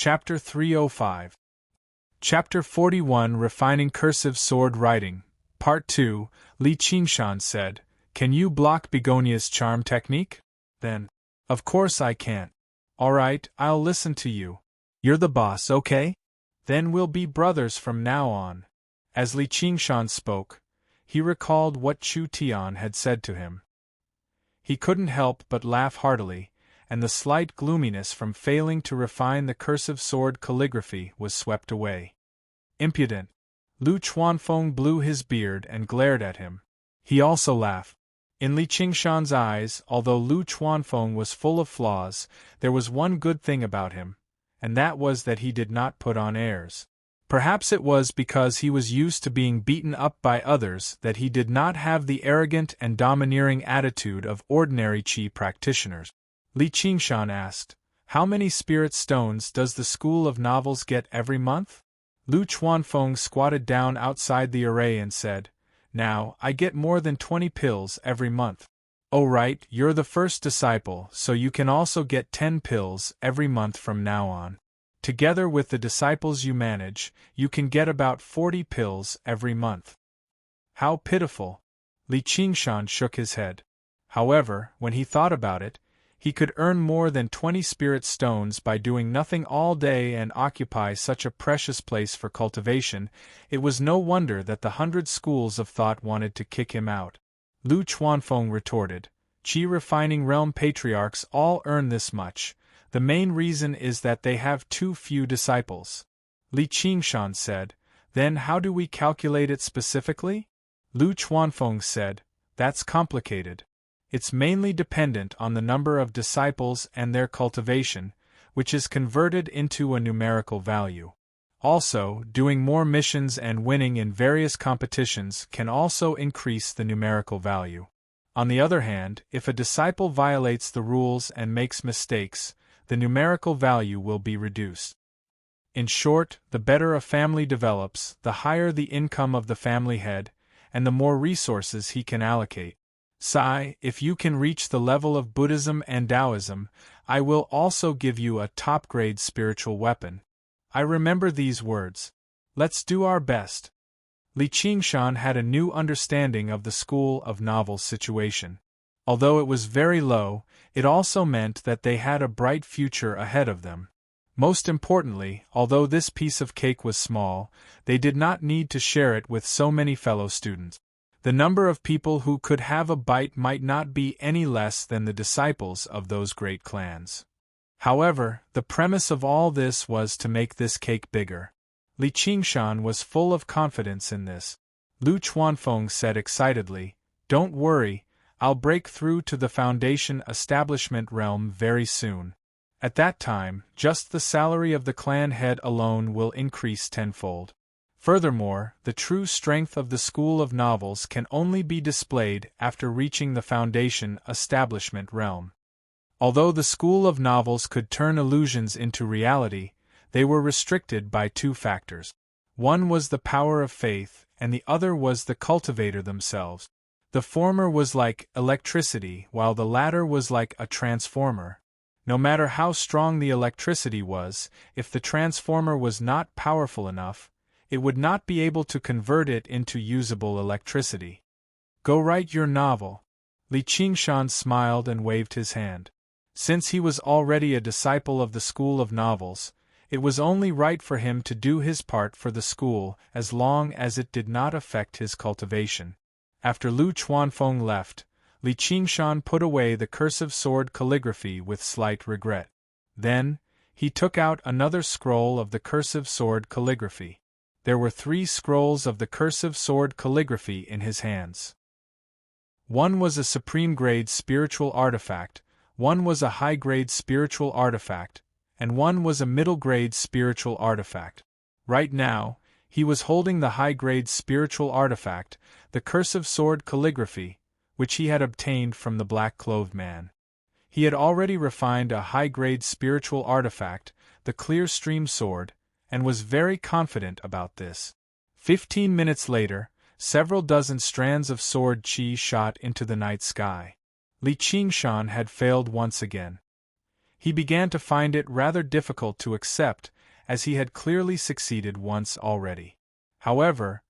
Chapter 305. Chapter 41 Refining Cursive Sword Writing, Part 2. Li Qingshan said, "Can you block Begonia's charm technique?" Then, "Of course I can." "Alright, I'll listen to you. You're the boss, okay? Then we'll be brothers from now on." As Li Qingshan spoke, he recalled what Chu Tian had said to him. He couldn't help but laugh heartily, and the slight gloominess from failing to refine the cursive sword calligraphy was swept away. Impudent! Lu Chuanfeng blew his beard and glared at him. He also laughed. In Li Qingshan's eyes, although Lu Chuanfeng was full of flaws, there was one good thing about him, and that was that he did not put on airs. Perhaps it was because he was used to being beaten up by others that he did not have the arrogant and domineering attitude of ordinary qi practitioners. Li Qingshan asked, "How many spirit stones does the School of Novels get every month?" Lu Chuanfeng squatted down outside the array and said, "Now, I get more than 20 pills every month." "Oh right, you're the first disciple, so you can also get 10 pills every month from now on. Together with the disciples you manage, you can get about 40 pills every month." How pitiful! Li Qingshan shook his head. However, when he thought about it, he could earn more than 20 spirit stones by doing nothing all day and occupy such a precious place for cultivation. It was no wonder that the 100 schools of thought wanted to kick him out. Lu Chuanfeng retorted, "Qi refining realm patriarchs all earn this much. The main reason is that they have too few disciples." Li Qingshan said, "Then how do we calculate it specifically?" Lu Chuanfeng said, "That's complicated. It's mainly dependent on the number of disciples and their cultivation, which is converted into a numerical value. Also, doing more missions and winning in various competitions can also increase the numerical value. On the other hand, if a disciple violates the rules and makes mistakes, the numerical value will be reduced. In short, the better a family develops, the higher the income of the family head, and the more resources he can allocate. Sai, if you can reach the level of Buddhism and Taoism, I will also give you a top-grade spiritual weapon." I remember these words. Let's do our best. Li Qingshan had a new understanding of the School of Novels situation. Although it was very low, it also meant that they had a bright future ahead of them. Most importantly, although this piece of cake was small, they did not need to share it with so many fellow students. The number of people who could have a bite might not be any less than the disciples of those great clans. However, the premise of all this was to make this cake bigger. Li Qingshan was full of confidence in this. Lu Chuanfeng said excitedly, "Don't worry, I'll break through to the foundation establishment realm very soon. At that time, just the salary of the clan head alone will increase tenfold. Furthermore, the true strength of the School of Novels can only be displayed after reaching the foundation establishment realm." Although the School of Novels could turn illusions into reality, they were restricted by two factors. One was the power of faith, and the other was the cultivator themselves. The former was like electricity, while the latter was like a transformer. No matter how strong the electricity was, if the transformer was not powerful enough, it would not be able to convert it into usable electricity. "Go write your novel." Li Qingshan smiled and waved his hand. Since he was already a disciple of the School of Novels, it was only right for him to do his part for the school as long as it did not affect his cultivation. After Lu Chuanfeng left, Li Qingshan put away the cursive sword calligraphy with slight regret. Then, he took out another scroll of the cursive sword calligraphy. There were 3 scrolls of the cursive sword calligraphy in his hands. One was a supreme-grade spiritual artifact, one was a high-grade spiritual artifact, and one was a middle-grade spiritual artifact. Right now, he was holding the high-grade spiritual artifact, the cursive sword calligraphy, which he had obtained from the black-clothed man. He had already refined a high-grade spiritual artifact, the clear stream sword, and was very confident about this. 15 minutes later, several dozen strands of sword qi shot into the night sky. Li Qingshan had failed once again. He began to find it rather difficult to accept, as he had clearly succeeded once already. However,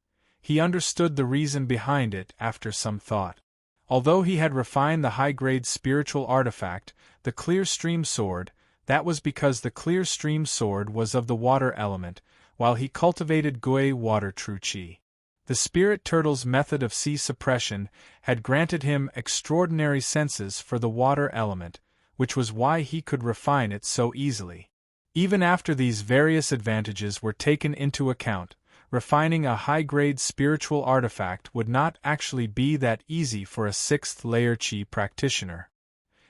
he understood the reason behind it after some thought. Although he had refined the high-grade spiritual artifact, the clear stream sword, that was because the clear stream sword was of the water element, while he cultivated Gui water true chi. The spirit turtle's method of sea suppression had granted him extraordinary senses for the water element, which was why he could refine it so easily. Even after these various advantages were taken into account, refining a high-grade spiritual artifact would not actually be that easy for a 6th-layer chi practitioner.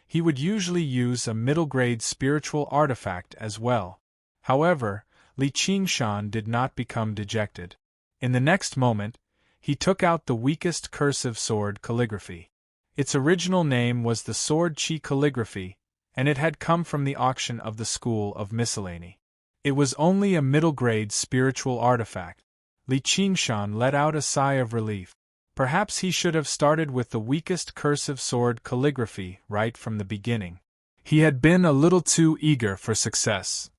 He would usually use a middle-grade spiritual artifact as well. However, Li Qingshan did not become dejected. In the next moment, he took out the weakest cursive sword calligraphy. Its original name was the Sword Chi Calligraphy, and it had come from the auction of the School of Miscellany. It was only a middle-grade spiritual artifact. Li Qingshan let out a sigh of relief. Perhaps he should have started with the weakest cursive sword calligraphy right from the beginning. He had been a little too eager for success.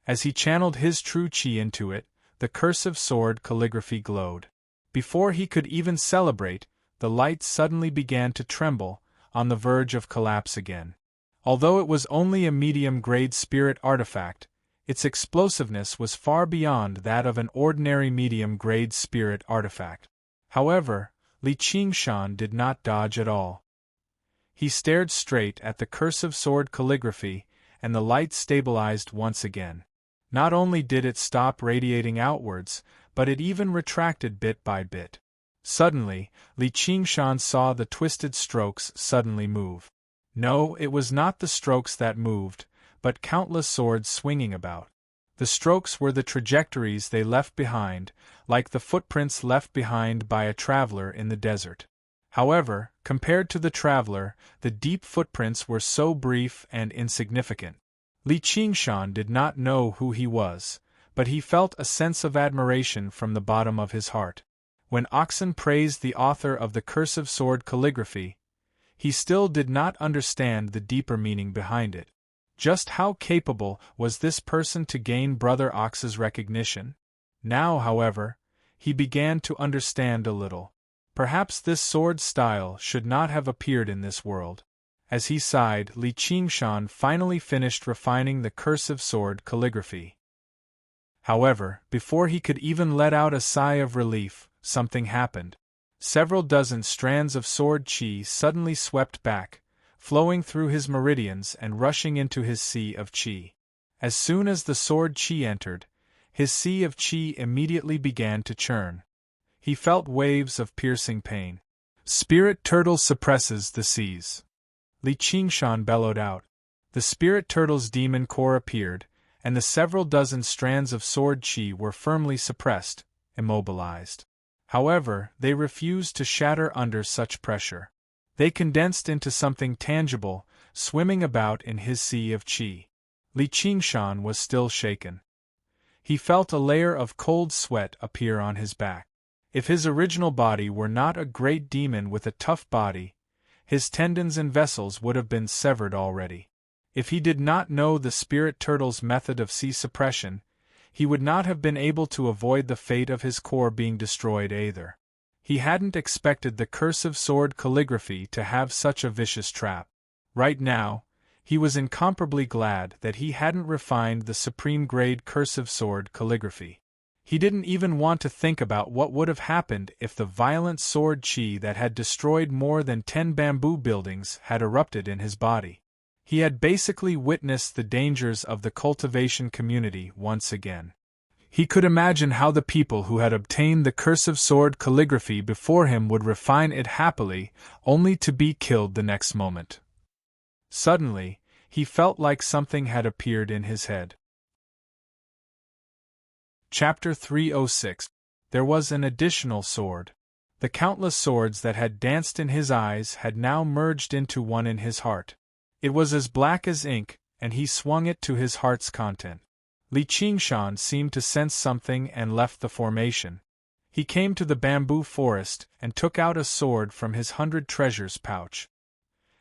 As he channeled his true chi into it, the cursive sword calligraphy glowed. Before he could even celebrate, the light suddenly began to tremble, on the verge of collapse again. Although it was only a medium-grade spirit artifact, its explosiveness was far beyond that of an ordinary medium-grade spirit artifact. However, Li Qingshan did not dodge at all. He stared straight at the cursive sword calligraphy, and the light stabilized once again. Not only did it stop radiating outwards, but it even retracted bit by bit. Suddenly, Li Qingshan saw the twisted strokes suddenly move. No, it was not the strokes that moved, but countless swords swinging about. The strokes were the trajectories they left behind, like the footprints left behind by a traveler in the desert. However, compared to the traveler, the deep footprints were so brief and insignificant. Li Qingshan did not know who he was, but he felt a sense of admiration from the bottom of his heart. When Oxen praised the author of the cursive sword calligraphy, he still did not understand the deeper meaning behind it. Just how capable was this person to gain Brother Ox's recognition? Now, however, he began to understand a little. Perhaps this sword style should not have appeared in this world. As he sighed, Li Qingshan finally finished refining the cursive sword calligraphy. However, before he could even let out a sigh of relief, something happened. Several dozen strands of sword chi suddenly swept back, flowing through his meridians and rushing into his sea of chi. As soon as the sword chi entered, his sea of chi immediately began to churn. He felt waves of piercing pain. Spirit turtle suppresses the seas. Li Qingshan bellowed out. The spirit turtle's demon core appeared, and the several dozen strands of sword chi were firmly suppressed, immobilized. However, they refused to shatter under such pressure. They condensed into something tangible, swimming about in his sea of chi. Li Qingshan was still shaken. He felt a layer of cold sweat appear on his back. If his original body were not a great demon with a tough body, his tendons and vessels would have been severed already. If he did not know the spirit turtle's method of sea suppression, he would not have been able to avoid the fate of his core being destroyed either. He hadn't expected the cursive sword calligraphy to have such a vicious trap. Right now, he was incomparably glad that he hadn't refined the supreme-grade cursive sword calligraphy. He didn't even want to think about what would have happened if the violent sword chi that had destroyed more than 10 bamboo buildings had erupted in his body. He had basically witnessed the dangers of the cultivation community once again. He could imagine how the people who had obtained the cursive sword calligraphy before him would refine it happily, only to be killed the next moment. Suddenly, he felt like something had appeared in his head. Chapter 306. There was an additional sword. The countless swords that had danced in his eyes had now merged into one in his heart. It was as black as ink, and he swung it to his heart's content. Li Qingshan seemed to sense something and left the formation. He came to the bamboo forest and took out a sword from his 100 treasures pouch.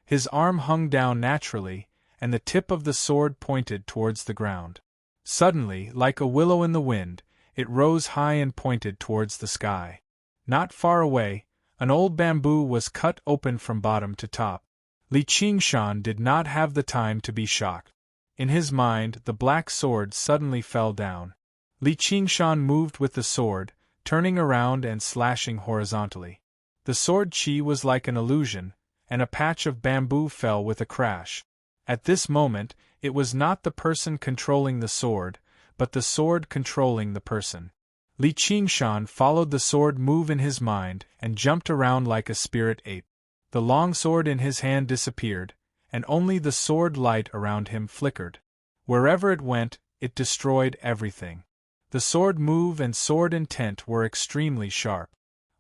His arm hung down naturally, and the tip of the sword pointed towards the ground. Suddenly, like a willow in the wind, it rose high and pointed towards the sky. Not far away, an old bamboo was cut open from bottom to top. Li Qingshan did not have the time to be shocked. In his mind, the black sword suddenly fell down. Li Qingshan moved with the sword, turning around and slashing horizontally. The sword chi was like an illusion, and a patch of bamboo fell with a crash. At this moment, it was not the person controlling the sword, but the sword controlling the person. Li Qingshan followed the sword move in his mind and jumped around like a spirit ape. The long sword in his hand disappeared, and only the sword light around him flickered. Wherever it went, it destroyed everything. The sword move and sword intent were extremely sharp.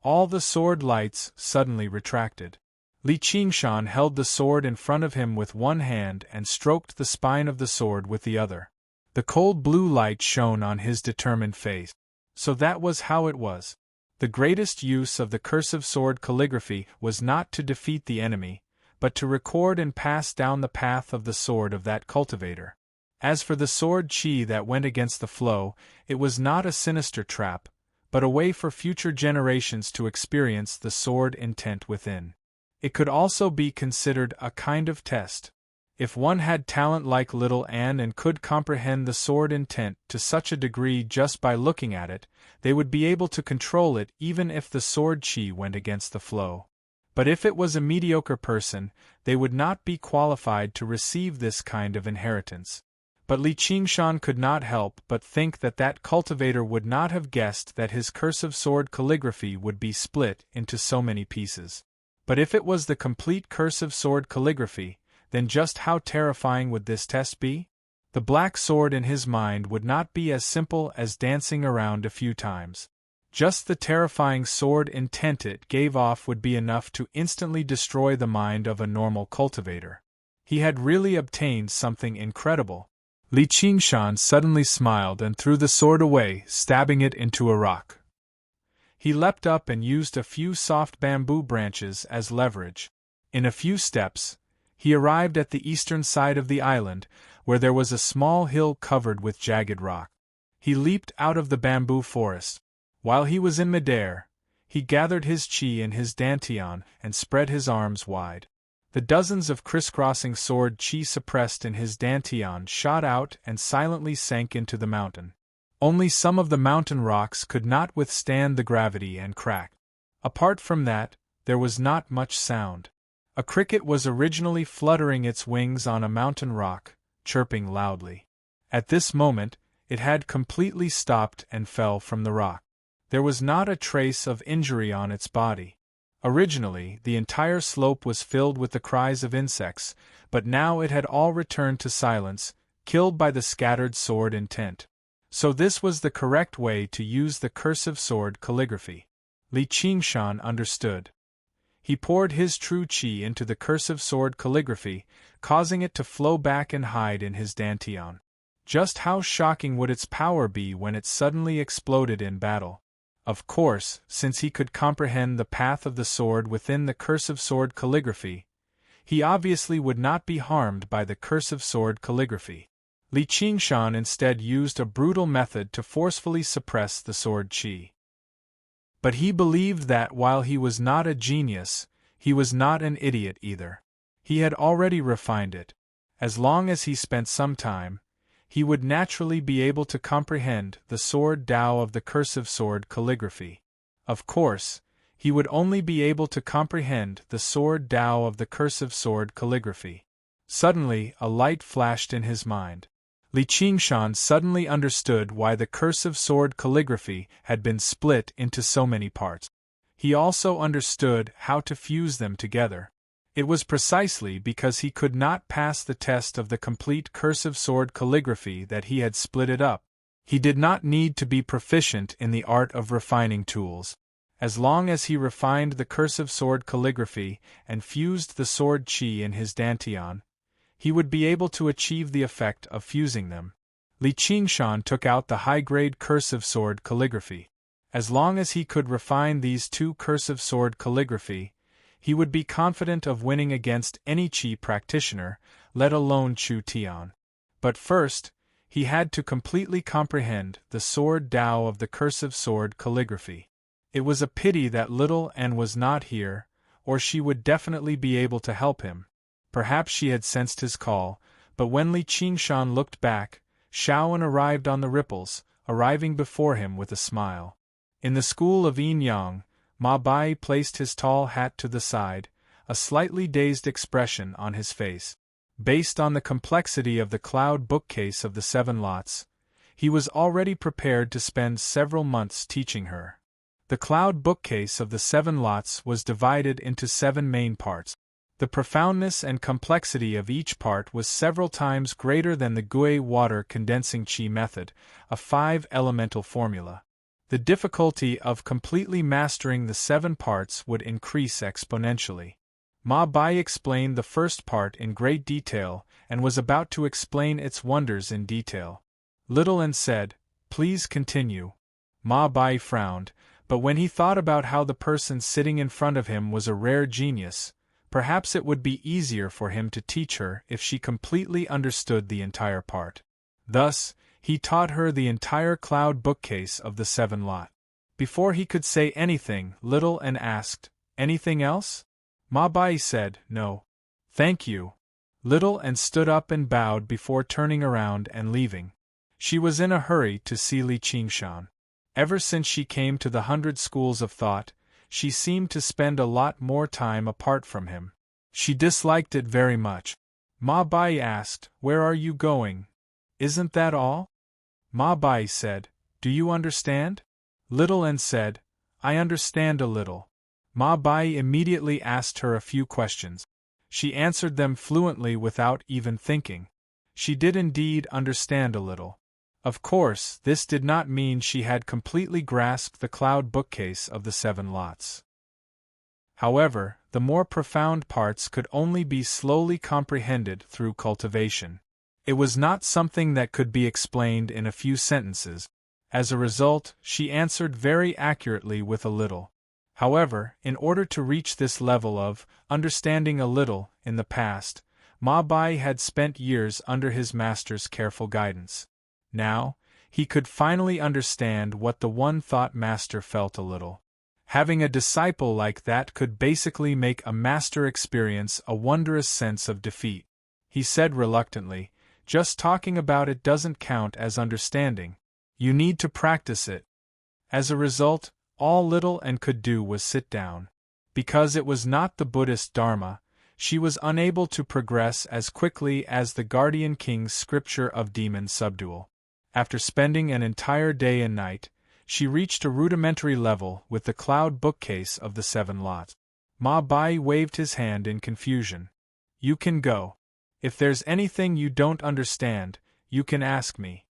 All the sword lights suddenly retracted. Li Qingshan held the sword in front of him with one hand and stroked the spine of the sword with the other. The cold blue light shone on his determined face. So that was how it was. The greatest use of the cursive sword calligraphy was not to defeat the enemy, but to record and pass down the path of the sword of that cultivator. As for the sword chi that went against the flow, it was not a sinister trap, but a way for future generations to experience the sword intent within. It could also be considered a kind of test. If one had talent like little Anne and could comprehend the sword intent to such a degree just by looking at it, they would be able to control it even if the sword chi went against the flow. But if it was a mediocre person, they would not be qualified to receive this kind of inheritance. But Li Qingshan could not help but think that that cultivator would not have guessed that his cursive sword calligraphy would be split into so many pieces. But if it was the complete cursive sword calligraphy, then just how terrifying would this test be? The black sword in his mind would not be as simple as dancing around a few times. Just the terrifying sword intent it gave off would be enough to instantly destroy the mind of a normal cultivator. He had really obtained something incredible. Li Qingshan suddenly smiled and threw the sword away, stabbing it into a rock. He leapt up and used a few soft bamboo branches as leverage. In a few steps, he arrived at the eastern side of the island, where there was a small hill covered with jagged rock. He leaped out of the bamboo forest. While he was in midair, he gathered his chi in his dantian and spread his arms wide. The dozens of crisscrossing sword chi suppressed in his dantian shot out and silently sank into the mountain. Only some of the mountain rocks could not withstand the gravity and cracked. Apart from that, there was not much sound. A cricket was originally fluttering its wings on a mountain rock, chirping loudly. At this moment, it had completely stopped and fell from the rock. There was not a trace of injury on its body. Originally, the entire slope was filled with the cries of insects, but now it had all returned to silence, killed by the scattered sword intent. So this was the correct way to use the cursive sword calligraphy. Li Qingshan understood. He poured his true chi into the cursive sword calligraphy, causing it to flow back and hide in his dantian. Just how shocking would its power be when it suddenly exploded in battle? Of course, since he could comprehend the path of the sword within the cursive sword calligraphy, he obviously would not be harmed by the cursive sword calligraphy. Li Qingshan instead used a brutal method to forcefully suppress the sword chi. But he believed that while he was not a genius, he was not an idiot either. He had already refined it. As long as he spent some time, he would naturally be able to comprehend the sword Tao of the cursive sword calligraphy. Of course, he would only be able to comprehend the sword Tao of the cursive sword calligraphy. Suddenly, a light flashed in his mind. Li Qingshan suddenly understood why the cursive sword calligraphy had been split into so many parts. He also understood how to fuse them together. It was precisely because he could not pass the test of the complete cursive sword calligraphy that he had split it up. He did not need to be proficient in the art of refining tools. As long as he refined the cursive sword calligraphy and fused the sword chi in his dantian, he would be able to achieve the effect of fusing them. Li Qingshan took out the high-grade cursive sword calligraphy. As long as he could refine these two cursive sword calligraphy, he would be confident of winning against any Qi practitioner, let alone Chu Tian. But first, he had to completely comprehend the sword Tao of the cursive sword calligraphy. It was a pity that little Anne was not here, or she would definitely be able to help him. Perhaps she had sensed his call, but when Li Qingshan looked back, Shaoan arrived on the ripples, arriving before him with a smile. In the school of Yin Yang, Ma Bai placed his tall hat to the side, a slightly dazed expression on his face. Based on the complexity of the cloud bookcase of the 7 lots, he was already prepared to spend several months teaching her. The cloud bookcase of the 7 lots was divided into 7 main parts. The profoundness and complexity of each part was several times greater than the Gui water condensing Qi method, a 5-elemental formula. The difficulty of completely mastering the 7 parts would increase exponentially. Ma Bai explained the first part in great detail and was about to explain its wonders in detail. Little An said, "Please continue." Ma Bai frowned, but when he thought about how the person sitting in front of him was a rare genius, perhaps it would be easier for him to teach her if she completely understood the entire part. Thus, he taught her the entire cloud bookcase of the 7 lot. Before he could say anything, Little An asked, "Anything else?" Ma Bai said, "No. Thank you." Little An stood up and bowed before turning around and leaving. She was in a hurry to see Li Qingshan. Ever since she came to the 100 schools of thought, she seemed to spend a lot more time apart from him. She disliked it very much. Ma Bai asked, "Where are you going? Isn't that all?" Ma Bai said, "Do you understand?" Little An said, "I understand a little." Ma Bai immediately asked her a few questions. She answered them fluently without even thinking. She did indeed understand a little. Of course, this did not mean she had completely grasped the cloud bookcase of the 7 lots. However, the more profound parts could only be slowly comprehended through cultivation. It was not something that could be explained in a few sentences. As a result, she answered very accurately with a little. However, in order to reach this level of understanding a little in the past, Ma Bai had spent years under his master's careful guidance. Now, he could finally understand what the one-thought master felt a little. Having a disciple like that could basically make a master experience a wondrous sense of defeat. He said reluctantly, "Just talking about it doesn't count as understanding. You need to practice it." As a result, all Little An could do was sit down. Because it was not the Buddhist Dharma, she was unable to progress as quickly as the Guardian King's scripture of demon subdual. After spending an entire day and night, she reached a rudimentary level with the cloud bookcase of the 7 lots. Ma Bai waved his hand in confusion. "You can go. If there's anything you don't understand, you can ask me."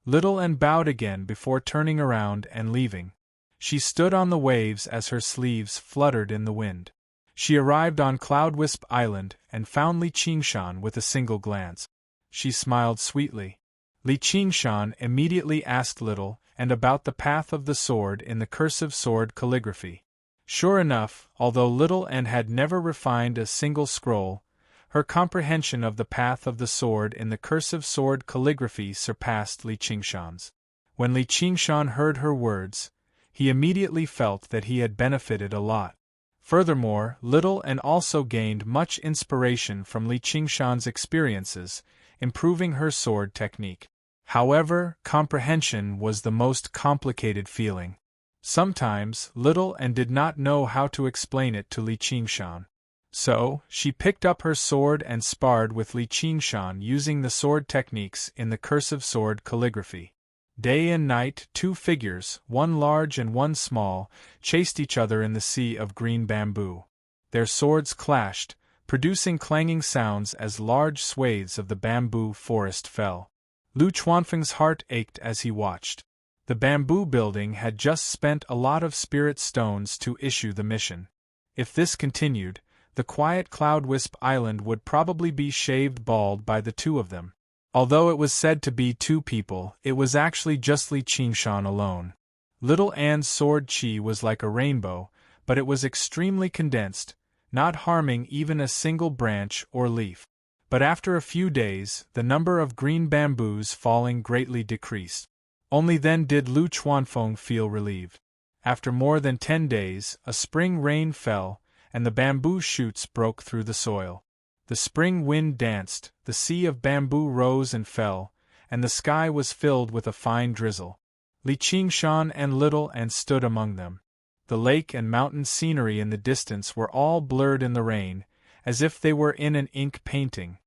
Little An bowed again before turning around and leaving. She stood on the waves as her sleeves fluttered in the wind. She arrived on Cloudwisp Island and found Li Qingshan with a single glance. She smiled sweetly. Li Qingshan immediately asked Little An about the path of the sword in the cursive sword calligraphy. Sure enough, although Little An had never refined a single scroll, her comprehension of the path of the sword in the cursive sword calligraphy surpassed Li Qingshan's. When Li Qingshan heard her words, he immediately felt that he had benefited a lot. Furthermore, Little An also gained much inspiration from Li Qingshan's experiences, improving her sword technique. However, comprehension was the most complicated feeling. Sometimes, Little An did not know how to explain it to Li Qingshan. So, she picked up her sword and sparred with Li Qingshan using the sword techniques in the cursive sword calligraphy. Day and night, 2 figures, one large and one small, chased each other in the sea of green bamboo. Their swords clashed, producing clanging sounds as large swathes of the bamboo forest fell. Lu Chuanfeng's heart ached as he watched. The bamboo building had just spent a lot of spirit stones to issue the mission. If this continued, the quiet Cloudwisp Island would probably be shaved bald by the 2 of them. Although it was said to be 2 people, it was actually just Li Qingshan alone. Little An's sword chi was like a rainbow, but it was extremely condensed, not harming even a single branch or leaf. But after a few days, the number of green bamboos falling greatly decreased. Only then did Lu Chuanfeng feel relieved. After more than 10 days, a spring rain fell, and the bamboo shoots broke through the soil. The spring wind danced, the sea of bamboo rose and fell, and the sky was filled with a fine drizzle. Li Qingshan and Little An stood among them. The lake and mountain scenery in the distance were all blurred in the rain, as if they were in an ink painting.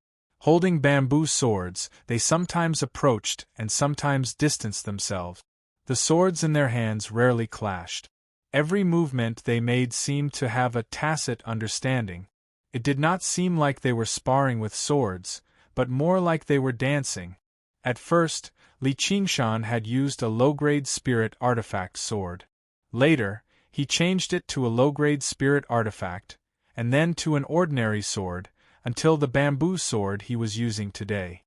Holding bamboo swords, they sometimes approached and sometimes distanced themselves. The swords in their hands rarely clashed. Every movement they made seemed to have a tacit understanding. It did not seem like they were sparring with swords, but more like they were dancing. At first, Li Qingshan had used a low-grade spirit artifact sword. Later, he changed it to a low-grade spirit artifact, and then to an ordinary sword, until the bamboo sword he was using today.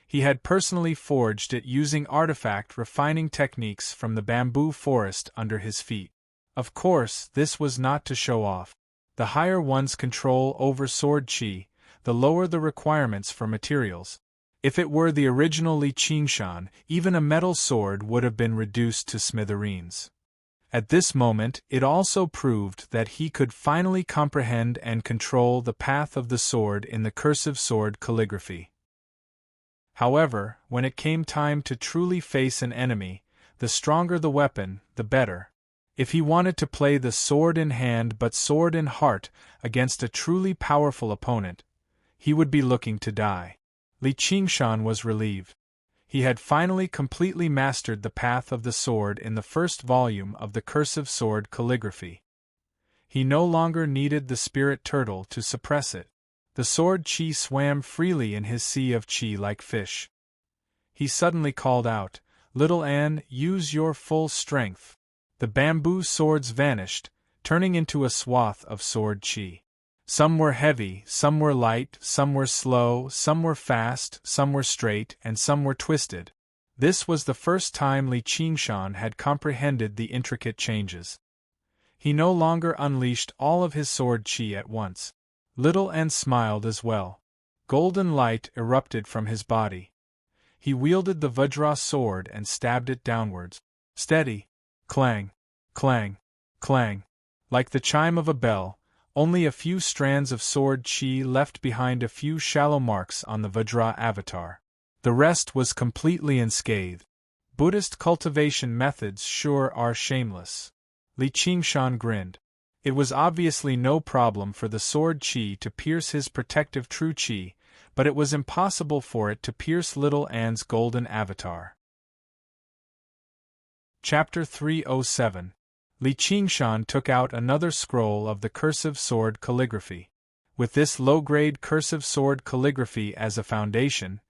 He had personally forged it using artifact refining techniques from the bamboo forest under his feet. Of course, this was not to show off. The higher one's control over sword qi, the lower the requirements for materials. If it were the original Li Qingshan, even a metal sword would have been reduced to smithereens. At this moment, it also proved that he could finally comprehend and control the path of the sword in the cursive sword calligraphy. However, when it came time to truly face an enemy, the stronger the weapon, the better. If he wanted to play the sword in hand but sword in heart against a truly powerful opponent, he would be looking to die. Li Qingshan was relieved. He had finally completely mastered the path of the sword in the first volume of the cursive sword calligraphy. He no longer needed the spirit turtle to suppress it. The sword qi swam freely in his sea of qi like fish. He suddenly called out, "Little An, use your full strength." The bamboo swords vanished, turning into a swath of sword qi. Some were heavy, some were light, some were slow, some were fast, some were straight, and some were twisted. This was the first time Li Qingshan had comprehended the intricate changes. He no longer unleashed all of his sword qi at once. Little An smiled as well. Golden light erupted from his body. He wielded the Vajra sword and stabbed it downwards. Steady. Clang. Clang. Clang. Like the chime of a bell, only a few strands of sword qi left behind a few shallow marks on the Vajra avatar. The rest was completely unscathed. Buddhist cultivation methods sure are shameless. Li Qingshan grinned. It was obviously no problem for the sword qi to pierce his protective true qi, but it was impossible for it to pierce Little An's golden avatar. Chapter 307. Li Qingshan took out another scroll of the cursive sword calligraphy. With this low-grade cursive sword calligraphy as a foundation,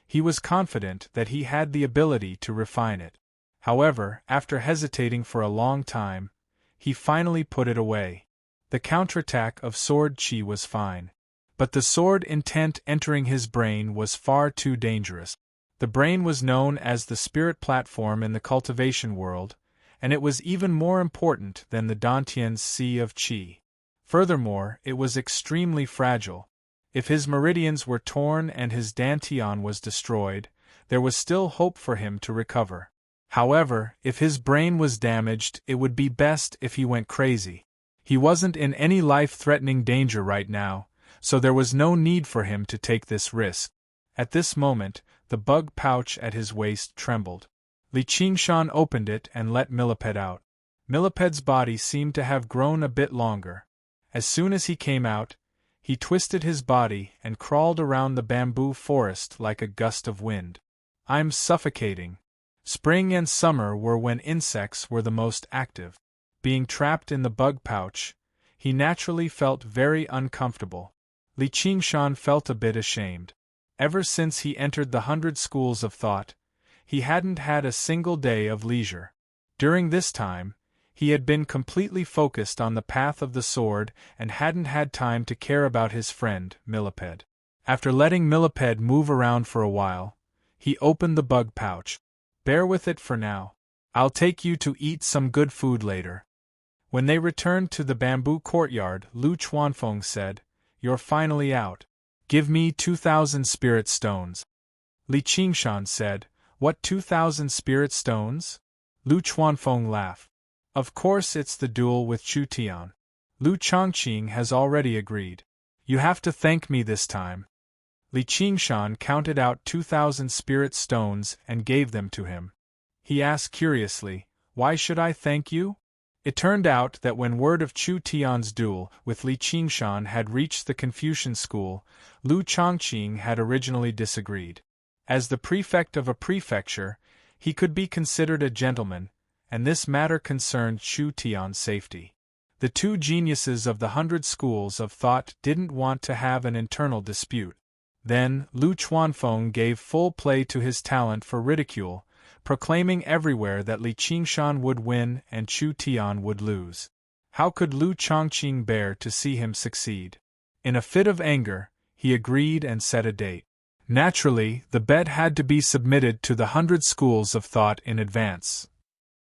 he was confident that he had the ability to refine it. However, after hesitating for a long time, he finally put it away. The counterattack of sword qi was fine. But the sword intent entering his brain was far too dangerous. The brain was known as the spirit platform in the cultivation world, and it was even more important than the Dantian's sea of qi. Furthermore, it was extremely fragile. If his meridians were torn and his Dantian was destroyed, there was still hope for him to recover. However, if his brain was damaged, it would be best if he went crazy. He wasn't in any life-threatening danger right now, so there was no need for him to take this risk. At this moment, the bug pouch at his waist trembled. Li Qingshan opened it and let Millipede out. Milliped's body seemed to have grown a bit longer. As soon as he came out, he twisted his body and crawled around the bamboo forest like a gust of wind. "I'm suffocating." Spring and summer were when insects were the most active. Being trapped in the bug pouch, he naturally felt very uncomfortable. Li Qingshan felt a bit ashamed. Ever since he entered the 100 schools of thought, he hadn't had a single day of leisure. During this time, he had been completely focused on the path of the sword and hadn't had time to care about his friend, Millipede. After letting Millipede move around for a while, he opened the bug pouch. "Bear with it for now. I'll take you to eat some good food later." When they returned to the bamboo courtyard, Lu Chuanfeng said, "You're finally out. Give me 2,000 spirit stones." Li Qingshan said, "What 2,000 spirit stones?" Lu Chuanfeng laughed. "Of course it's the duel with Chu Tian. Lu Chongqing has already agreed. You have to thank me this time." Li Qingshan counted out 2,000 spirit stones and gave them to him. He asked curiously, "Why should I thank you?" It turned out that when word of Chu Tian's duel with Li Qingshan had reached the Confucian school, Lu Chongqing had originally disagreed. As the prefect of a prefecture, he could be considered a gentleman, and this matter concerned Chu Tian's safety. The two geniuses of the 100 schools of thought didn't want to have an internal dispute. Then, Lu Chuanfeng gave full play to his talent for ridicule, proclaiming everywhere that Li Qingshan would win and Chu Tian would lose. How could Lu Chongqing bear to see him succeed? In a fit of anger, he agreed and set a date. Naturally, the bet had to be submitted to the 100 schools of thought in advance.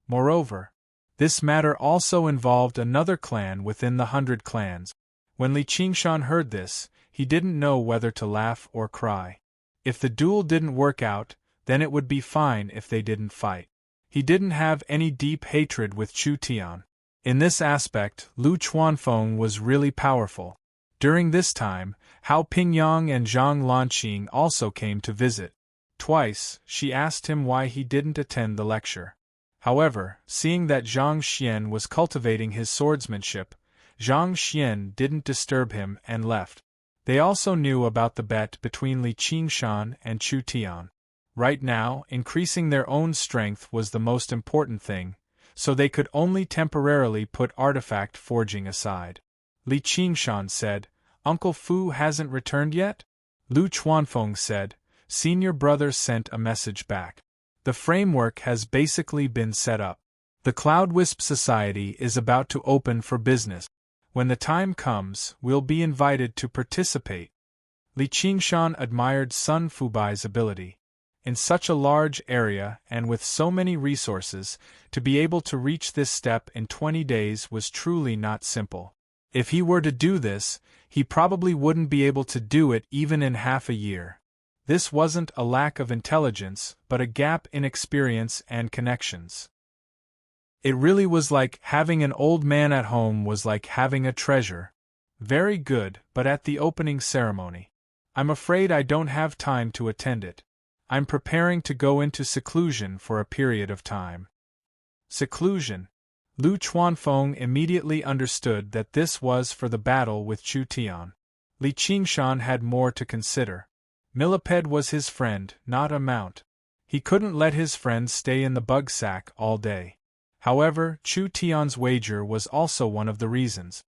Moreover, this matter also involved another clan within the 100 clans. When Li Qingshan heard this, he didn't know whether to laugh or cry. If the duel didn't work out, then it would be fine if they didn't fight. He didn't have any deep hatred with Chu Tian. In this aspect, Lu Chuanfeng was really powerful. During this time, Hao Pingyang and Zhang Lanqing also came to visit. Twice, she asked him why he didn't attend the lecture. However, seeing that Zhang Xian was cultivating his swordsmanship, Zhang Xian didn't disturb him and left. They also knew about the bet between Li Qingshan and Chu Tian. Right now, increasing their own strength was the most important thing, so they could only temporarily put artifact forging aside. Li Qingshan said, "Uncle Fu hasn't returned yet?" Lu Chuanfeng said, "Senior brother sent a message back. The framework has basically been set up. The Cloud Wisp Society is about to open for business. When the time comes, we'll be invited to participate." Li Qingshan admired Sun Fubai's ability. In such a large area and with so many resources, to be able to reach this step in 20 days was truly not simple. If he were to do this, he probably wouldn't be able to do it even in half a year. This wasn't a lack of intelligence, but a gap in experience and connections. It really was like having an old man at home was like having a treasure. Very good, but at the opening ceremony. I'm afraid I don't have time to attend it. I'm preparing to go into seclusion for a period of time. Seclusion. Lu Chuanfeng immediately understood that this was for the battle with Chu Tian. Li Qingshan had more to consider. Millipede was his friend, not a mount. He couldn't let his friend stay in the bug sack all day. However, Chu Tian's wager was also one of the reasons.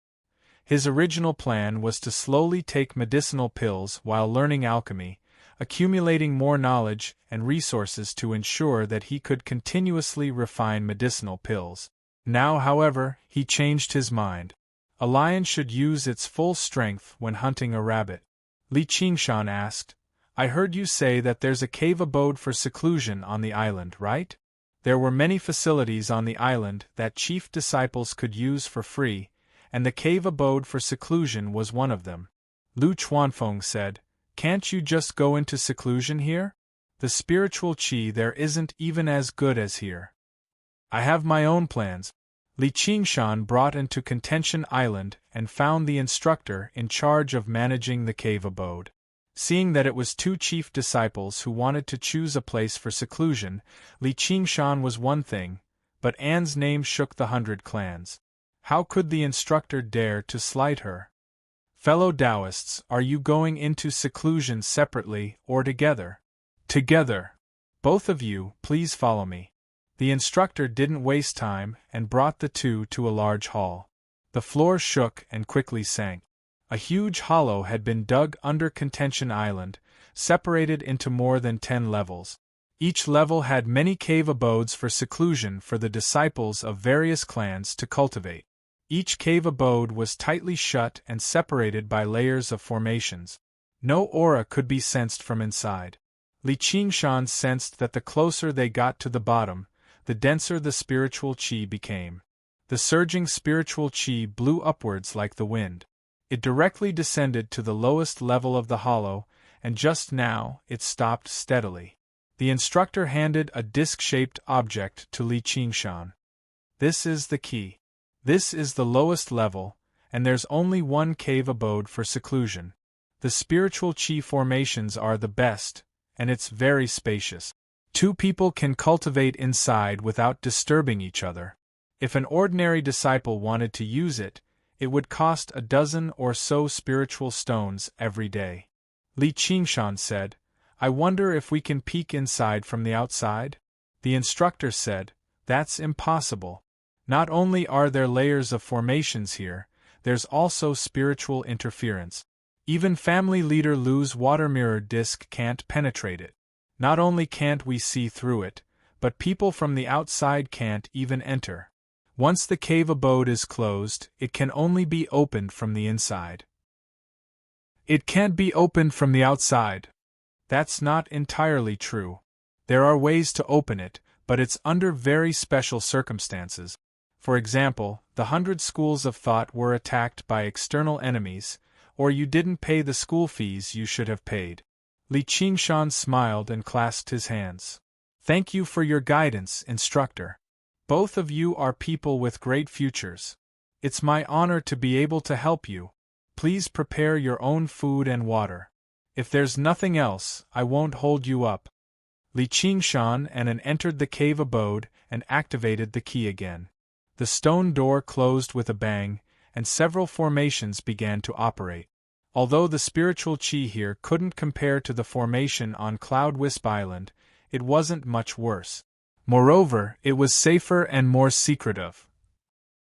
His original plan was to slowly take medicinal pills while learning alchemy, accumulating more knowledge and resources to ensure that he could continuously refine medicinal pills. Now, however, he changed his mind. A lion should use its full strength when hunting a rabbit. Li Qingshan asked, "I heard you say that there's a cave abode for seclusion on the island, right?" There were many facilities on the island that chief disciples could use for free, and the cave abode for seclusion was one of them. Lu Chuanfeng said, "Can't you just go into seclusion here? The spiritual qi there isn't even as good as here." "I have my own plans." Li Qingshan brought into Contention Island and found the instructor in charge of managing the cave abode. Seeing that it was two chief disciples who wanted to choose a place for seclusion, Li Qingshan was one thing, but Anne's name shook the 100 clans. How could the instructor dare to slight her? "Fellow Taoists, are you going into seclusion separately or together?" "Together. Both of you, please follow me." The instructor didn't waste time and brought the two to a large hall. The floor shook and quickly sank. A huge hollow had been dug under Contention Island, separated into more than 10 levels. Each level had many cave abodes for seclusion for the disciples of various clans to cultivate. Each cave abode was tightly shut and separated by layers of formations. No aura could be sensed from inside. Li Qingshan sensed that the closer they got to the bottom, the denser the spiritual qi became. The surging spiritual chi blew upwards like the wind. It directly descended to the lowest level of the hollow, and just now, it stopped steadily. The instructor handed a disc-shaped object to Li Qingshan. This is the key. This is the lowest level, and there's only one cave abode for seclusion. The spiritual chi formations are the best, and it's very spacious. 2 people can cultivate inside without disturbing each other. If an ordinary disciple wanted to use it, it would cost a dozen or so spiritual stones every day. Li Qingshan said, I wonder if we can peek inside from the outside? The instructor said, that's impossible. Not only are there layers of formations here, there's also spiritual interference. Even family leader Lu's water mirror disc can't penetrate it. Not only can't we see through it, but people from the outside can't even enter. Once the cave abode is closed, it can only be opened from the inside. It can't be opened from the outside. That's not entirely true. There are ways to open it, but it's under very special circumstances. For example, the 100 schools of thought were attacked by external enemies, or you didn't pay the school fees you should have paid. Li Qingshan smiled and clasped his hands. Thank you for your guidance, instructor. Both of you are people with great futures. It's my honor to be able to help you. Please prepare your own food and water. If there's nothing else, I won't hold you up. Li Qingshan entered the cave abode and activated the key again. The stone door closed with a bang, and several formations began to operate. Although the spiritual chi here couldn't compare to the formation on Cloud Wisp Island, it wasn't much worse. Moreover, it was safer and more secretive.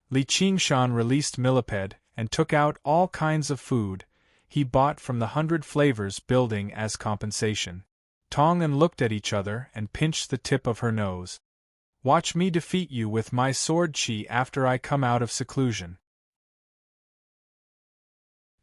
Li Qingshan released Millipede and took out all kinds of food he bought from the 100 Flavors building as compensation. Tong and looked at each other and pinched the tip of her nose. Watch me defeat you with my sword chi after I come out of seclusion.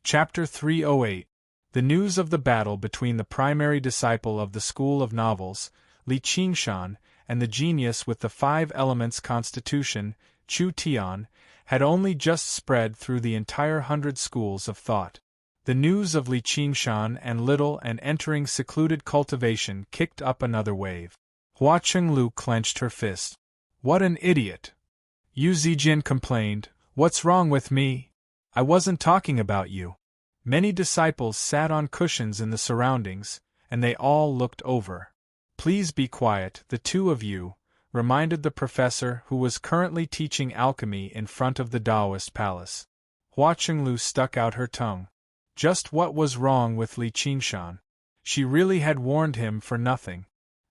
Chapter 308. The news of the battle between the primary disciple of the School of Novels, Li Qingshan, and the genius with the 5 elements constitution, Chu Tian, had only just spread through the entire 100 schools of thought. The news of Li Qingshan and little and entering secluded cultivation kicked up another wave. Hua Chenglu clenched her fist. What an idiot! Yu Zijin complained, What's wrong with me? I wasn't talking about you. Many disciples sat on cushions in the surroundings, and they all looked over. Please be quiet, the 2 of you, reminded the professor who was currently teaching alchemy in front of the Taoist palace. Hua Chenglu stuck out her tongue. Just what was wrong with Li Qingshan? She really had warned him for nothing.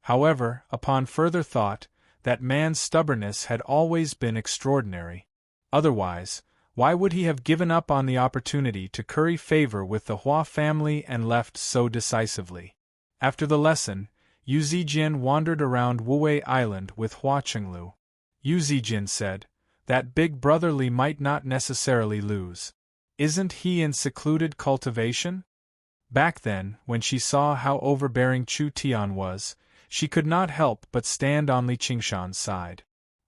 However, upon further thought, that man's stubbornness had always been extraordinary. Otherwise, why would he have given up on the opportunity to curry favor with the Hua family and left so decisively? After the lesson, Yu Zijin wandered around Wuwei Island with Hua Chenglu. Yu Zijin said, That big brother Li might not necessarily lose. Isn't he in secluded cultivation? Back then, when she saw how overbearing Chu Tian was, she could not help but stand on Li Qingshan's side.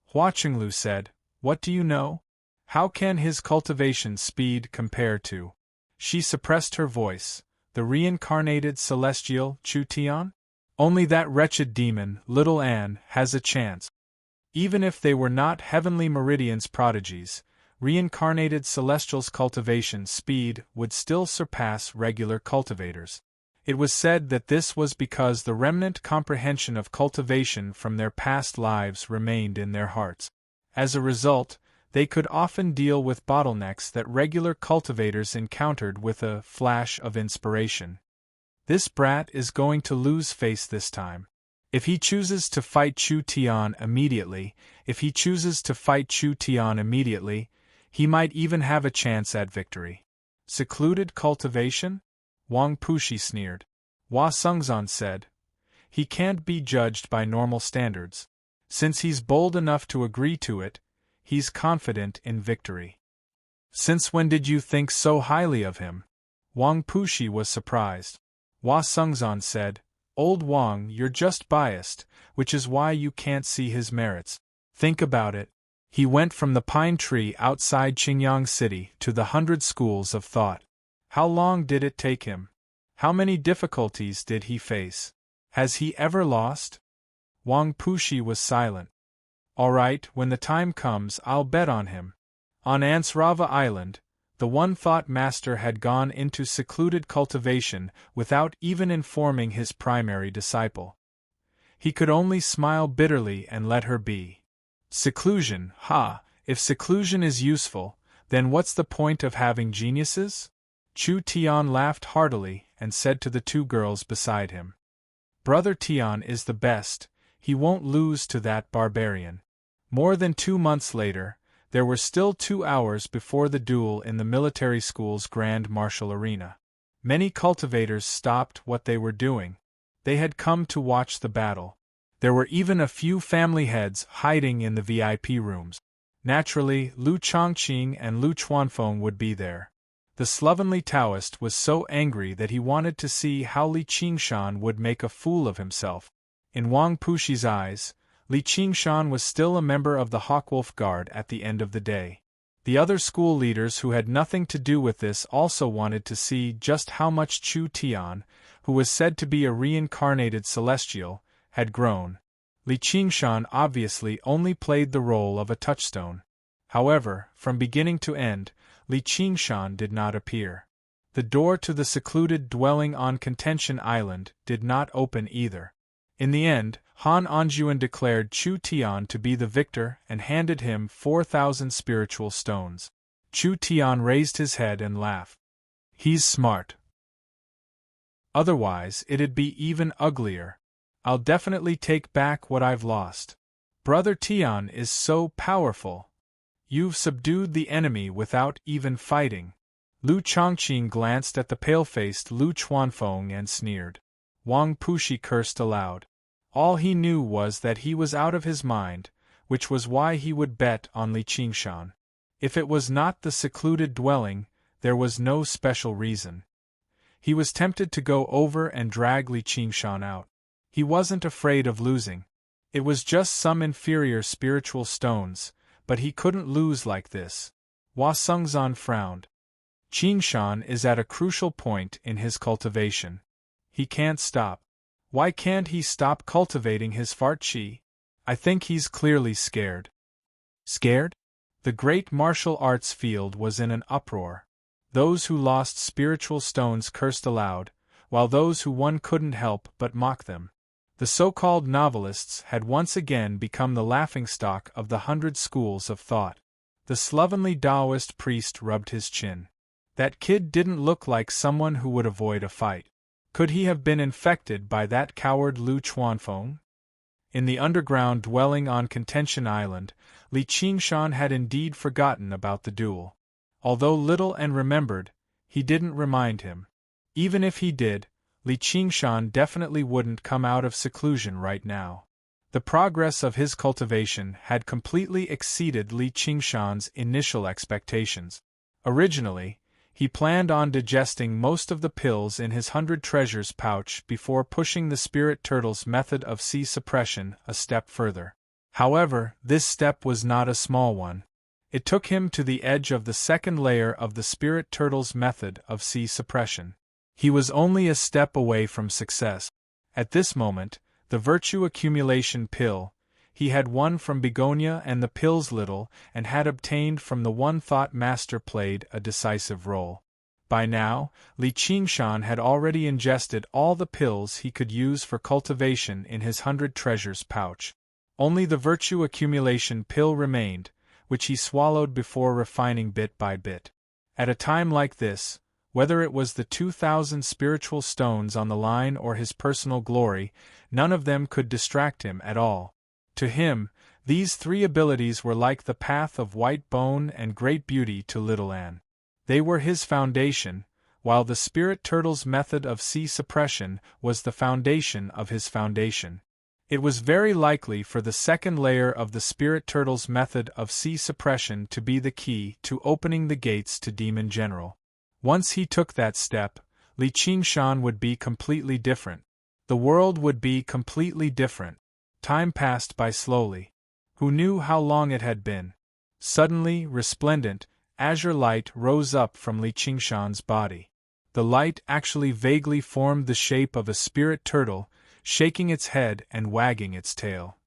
Hua Chenglu said, What do you know? How can his cultivation speed compare to? She suppressed her voice. The reincarnated celestial Chu Tian? Only that wretched demon, Little Anne, has a chance. Even if they were not heavenly meridians prodigies, reincarnated celestials' cultivation speed would still surpass regular cultivators. It was said that this was because the remnant comprehension of cultivation from their past lives remained in their hearts. As a result, they could often deal with bottlenecks that regular cultivators encountered with a flash of inspiration. This brat is going to lose face this time. If he chooses to fight Chu Tian immediately, he might even have a chance at victory. Secluded cultivation? Wang Pushi sneered. Hua Sengzan said, He can't be judged by normal standards. Since he's bold enough to agree to it, he's confident in victory. Since when did you think so highly of him? Wang Pushi was surprised. Hua Sengzan said, Old Wang, you're just biased, which is why you can't see his merits. Think about it. He went from the pine tree outside Qingyang City to the 100 schools of thought. How long did it take him? How many difficulties did he face? Has he ever lost? Wang Pushi was silent. All right, when the time comes, I'll bet on him. On Ansrava Island, the one thought master had gone into secluded cultivation without even informing his primary disciple. He could only smile bitterly and let her be. Seclusion, if seclusion is useful, then what's the point of having geniuses? Chu Tian laughed heartily and said to the two girls beside him. Brother Tian is the best, he won't lose to that barbarian. More than 2 months later, there were still 2 hours before the duel in the military school's grand martial arena. Many cultivators stopped what they were doing. They had come to watch the battle. There were even a few family heads hiding in the VIP rooms. Naturally, Lu Chongqing and Lu Chuanfeng would be there. The slovenly Taoist was so angry that he wanted to see how Li Qingshan would make a fool of himself. In Wang Pushi's eyes, Li Qingshan was still a member of the Hawkwolf Guard at the end of the day. The other school leaders who had nothing to do with this also wanted to see just how much Chu Tian, who was said to be a reincarnated celestial, had grown. Li Qingshan obviously only played the role of a touchstone. However, from beginning to end, Li Qingshan did not appear. The door to the secluded dwelling on Contention Island did not open either. In the end, Han Anjuan declared Chu Tian to be the victor and handed him 4,000 spiritual stones. Chu Tian raised his head and laughed. He's smart. Otherwise, it'd be even uglier. I'll definitely take back what I've lost. Brother Tian is so powerful. You've subdued the enemy without even fighting. Lu Chongqing glanced at the pale-faced Lu Chuanfeng and sneered. Wang Pushi cursed aloud. All he knew was that he was out of his mind, which was why he would bet on Li Qingshan. If it was not the secluded dwelling, there was no special reason. He was tempted to go over and drag Li Qingshan out. He wasn't afraid of losing. It was just some inferior spiritual stones, but he couldn't lose like this. Hua Sengzan frowned. Qingshan is at a crucial point in his cultivation. He can't stop. Why can't he stop cultivating his fart qi? I think he's clearly scared. Scared? The great martial arts field was in an uproar. Those who lost spiritual stones cursed aloud, while those who won couldn't help but mock them. The so-called novelists had once again become the laughingstock of the 100 schools of thought. The slovenly Taoist priest rubbed his chin. That kid didn't look like someone who would avoid a fight. Could he have been infected by that coward Lu Chuanfeng? In the underground dwelling on Contention Island, Li Qingshan had indeed forgotten about the duel. Although little and remembered, he didn't remind him. Even if he did, Li Qingshan definitely wouldn't come out of seclusion right now. The progress of his cultivation had completely exceeded Li Qingshan's initial expectations. Originally, he planned on digesting most of the pills in his 100 treasures pouch before pushing the spirit turtle's method of Qi suppression a step further. However, this step was not a small one. It took him to the edge of the second layer of the spirit turtle's method of Qi suppression. He was only a step away from success. At this moment, the virtue accumulation pill he had won from Begonia and the pills little and had obtained from the one thought master played a decisive role. By now, Li Qingshan had already ingested all the pills he could use for cultivation in his 100 treasures pouch. Only the virtue accumulation pill remained, which he swallowed before refining bit by bit. At a time like this, whether it was the 2,000 spiritual stones on the line or his personal glory, none of them could distract him at all. To him, these 3 abilities were like the path of white bone and great beauty to little Anne. They were his foundation, while the spirit turtle's method of Qi suppression was the foundation of his foundation. It was very likely for the second layer of the spirit turtle's method of Qi suppression to be the key to opening the gates to Demon General. Once he took that step, Li Qingshan would be completely different. The world would be completely different. Time passed by slowly. Who knew how long it had been? Suddenly, resplendent, azure light rose up from Li Qingshan's body. The light actually vaguely formed the shape of a spirit turtle, shaking its head and wagging its tail.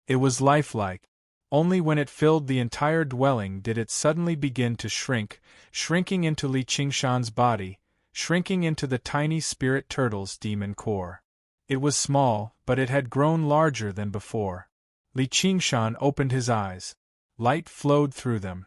It was lifelike. Only when it filled the entire dwelling did it suddenly begin to shrink, shrinking into Li Qingshan's body, shrinking into the tiny spirit turtle's demon core. It was small, but it had grown larger than before. Li Qingshan opened his eyes. Light flowed through them.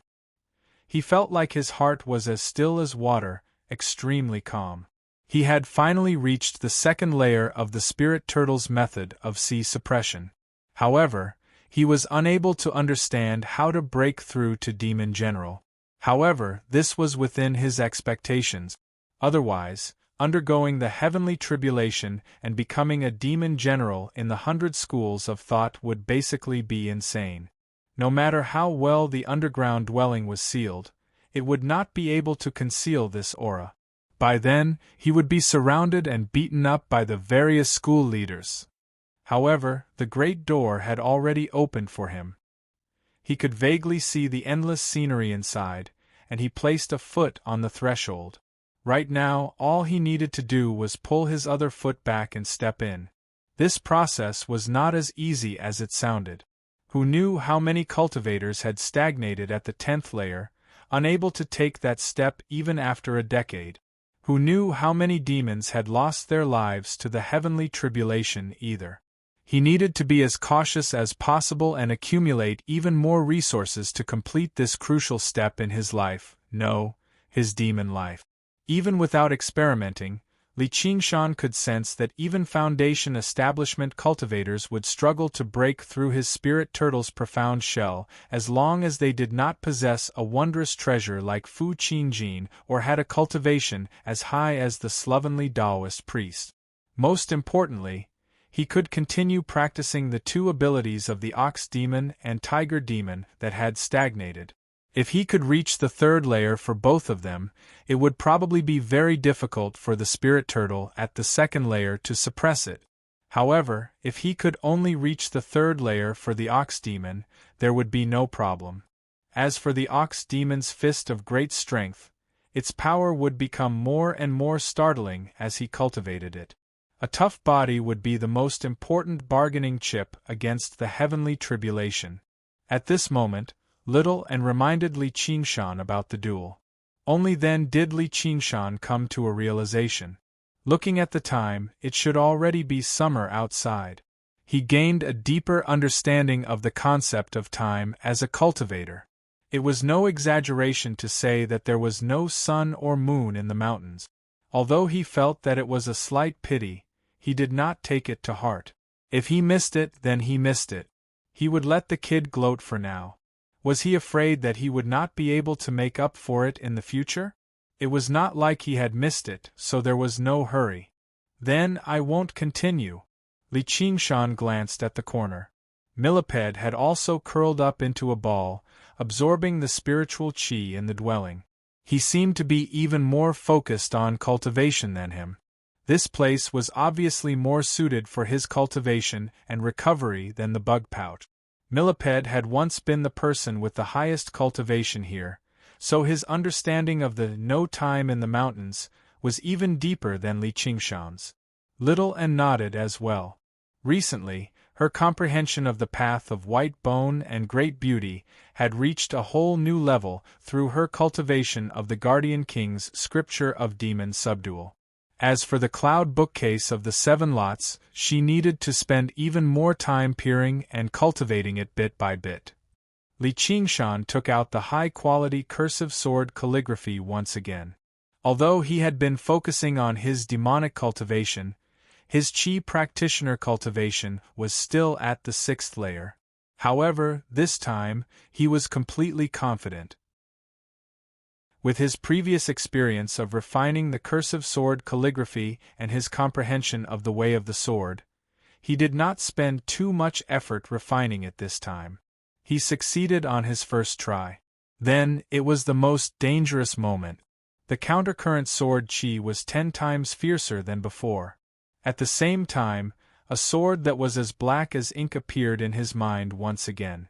He felt like his heart was as still as water, extremely calm. He had finally reached the second layer of the spirit turtle's method of sea suppression. However, he was unable to understand how to break through to Demon General. However, this was within his expectations. Otherwise, undergoing the heavenly tribulation and becoming a Demon General in the 100 schools of thought would basically be insane. No matter how well the underground dwelling was sealed, it would not be able to conceal this aura. By then, he would be surrounded and beaten up by the various school leaders. However, the great door had already opened for him. He could vaguely see the endless scenery inside, and he placed a foot on the threshold. Right now, all he needed to do was pull his other foot back and step in. This process was not as easy as it sounded. Who knew how many cultivators had stagnated at the 10th layer, unable to take that step even after a decade? Who knew how many demons had lost their lives to the heavenly tribulation either? He needed to be as cautious as possible and accumulate even more resources to complete this crucial step in his life, no, his demon life. Even without experimenting, Li Qingshan could sense that even Foundation establishment cultivators would struggle to break through his spirit turtle's profound shell as long as they did not possess a wondrous treasure like Fu Qingjin or had a cultivation as high as the slovenly Taoist priest. Most importantly, he could continue practicing the two abilities of the Ox Demon and Tiger Demon that had stagnated. If he could reach the 3rd layer for both of them, it would probably be very difficult for the spirit turtle at the 2nd layer to suppress it. However, if he could only reach the 3rd layer for the Ox Demon, there would be no problem. As for the Ox Demon's fist of great strength, its power would become more and more startling as he cultivated it. A tough body would be the most important bargaining chip against the heavenly tribulation. At this moment, Little and reminded Li Qingshan about the duel. Only then did Li Qingshan come to a realization. Looking at the time, it should already be summer outside. He gained a deeper understanding of the concept of time as a cultivator. It was no exaggeration to say that there was no sun or moon in the mountains. Although he felt that it was a slight pity, he did not take it to heart. If he missed it, then he missed it. He would let the kid gloat for now. Was he afraid that he would not be able to make up for it in the future? It was not like he had missed it, so there was no hurry. Then I won't continue. Li Qingshan glanced at the corner. Millipede had also curled up into a ball, absorbing the spiritual qi in the dwelling. He seemed to be even more focused on cultivation than him. This place was obviously more suited for his cultivation and recovery than the bug pouch. Millipede had once been the person with the highest cultivation here, so his understanding of the no time in the mountains was even deeper than Li Qingshan's. Little and nodded as well. Recently, her comprehension of the path of white bone and great beauty had reached a whole new level through her cultivation of the Guardian King's scripture of demon subdual. As for the cloud bookcase of the 7 lots, she needed to spend even more time peering and cultivating it bit by bit. Li Qingshan took out the high-quality cursive sword calligraphy once again. Although he had been focusing on his demonic cultivation, his Qi practitioner cultivation was still at the 6th layer. However, this time, he was completely confident. With his previous experience of refining the cursive sword calligraphy and his comprehension of the way of the sword, he did not spend too much effort refining it this time. He succeeded on his first try. Then, it was the most dangerous moment. The countercurrent sword qi was 10 times fiercer than before. At the same time, a sword that was as black as ink appeared in his mind once again.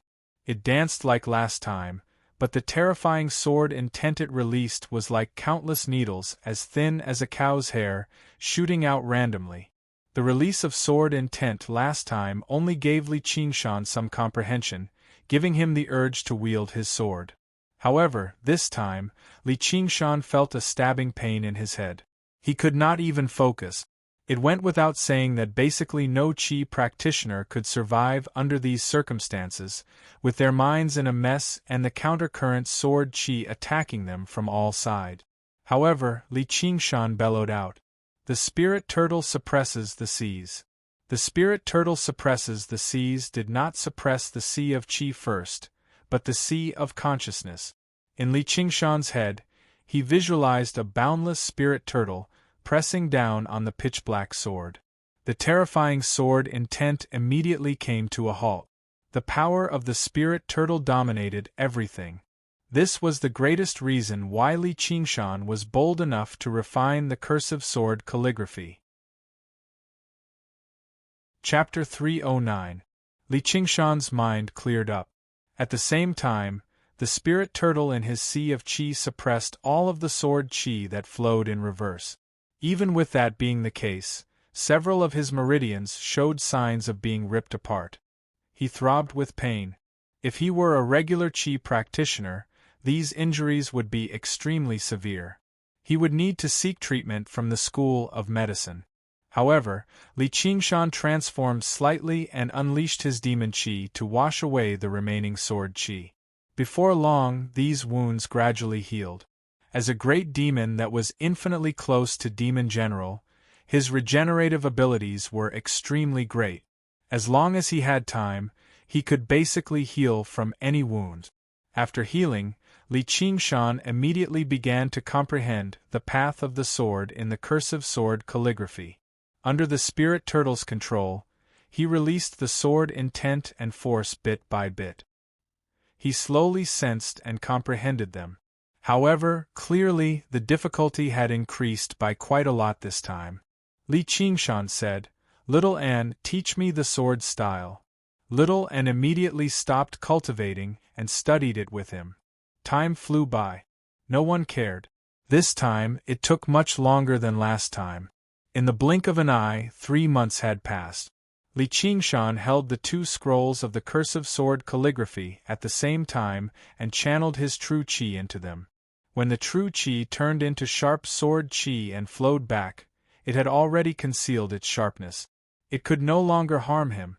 It danced like last time, but the terrifying sword intent it released was like countless needles as thin as a cow's hair, shooting out randomly. The release of sword intent last time only gave Li Qingshan some comprehension, giving him the urge to wield his sword. However, this time, Li Qingshan felt a stabbing pain in his head. He could not even focus. It went without saying that basically no Qi practitioner could survive under these circumstances, with their minds in a mess and the countercurrent sword Qi attacking them from all sides. However, Li Qingshan bellowed out, "The spirit turtle suppresses the seas." The spirit turtle suppresses the seas did not suppress the sea of Qi first, but the sea of consciousness. In Li Qingshan's head, he visualized a boundless spirit turtle, pressing down on the pitch-black sword. The terrifying sword intent immediately came to a halt. The power of the spirit turtle dominated everything. This was the greatest reason why Li Qingshan was bold enough to refine the cursive sword calligraphy. Chapter 309. Li Qingshan's mind cleared up. At the same time, the spirit turtle in his sea of Qi suppressed all of the sword Qi that flowed in reverse. Even with that being the case, several of his meridians showed signs of being ripped apart. He throbbed with pain. If he were a regular Qi practitioner, these injuries would be extremely severe. He would need to seek treatment from the school of medicine. However, Li Qingshan transformed slightly and unleashed his demon Qi to wash away the remaining sword Qi. Before long, these wounds gradually healed. As a great demon that was infinitely close to Demon General, his regenerative abilities were extremely great. As long as he had time, he could basically heal from any wound. After healing, Li Qingshan immediately began to comprehend the path of the sword in the cursive sword calligraphy. Under the spirit turtle's control, he released the sword intent and force bit by bit. He slowly sensed and comprehended them. However, clearly the difficulty had increased by quite a lot this time. Li Qingshan said, "Little Anne, teach me the sword style." Little Anne immediately stopped cultivating and studied it with him. Time flew by. No one cared. This time, it took much longer than last time. In the blink of an eye, 3 months had passed. Li Qingshan held the 2 scrolls of the cursive sword calligraphy at the same time and channeled his true Qi into them. When the true Qi turned into sharp sword Qi and flowed back, it had already concealed its sharpness. It could no longer harm him.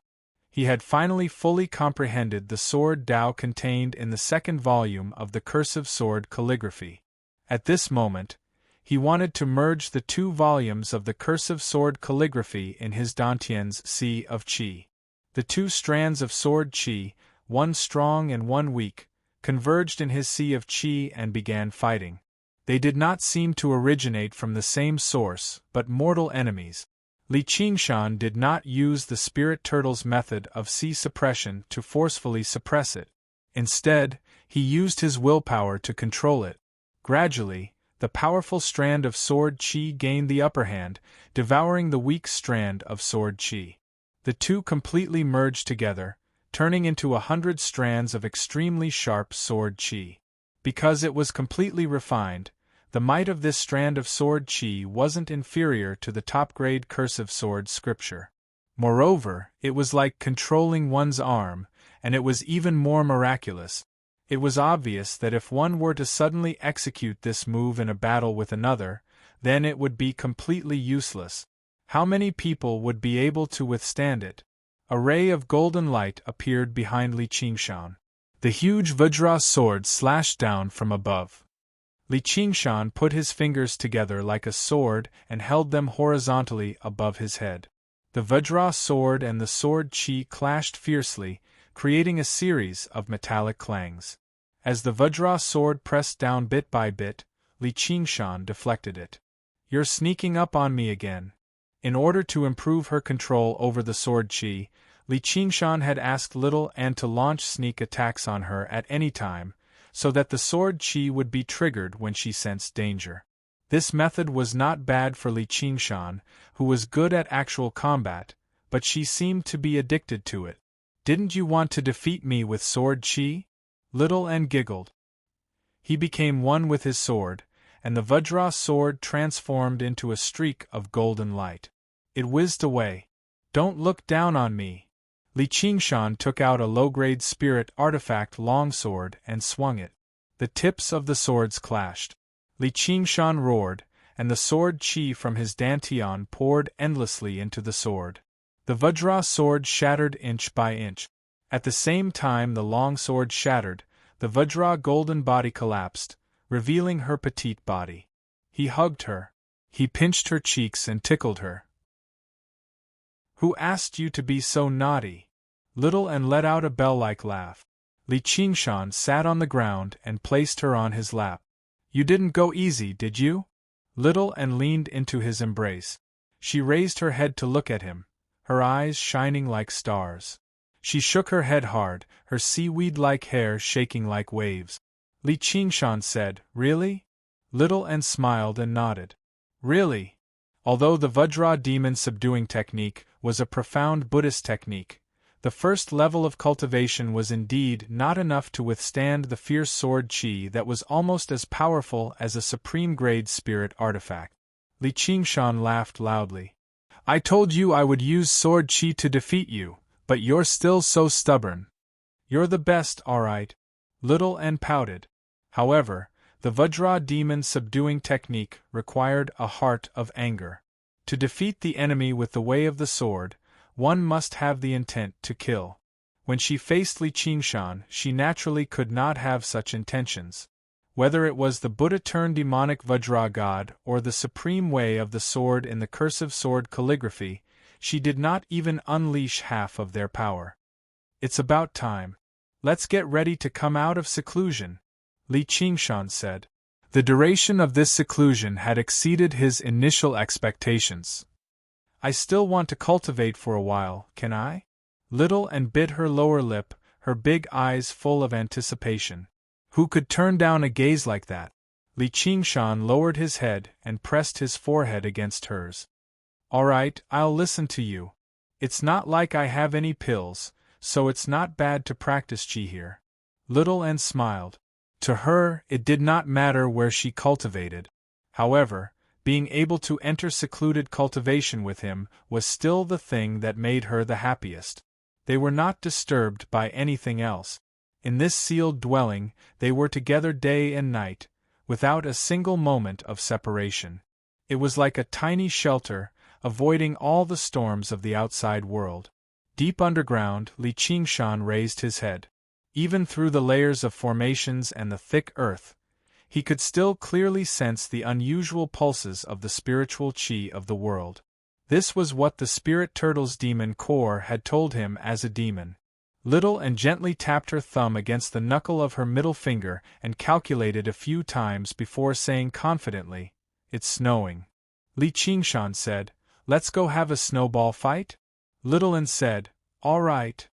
He had finally fully comprehended the sword Tao contained in the 2nd volume of the cursive sword calligraphy. At this moment, he wanted to merge the 2 volumes of the cursive sword calligraphy in his Dantian's Sea of Qi. The 2 strands of sword Qi, one strong and one weak, converged in his Sea of Qi and began fighting. They did not seem to originate from the same source, but mortal enemies. Li Qingshan did not use the spirit turtle's method of Qi suppression to forcefully suppress it. Instead, he used his willpower to control it. Gradually, the powerful strand of sword Qi gained the upper hand, devouring the weak strand of sword Qi. The 2 completely merged together, turning into 100 strands of extremely sharp sword Qi. Because it was completely refined, the might of this strand of sword Qi wasn't inferior to the top-grade cursive sword scripture. Moreover, it was like controlling one's arm, and it was even more miraculous. It was obvious that if one were to suddenly execute this move in a battle with another, then it would be completely useless. How many people would be able to withstand it? A ray of golden light appeared behind Li Qingshan. The huge Vajra sword slashed down from above. Li Qingshan put his fingers together like a sword and held them horizontally above his head. The Vajra sword and the sword Qi clashed fiercely, creating a series of metallic clangs. As the Vajra sword pressed down bit by bit, Li Qingshan deflected it. "You're sneaking up on me again." In order to improve her control over the sword Qi, Li Qingshan had asked Little Anne to launch sneak attacks on her at any time, so that the sword Qi would be triggered when she sensed danger. This method was not bad for Li Qingshan, who was good at actual combat, but she seemed to be addicted to it. Didn't you want to defeat me with sword chi? Little and giggled. He became one with his sword, and the Vajra sword transformed into a streak of golden light. It whizzed away. Don't look down on me. Li Qingshan took out a low-grade spirit artifact longsword and swung it. The tips of the swords clashed. Li Qingshan roared, and the sword chi from his dantian poured endlessly into the sword. The Vajra sword shattered inch by inch. At the same time the long sword shattered, the Vajra golden body collapsed, revealing her petite body. He hugged her. He pinched her cheeks and tickled her. Who asked you to be so naughty? Little and let out a bell-like laugh. Li Qingshan sat on the ground and placed her on his lap. You didn't go easy, did you? Little and leaned into his embrace. She raised her head to look at him, her eyes shining like stars. She shook her head hard, her seaweed-like hair shaking like waves. Li Qingshan said, Really? Little and smiled and nodded. Really? Although the Vajra demon subduing technique was a profound Buddhist technique, the first level of cultivation was indeed not enough to withstand the fierce sword chi that was almost as powerful as a supreme-grade spirit artifact. Li Qingshan laughed loudly. I told you I would use sword chi to defeat you, but you're still so stubborn. You're the best, all right. Little and pouted. However, the Vajra demon subduing technique required a heart of anger. To defeat the enemy with the way of the sword, one must have the intent to kill. When she faced Li Qingshan, she naturally could not have such intentions. Whether it was the Buddha-turned demonic Vajra god or the supreme way of the sword in the cursive sword calligraphy, she did not even unleash half of their power. It's about time. Let's get ready to come out of seclusion, Li Qingshan said. The duration of this seclusion had exceeded his initial expectations. I still want to cultivate for a while, can I? Little and bit her lower lip, her big eyes full of anticipation. Who could turn down a gaze like that? Li Qingshan lowered his head and pressed his forehead against hers. All right, I'll listen to you. It's not like I have any pills, so it's not bad to practice chi here. Little and smiled. To her, it did not matter where she cultivated. However, being able to enter secluded cultivation with him was still the thing that made her the happiest. They were not disturbed by anything else. In this sealed dwelling, they were together day and night, without a single moment of separation. It was like a tiny shelter, avoiding all the storms of the outside world. Deep underground, Li Qingshan raised his head. Even through the layers of formations and the thick earth, he could still clearly sense the unusual pulses of the spiritual chi of the world. This was what the spirit turtle's demon core had told him as a demon. Little and gently tapped her thumb against the knuckle of her middle finger and calculated a few times before saying confidently, It's snowing. Li Qingshan said, Let's go have a snowball fight? Little and said, All right.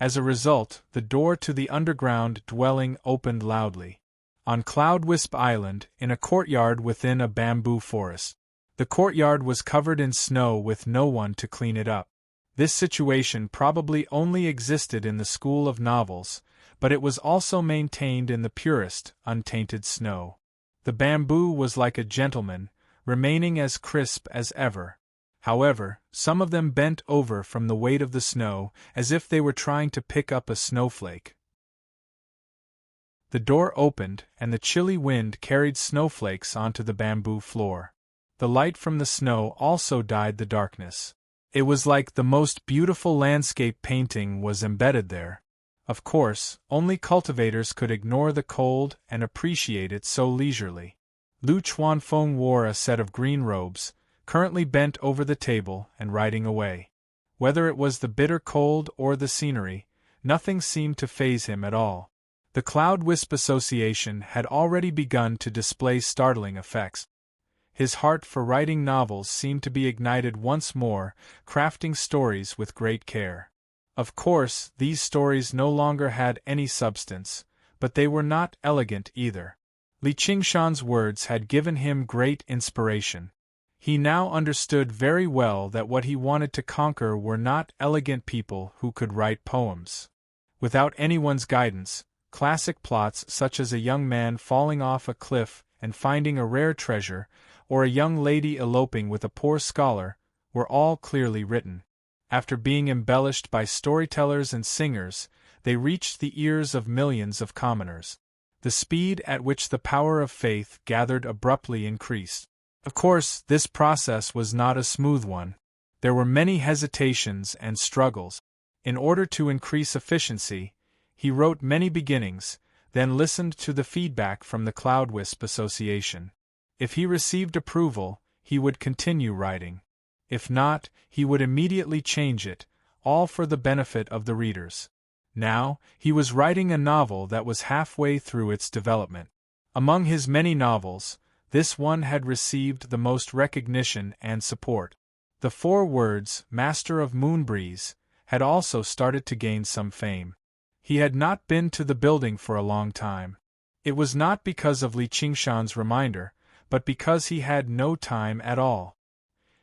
As a result, the door to the underground dwelling opened loudly. On Cloudwisp Island, in a courtyard within a bamboo forest. The courtyard was covered in snow with no one to clean it up. This situation probably only existed in the school of novels, but it was also maintained in the purest, untainted snow. The bamboo was like a gentleman, remaining as crisp as ever. However, some of them bent over from the weight of the snow, as if they were trying to pick up a snowflake. The door opened, and the chilly wind carried snowflakes onto the bamboo floor. The light from the snow also dyed the darkness. It was like the most beautiful landscape painting was embedded there. Of course, only cultivators could ignore the cold and appreciate it so leisurely. Lu Chuanfeng wore a set of green robes, currently bent over the table and writing away. Whether it was the bitter cold or the scenery, nothing seemed to faze him at all. The Cloudwisp Association had already begun to display startling effects. His heart for writing novels seemed to be ignited once more, crafting stories with great care. Of course, these stories no longer had any substance, but they were not elegant either. Li Qingshan's words had given him great inspiration. He now understood very well that what he wanted to conquer were not elegant people who could write poems. Without anyone's guidance, classic plots such as a young man falling off a cliff and finding a rare treasure, or a young lady eloping with a poor scholar, were all clearly written. After being embellished by storytellers and singers, they reached the ears of millions of commoners. The speed at which the power of faith gathered abruptly increased. Of course, this process was not a smooth one. There were many hesitations and struggles. In order to increase efficiency, he wrote many beginnings, then listened to the feedback from the Cloudwisp Association. If he received approval, he would continue writing. If not, he would immediately change it, all for the benefit of the readers. Now, he was writing a novel that was halfway through its development. Among his many novels, this one had received the most recognition and support. The 4 words, Master of Moonbreeze, had also started to gain some fame. He had not been to the building for a long time. It was not because of Li Qingshan's reminder, but because he had no time at all.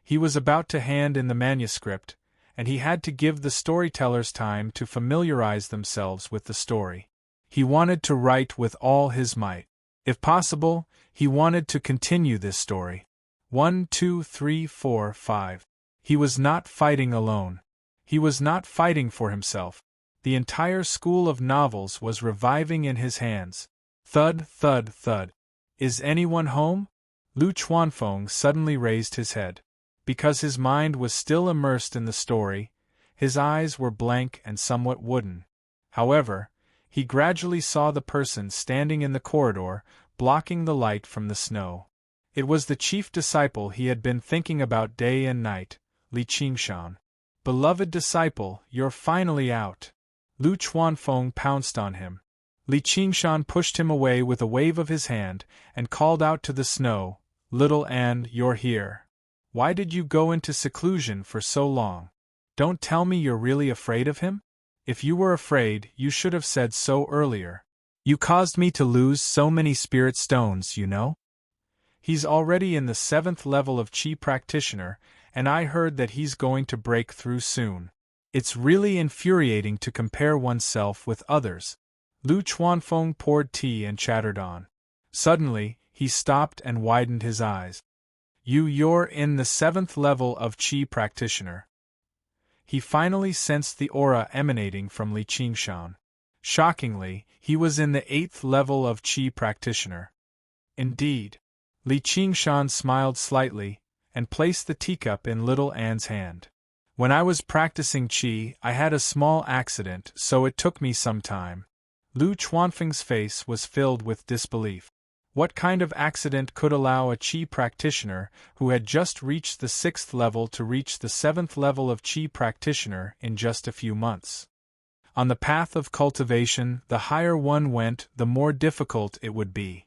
He was about to hand in the manuscript, and he had to give the storytellers time to familiarize themselves with the story. He wanted to write with all his might. If possible, he wanted to continue this story. 1, 2, 3, 4, 5. He was not fighting alone. He was not fighting for himself. The entire school of novels was reviving in his hands. Thud, thud, thud. Is anyone home? Lu Chuanfeng suddenly raised his head. Because his mind was still immersed in the story, his eyes were blank and somewhat wooden. However, he gradually saw the person standing in the corridor, blocking the light from the snow. It was the chief disciple he had been thinking about day and night, Li Qingshan. Beloved disciple, you're finally out. Lu Chuanfeng pounced on him. Li Qingshan pushed him away with a wave of his hand, and called out to the snow, Little Anne, you're here. Why did you go into seclusion for so long? Don't tell me you're really afraid of him? If you were afraid, you should have said so earlier. You caused me to lose so many spirit stones, you know? He's already in the 7th level of Qi practitioner, and I heard that he's going to break through soon. It's really infuriating to compare oneself with others. Lu Chuanfeng poured tea and chattered on. Suddenly, he stopped and widened his eyes. You're in the 7th level of Qi practitioner. He finally sensed the aura emanating from Li Qingshan. Shockingly, he was in the 8th level of Qi practitioner. Indeed. Li Qingshan smiled slightly, and placed the teacup in little Anne's hand. When I was practicing Qi, I had a small accident, so it took me some time. Lu Chuanfeng's face was filled with disbelief. What kind of accident could allow a Qi practitioner who had just reached the 6th level to reach the 7th level of Qi practitioner in just a few months? On the path of cultivation, the higher one went, the more difficult it would be.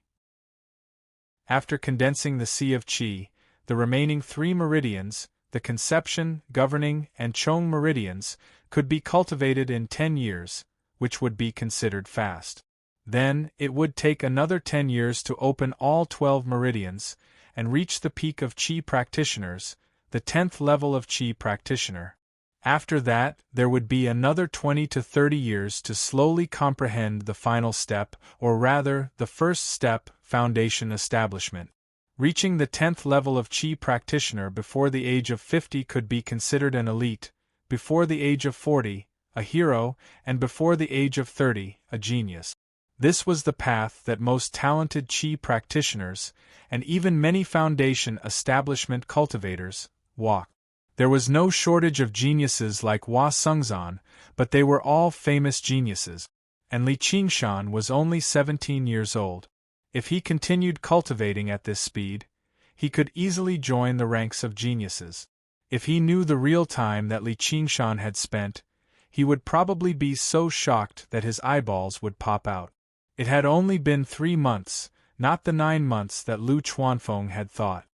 After condensing the Sea of Qi, the remaining 3 meridians, the Conception, Governing, and Chong meridians, could be cultivated in 10 years, which would be considered fast. Then, it would take another 10 years to open all 12 meridians, and reach the peak of Qi practitioners, the 10th level of Qi practitioner. After that, there would be another 20 to 30 years to slowly comprehend the final step, or rather, the first step, foundation establishment. Reaching the 10th level of Qi practitioner before the age of 50 could be considered an elite, before the age of 40, a hero, and before the age of 30, a genius. This was the path that most talented Qi practitioners, and even many foundation establishment cultivators, walked. There was no shortage of geniuses like Hua Sengzan, but they were all famous geniuses. And Li Qingshan was only 17 years old. If he continued cultivating at this speed, he could easily join the ranks of geniuses. If he knew the real time that Li Qingshan had spent, he would probably be so shocked that his eyeballs would pop out. It had only been 3 months, not the 9 months that Lu Chuanfeng had thought.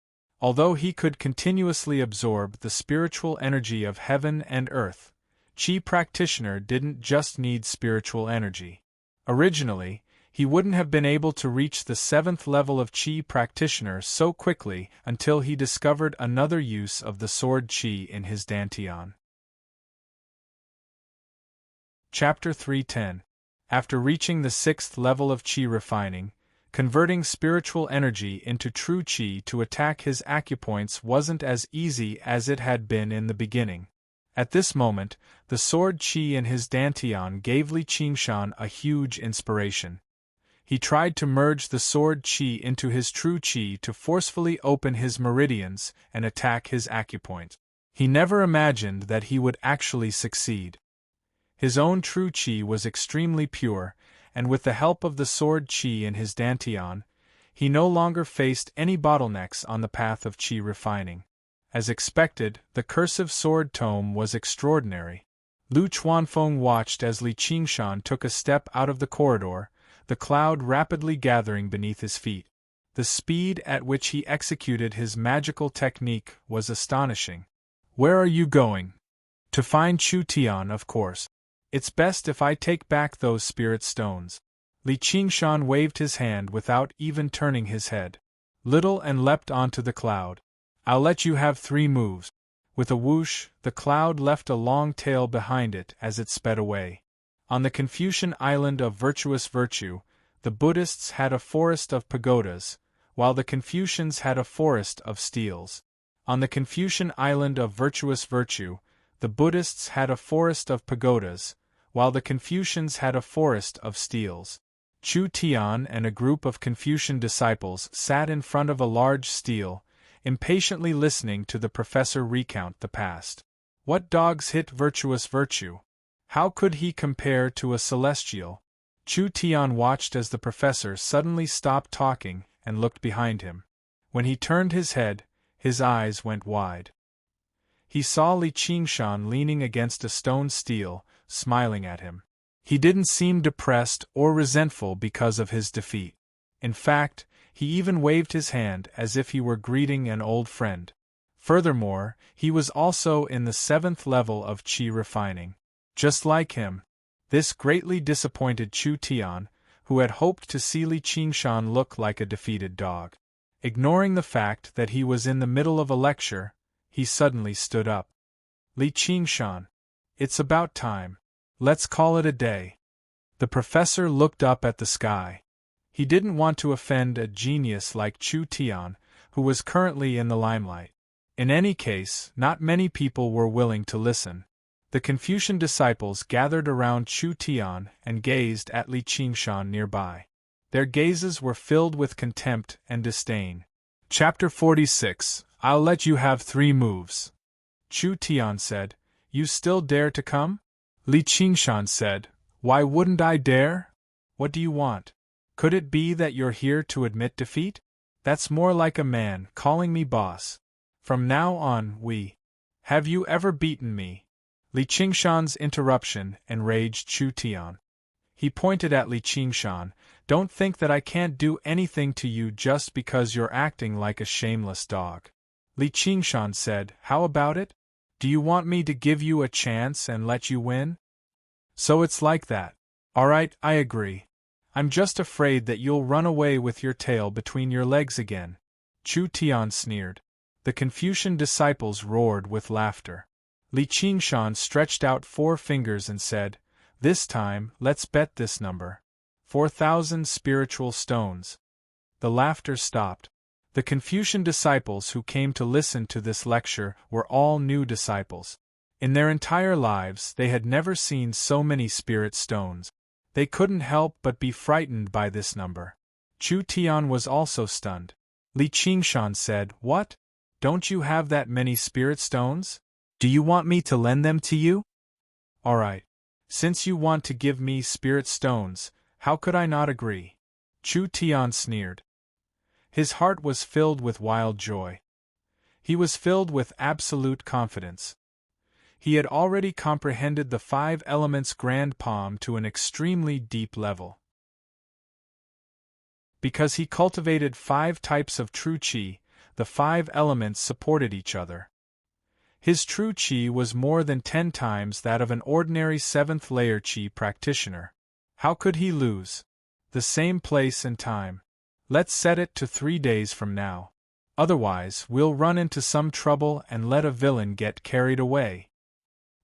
Although he could continuously absorb the spiritual energy of heaven and earth, Qi practitioner didn't just need spiritual energy. Originally, He wouldn't have been able to reach the 7th level of Qi practitioner so quickly until he discovered another use of the sword Qi in his dantian. Chapter 310. After reaching the 6th level of Qi refining, converting spiritual energy into true Qi to attack his acupoints wasn't as easy as it had been in the beginning. At this moment, the sword Qi in his dantian gave Li Qingshan a huge inspiration. He tried to merge the sword Qi into his true Qi to forcefully open his meridians and attack his acupoint. He never imagined that he would actually succeed. His own true Qi was extremely pure, and with the help of the sword Qi in his dantian, he no longer faced any bottlenecks on the path of Qi refining. As expected, the cursive sword tome was extraordinary. Lu Chuanfeng watched as Li Qingshan took a step out of the corridor, the cloud rapidly gathering beneath his feet. The speed at which he executed his magical technique was astonishing. "Where are you going?" "To find Chu Tian, of course. It's best if I take back those spirit stones." Li Qingshan waved his hand without even turning his head. Little and leapt onto the cloud. "I'll let you have 3 moves." With a whoosh, the cloud left a long tail behind it as it sped away. On the Confucian island of virtuous virtue, the Buddhists had a forest of pagodas, while the Confucians had a forest of steels. On the Confucian island of virtuous virtue, the Buddhists had a forest of pagodas, while the Confucians had a forest of steels. Chu Tian and a group of Confucian disciples sat in front of a large stele, impatiently listening to the professor recount the past. What dogs hit virtuous virtue? How could he compare to a celestial? Chu Tian watched as the professor suddenly stopped talking and looked behind him. When he turned his head, his eyes went wide. He saw Li Qingshan leaning against a stone stele, smiling at him. He didn't seem depressed or resentful because of his defeat. In fact, he even waved his hand as if he were greeting an old friend. Furthermore, he was also in the 7th level of Qi refining. Just like him. This greatly disappointed Chu Tian, who had hoped to see Li Qingshan look like a defeated dog. Ignoring the fact that he was in the middle of a lecture, he suddenly stood up. "Li Qingshan, it's about time. Let's call it a day." The professor looked up at the sky. He didn't want to offend a genius like Chu Tian, who was currently in the limelight. In any case, not many people were willing to listen. The Confucian disciples gathered around Chu Tian and gazed at Li Qingshan nearby. Their gazes were filled with contempt and disdain. Chapter 46. I'll let you have 3 moves. Chu Tian said, "You still dare to come?" Li Qingshan said, "Why wouldn't I dare? What do you want? Could it be that you're here to admit defeat? That's more like a man calling me boss. From now on, Have you ever beaten me?" Li Qingshan's interruption enraged Chu Tian. He pointed at Li Qingshan. "Don't think that I can't do anything to you just because you're acting like a shameless dog." Li Qingshan said, "How about it? Do you want me to give you a chance and let you win?" "So it's like that. Alright, I agree. I'm just afraid that you'll run away with your tail between your legs again." Chu Tian sneered. The Confucian disciples roared with laughter. Li Qingshan stretched out 4 fingers and said, "This time, let's bet this number. 4,000 spiritual stones." The laughter stopped. The Confucian disciples who came to listen to this lecture were all new disciples. In their entire lives they had never seen so many spirit stones. They couldn't help but be frightened by this number. Chu Tian was also stunned. Li Qingshan said, "What? Don't you have that many spirit stones? Do you want me to lend them to you?" "Alright. Since you want to give me spirit stones, how could I not agree?" Chu Tian sneered. His heart was filled with wild joy. He was filled with absolute confidence. He had already comprehended the 5 elements grand palm to an extremely deep level. Because he cultivated 5 types of true Qi, the 5 elements supported each other. His true Qi was more than 10 times that of an ordinary 7th layer Qi practitioner. How could he lose? The same place and time. Let's set it to 3 days from now. Otherwise, we'll run into some trouble and let a villain get carried away.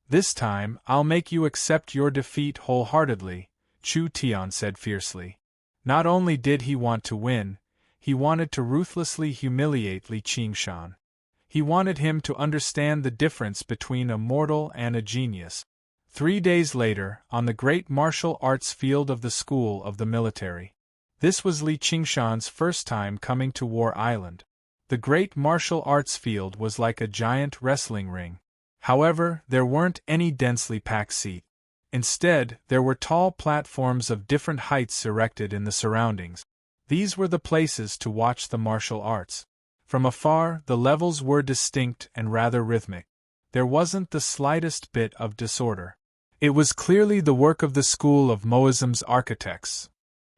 This time, I'll make you accept your defeat wholeheartedly, Chu Tian said fiercely. Not only did he want to win, he wanted to ruthlessly humiliate Li Qingshan. He wanted him to understand the difference between a mortal and a genius. 3 days later, on the great martial arts field of the School of the Military. This was Li Qingshan's first time coming to War Island. The great martial arts field was like a giant wrestling ring. However, there weren't any densely packed seats. Instead, there were tall platforms of different heights erected in the surroundings. These were the places to watch the martial arts. From afar, the levels were distinct and rather rhythmic. There wasn't the slightest bit of disorder. It was clearly the work of the School of Moism's architects.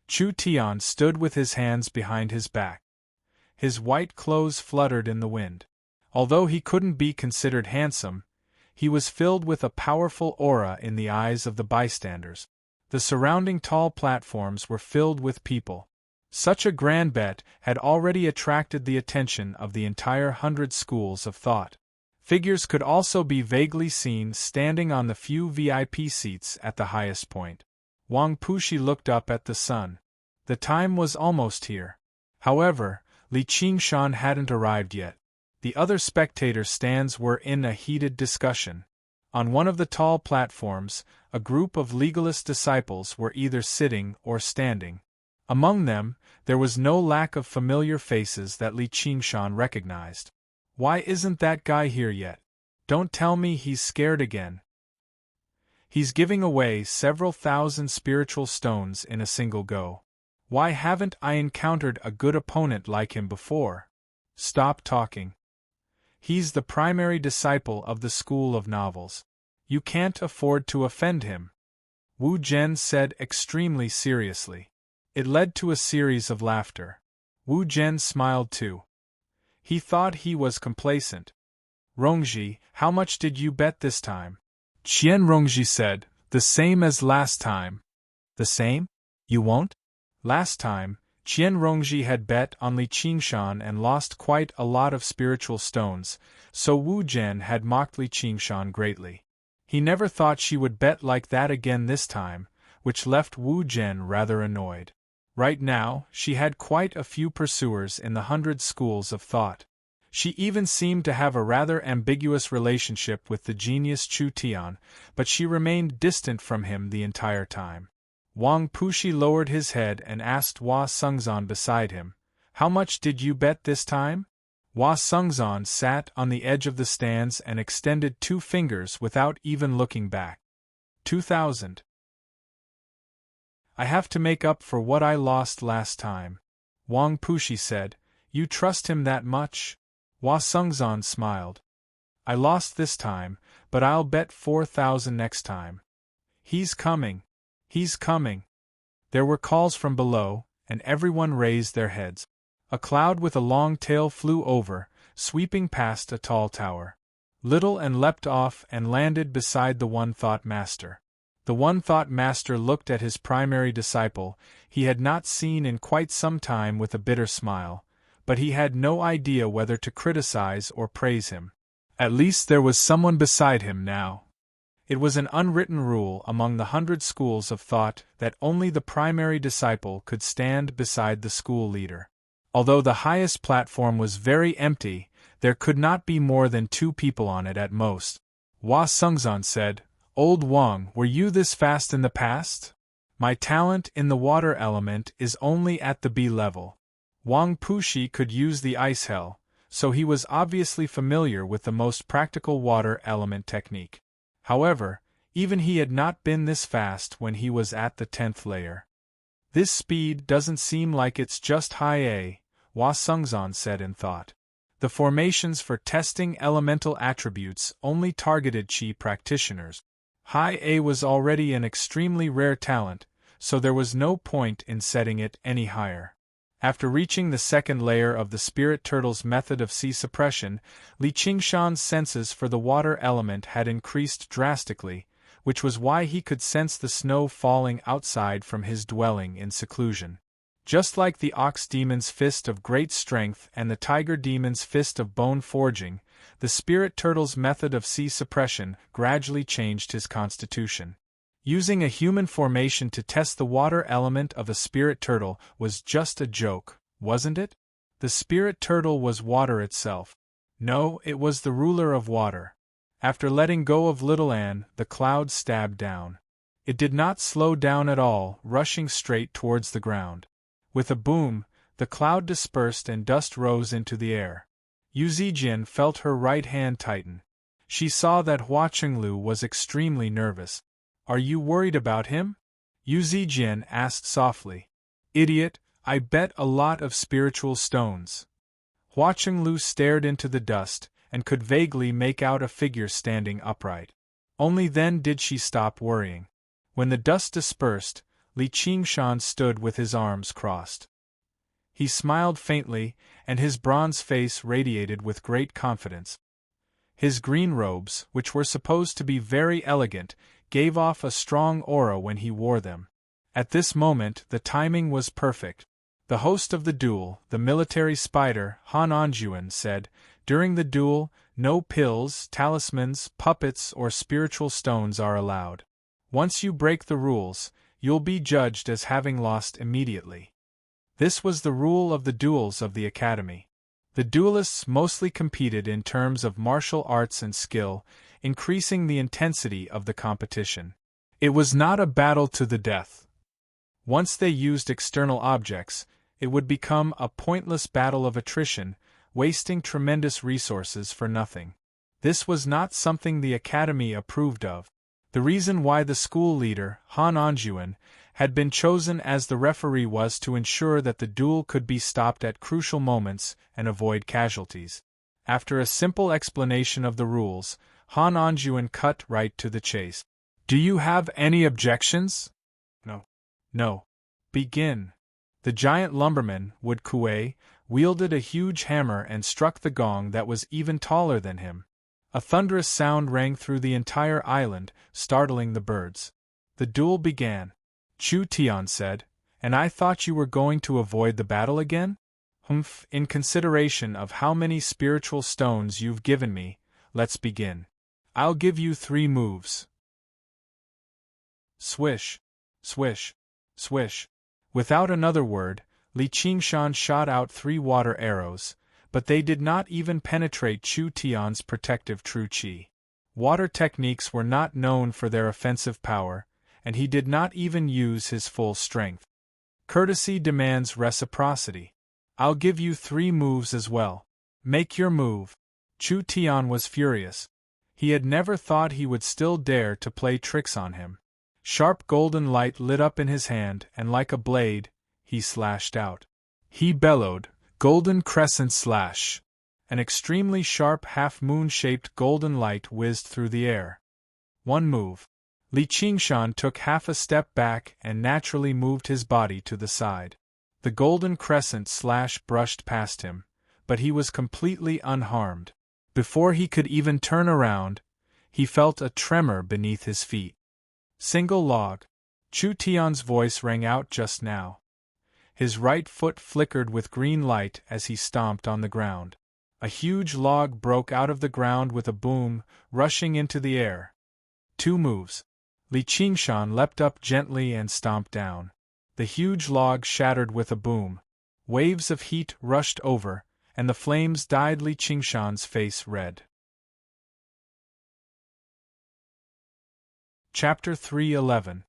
Chu Tian stood with his hands behind his back. His white clothes fluttered in the wind. Although he couldn't be considered handsome, he was filled with a powerful aura in the eyes of the bystanders. The surrounding tall platforms were filled with people. Such a grand bet had already attracted the attention of the entire 100 schools of thought. Figures could also be vaguely seen standing on the few VIP seats at the highest point. Wang Puxi looked up at the sun. The time was almost here. However, Li Qingshan hadn't arrived yet. The other spectator stands were in a heated discussion. On one of the tall platforms, a group of legalist disciples were either sitting or standing. Among them, there was no lack of familiar faces that Li Qingshan recognized. Why isn't that guy here yet? Don't tell me he's scared again. He's giving away several thousand spiritual stones in a single go. Why haven't I encountered a good opponent like him before? Stop talking. He's the primary disciple of the School of Novels. You can't afford to offend him. Wu Zhen said extremely seriously. It led to a series of laughter. Wu Zhen smiled too. He thought he was complacent. Rongji, how much did you bet this time? Qian Rongji said, the same as last time. The same? You won't? Last time, Qian Rongji had bet on Li Qingshan and lost quite a lot of spiritual stones, so Wu Zhen had mocked Li Qingshan greatly. He never thought she would bet like that again this time, which left Wu Zhen rather annoyed. Right now, she had quite a few pursuers in the 100 schools of thought. She even seemed to have a rather ambiguous relationship with the genius Chu Tian, but she remained distant from him the entire time. Wang Puxi lowered his head and asked Hua Sengzan beside him, how much did you bet this time? Hua Sengzan sat on the edge of the stands and extended 2 fingers without even looking back. 2,000. I have to make up for what I lost last time. Wang Puxi said, you trust him that much? Hua Sengzan smiled. I lost this time, but I'll bet 4,000 next time. He's coming. He's coming. There were calls from below, and everyone raised their heads. A cloud with a long tail flew over, sweeping past a tall tower. Little and leapt off and landed beside the One Thought Master. The One Thought Master looked at his primary disciple, he had not seen in quite some time, with a bitter smile, but he had no idea whether to criticize or praise him. At least there was someone beside him now. It was an unwritten rule among the 100 schools of thought that only the primary disciple could stand beside the school leader. Although the highest platform was very empty, there could not be more than 2 people on it at most. Hua Sengzan said, Old Wang, were you this fast in the past? My talent in the water element is only at the B level. Wang Puxi could use the ice hell, so he was obviously familiar with the most practical water element technique. However, even he had not been this fast when he was at the 10th layer. This speed doesn't seem like it's just high A, Hua Sengzan said in thought. The formations for testing elemental attributes only targeted Qi practitioners. High A was already an extremely rare talent, so there was no point in setting it any higher. After reaching the 2nd layer of the Spirit Turtle's method of Qi suppression, Li Qingshan's senses for the water element had increased drastically, which was why he could sense the snow falling outside from his dwelling in seclusion. Just like the ox demon's fist of great strength and the tiger demon's fist of bone forging, the spirit turtle's method of sea suppression gradually changed his constitution. Using a human formation to test the water element of a spirit turtle was just a joke, wasn't it? The spirit turtle was water itself. No, it was the ruler of water. After letting go of Little Anne, the cloud stabbed down. It did not slow down at all, rushing straight towards the ground. With a boom, the cloud dispersed and dust rose into the air. Yu Zijian felt her right hand tighten. She saw that Hua Qinglu was extremely nervous. "Are you worried about him?" Yu Zijian asked softly. "Idiot, I bet a lot of spiritual stones." Hua Qinglu stared into the dust, and could vaguely make out a figure standing upright. Only then did she stop worrying. When the dust dispersed, Li Qingshan stood with his arms crossed. He smiled faintly, and his bronze face radiated with great confidence. His green robes, which were supposed to be very elegant, gave off a strong aura when he wore them. At this moment the timing was perfect. The host of the duel, the military spider, Han Anjuan, said, "During the duel, no pills, talismans, puppets, or spiritual stones are allowed. Once you break the rules, you'll be judged as having lost immediately." This was the rule of the duels of the academy. The duelists mostly competed in terms of martial arts and skill, increasing the intensity of the competition. It was not a battle to the death. Once they used external objects, it would become a pointless battle of attrition, wasting tremendous resources for nothing. This was not something the academy approved of. The reason why the school leader, Han Anjuan, had been chosen as the referee was to ensure that the duel could be stopped at crucial moments and avoid casualties. After a simple explanation of the rules, Han Anjuan cut right to the chase. "Do you have any objections?" "No." "No. Begin." The giant lumberman, Wood Kuei, wielded a huge hammer and struck the gong that was even taller than him. A thunderous sound rang through the entire island, startling the birds. The duel began. Chu Tian said, "And I thought you were going to avoid the battle again? Humph, in consideration of how many spiritual stones you've given me, let's begin. I'll give you 3 moves." Swish, swish, swish. Without another word, Li Qingshan shot out 3 water arrows, but they did not even penetrate Chu Tian's protective true qi. Water techniques were not known for their offensive power, and he did not even use his full strength. Courtesy demands reciprocity. "I'll give you 3 moves as well. Make your move." Chu Tian was furious. He had never thought he would still dare to play tricks on him. Sharp golden light lit up in his hand, and like a blade, he slashed out. He bellowed, "Golden crescent slash!" An extremely sharp half-moon-shaped golden light whizzed through the air. 1 move. Li Qingshan took half a step back and naturally moved his body to the side. The golden crescent slash brushed past him, but he was completely unharmed. Before he could even turn around, he felt a tremor beneath his feet. Single log. Chu Tian's voice rang out just now. His right foot flickered with green light as he stomped on the ground. A huge log broke out of the ground with a boom, rushing into the air. 2 moves. Li Qingshan leapt up gently and stomped down. The huge log shattered with a boom. Waves of heat rushed over, and the flames dyed Li Qingshan's face red. Chapter 3:11.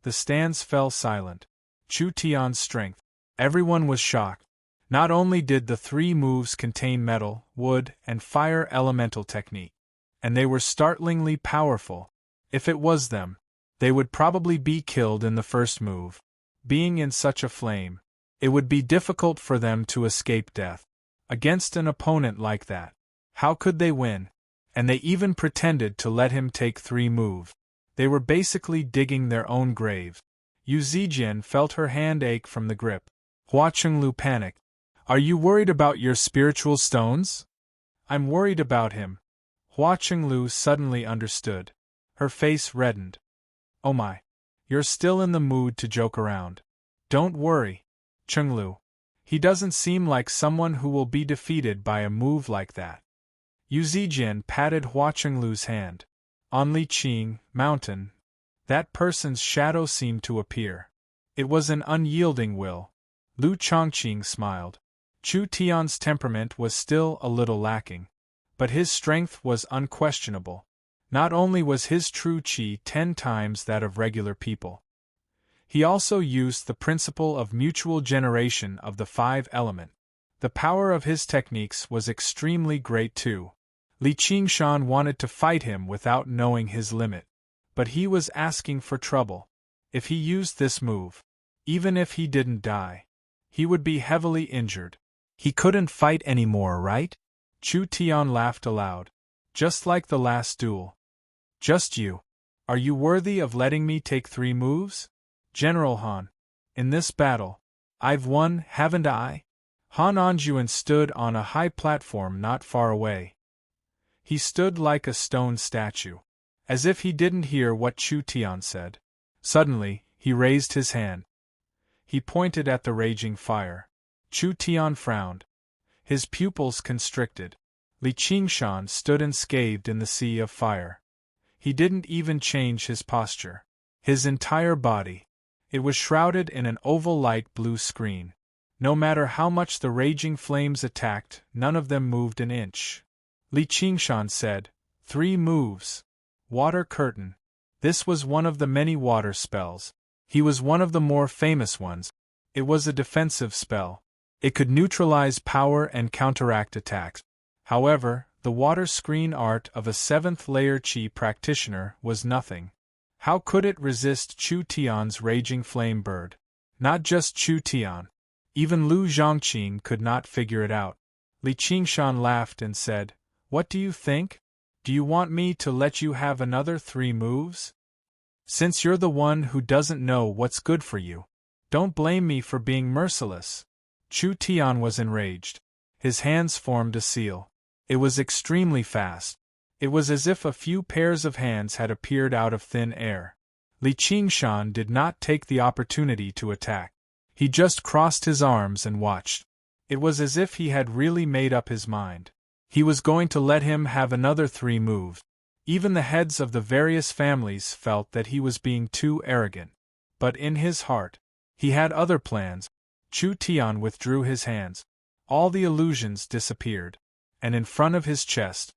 The stands fell silent. Chu Tian's strength. Everyone was shocked. Not only did the 3 moves contain metal, wood, and fire elemental technique, and they were startlingly powerful. If it was them, they would probably be killed in the first move. Being in such a flame, it would be difficult for them to escape death. Against an opponent like that, how could they win? And they even pretended to let him take 3 moves. They were basically digging their own grave. Yu Zijian felt her hand ache from the grip. Hua Qinglu panicked. "Are you worried about your spiritual stones?" "I'm worried about him." Hua Qinglu suddenly understood. Her face reddened. Oh my. You're still in the mood to joke around. Don't worry, Chenglu. He doesn't seem like someone who will be defeated by a move like that. Yu Zijian patted Hua Chenglu's hand. On Li Qing mountain, that person's shadow seemed to appear. It was an unyielding will. Lu Chongqing smiled. Chu Tian's temperament was still a little lacking, but his strength was unquestionable. Not only was his true qi 10 times that of regular people, he also used the principle of mutual generation of the 5 element. The power of his techniques was extremely great too. Li Qingshan wanted to fight him without knowing his limit, but he was asking for trouble. If he used this move, even if he didn't die, he would be heavily injured. He couldn't fight anymore, right? Chu Tian laughed aloud. Just like the last duel. Just you. Are you worthy of letting me take 3 moves? General Han. In this battle, I've won, haven't I? Han Anjuan stood on a high platform not far away. He stood like a stone statue, as if he didn't hear what Chu Tian said. Suddenly, he raised his hand. He pointed at the raging fire. Chu Tian frowned. His pupils constricted. Li Qingshan stood enscathed in the sea of fire. He didn't even change his posture. His entire body. It was shrouded in an oval light blue screen. No matter how much the raging flames attacked, none of them moved an inch. Li Qingshan said, 3 moves. Water curtain. This was one of the many water spells. He was one of the more famous ones. It was a defensive spell. It could neutralize power and counteract attacks. However, the water screen art of a 7th layer Qi practitioner was nothing. How could it resist Chu Tian's raging flame bird? Not just Chu Tian. Even Lu Zhongqing could not figure it out. Li Qingshan laughed and said, What do you think? Do you want me to let you have another 3 moves? Since you're the one who doesn't know what's good for you, don't blame me for being merciless. Chu Tian was enraged. His hands formed a seal. It was extremely fast. It was as if a few pairs of hands had appeared out of thin air. Li Qingshan did not take the opportunity to attack. He just crossed his arms and watched. It was as if he had really made up his mind. He was going to let him have another 3 moves. Even the heads of the various families felt that he was being too arrogant. But in his heart, he had other plans. Chu Tian withdrew his hands. All the illusions disappeared. And in front of his chest,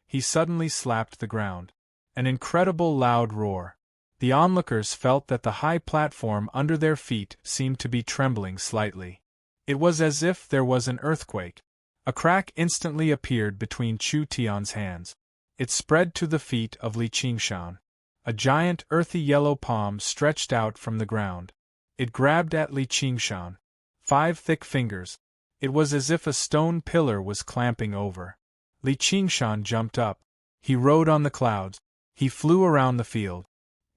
he suddenly slapped the ground. An incredible loud roar. The onlookers felt that the high platform under their feet seemed to be trembling slightly. It was as if there was an earthquake. A crack instantly appeared between Chu Tian's hands. It spread to the feet of Li Qingshan. A giant earthy yellow palm stretched out from the ground. It grabbed at Li Qingshan. 5 thick fingers. It was as if a stone pillar was clamping over. Li Qingshan jumped up. He rode on the clouds. He flew around the field.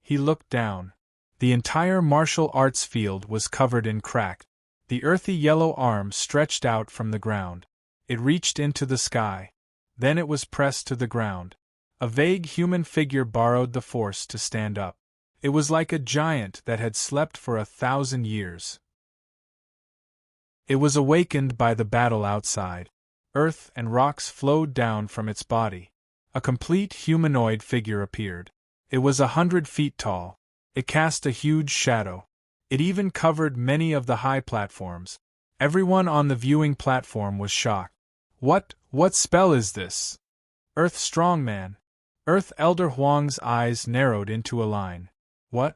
He looked down. The entire martial arts field was covered in cracks. The earthy yellow arm stretched out from the ground. It reached into the sky. Then it was pressed to the ground. A vague human figure borrowed the force to stand up. It was like a giant that had slept for 1,000 years. It was awakened by the battle outside. Earth and rocks flowed down from its body. A complete humanoid figure appeared. It was 100 feet tall. It cast a huge shadow. It even covered many of the high platforms. Everyone on the viewing platform was shocked. What spell is this? Earth Strongman. Earth Elder Huang's eyes narrowed into a line. What?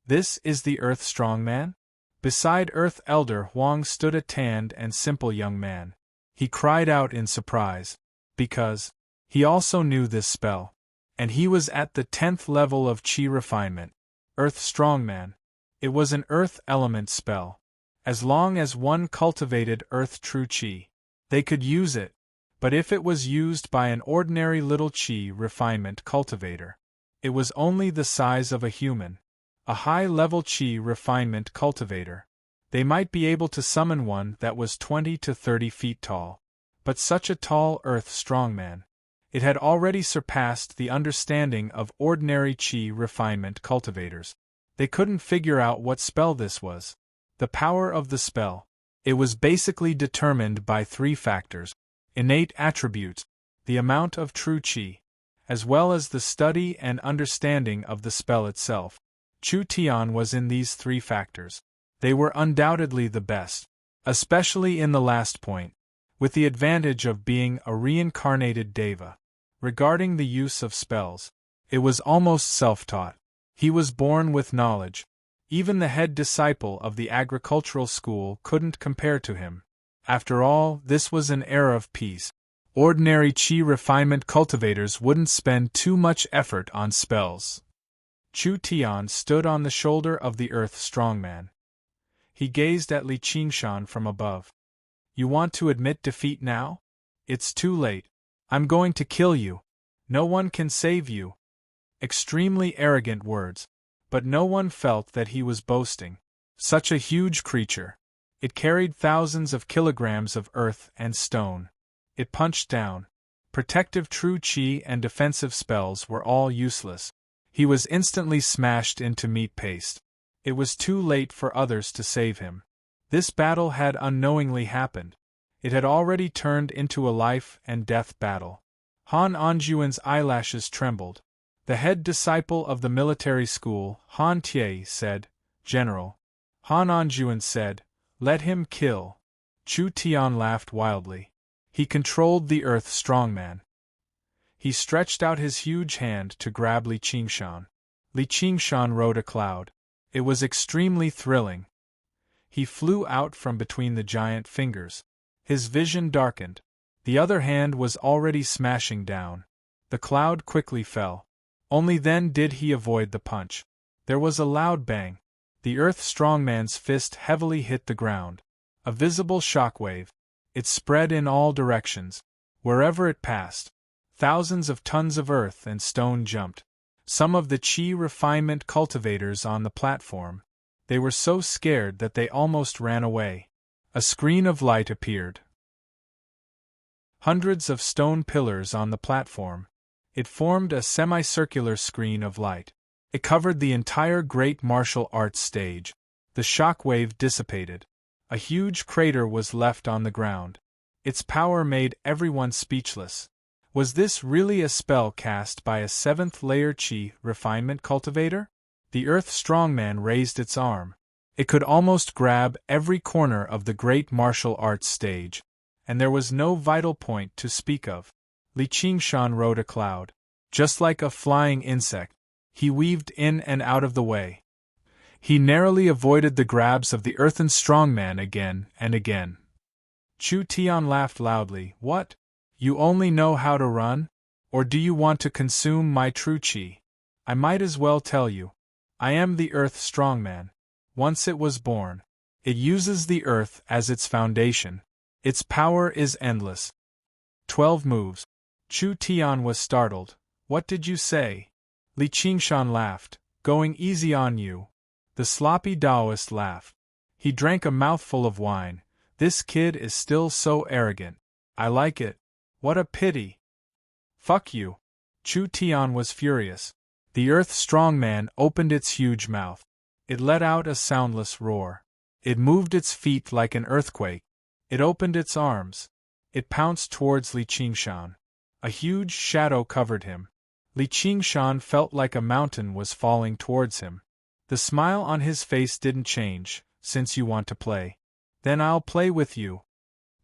This is the Earth Strongman? Beside Earth Elder Huang stood a tanned and simple young man. He cried out in surprise, because he also knew this spell, and he was at the 10th level of Qi refinement. Earth Strongman. It was an Earth element spell. As long as one cultivated Earth True Qi, they could use it, but if it was used by an ordinary little Qi refinement cultivator, it was only the size of a human. A high-level Qi refinement cultivator. They might be able to summon one that was 20 to 30 feet tall. But such a tall Earth Strongman. It had already surpassed the understanding of ordinary chi refinement cultivators. They couldn't figure out what spell this was. The power of the spell. It was basically determined by three factors: innate attributes, the amount of true chi, as well as the study and understanding of the spell itself. Chu Tian was in these three factors. They were undoubtedly the best, especially in the last point, with the advantage of being a reincarnated deva. Regarding the use of spells, it was almost self-taught. He was born with knowledge. Even the head disciple of the agricultural school couldn't compare to him. After all, this was an era of peace. Ordinary chi refinement cultivators wouldn't spend too much effort on spells. Chu Tian stood on the shoulder of the earth strongman. He gazed at Li Qingshan from above. You want to admit defeat now? It's too late. I'm going to kill you. No one can save you. Extremely arrogant words. But no one felt that he was boasting. Such a huge creature. It carried thousands of kilograms of earth and stone. It punched down. Protective true chi and defensive spells were all useless. He was instantly smashed into meat paste. It was too late for others to save him. This battle had unknowingly happened. It had already turned into a life and death battle. Han Anjuan's eyelashes trembled. The head disciple of the military school, Han Tie, said, "General." Han Anjuan said, "Let him kill." Chu Tian laughed wildly. He controlled the earth strongman. He stretched out his huge hand to grab Li Qingshan. Li Qingshan rode a cloud. It was extremely thrilling. He flew out from between the giant fingers. His vision darkened. The other hand was already smashing down. The cloud quickly fell. Only then did he avoid the punch. There was a loud bang. The earth strongman's fist heavily hit the ground. A visible shockwave. It spread in all directions. Wherever it passed, thousands of tons of earth and stone jumped. Some of the chi refinement cultivators on the platform. They were so scared that they almost ran away. A screen of light appeared. Hundreds of stone pillars on the platform. It formed a semicircular screen of light. It covered the entire great martial arts stage. The shockwave dissipated. A huge crater was left on the ground. Its power made everyone speechless. Was this really a spell cast by a seventh-layer chi refinement cultivator? The earth strongman raised its arm. It could almost grab every corner of the great martial arts stage. And there was no vital point to speak of. Li Qingshan rode a cloud. Just like a flying insect, he weaved in and out of the way. He narrowly avoided the grabs of the earthen strongman again and again. Chu Tian laughed loudly. What? You only know how to run? Or do you want to consume my true chi? I might as well tell you. I am the earth strongman. Once it was born. It uses the earth as its foundation. Its power is endless. 12 moves. Chu Tian was startled. What did you say? Li Qingshan laughed. Going easy on you. The sloppy Taoist laughed. He drank a mouthful of wine. This kid is still so arrogant. I like it. What a pity. Fuck you. Chu Tian was furious. The earth strongman opened its huge mouth. It let out a soundless roar. It moved its feet like an earthquake. It opened its arms. It pounced towards Li Qingshan. A huge shadow covered him. Li Qingshan felt like a mountain was falling towards him. The smile on his face didn't change. Since you want to play, then I'll play with you.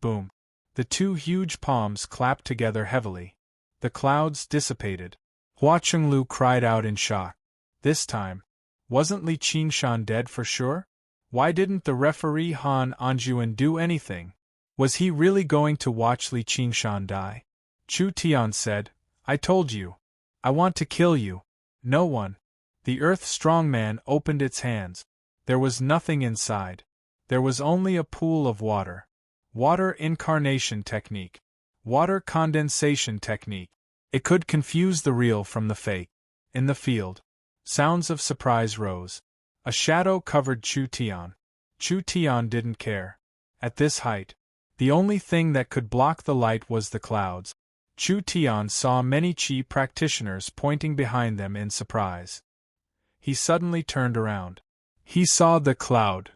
Boom. The two huge palms clapped together heavily. The clouds dissipated. Hua Chenglu cried out in shock. This time, wasn't Li Qingshan dead for sure? Why didn't the referee Han Anjuan do anything? Was he really going to watch Li Qingshan die? Chu Tian said, I told you. I want to kill you. No one. The earth strongman opened its hands. There was nothing inside. There was only a pool of water. Water incarnation technique. Water condensation technique. It could confuse the real from the fake. In the field, sounds of surprise rose. A shadow covered Chu Tian. Chu Tian didn't care. At this height, the only thing that could block the light was the clouds. Chu Tian saw many Qi practitioners pointing behind them in surprise. He suddenly turned around. He saw the cloud.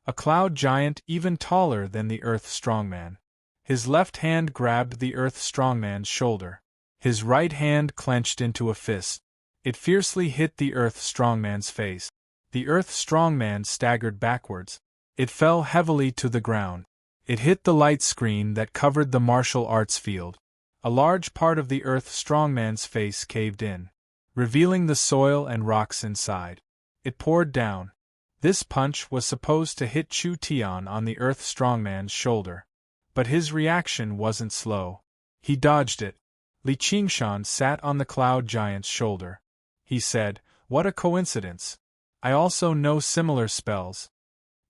A cloud giant even taller than the Earth Strongman. His left hand grabbed the Earth Strongman's shoulder. His right hand clenched into a fist. It fiercely hit the Earth Strongman's face. The Earth Strongman staggered backwards. It fell heavily to the ground. It hit the light screen that covered the martial arts field. A large part of the Earth Strongman's face caved in, revealing the soil and rocks inside. It poured down. This punch was supposed to hit Chu Tian on the Earth Strongman's shoulder. But his reaction wasn't slow. He dodged it. Li Qingshan sat on the cloud giant's shoulder. He said, "What a coincidence. I also know similar spells."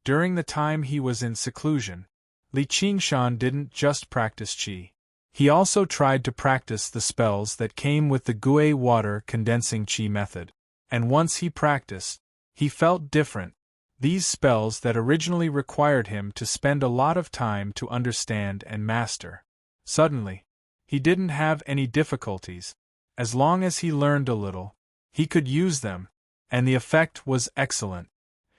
During the time he was in seclusion, Li Qingshan didn't just practice Qi. He also tried to practice the spells that came with the Gui water condensing Qi method. And once he practiced, he felt different. These spells that originally required him to spend a lot of time to understand and master. Suddenly, he didn't have any difficulties. As long as he learned a little, he could use them, and the effect was excellent.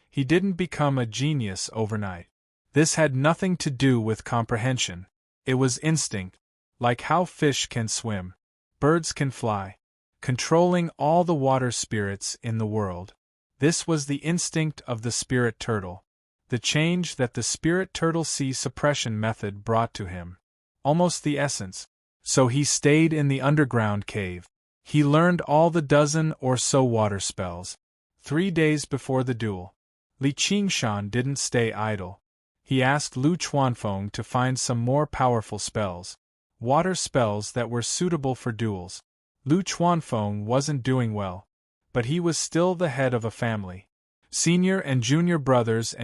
He didn't become a genius overnight. This had nothing to do with comprehension. It was instinct, like how fish can swim, birds can fly, controlling all the water spirits in the world. This was the instinct of the spirit turtle, the change that the spirit turtle sea suppression method brought to him. Almost the essence. So he stayed in the underground cave. He learned all the dozen or so water spells. 3 days before the duel, Li Qingshan didn't stay idle. He asked Lu Chuanfeng to find some more powerful spells. Water spells that were suitable for duels. Lu Chuanfeng wasn't doing well, but he was still the head of a family. Senior and junior brothers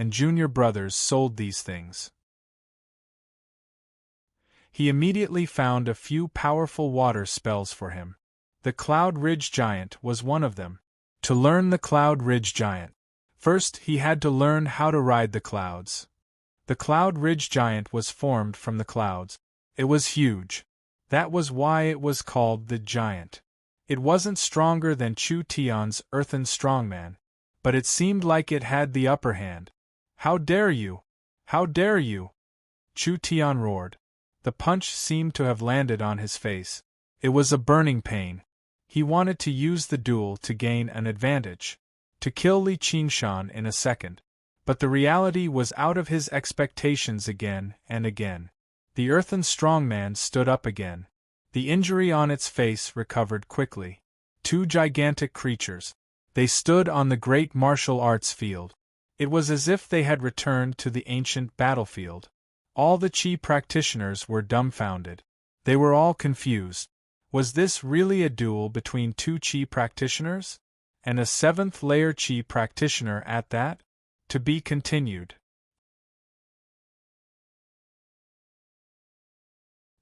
sold these things. He immediately found a few powerful water spells for him. The Cloud Ridge Giant was one of them. To learn the Cloud Ridge Giant, first he had to learn how to ride the clouds. The Cloud Ridge Giant was formed from the clouds. It was huge. That was why it was called the Giant. It wasn't stronger than Chu Tian's Earthen Strongman, but it seemed like it had the upper hand. "How dare you! How dare you!" Chu Tian roared. The punch seemed to have landed on his face. It was a burning pain. He wanted to use the duel to gain an advantage, to kill Li Qingshan in a second. But the reality was out of his expectations again and again. The Earthen Strongman stood up again. The injury on its face recovered quickly. 2 gigantic creatures. They stood on the great martial arts field. It was as if they had returned to the ancient battlefield. All the Qi practitioners were dumbfounded. They were all confused. Was this really a duel between 2 Qi practitioners? And a 7th-layer Qi practitioner at that? To be continued.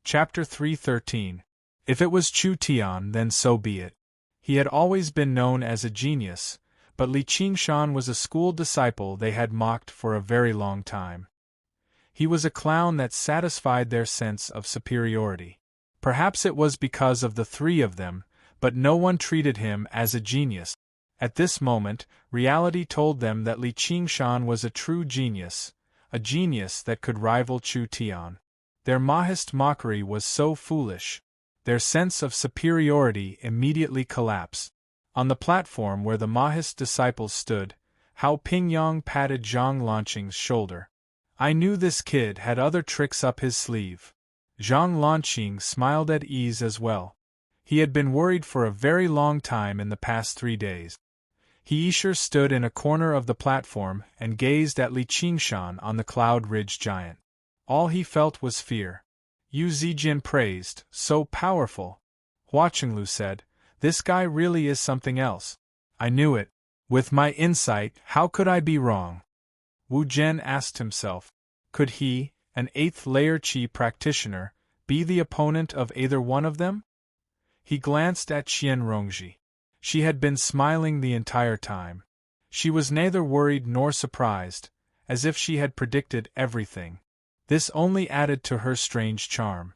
Chapter 313. If it was Chu Tian, then so be it. He had always been known as a genius, but Li Qingshan was a school disciple they had mocked for a very long time. He was a clown that satisfied their sense of superiority. Perhaps it was because of the 3 of them, but no one treated him as a genius. At this moment, reality told them that Li Qingshan was a true genius, a genius that could rival Chu Tian. Their Mahist mockery was so foolish. Their sense of superiority immediately collapsed. On the platform where the Mahist disciples stood, Hao Pingyang patted Zhang Lanqing's shoulder. "I knew this kid had other tricks up his sleeve." Zhang Lanqing smiled at ease as well. He had been worried for a very long time in the past 3 days. He stood in a corner of the platform and gazed at Li Qingshan on the Cloud Ridge Giant. All he felt was fear. Yu Zijin praised, "So powerful." Hua Qinglu said, "This guy really is something else." "I knew it. With my insight, how could I be wrong?" Wu Zhen asked himself. Could he, an 8th-layer Qi practitioner, be the opponent of either one of them? He glanced at Qian Rongji. She had been smiling the entire time. She was neither worried nor surprised, as if she had predicted everything. This only added to her strange charm.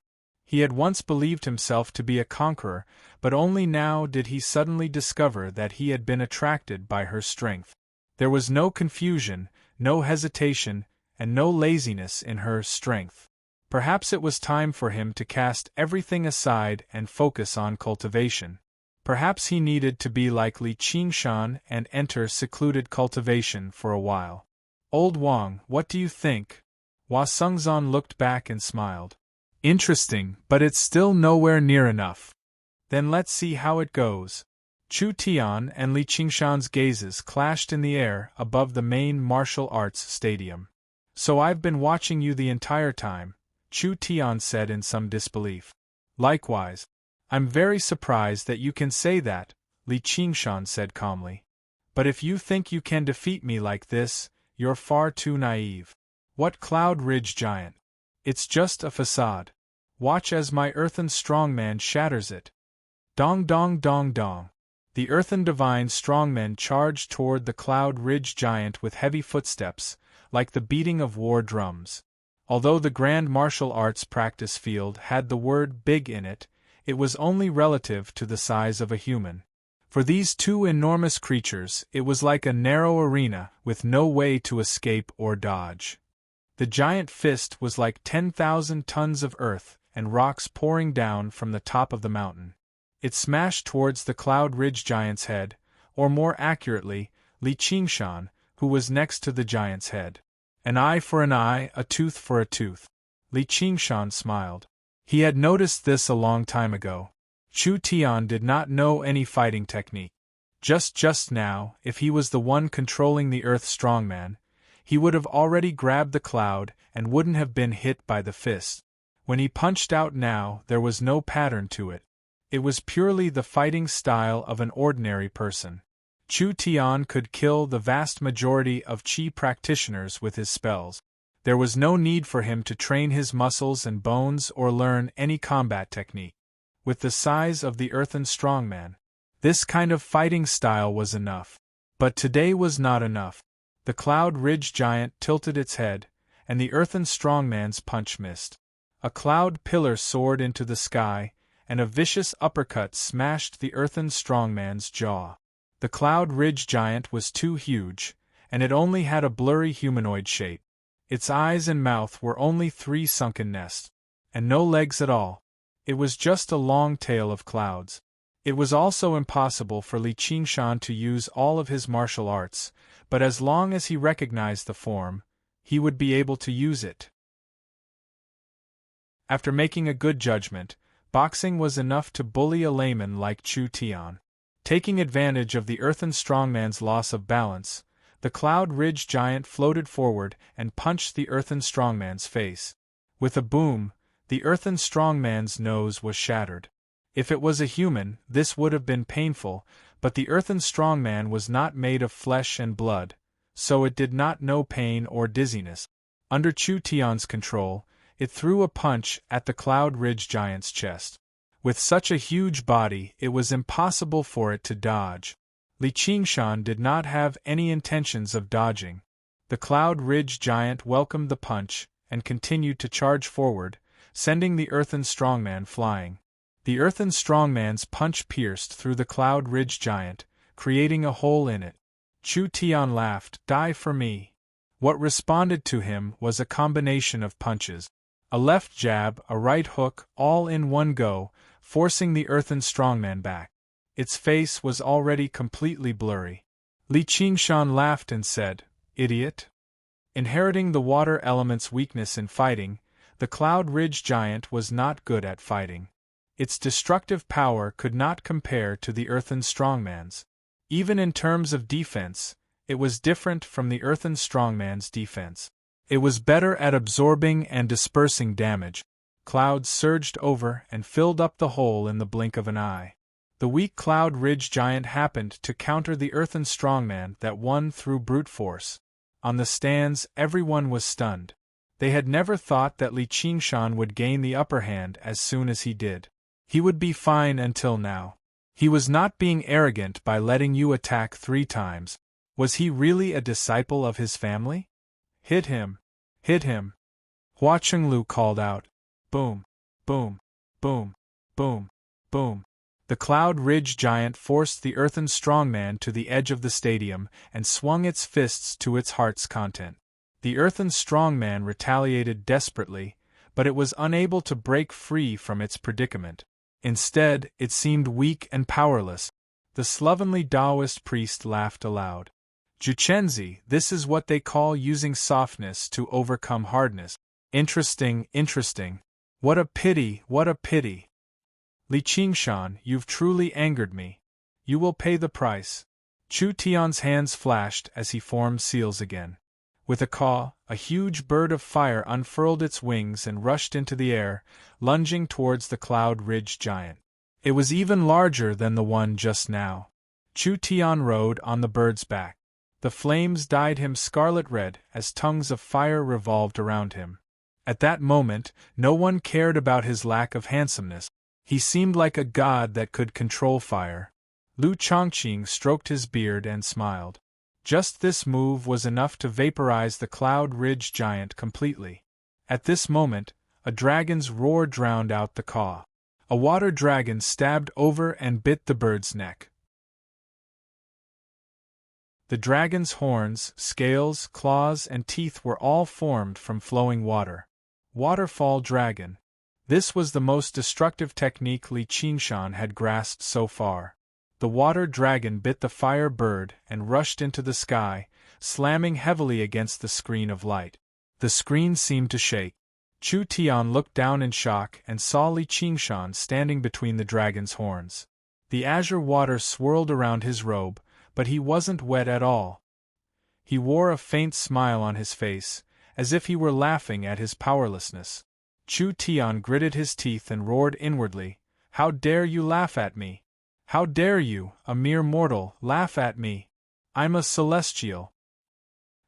He had once believed himself to be a conqueror, but only now did he suddenly discover that he had been attracted by her strength. There was no confusion, no hesitation, and no laziness in her strength. Perhaps it was time for him to cast everything aside and focus on cultivation. Perhaps he needed to be like Li Qingshan and enter secluded cultivation for a while. Old Wang, what do you think? Hua Sengzan looked back and smiled. Interesting, but it's still nowhere near enough. Then let's see how it goes. Chu Tian and Li Qingshan's gazes clashed in the air above the main martial arts stadium. So I've been watching you the entire time, Chu Tian said in some disbelief. Likewise. I'm very surprised that you can say that, Li Qingshan said calmly. But if you think you can defeat me like this, you're far too naive. What Cloud Ridge Giant? It's just a facade. Watch as my earthen strongman shatters it. Dong dong dong dong. The earthen divine strongmen charged toward the Cloud Ridge Giant with heavy footsteps, like the beating of war drums. Although the Grand Martial Arts practice field had the word big in it, it was only relative to the size of a human. For these two enormous creatures, it was like a narrow arena with no way to escape or dodge. The giant fist was like 10,000 tons of earth and rocks pouring down from the top of the mountain. It smashed towards the Cloud Ridge Giant's head, or more accurately, Li Qingshan, who was next to the giant's head. An eye for an eye, a tooth for a tooth. Li Qingshan smiled. He had noticed this a long time ago. Chu Tian did not know any fighting technique. Just now, if he was the one controlling the Earth strongman, he would have already grabbed the cloud and wouldn't have been hit by the fist. When he punched out now, there was no pattern to it. It was purely the fighting style of an ordinary person. Chu Tian could kill the vast majority of Qi practitioners with his spells. There was no need for him to train his muscles and bones or learn any combat technique. With the size of the earthen strongman, this kind of fighting style was enough. But today was not enough. The Cloud Ridge Giant tilted its head, and the earthen strongman's punch missed. A cloud pillar soared into the sky, and a vicious uppercut smashed the earthen strongman's jaw. The Cloud Ridge Giant was too huge, and it only had a blurry humanoid shape. Its eyes and mouth were only 3 sunken nests, and no legs at all. It was just a long tail of clouds. It was also impossible for Li Qingshan to use all of his martial arts, but as long as he recognized the form, he would be able to use it. After making a good judgment, boxing was enough to bully a layman like Chu Tian. Taking advantage of the earthen strongman's loss of balance, the Cloud Ridge Giant floated forward and punched the earthen strongman's face. With a boom, the earthen strongman's nose was shattered. If it was a human, this would have been painful, but the earthen strongman was not made of flesh and blood, so it did not know pain or dizziness. Under Chu Tian's control, it threw a punch at the Cloud Ridge Giant's chest. With such a huge body, it was impossible for it to dodge. Li Qingshan did not have any intentions of dodging. The Cloud Ridge Giant welcomed the punch and continued to charge forward, sending the earthen strongman flying. The earthen strongman's punch pierced through the Cloud Ridge Giant, creating a hole in it. Chu Tian laughed, "Die for me." What responded to him was a combination of punches. A left jab, a right hook, all in one go, forcing the earthen strongman back. Its face was already completely blurry. Li Qingshan laughed and said, "Idiot." Inheriting the water element's weakness in fighting, the Cloud Ridge Giant was not good at fighting. Its destructive power could not compare to the earthen strongman's. Even in terms of defense, it was different from the earthen strongman's defense. It was better at absorbing and dispersing damage. Clouds surged over and filled up the hole in the blink of an eye. The weak Cloud Ridge Giant happened to counter the earthen strongman that won through brute force. On the stands, everyone was stunned. They had never thought that Li Qingshan would gain the upper hand as soon as he did. He would be fine until now. He was not being arrogant by letting you attack 3 times. Was he really a disciple of his family? Hit him! Hit him! Hua Chenglu called out. Boom! Boom! Boom, boom, boom. The Cloud Ridge giant forced the earthen strongman to the edge of the stadium and swung its fists to its heart's content. The earthen strongman retaliated desperately, but it was unable to break free from its predicament. Instead, it seemed weak and powerless. The slovenly Taoist priest laughed aloud. Juchenzi, this is what they call using softness to overcome hardness. Interesting, interesting. What a pity, what a pity. Li Qingshan, you've truly angered me. You will pay the price. Chu Tian's hands flashed as he formed seals again. With a caw, a huge bird of fire unfurled its wings and rushed into the air, lunging towards the Cloud Ridge giant. It was even larger than the one just now. Chu Tian rode on the bird's back. The flames dyed him scarlet red as tongues of fire revolved around him. At that moment, no one cared about his lack of handsomeness. He seemed like a god that could control fire. Lu Chongqing stroked his beard and smiled. Just this move was enough to vaporize the Cloud Ridge giant completely. At this moment, a dragon's roar drowned out the caw. A water dragon stabbed over and bit the bird's neck. The dragon's horns, scales, claws, and teeth were all formed from flowing water. Waterfall dragon. This was the most destructive technique Li Qingshan had grasped so far. The water dragon bit the fire bird and rushed into the sky, slamming heavily against the screen of light. The screen seemed to shake. Chu Tian looked down in shock and saw Li Qingshan standing between the dragon's horns. The azure water swirled around his robe, but he wasn't wet at all. He wore a faint smile on his face, as if he were laughing at his powerlessness. Chu Tian gritted his teeth and roared inwardly, "How dare you laugh at me? How dare you, a mere mortal, laugh at me? I'm a celestial."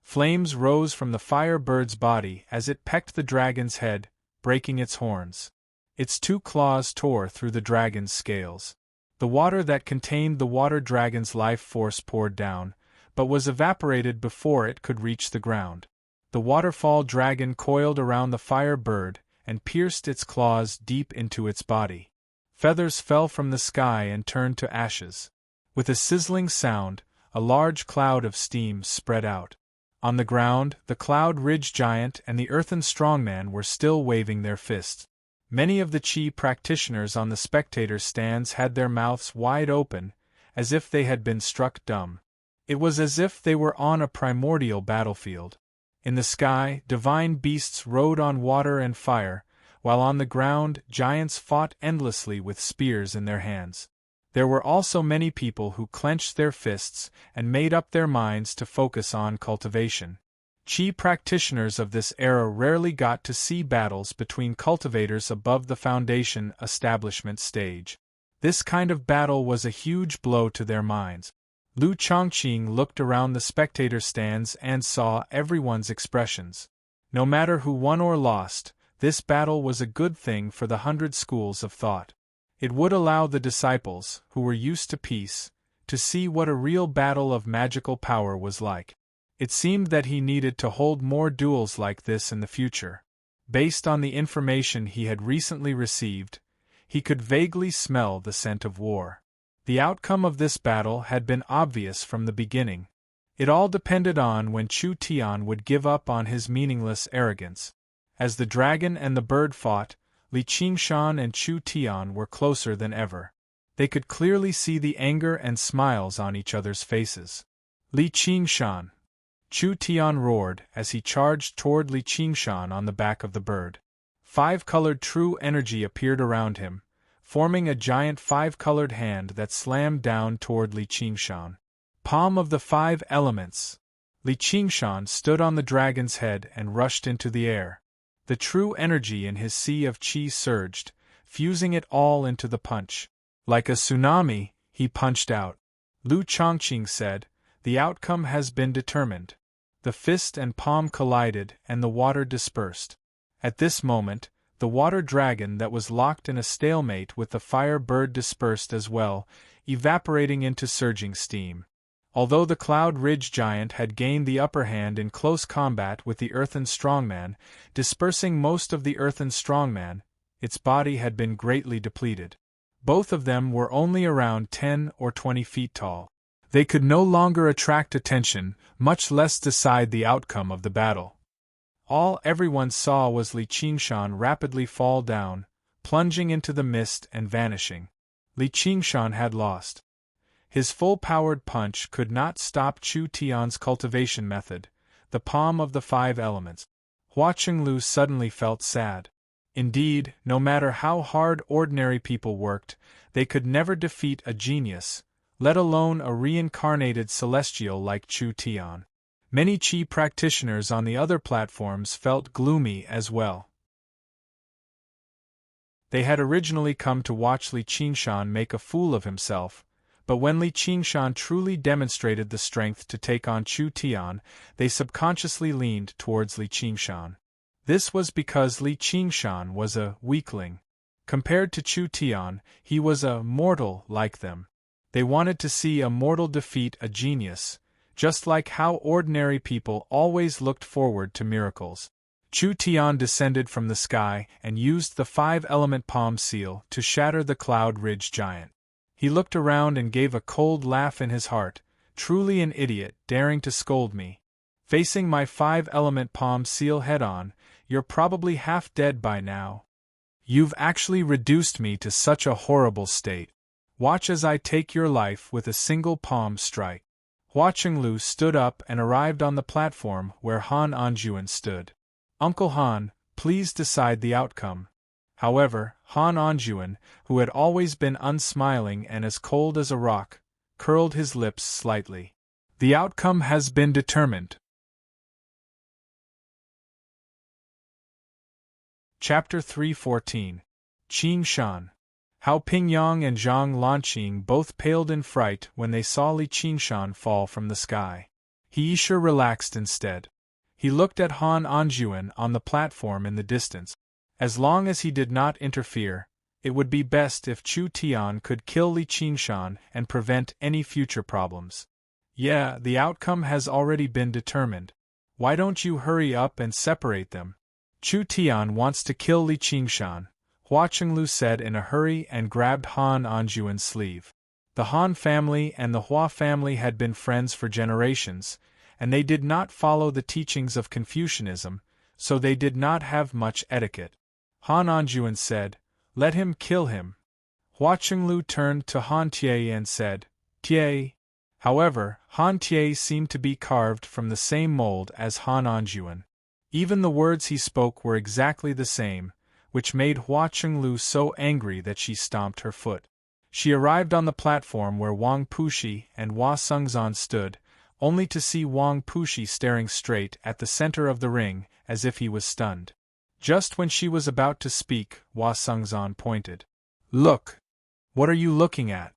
Flames rose from the fire bird's body as it pecked the dragon's head, breaking its horns. Its two claws tore through the dragon's scales. The water that contained the water dragon's life force poured down, but was evaporated before it could reach the ground. The waterfall dragon coiled around the fire bird and pierced its claws deep into its body. Feathers fell from the sky and turned to ashes. With a sizzling sound, a large cloud of steam spread out. On the ground, the Cloud Ridge giant and the earthen strongman were still waving their fists. Many of the Qi practitioners on the spectator stands had their mouths wide open, as if they had been struck dumb. It was as if they were on a primordial battlefield. In the sky, divine beasts rode on water and fire, while on the ground, giants fought endlessly with spears in their hands. There were also many people who clenched their fists and made up their minds to focus on cultivation. Qi practitioners of this era rarely got to see battles between cultivators above the foundation establishment stage. This kind of battle was a huge blow to their minds. Lu Chongqing looked around the spectator stands and saw everyone's expressions. No matter who won or lost, this battle was a good thing for the 100 schools of thought. It would allow the disciples, who were used to peace, to see what a real battle of magical power was like. It seemed that he needed to hold more duels like this in the future. Based on the information he had recently received, he could vaguely smell the scent of war. The outcome of this battle had been obvious from the beginning. It all depended on when Chu Tian would give up on his meaningless arrogance. As the dragon and the bird fought, Li Qingshan and Chu Tian were closer than ever. They could clearly see the anger and smiles on each other's faces. Li Qingshan! Chu Tian roared as he charged toward Li Qingshan on the back of the bird. 5-colored true energy appeared around him, forming a giant 5-colored hand that slammed down toward Li Qingshan. Palm of the 5 elements! Li Qingshan stood on the dragon's head and rushed into the air. The true energy in his sea of qi surged, fusing it all into the punch. Like a tsunami, he punched out. Lu Chongqing said, "The outcome has been determined." The fist and palm collided and the water dispersed. At this moment, the water dragon that was locked in a stalemate with the fire bird dispersed as well, evaporating into surging steam. Although the Cloud Ridge giant had gained the upper hand in close combat with the earthen strongman, dispersing most of the earthen strongman, its body had been greatly depleted. Both of them were only around 10 or 20 feet tall. They could no longer attract attention, much less decide the outcome of the battle. All everyone saw was Li Qingshan rapidly fall down, plunging into the mist and vanishing. Li Qingshan had lost. His full-powered punch could not stop Chu Tian's cultivation method, the palm of the 5 elements. Hua Qinglu suddenly felt sad. Indeed, no matter how hard ordinary people worked, they could never defeat a genius, let alone a reincarnated celestial like Chu Tian. Many Qi practitioners on the other platforms felt gloomy as well. They had originally come to watch Li Qingshan make a fool of himself, but when Li Qingshan truly demonstrated the strength to take on Chu Tian, they subconsciously leaned towards Li Qingshan. This was because Li Qingshan was a weakling. Compared to Chu Tian, he was a mortal like them. They wanted to see a mortal defeat a genius, just like how ordinary people always looked forward to miracles. Chu Tian descended from the sky and used the 5-element palm seal to shatter the Cloud Ridge giant. He looked around and gave a cold laugh in his heart, truly an idiot daring to scold me. Facing my 5-element palm seal head-on, you're probably half dead by now. You've actually reduced me to such a horrible state. Watch as I take your life with a single palm strike. Hua Qinglu stood up and arrived on the platform where Han Anjuan stood. Uncle Han, please decide the outcome. However, Han Anjuan, who had always been unsmiling and as cold as a rock, curled his lips slightly. The outcome has been determined. Chapter 314. Qing Shan. How Pingyang and Zhang Lanqing both paled in fright when they saw Li Qingshan fall from the sky. He Isha relaxed instead. He looked at Han Anjuan on the platform in the distance. As long as he did not interfere, it would be best if Chu Tian could kill Li Qingshan and prevent any future problems. Yeah, the outcome has already been determined. Why don't you hurry up and separate them? Chu Tian wants to kill Li Qingshan, Hua Qinglu said in a hurry and grabbed Han Anjuan's sleeve. The Han family and the Hua family had been friends for generations, and they did not follow the teachings of Confucianism, so they did not have much etiquette. Han Anjuan said, "Let him kill him." Hua Qinglu turned to Han Tie and said, "Tie." However, Han Tie seemed to be carved from the same mold as Han Anjuan. Even the words he spoke were exactly the same, which made Hua Qinglu so angry that she stomped her foot. She arrived on the platform where Wang Puxi and Hua Sengzan stood, only to see Wang Puxi staring straight at the center of the ring, as if he was stunned. Just when she was about to speak, Hua Sengzan pointed. "Look! What are you looking at?"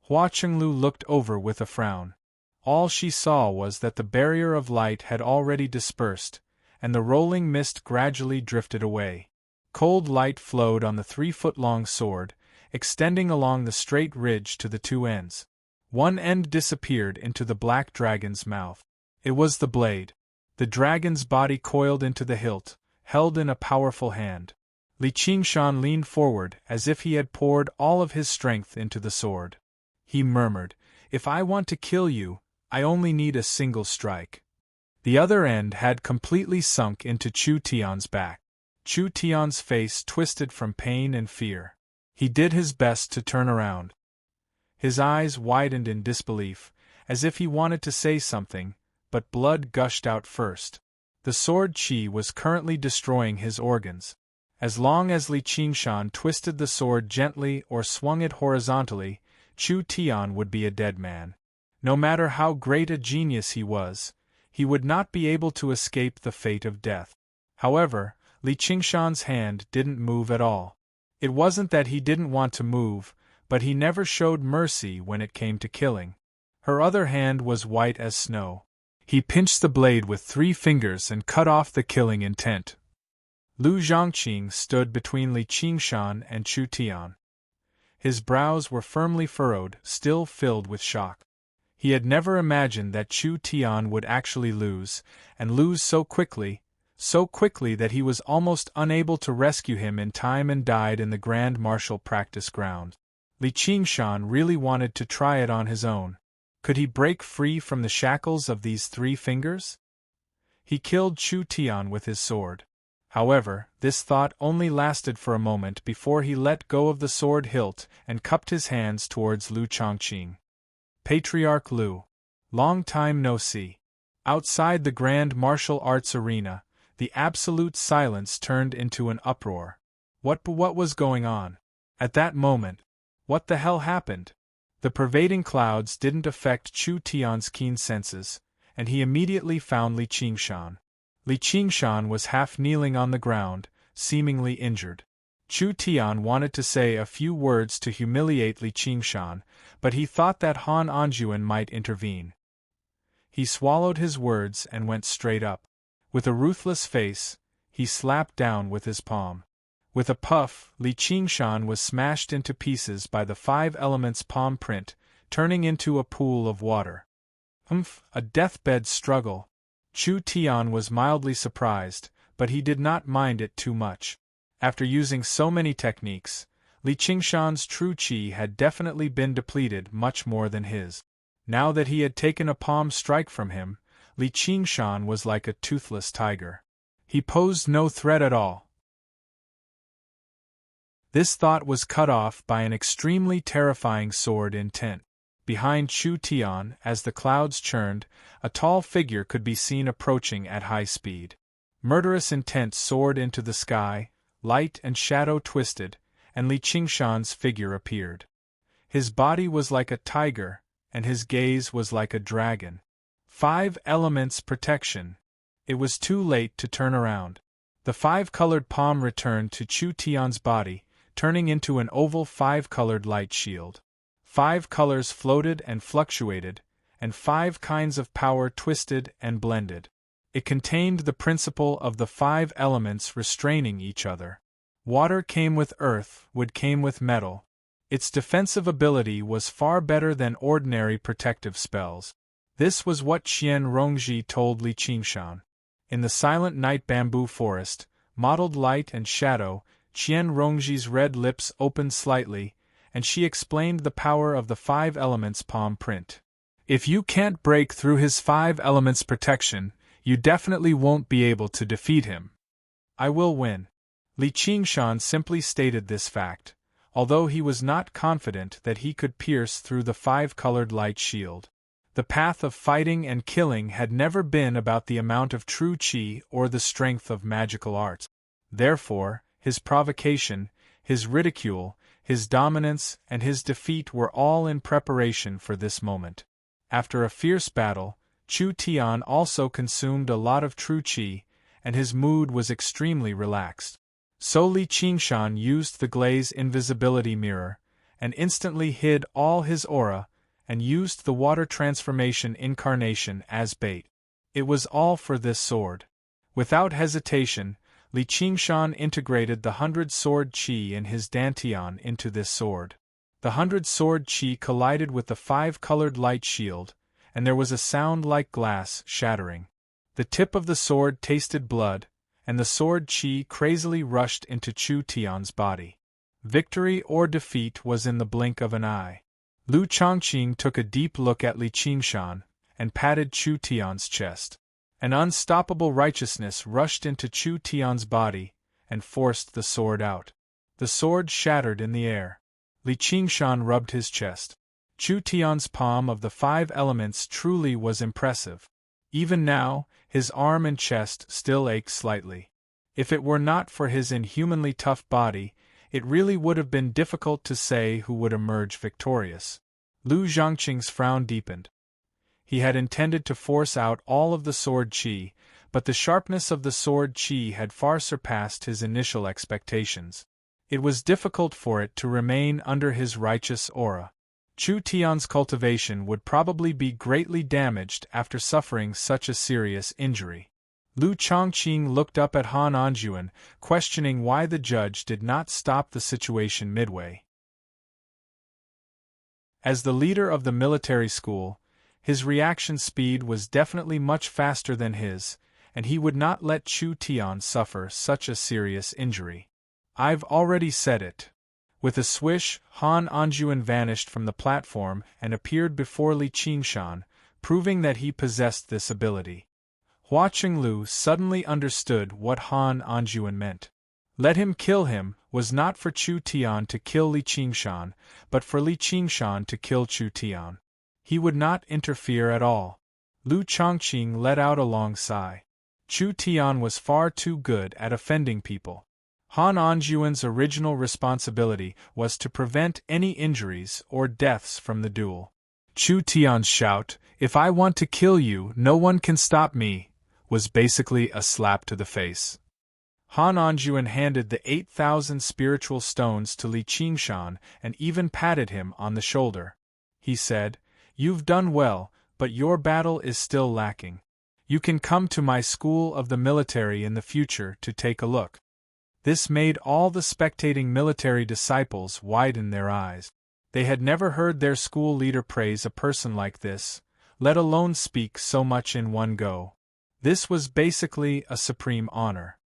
Hua Qinglu looked over with a frown. All she saw was that the barrier of light had already dispersed, and the rolling mist gradually drifted away. Cold light flowed on the 3-foot-long sword, extending along the straight ridge to the 2 ends. One end disappeared into the black dragon's mouth. It was the blade. The dragon's body coiled into the hilt, held in a powerful hand. Li Qingshan leaned forward as if he had poured all of his strength into the sword. He murmured, "If I want to kill you, I only need a single strike." The other end had completely sunk into Chu Tian's back. Chu Tian's face twisted from pain and fear. He did his best to turn around. His eyes widened in disbelief, as if he wanted to say something, but blood gushed out first. The sword qi was currently destroying his organs. As long as Li Qingshan twisted the sword gently or swung it horizontally, Chu Tian would be a dead man. No matter how great a genius he would not be able to escape the fate of death. However, Li Qingshan's hand didn't move at all. It wasn't that he didn't want to move, but he never showed mercy when it came to killing. Her other hand was white as snow. He pinched the blade with 3 fingers and cut off the killing intent. Lu Zhangqing stood between Li Qingshan and Chu Tian. His brows were firmly furrowed, still filled with shock. He had never imagined that Chu Tian would actually lose, and lose so quickly, so quickly that he was almost unable to rescue him in time and died in the Grand Martial practice ground. Li Qingshan really wanted to try it on his own. Could he break free from the shackles of these 3 fingers? He killed Chu Tian with his sword. However, this thought only lasted for a moment before he let go of the sword hilt and cupped his hands towards Lu Chongqing. Patriarch Lu. Long time no see. Outside the Grand Martial Arts arena, the absolute silence turned into an uproar. What was going on? At that moment, what the hell happened? The pervading clouds didn't affect Chu Tian's keen senses, and he immediately found Li Qingshan. Li Qingshan was half kneeling on the ground, seemingly injured. Chu Tian wanted to say a few words to humiliate Li Qingshan, but he thought that Han Anjuan might intervene. He swallowed his words and went straight up. With a ruthless face, he slapped down with his palm. With a puff, Li Qingshan was smashed into pieces by the 5 elements palm print, turning into a pool of water. A deathbed struggle. Chu Tian was mildly surprised, but he did not mind it too much. After using so many techniques, Li Qingshan's true qi had definitely been depleted much more than his. Now that he had taken a palm strike from him, Li Qingshan was like a toothless tiger. He posed no threat at all. This thought was cut off by an extremely terrifying sword intent. Behind Chu Tian, as the clouds churned, a tall figure could be seen approaching at high speed. Murderous intent soared into the sky, light and shadow twisted, and Li Qingshan's figure appeared. His body was like a tiger, and his gaze was like a dragon. 5 elements protection. It was too late to turn around. The 5-colored palm returned to Chu Tian's body, turning into an oval 5-colored light shield. 5 colors floated and fluctuated, and 5 kinds of power twisted and blended. It contained the principle of the 5 elements restraining each other. Water came with earth, wood came with metal. Its defensive ability was far better than ordinary protective spells. This was what Qian Rongji told Li Qingshan. In the silent night bamboo forest, mottled light and shadow, Qian Rongji's red lips opened slightly, and she explained the power of the 5 elements palm print. If you can't break through his 5 elements protection, you definitely won't be able to defeat him. I will win. Li Qingshan simply stated this fact, although he was not confident that he could pierce through the 5-colored light shield. The path of fighting and killing had never been about the amount of true qi or the strength of magical arts. Therefore, his provocation, his ridicule, his dominance, and his defeat were all in preparation for this moment. After a fierce battle, Chu Tian also consumed a lot of true qi, and his mood was extremely relaxed. So Li Qingshan used the glaze invisibility mirror, and instantly hid all his aura, and used the water transformation incarnation as bait. It was all for this sword. Without hesitation, Li Qingshan integrated the 100-sword qi in his dantian into this sword. The 100-sword qi collided with the 5-colored light shield, and there was a sound like glass shattering. The tip of the sword tasted blood, and the sword qi crazily rushed into Chu Tian's body. Victory or defeat was in the blink of an eye. Lu Chongqing took a deep look at Li Qingshan, and patted Chu Tian's chest. An unstoppable righteousness rushed into Chu Tian's body, and forced the sword out. The sword shattered in the air. Li Qingshan rubbed his chest. Chu Tian's palm of the 5 elements truly was impressive. Even now, his arm and chest still ached slightly. If it were not for his inhumanly tough body, it really would have been difficult to say who would emerge victorious. Lu Zhongqing's frown deepened. He had intended to force out all of the sword qi, but the sharpness of the sword qi had far surpassed his initial expectations. It was difficult for it to remain under his righteous aura. Chu Tian's cultivation would probably be greatly damaged after suffering such a serious injury. Lu Chongqing looked up at Han Anjuan, questioning why the judge did not stop the situation midway. As the leader of the military school, his reaction speed was definitely much faster than his, and he would not let Chu Tian suffer such a serious injury. I've already said it. With a swish, Han Anjuan vanished from the platform and appeared before Li Qingshan, proving that he possessed this ability. Hua Qinglu suddenly understood what Han Anjuan meant. Let him kill him was not for Chu Tian to kill Li Qingshan, but for Li Qingshan to kill Chu Tian. He would not interfere at all. Lu Chongqing let out a long sigh. Chu Tian was far too good at offending people. Han Anjuan's original responsibility was to prevent any injuries or deaths from the duel. Chu Tian's shout, "If I want to kill you, no one can stop me," was basically a slap to the face. Han Anjuan handed the 8,000 spiritual stones to Li Qingshan and even patted him on the shoulder. He said, "You've done well, but your battle is still lacking. You can come to my school of the military in the future to take a look." This made all the spectating military disciples widen their eyes. They had never heard their school leader praise a person like this, let alone speak so much in one go. This was basically a supreme honor.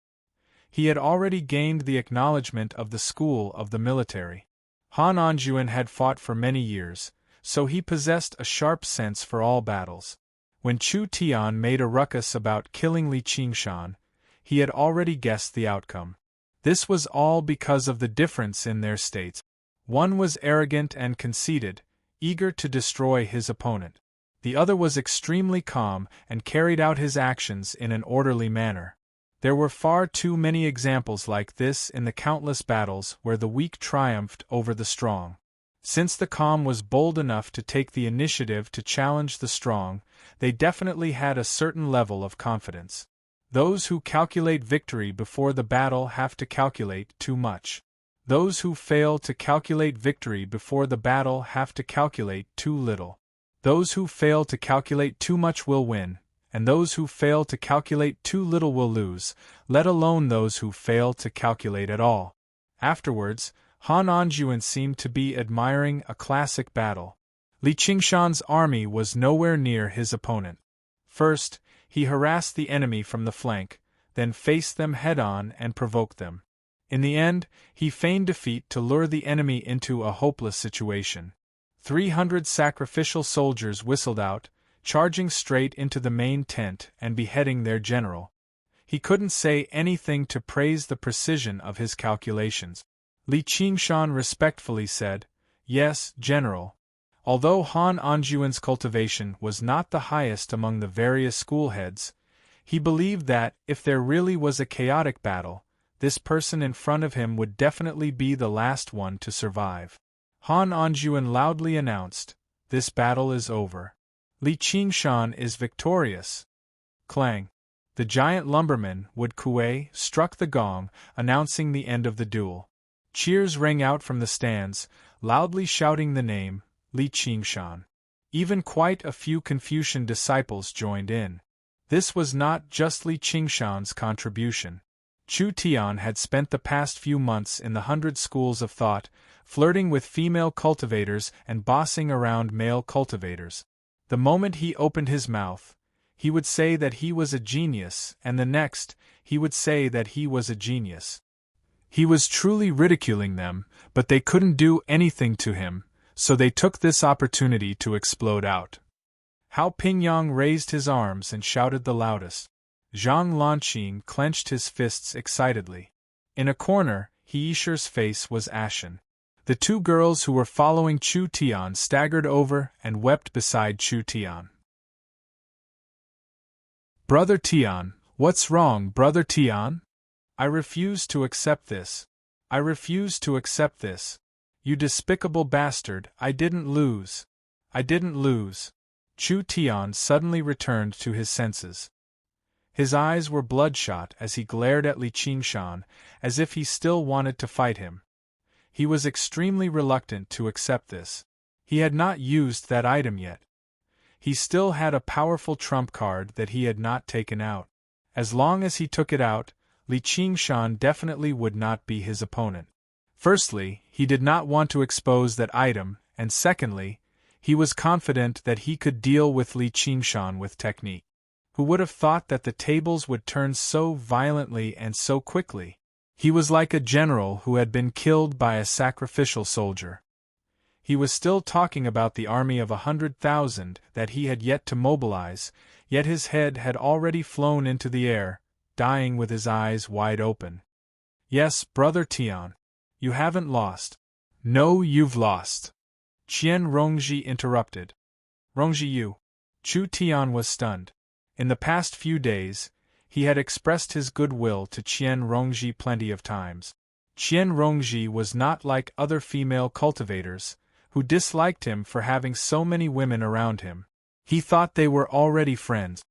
He had already gained the acknowledgement of the school of the military. Han Anjuan had fought for many years, so he possessed a sharp sense for all battles. When Chu Tian made a ruckus about killing Li Qingshan, he had already guessed the outcome. This was all because of the difference in their states. One was arrogant and conceited, eager to destroy his opponent. The other was extremely calm and carried out his actions in an orderly manner. There were far too many examples like this in the countless battles where the weak triumphed over the strong. Since the calm was bold enough to take the initiative to challenge the strong, they definitely had a certain level of confidence. Those who calculate victory before the battle have to calculate too much. Those who fail to calculate victory before the battle have to calculate too little. Those who fail to calculate too much will win, and those who fail to calculate too little will lose, let alone those who fail to calculate at all. Afterwards, Han Anjuan seemed to be admiring a classic battle. Li Qingshan's army was nowhere near his opponent. First, he harassed the enemy from the flank, then faced them head-on and provoked them. In the end, he feigned defeat to lure the enemy into a hopeless situation. 300 sacrificial soldiers whistled out, charging straight into the main tent and beheading their general. He couldn't say anything to praise the precision of his calculations. Li Qingshan respectfully said, "Yes, General." Although Han Anjuan's cultivation was not the highest among the various schoolheads, he believed that, if there really was a chaotic battle, this person in front of him would definitely be the last one to survive. Han Anjuan loudly announced, "This battle is over. Li Qingshan is victorious." Clang! The giant lumberman, Wood Kuei, struck the gong, announcing the end of the duel. Cheers rang out from the stands, loudly shouting the name, Li Qingshan. Even quite a few Confucian disciples joined in. This was not just Li Qingshan's contribution. Chu Tian had spent the past few months in the 100 schools of thought, flirting with female cultivators and bossing around male cultivators. The moment he opened his mouth, he would say that he was a genius, and the next, he would say that he was a genius. He was truly ridiculing them, but they couldn't do anything to him, so they took this opportunity to explode out. Hao Pingyang raised his arms and shouted the loudest. Zhang Lanqing clenched his fists excitedly. In a corner, He Yishi's face was ashen. The two girls who were following Chu Tian staggered over and wept beside Chu Tian. "Brother Tian, what's wrong, Brother Tian? I refuse to accept this. I refuse to accept this. You despicable bastard, I didn't lose. I didn't lose." Chu Tian suddenly returned to his senses. His eyes were bloodshot as he glared at Li Qingshan, as if he still wanted to fight him. He was extremely reluctant to accept this. He had not used that item yet. He still had a powerful trump card that he had not taken out. As long as he took it out, Li Qingshan definitely would not be his opponent. Firstly, he did not want to expose that item, and secondly, he was confident that he could deal with Li Qingshan with technique. Who would have thought that the tables would turn so violently and so quickly? He was like a general who had been killed by a sacrificial soldier. He was still talking about the army of 100,000 that he had yet to mobilize, yet his head had already flown into the air, dying with his eyes wide open. Yes, Brother Tian. You haven't lost. No, you've lost. Qian Rongji interrupted. Rongji you. Chu Tian was stunned. In the past few days, he had expressed his goodwill to Qian Rongji plenty of times. Qian Rongji was not like other female cultivators, who disliked him for having so many women around him. He thought they were already friends.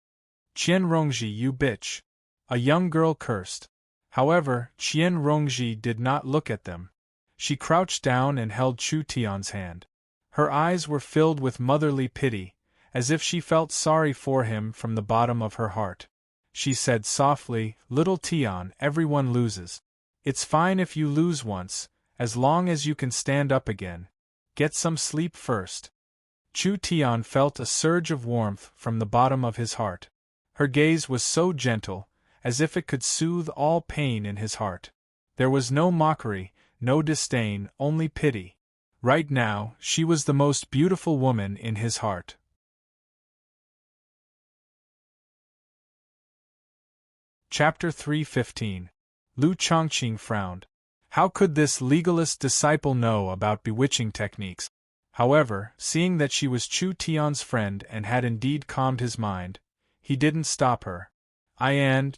Qian Rongji, you bitch. A young girl cursed. However, Qian Rongji did not look at them. She crouched down and held Chu Tian's hand. Her eyes were filled with motherly pity, as if she felt sorry for him from the bottom of her heart. She said softly, "Little Tian, everyone loses. It's fine if you lose once, as long as you can stand up again. Get some sleep first." Chu Tian felt a surge of warmth from the bottom of his heart. Her gaze was so gentle, as if it could soothe all pain in his heart. There was no mockery, no disdain, only pity. Right now, she was the most beautiful woman in his heart. Chapter 3:15. Lu Chongqing frowned. How could this legalist disciple know about bewitching techniques? However, seeing that she was Chu Tian's friend and had indeed calmed his mind, he didn't stop her. Qian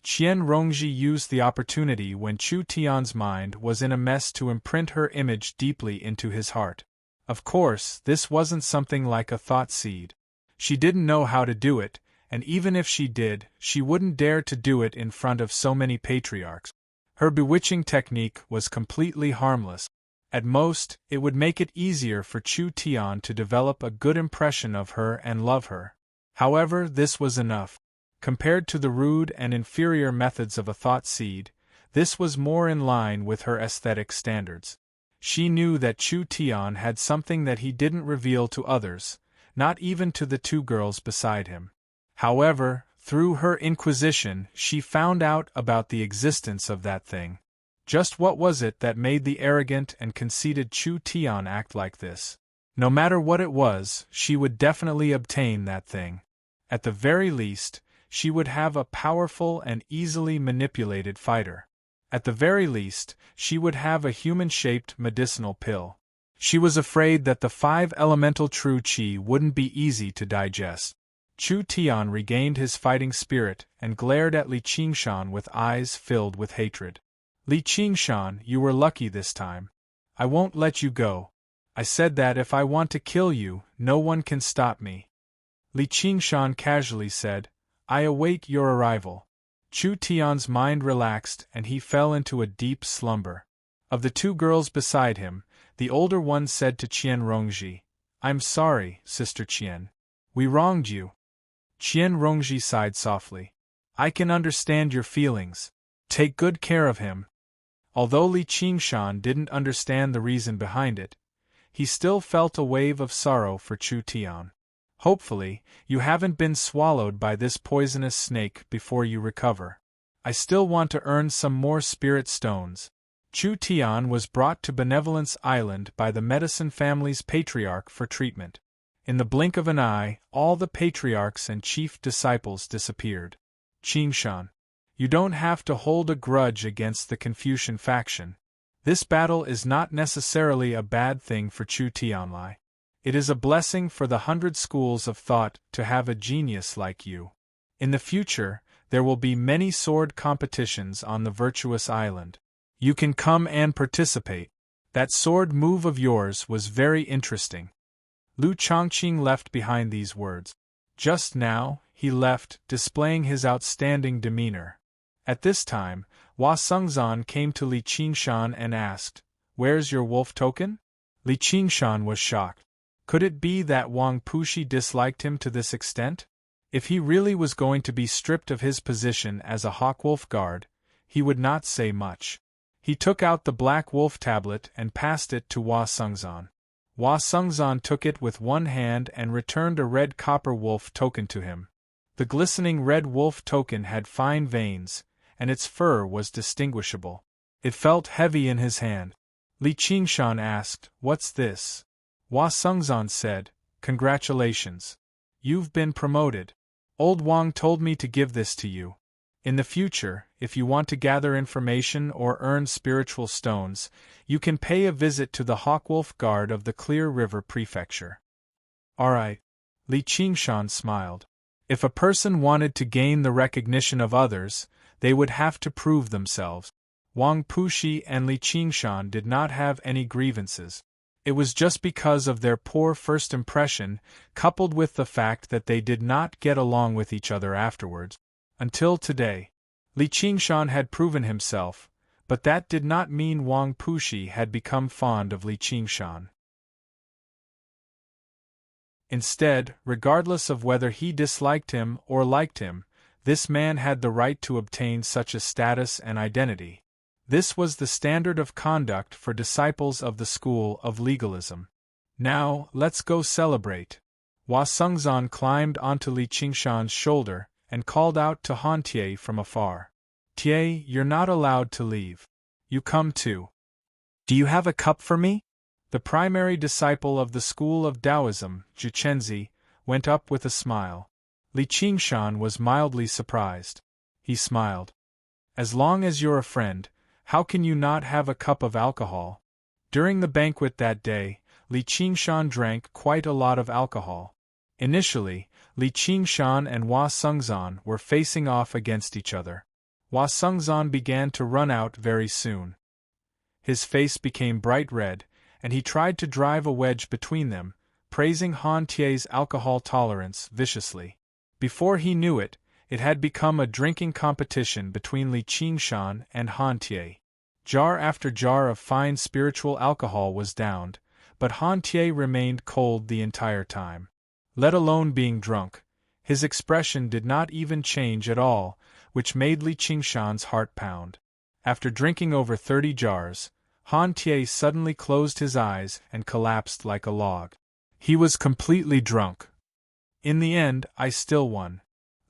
Rongji used the opportunity when Chu Tian's mind was in a mess to imprint her image deeply into his heart. Of course, this wasn't something like a thought seed. She didn't know how to do it, and even if she did, she wouldn't dare to do it in front of so many patriarchs. Her bewitching technique was completely harmless. At most, it would make it easier for Chu Tian to develop a good impression of her and love her. However, this was enough. Compared to the rude and inferior methods of a thought seed, this was more in line with her aesthetic standards. She knew that Chu Tian had something that he didn't reveal to others, not even to the two girls beside him. However, through her inquisition, she found out about the existence of that thing. Just what was it that made the arrogant and conceited Chu Tian act like this? No matter what it was, she would definitely obtain that thing. At the very least, she would have a powerful and easily manipulated fighter. At the very least, she would have a human-shaped medicinal pill. She was afraid that the 5 elemental true qi wouldn't be easy to digest. Chu Tian regained his fighting spirit and glared at Li Qingshan with eyes filled with hatred. Li Qingshan, you were lucky this time. I won't let you go. I said that if I want to kill you, no one can stop me. Li Qingshan casually said, I await your arrival. Chu Tian's mind relaxed and he fell into a deep slumber. Of the two girls beside him, the older one said to Qian Rongji, I'm sorry, Sister Qian. We wronged you. Qian Rongji sighed softly. I can understand your feelings. Take good care of him. Although Li Qingshan didn't understand the reason behind it, he still felt a wave of sorrow for Chu Tian. Hopefully, you haven't been swallowed by this poisonous snake before you recover. I still want to earn some more spirit stones. Chu Tian was brought to Benevolence Island by the medicine family's patriarch for treatment. In the blink of an eye, all the patriarchs and chief disciples disappeared. Qingshan, you don't have to hold a grudge against the Confucian faction. This battle is not necessarily a bad thing for Chu Tianlai. It is a blessing for the 100 schools of thought to have a genius like you. In the future, there will be many sword competitions on the Virtuous Island. You can come and participate. That sword move of yours was very interesting. Lu Chongqing left behind these words. Just now, he left, displaying his outstanding demeanor. At this time, Hua Sengzan came to Li Qingshan and asked, Where's your wolf token? Li Qingshan was shocked. Could it be that Wang Pushi disliked him to this extent? If he really was going to be stripped of his position as a Hawkwolf guard, he would not say much. He took out the black wolf tablet and passed it to Hua Sengzan. Hua Sengzan took it with one hand and returned a red copper wolf token to him. The glistening red wolf token had fine veins, and its fur was distinguishable. It felt heavy in his hand. Li Qingshan asked, "What's this?" Hua Sengzan said, "Congratulations. You've been promoted. Old Wang told me to give this to you. In the future, if you want to gather information or earn spiritual stones, you can pay a visit to the Hawkwolf Guard of the Clear River Prefecture." "Alright." Li Qingshan smiled. If a person wanted to gain the recognition of others, they would have to prove themselves. Wang Puxi and Li Qingshan did not have any grievances. It was just because of their poor first impression, coupled with the fact that they did not get along with each other afterwards. Until today, Li Qingshan had proven himself, but that did not mean Wang Puxi had become fond of Li Qingshan. Instead, regardless of whether he disliked him or liked him, this man had the right to obtain such a status and identity. This was the standard of conduct for disciples of the school of legalism. "Now, let's go celebrate." Hua Sengzan climbed onto Li Qingshan's shoulder and called out to Han Tie from afar. "Tie, you're not allowed to leave. You come too." "Do you have a cup for me?" The primary disciple of the school of Taoism, Zhuchenzi, went up with a smile. Li Qingshan was mildly surprised. He smiled. "As long as you're a friend, how can you not have a cup of alcohol?" During the banquet that day, Li Qingshan drank quite a lot of alcohol. Initially, Li Qingshan and Hua Sengzan were facing off against each other. Hua Sengzan began to run out very soon. His face became bright red, and he tried to drive a wedge between them, praising Han Tie's alcohol tolerance viciously. Before he knew it, it had become a drinking competition between Li Qingshan and Han Tie. Jar after jar of fine spiritual alcohol was downed, but Han Tie remained cold the entire time. Let alone being drunk, his expression did not even change at all, which made Li Qingshan's heart pound. After drinking over 30 jars, Han Tie suddenly closed his eyes and collapsed like a log. He was completely drunk. "In the end, I still won."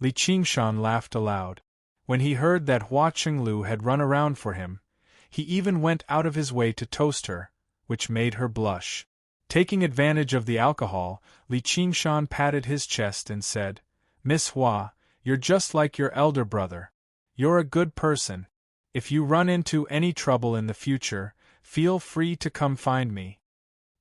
Li Qingshan laughed aloud. When he heard that Hua Qinglu had run around for him, he even went out of his way to toast her, which made her blush. Taking advantage of the alcohol, Li Qingshan patted his chest and said, "Miss Hua, you're just like your elder brother. You're a good person. If you run into any trouble in the future, feel free to come find me."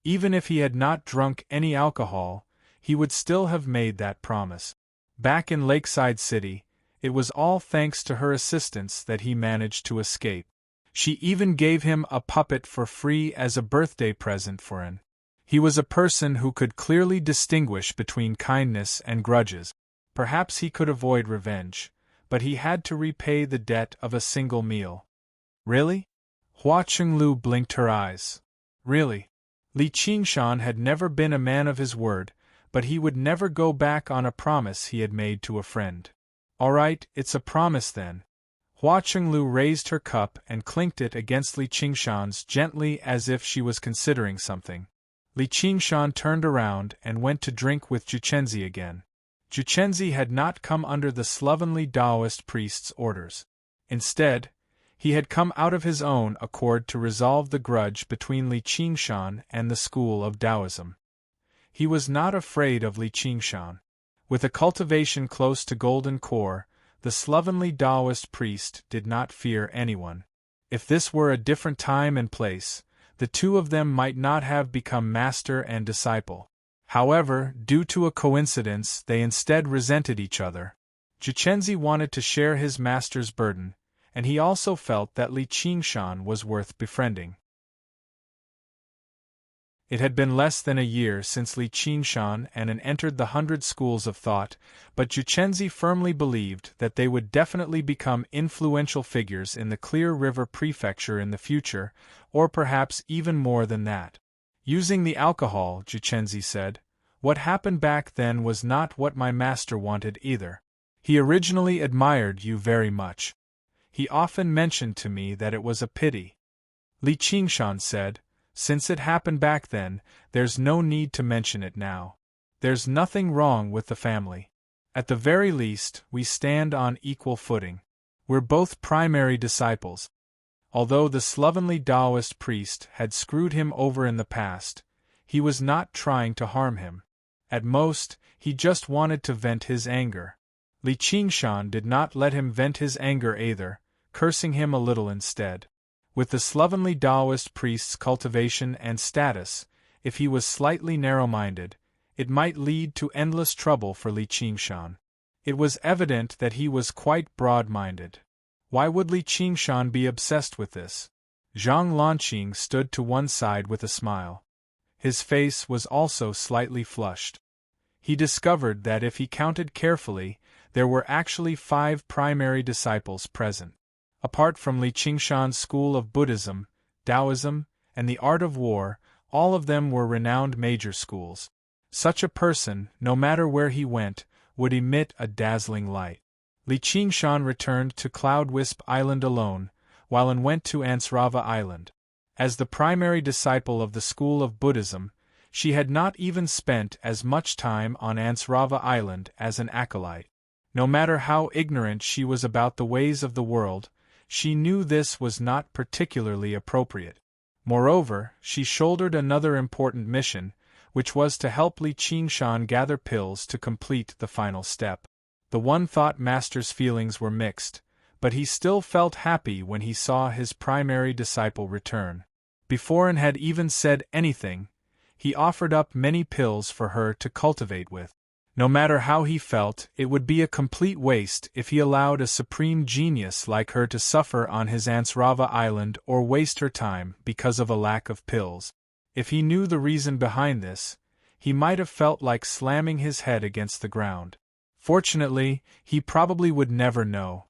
Even if he had not drunk any alcohol, he would still have made that promise. Back in Lakeside City, it was all thanks to her assistance that he managed to escape. She even gave him a puppet for free as a birthday present for him. He was a person who could clearly distinguish between kindness and grudges. Perhaps he could avoid revenge, but he had to repay the debt of a single meal. "Really?" Hua Qinglu blinked her eyes. "Really?" Li Qingshan had never been a man of his word, but he would never go back on a promise he had made to a friend. "Alright, it's a promise then." Hua Qinglu raised her cup and clinked it against Li Qingshan's gently as if she was considering something. Li Qingshan turned around and went to drink with Zhuchenzi again. Zhuchenzi had not come under the slovenly Taoist priest's orders. Instead, he had come out of his own accord to resolve the grudge between Li Qingshan and the school of Taoism. He was not afraid of Li Qingshan. With a cultivation close to golden core, the slovenly Taoist priest did not fear anyone. If this were a different time and place, the two of them might not have become master and disciple. However, due to a coincidence, they instead resented each other. Zhuchenzi wanted to share his master's burden, and he also felt that Li Qingshan was worth befriending. It had been less than a year since Li Qingshan and An entered the 100 schools of thought, but Zhuchenzi firmly believed that they would definitely become influential figures in the Clear River Prefecture in the future, or perhaps even more than that. Using the alcohol, Zhuchenzi said, "What happened back then was not what my master wanted either. He originally admired you very much. He often mentioned to me that it was a pity." Li Qingshan said, "Since it happened back then, there's no need to mention it now. There's nothing wrong with the family. At the very least, we stand on equal footing. We're both primary disciples. Although the slovenly Taoist priest had screwed him over in the past, he was not trying to harm him. At most, he just wanted to vent his anger. Li Qingshan did not let him vent his anger either, cursing him a little instead. With the slovenly Taoist priest's cultivation and status, if he was slightly narrow-minded, it might lead to endless trouble for Li Qingshan. It was evident that he was quite broad-minded. Why would Li Qingshan be obsessed with this? Zhang Lanqing stood to one side with a smile. His face was also slightly flushed. He discovered that if he counted carefully, there were actually 5 primary disciples present. Apart from Li Qingshan's school of Buddhism, Taoism, and the art of war, all of them were renowned major schools. Such a person, no matter where he went, would emit a dazzling light. Li Qingshan returned to Cloud Wisp Island alone, while An went to Ansrava Island. As the primary disciple of the school of Buddhism, she had not even spent as much time on Ansrava Island as an acolyte. No matter how ignorant she was about the ways of the world, she knew this was not particularly appropriate. Moreover, she shouldered another important mission, which was to help Li Qingshan gather pills to complete the final step. The one-thought master's feelings were mixed, but he still felt happy when he saw his primary disciple return. Before An had even said anything, he offered up many pills for her to cultivate with. No matter how he felt, it would be a complete waste if he allowed a supreme genius like her to suffer on his Ansrava Island or waste her time because of a lack of pills. If he knew the reason behind this, he might have felt like slamming his head against the ground. Fortunately, he probably would never know.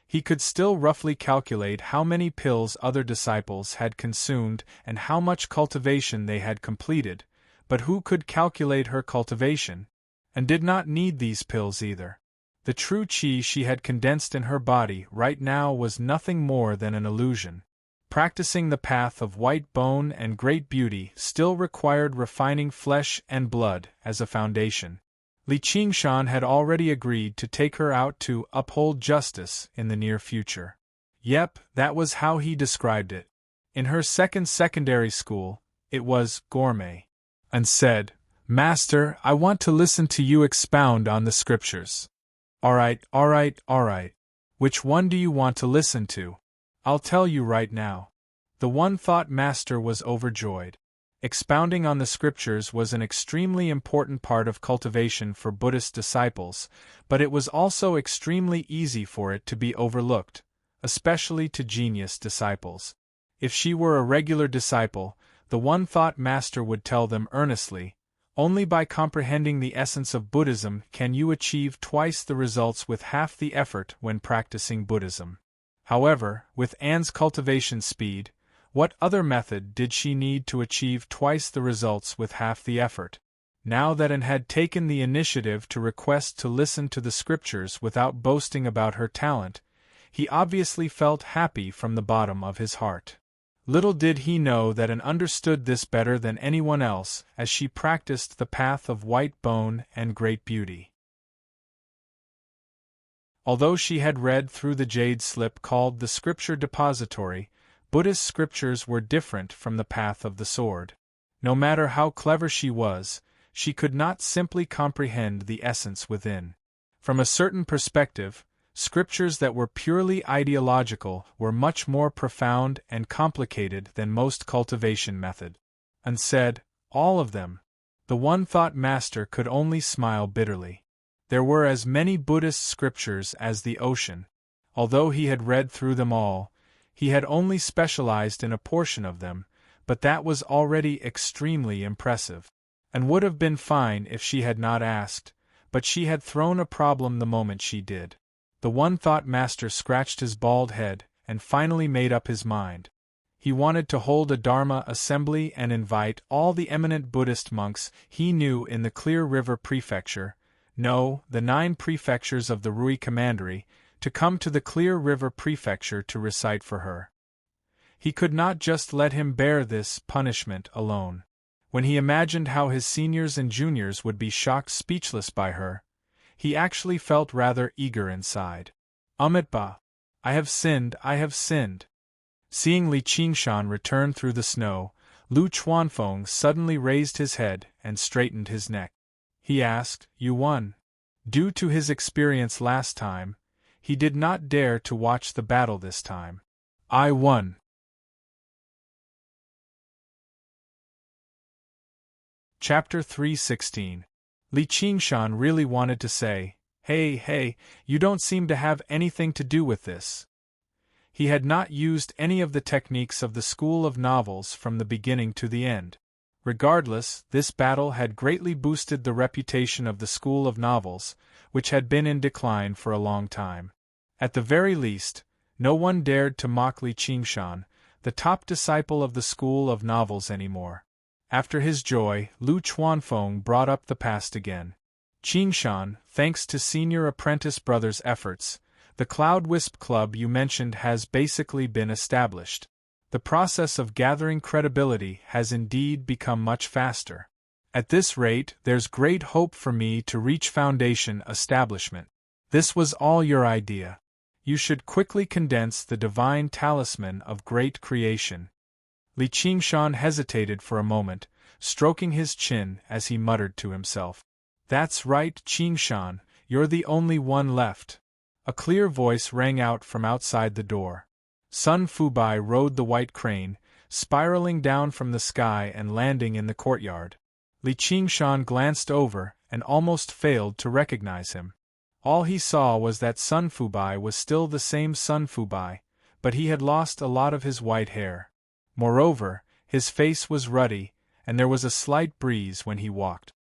He could still roughly calculate how many pills other disciples had consumed and how much cultivation they had completed, but who could calculate her cultivation? And did not need these pills either. The true qi she had condensed in her body right now was nothing more than an illusion. Practicing the path of white bone and great beauty still required refining flesh and blood as a foundation. Li Qingshan had already agreed to take her out to uphold justice in the near future. Yep, that was how he described it. In her second secondary school, it was gourmet. And said, "Master, I want to listen to you expound on the scriptures." All right. Which one do you want to listen to? I'll tell you right now. The one-thought master was overjoyed. Expounding on the scriptures was an extremely important part of cultivation for Buddhist disciples, but it was also extremely easy for it to be overlooked, especially to genius disciples. If she were a regular disciple, the one-thought master would tell them earnestly, "Only by comprehending the essence of Buddhism can you achieve twice the results with half the effort when practicing Buddhism." However, with Anne's cultivation speed, what other method did she need to achieve twice the results with half the effort? Now that Anne had taken the initiative to request to listen to the scriptures without boasting about her talent, he obviously felt happy from the bottom of his heart. Little did he know that Anne understood this better than anyone else as she practiced the path of white bone and great beauty. Although she had read through the jade slip called the Scripture Depository, Buddhist scriptures were different from the path of the sword. No matter how clever she was, she could not simply comprehend the essence within. From a certain perspective, scriptures that were purely ideological were much more profound and complicated than most cultivation method. And said, all of them. The one-thought master could only smile bitterly. There were as many Buddhist scriptures as the ocean. Although he had read through them all, he had only specialized in a portion of them, but that was already extremely impressive. And would have been fine if she had not asked, but she had thrown a problem the moment she did. The one-thought master scratched his bald head, and finally made up his mind. He wanted to hold a Dharma assembly and invite all the eminent Buddhist monks he knew in the Clear River Prefecture, no, the 9 prefectures of the Rui Commandery, to come to the Clear River Prefecture to recite for her. He could not just let him bear this punishment alone. When he imagined how his seniors and juniors would be shocked speechless by her, He actually felt rather eager inside. Ba! I have sinned, I have sinned. Seeing Li Qingshan return through the snow, Lu Chuanfeng suddenly raised his head and straightened his neck. He asked, "You won?" Due to his experience last time, he did not dare to watch the battle this time. "I won." Chapter 316. Li Qingshan really wanted to say, Hey, you don't seem to have anything to do with this." He had not used any of the techniques of the School of Novels from the beginning to the end. Regardless, this battle had greatly boosted the reputation of the School of Novels, which had been in decline for a long time. At the very least, no one dared to mock Li Qingshan, the top disciple of the School of Novels anymore. After his joy, Lu Chuanfeng brought up the past again. "Qingshan, thanks to senior apprentice brother's efforts, the Cloud Wisp Club you mentioned has basically been established. The process of gathering credibility has indeed become much faster. At this rate, there's great hope for me to reach foundation establishment. This was all your idea. You should quickly condense the divine talisman of great creation." Li Qingshan hesitated for a moment, stroking his chin as he muttered to himself. "That's right, Qingshan, you're the only one left." A clear voice rang out from outside the door. Sun Fubai rode the white crane, spiraling down from the sky and landing in the courtyard. Li Qingshan glanced over and almost failed to recognize him. All he saw was that Sun Fubai was still the same Sun Fubai, but he had lost a lot of his white hair. Moreover, his face was ruddy, and there was a slight breeze when he walked.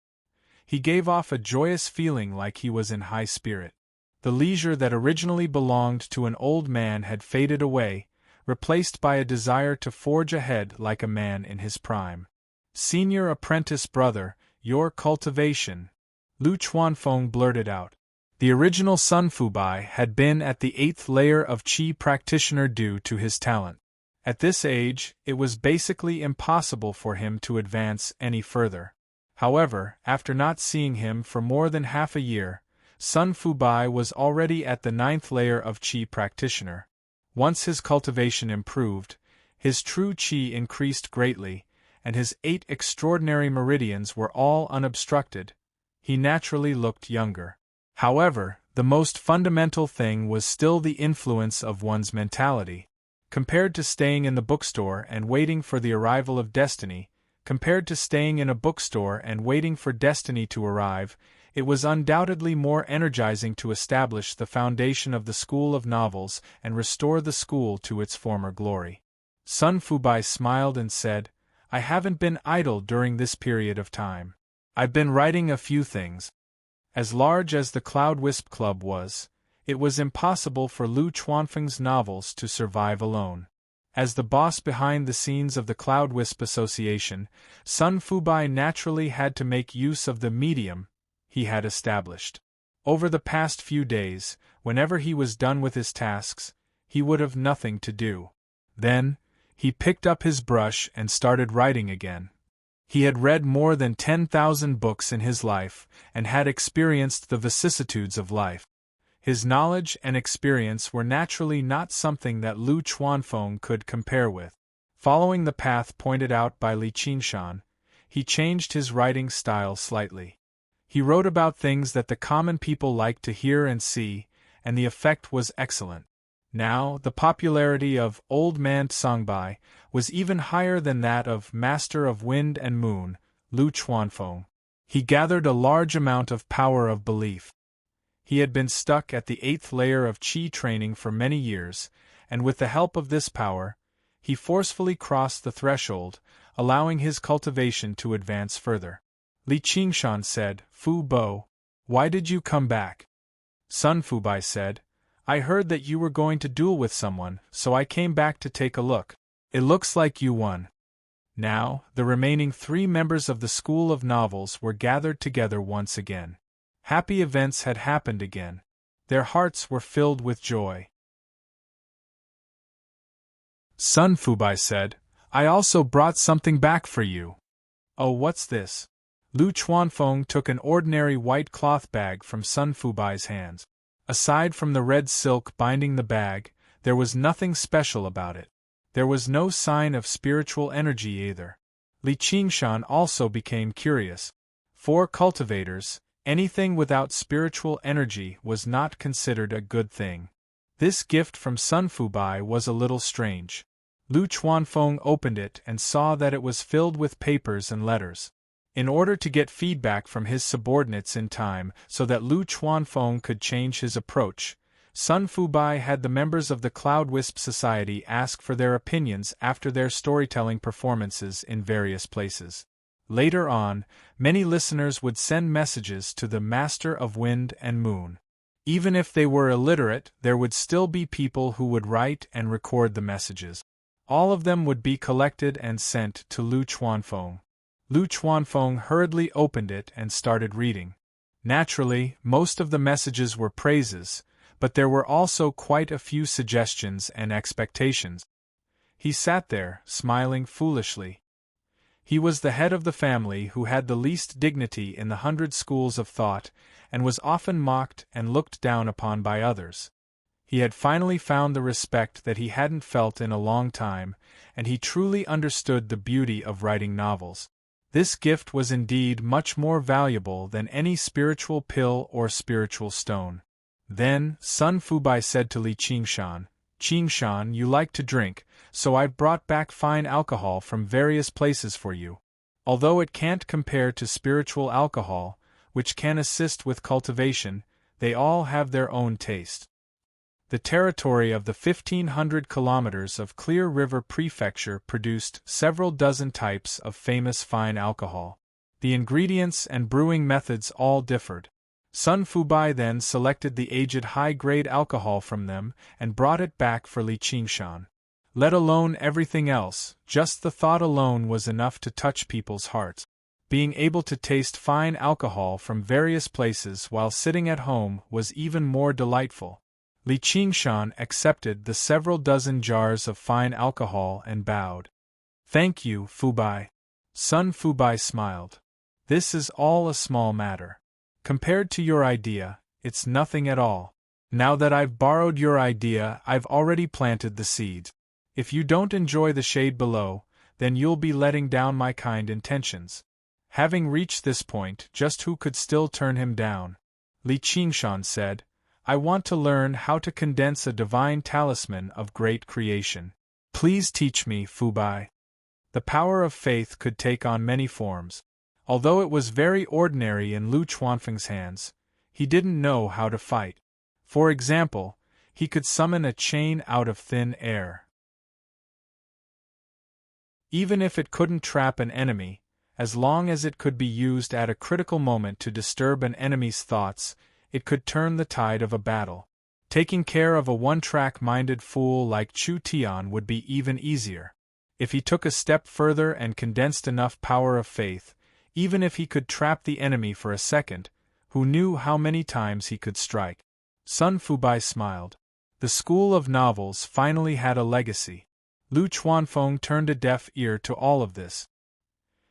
He gave off a joyous feeling like he was in high spirit. The leisure that originally belonged to an old man had faded away, replaced by a desire to forge ahead like a man in his prime. "Senior apprentice brother, your cultivation," Lu Chuanfeng blurted out. The original Sun Fubai had been at the 8th layer of Qi practitioner due to his talent. At this age, it was basically impossible for him to advance any further. However, after not seeing him for more than half a year, Sun Fubai was already at the 9th layer of Qi practitioner. Once his cultivation improved, his true Qi increased greatly, and his 8 extraordinary meridians were all unobstructed. He naturally looked younger. However, the most fundamental thing was still the influence of one's mentality. Compared to staying in the bookstore and waiting for the arrival of destiny, compared to staying in a bookstore and waiting for destiny to arrive, it was undoubtedly more energizing to establish the foundation of the School of Novels and restore the school to its former glory. Sun Fubai smiled and said, "I haven't been idle during this period of time. I've been writing a few things." As large as the Cloud Wisp Club was, it was impossible for Lu Chuanfeng's novels to survive alone. As the boss behind the scenes of the Cloud Wisp Association, Sun Fubai naturally had to make use of the medium he had established. Over the past few days, whenever he was done with his tasks, he would have nothing to do. Then, he picked up his brush and started writing again. He had read more than 10,000 books in his life, and had experienced the vicissitudes of life. His knowledge and experience were naturally not something that Lu Chuanfeng could compare with. Following the path pointed out by Li Qingshan, he changed his writing style slightly. He wrote about things that the common people liked to hear and see, and the effect was excellent. Now, the popularity of Old Man Songbai was even higher than that of Master of Wind and Moon, Lu Chuanfeng. He gathered a large amount of power of belief. He had been stuck at the 8th layer of Qi training for many years, and with the help of this power, he forcefully crossed the threshold, allowing his cultivation to advance further. Li Qingshan said, "Fu Bo, why did you come back?" Sun Fubai said, "I heard that you were going to duel with someone, so I came back to take a look. It looks like you won." Now, the remaining 3 members of the School of Novels were gathered together once again. Happy events had happened again. Their hearts were filled with joy. Sun Fubai said, "I also brought something back for you." "Oh, what's this?" Lu Chuanfeng took an ordinary white cloth bag from Sun Fubai's hands. Aside from the red silk binding the bag, there was nothing special about it. There was no sign of spiritual energy either. Li Qingshan also became curious. For cultivators, anything without spiritual energy was not considered a good thing. This gift from Sun Fubai was a little strange. Lu Chuanfeng opened it and saw that it was filled with papers and letters. In order to get feedback from his subordinates in time so that Lu Chuanfeng could change his approach, Sun Fubai had the members of the Cloud Wisp Society ask for their opinions after their storytelling performances in various places. Later on, many listeners would send messages to the Master of Wind and Moon. Even if they were illiterate, there would still be people who would write and record the messages. All of them would be collected and sent to Lu Chuanfeng. Lu Chuanfeng hurriedly opened it and started reading. Naturally, most of the messages were praises, but there were also quite a few suggestions and expectations. He sat there, smiling foolishly. He was the head of the family who had the least dignity in the 100 schools of thought, and was often mocked and looked down upon by others. He had finally found the respect that he hadn't felt in a long time, and he truly understood the beauty of writing novels. This gift was indeed much more valuable than any spiritual pill or spiritual stone. Then, Sun Fubai said to Li Qingshan, "Qingshan, you like to drink, so I've brought back fine alcohol from various places for you. Although it can't compare to spiritual alcohol, which can assist with cultivation, they all have their own taste." The territory of the 1,500 kilometers of Clear River Prefecture produced several dozen types of famous fine alcohol. The ingredients and brewing methods all differed. Sun Fubai then selected the aged high-grade alcohol from them and brought it back for Li Qingshan. Let alone everything else, just the thought alone was enough to touch people's hearts. Being able to taste fine alcohol from various places while sitting at home was even more delightful. Li Qingshan accepted the several dozen jars of fine alcohol and bowed. "Thank you, Fubai." Sun Fubai smiled. "This is all a small matter. Compared to your idea, it's nothing at all. Now that I've borrowed your idea, I've already planted the seeds. If you don't enjoy the shade below, then you'll be letting down my kind intentions." Having reached this point, just who could still turn him down? Li Qingshan said, "I want to learn how to condense a divine talisman of great creation. Please teach me, Fubai." The power of faith could take on many forms. Although it was very ordinary in Lu Chuanfeng's hands, he didn't know how to fight. For example, he could summon a chain out of thin air. Even if it couldn't trap an enemy, as long as it could be used at a critical moment to disturb an enemy's thoughts, it could turn the tide of a battle. Taking care of a one-track-minded fool like Chu Tian would be even easier. If he took a step further and condensed enough power of faith, even if he could trap the enemy for a second, who knew how many times he could strike? Sun Fubai smiled. The school of novels finally had a legacy. Lu Chuanfeng turned a deaf ear to all of this.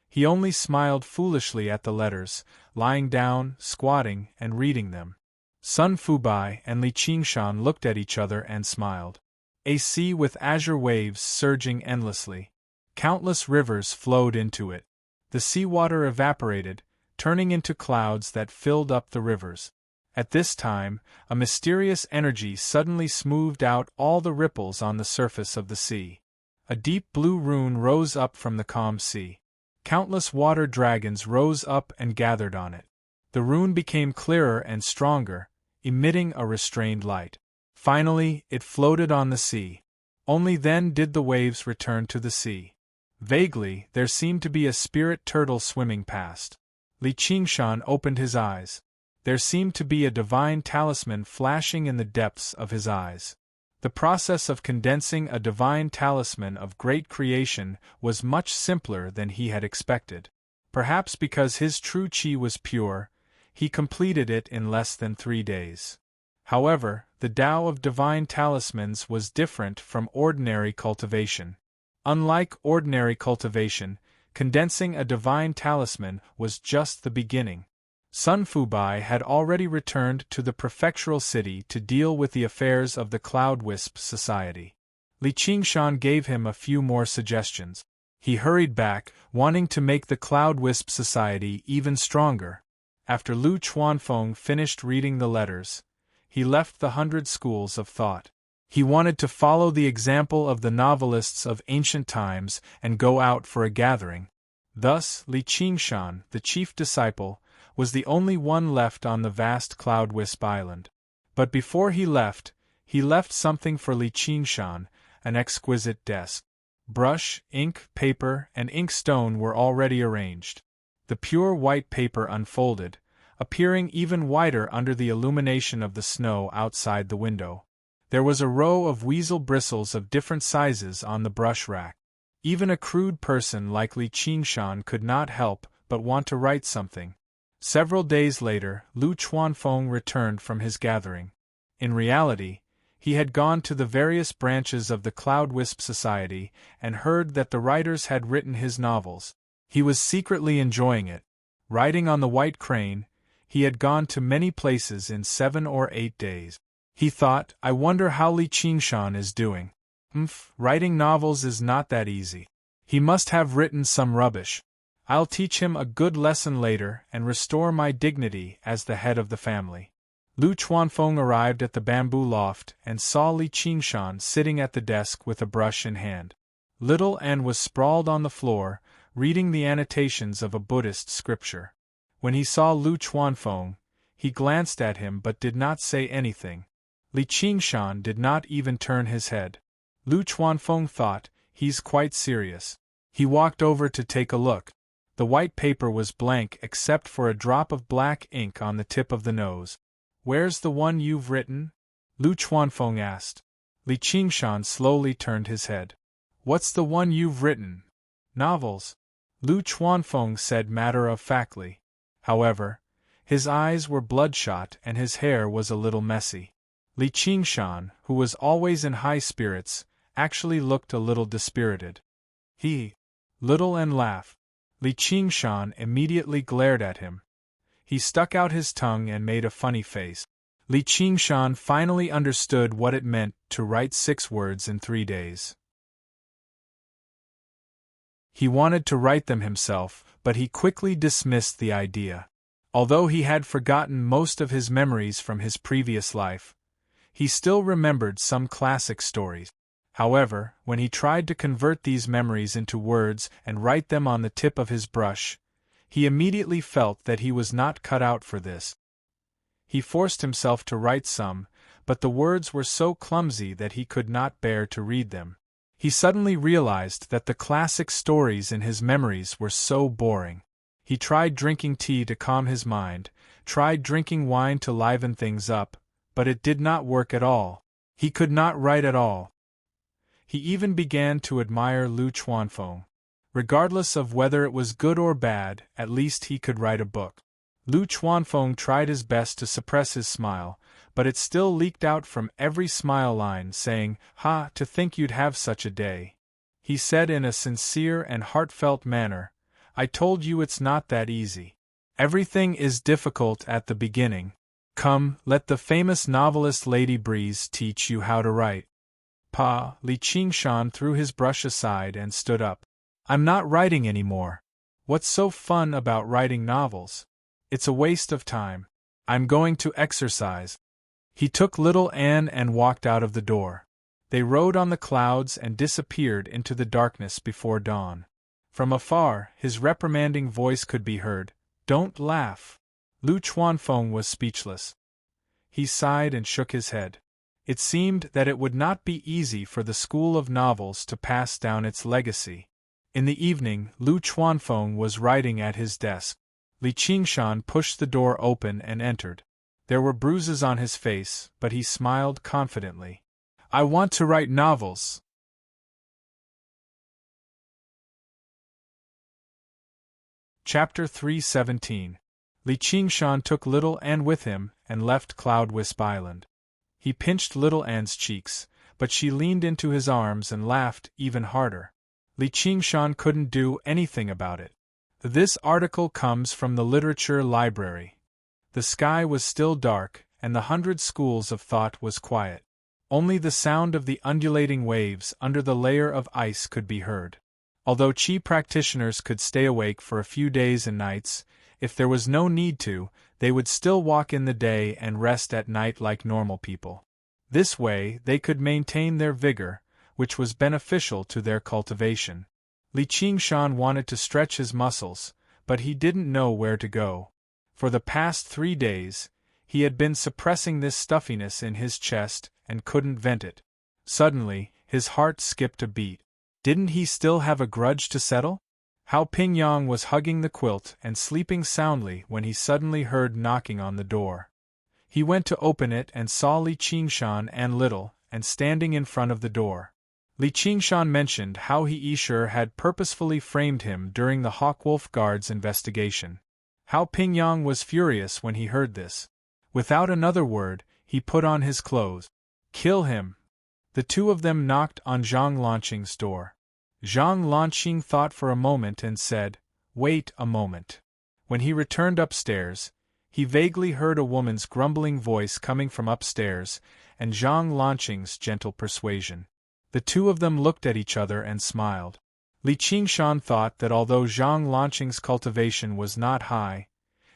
He only smiled foolishly at the letters, lying down, squatting, and reading them. Sun Fubai and Li Qingshan looked at each other and smiled. A sea with azure waves surging endlessly. Countless rivers flowed into it. The seawater evaporated, turning into clouds that filled up the rivers. At this time, a mysterious energy suddenly smoothed out all the ripples on the surface of the sea. A deep blue rune rose up from the calm sea. Countless water dragons rose up and gathered on it. The rune became clearer and stronger, emitting a restrained light. Finally, it floated on the sea. Only then did the waves return to the sea. Vaguely, there seemed to be a spirit turtle swimming past. Li Qingshan opened his eyes. There seemed to be a divine talisman flashing in the depths of his eyes. The process of condensing a divine talisman of great creation was much simpler than he had expected. Perhaps because his true qi was pure, he completed it in less than 3 days. However, the Tao of divine talismans was different from ordinary cultivation. Unlike ordinary cultivation, Condensing a divine talisman was just the beginning. Sun Fubai had already returned to the prefectural city to deal with the affairs of the Cloud Wisp Society. Li Qingshan gave him a few more suggestions. He hurried back, wanting to make the Cloud Wisp Society even stronger. After Lu Chuanfeng finished reading the letters, he left the 100 schools of thought. He wanted to follow the example of the novelists of ancient times and go out for a gathering. Thus, Li Qingshan, the chief disciple, was the only one left on the vast Cloud Wisp Island. But before he left something for Li Qingshan, an exquisite desk. Brush, ink, paper, and inkstone were already arranged. The pure white paper unfolded, appearing even whiter under the illumination of the snow outside the window. There was a row of weasel bristles of different sizes on the brush rack. Even a crude person like Li Qingshan could not help but want to write something. Several days later, Lu Chuanfeng returned from his gathering. In reality, he had gone to the various branches of the Cloud Wisp Society and heard that the writers had written his novels. He was secretly enjoying it. Riding on the White Crane, he had gone to many places in 7 or 8 days. He thought, I wonder how Li Qingshan is doing. Writing novels is not that easy. He must have written some rubbish. I'll teach him a good lesson later and restore my dignity as the head of the family. Lu Chuanfeng arrived at the bamboo loft and saw Li Qingshan sitting at the desk with a brush in hand. Little Anne was sprawled on the floor, reading the annotations of a Buddhist scripture. When he saw Lu Chuanfeng, he glanced at him but did not say anything. Li Qingshan did not even turn his head. Lu Chuanfeng thought, he's quite serious. He walked over to take a look. The white paper was blank except for a drop of black ink on the tip of the nose. Where's the one you've written? Lu Chuanfeng asked. Li Qingshan slowly turned his head. What's the one you've written? Novels. Lu Chuanfeng said matter-of-factly. However, his eyes were bloodshot and his hair was a little messy. Li Qingshan, who was always in high spirits, actually looked a little dispirited. Little and laughed. Li Qingshan immediately glared at him. He stuck out his tongue and made a funny face. Li Qingshan finally understood what it meant to write 6 words in 3 days. He wanted to write them himself, but he quickly dismissed the idea. Although he had forgotten most of his memories from his previous life, he still remembered some classic stories. However, when he tried to convert these memories into words and write them on the tip of his brush, he immediately felt that he was not cut out for this. He forced himself to write some, but the words were so clumsy that he could not bear to read them. He suddenly realized that the classic stories in his memories were so boring. He tried drinking tea to calm his mind, tried drinking wine to liven things up, but it did not work at all. He could not write at all. He even began to admire Lu Chuanfeng. Regardless of whether it was good or bad, at least he could write a book. Lu Chuanfeng tried his best to suppress his smile, but it still leaked out from every smile line, saying, to think you'd have such a day. He said in a sincere and heartfelt manner, I told you it's not that easy. Everything is difficult at the beginning. Come, let the famous novelist Lady Breeze teach you how to write. Li Qingshan threw his brush aside and stood up. I'm not writing anymore. What's so fun about writing novels? It's a waste of time. I'm going to exercise. He took little Anne and walked out of the door. They rode on the clouds and disappeared into the darkness before dawn. From afar, his reprimanding voice could be heard. Don't laugh. Lu Chuanfeng was speechless. He sighed and shook his head. It seemed that it would not be easy for the school of novels to pass down its legacy. In the evening, Lu Chuanfeng was writing at his desk. Li Qingshan pushed the door open and entered. There were bruises on his face, but he smiled confidently. I want to write novels. Chapter 317. Li Qingshan took little Anne with him and left Cloud Wisp Island. He pinched little Anne's cheeks, but she leaned into his arms and laughed even harder. Li Qingshan couldn't do anything about it. This article comes from the literature library. The sky was still dark, and the 100 schools of thought was quiet. Only the sound of the undulating waves under the layer of ice could be heard. Although Qi practitioners could stay awake for a few days and nights, if there was no need to, they would still walk in the day and rest at night like normal people. This way, they could maintain their vigor, which was beneficial to their cultivation. Li Qingshan wanted to stretch his muscles, but he didn't know where to go. For the past 3 days, he had been suppressing this stuffiness in his chest and couldn't vent it. Suddenly, his heart skipped a beat. Didn't he still have a grudge to settle? Hao Pingyang was hugging the quilt and sleeping soundly when he suddenly heard knocking on the door. He went to open it and saw Li Qingshan and Little, and standing in front of the door. Li Qingshan mentioned how He Yishe had purposefully framed him during the Hawkwolf Guard's investigation. Hao Pingyang was furious when he heard this. Without another word, he put on his clothes. Kill him! The two of them knocked on Zhang Lanqing's door. Zhang Lanqing thought for a moment and said, "Wait a moment." When he returned upstairs, he vaguely heard a woman's grumbling voice coming from upstairs, and Zhang Lanqing's gentle persuasion. The two of them looked at each other and smiled. Li Qingshan thought that although Zhang Lanqing's cultivation was not high,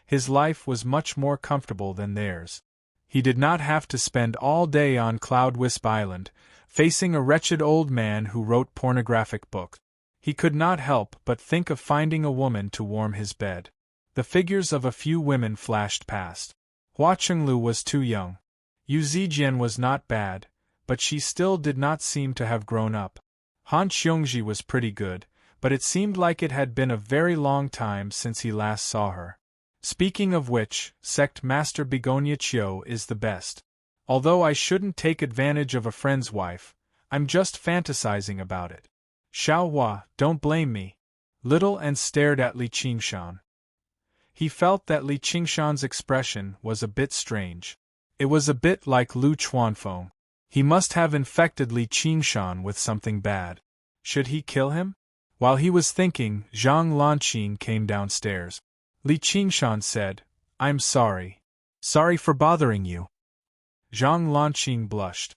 his life was much more comfortable than theirs. He did not have to spend all day on Cloud Wisp Island, facing a wretched old man who wrote pornographic books. He could not help but think of finding a woman to warm his bed. The figures of a few women flashed past. Hua Chenglu was too young. Yu Zijian was not bad, but she still did not seem to have grown up. Han Xiongji was pretty good, but it seemed like it had been a very long time since he last saw her. Speaking of which, Sect Master Begonia Chiu is the best. Although I shouldn't take advantage of a friend's wife, I'm just fantasizing about it. Xiao Hua, don't blame me. Little and stared at Li Qingshan. He felt that Li Qingshan's expression was a bit strange. It was a bit like Lu Chuanfeng. He must have infected Li Qingshan with something bad. Should he kill him? While he was thinking, Zhang Lanqing came downstairs. Li Qingshan said, "I'm sorry. Sorry for bothering you." Zhang Lanqing blushed.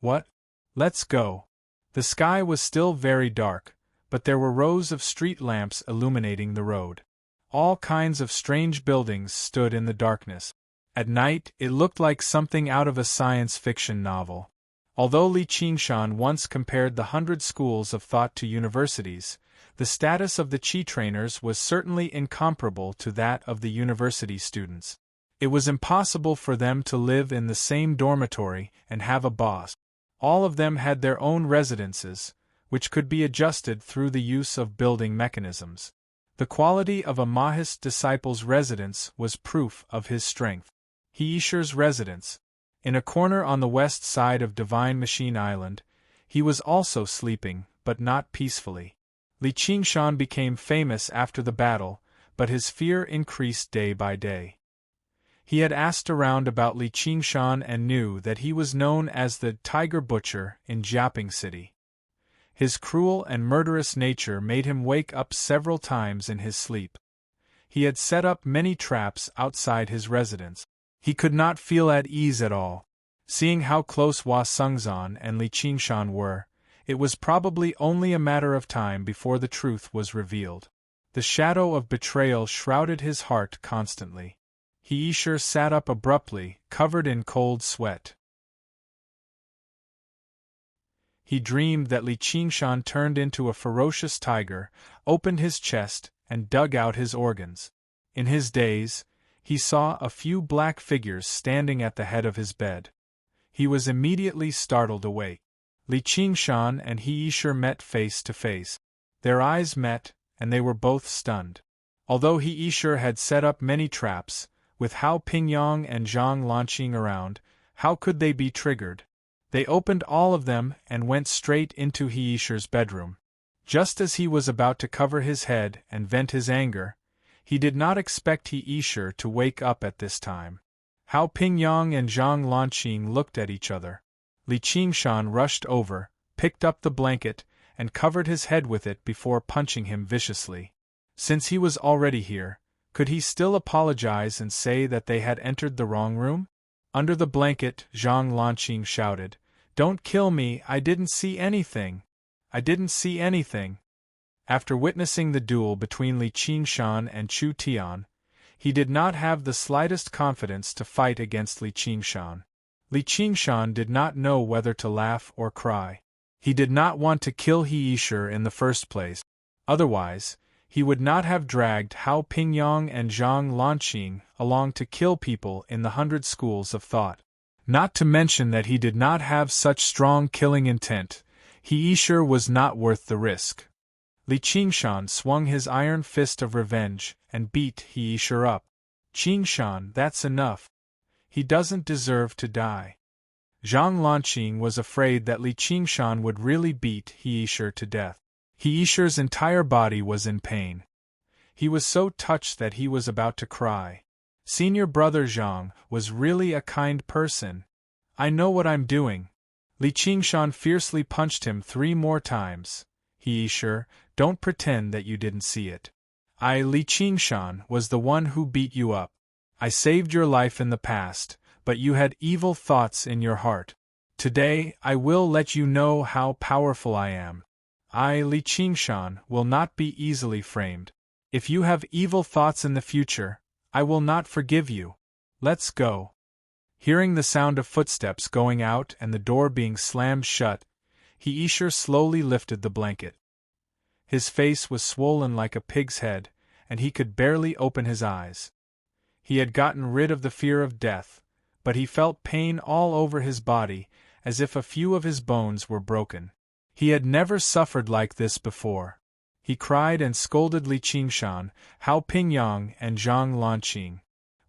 "What? Let's go." The sky was still very dark, but there were rows of street lamps illuminating the road. All kinds of strange buildings stood in the darkness. At night, it looked like something out of a science fiction novel. Although Li Qingshan once compared the 100 schools of thought to universities, the status of the Qi trainers was certainly incomparable to that of the university students. It was impossible for them to live in the same dormitory and have a boss. All of them had their own residences, which could be adjusted through the use of building mechanisms. The quality of a Mahist disciple's residence was proof of his strength. He Yishe's residence. In a corner on the west side of Divine Machine Island, he was also sleeping, but not peacefully. Li Qingshan became famous after the battle, but his fear increased day by day. He had asked around about Li Qingshan and knew that he was known as the Tiger Butcher in Jiaping City. His cruel and murderous nature made him wake up several times in his sleep. He had set up many traps outside his residence. He could not feel at ease at all. Seeing how close Hua Sengzan and Li Qingshan were, it was probably only a matter of time before the truth was revealed. The shadow of betrayal shrouded his heart constantly. He Yishe sat up abruptly, covered in cold sweat. He dreamed that Li Qingshan turned into a ferocious tiger, opened his chest, and dug out his organs. In his daze, he saw a few black figures standing at the head of his bed. He was immediately startled awake. Li Qingshan and He Yishe met face to face. Their eyes met, and they were both stunned. Although He Yishe had set up many traps, with Hao Pingyang and Zhang Lanqing around, how could they be triggered? They opened all of them and went straight into He Yishe's bedroom. Just as he was about to cover his head and vent his anger, he did not expect He Yishe to wake up at this time. Hao Pingyang and Zhang Lanqing looked at each other. Li Qingshan rushed over, picked up the blanket, and covered his head with it before punching him viciously. Since he was already here, could he still apologize and say that they had entered the wrong room? Under the blanket, Zhang Lanqing shouted, "Don't kill me, I didn't see anything! I didn't see anything!" After witnessing the duel between Li Qingshan and Chu Tian, he did not have the slightest confidence to fight against Li Qingshan. Li Qingshan did not know whether to laugh or cry. He did not want to kill He Yishe in the first place. Otherwise, he would not have dragged Hao Pingyang and Zhang Lanqing along to kill people in the 100 schools of thought. Not to mention that he did not have such strong killing intent, He Yishe was not worth the risk. Li Qingshan swung his iron fist of revenge and beat He Yishe up. "Qingshan, that's enough. He doesn't deserve to die." Zhang Lanqing was afraid that Li Qingshan would really beat He Yishe to death. He Yishe's entire body was in pain. He was so touched that he was about to cry. Senior brother Zhang was really a kind person. "I know what I'm doing." Li Qingshan fiercely punched him 3 more times. "He Yishe, don't pretend that you didn't see it. I, Li Qingshan, was the one who beat you up. I saved your life in the past, but you had evil thoughts in your heart. Today, I will let you know how powerful I am. I, Li Qingshan, will not be easily framed. If you have evil thoughts in the future, I will not forgive you. Let's go." Hearing the sound of footsteps going out and the door being slammed shut, He Yishe slowly lifted the blanket. His face was swollen like a pig's head, and he could barely open his eyes. He had gotten rid of the fear of death, but he felt pain all over his body, as if a few of his bones were broken. He had never suffered like this before. He cried and scolded Li Qingshan, Hao Pingyang and Zhang Lanqing.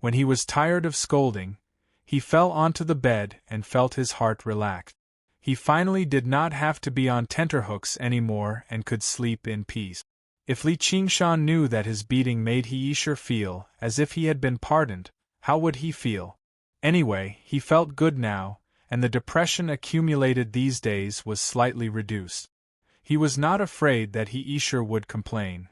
When he was tired of scolding, he fell onto the bed and felt his heart relax. He finally did not have to be on tenterhooks anymore and could sleep in peace. If Li Qingshan knew that his beating made He Yishe feel as if he had been pardoned, how would he feel? Anyway, he felt good now, and the depression accumulated these days was slightly reduced. He was not afraid that He Yishe would complain.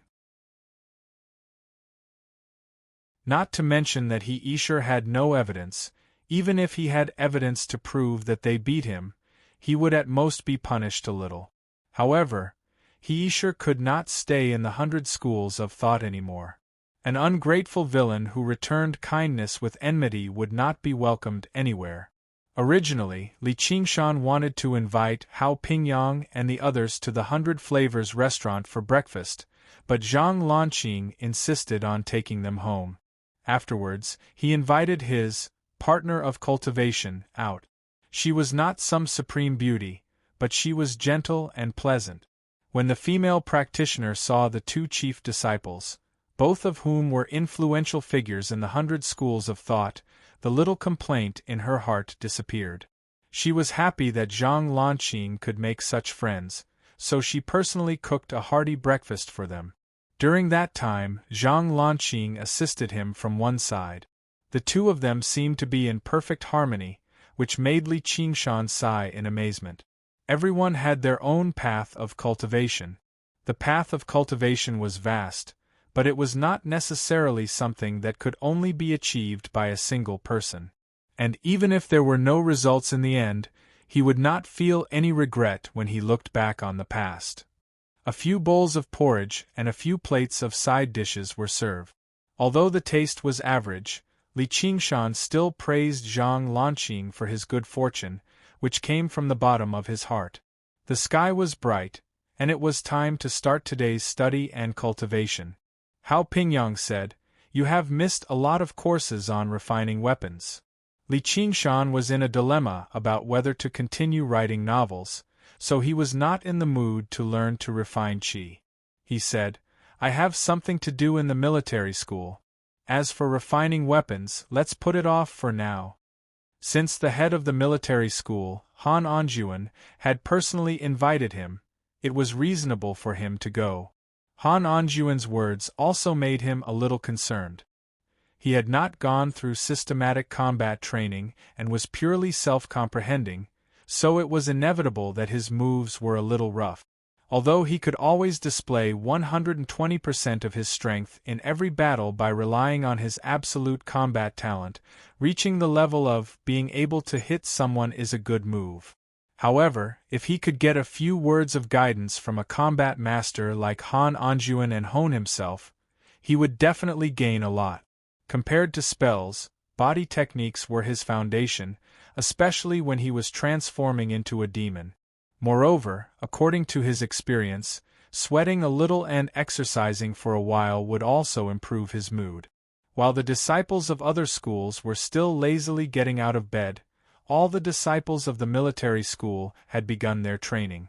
Not to mention that He Yishe had no evidence. Even if he had evidence to prove that they beat him, he would at most be punished a little. However, He Yishe could not stay in the 100 schools of thought anymore. An ungrateful villain who returned kindness with enmity would not be welcomed anywhere. Originally, Li Qingshan wanted to invite Hao Pingyang and the others to the 100 Flavors restaurant for breakfast, but Zhang Lanqing insisted on taking them home. Afterwards, he invited his partner of cultivation out. She was not some supreme beauty, but she was gentle and pleasant. When the female practitioner saw the 2 chief disciples, both of whom were influential figures in the 100 schools of thought, the little complaint in her heart disappeared. She was happy that Zhang Lanqing could make such friends, so she personally cooked a hearty breakfast for them. During that time, Zhang Lanqing assisted him from one side. The 2 of them seemed to be in perfect harmony, which made Li Qingshan sigh in amazement. Everyone had their own path of cultivation. The path of cultivation was vast, but it was not necessarily something that could only be achieved by a single person. And even if there were no results in the end, he would not feel any regret when he looked back on the past. A few bowls of porridge and a few plates of side dishes were served. Although the taste was average, Li Qingshan still praised Zhang Lanqing for his good fortune, which came from the bottom of his heart. The sky was bright, and it was time to start today's study and cultivation. Hao Pingyang said, "You have missed a lot of courses on refining weapons." Li Qingshan was in a dilemma about whether to continue writing novels, so he was not in the mood to learn to refine qi. He said, "I have something to do in the military school. As for refining weapons, let's put it off for now." Since the head of the military school, Han Anjuan, had personally invited him, it was reasonable for him to go. Han Anjuan's words also made him a little concerned. He had not gone through systematic combat training and was purely self-comprehending, so it was inevitable that his moves were a little rough. Although he could always display 120% of his strength in every battle by relying on his absolute combat talent, reaching the level of being able to hit someone is a good move. However, if he could get a few words of guidance from a combat master like Han Anjuan and hone himself, he would definitely gain a lot. Compared to spells, body techniques were his foundation, especially when he was transforming into a demon. Moreover, according to his experience, sweating a little and exercising for a while would also improve his mood. While the disciples of other schools were still lazily getting out of bed, all the disciples of the military school had begun their training.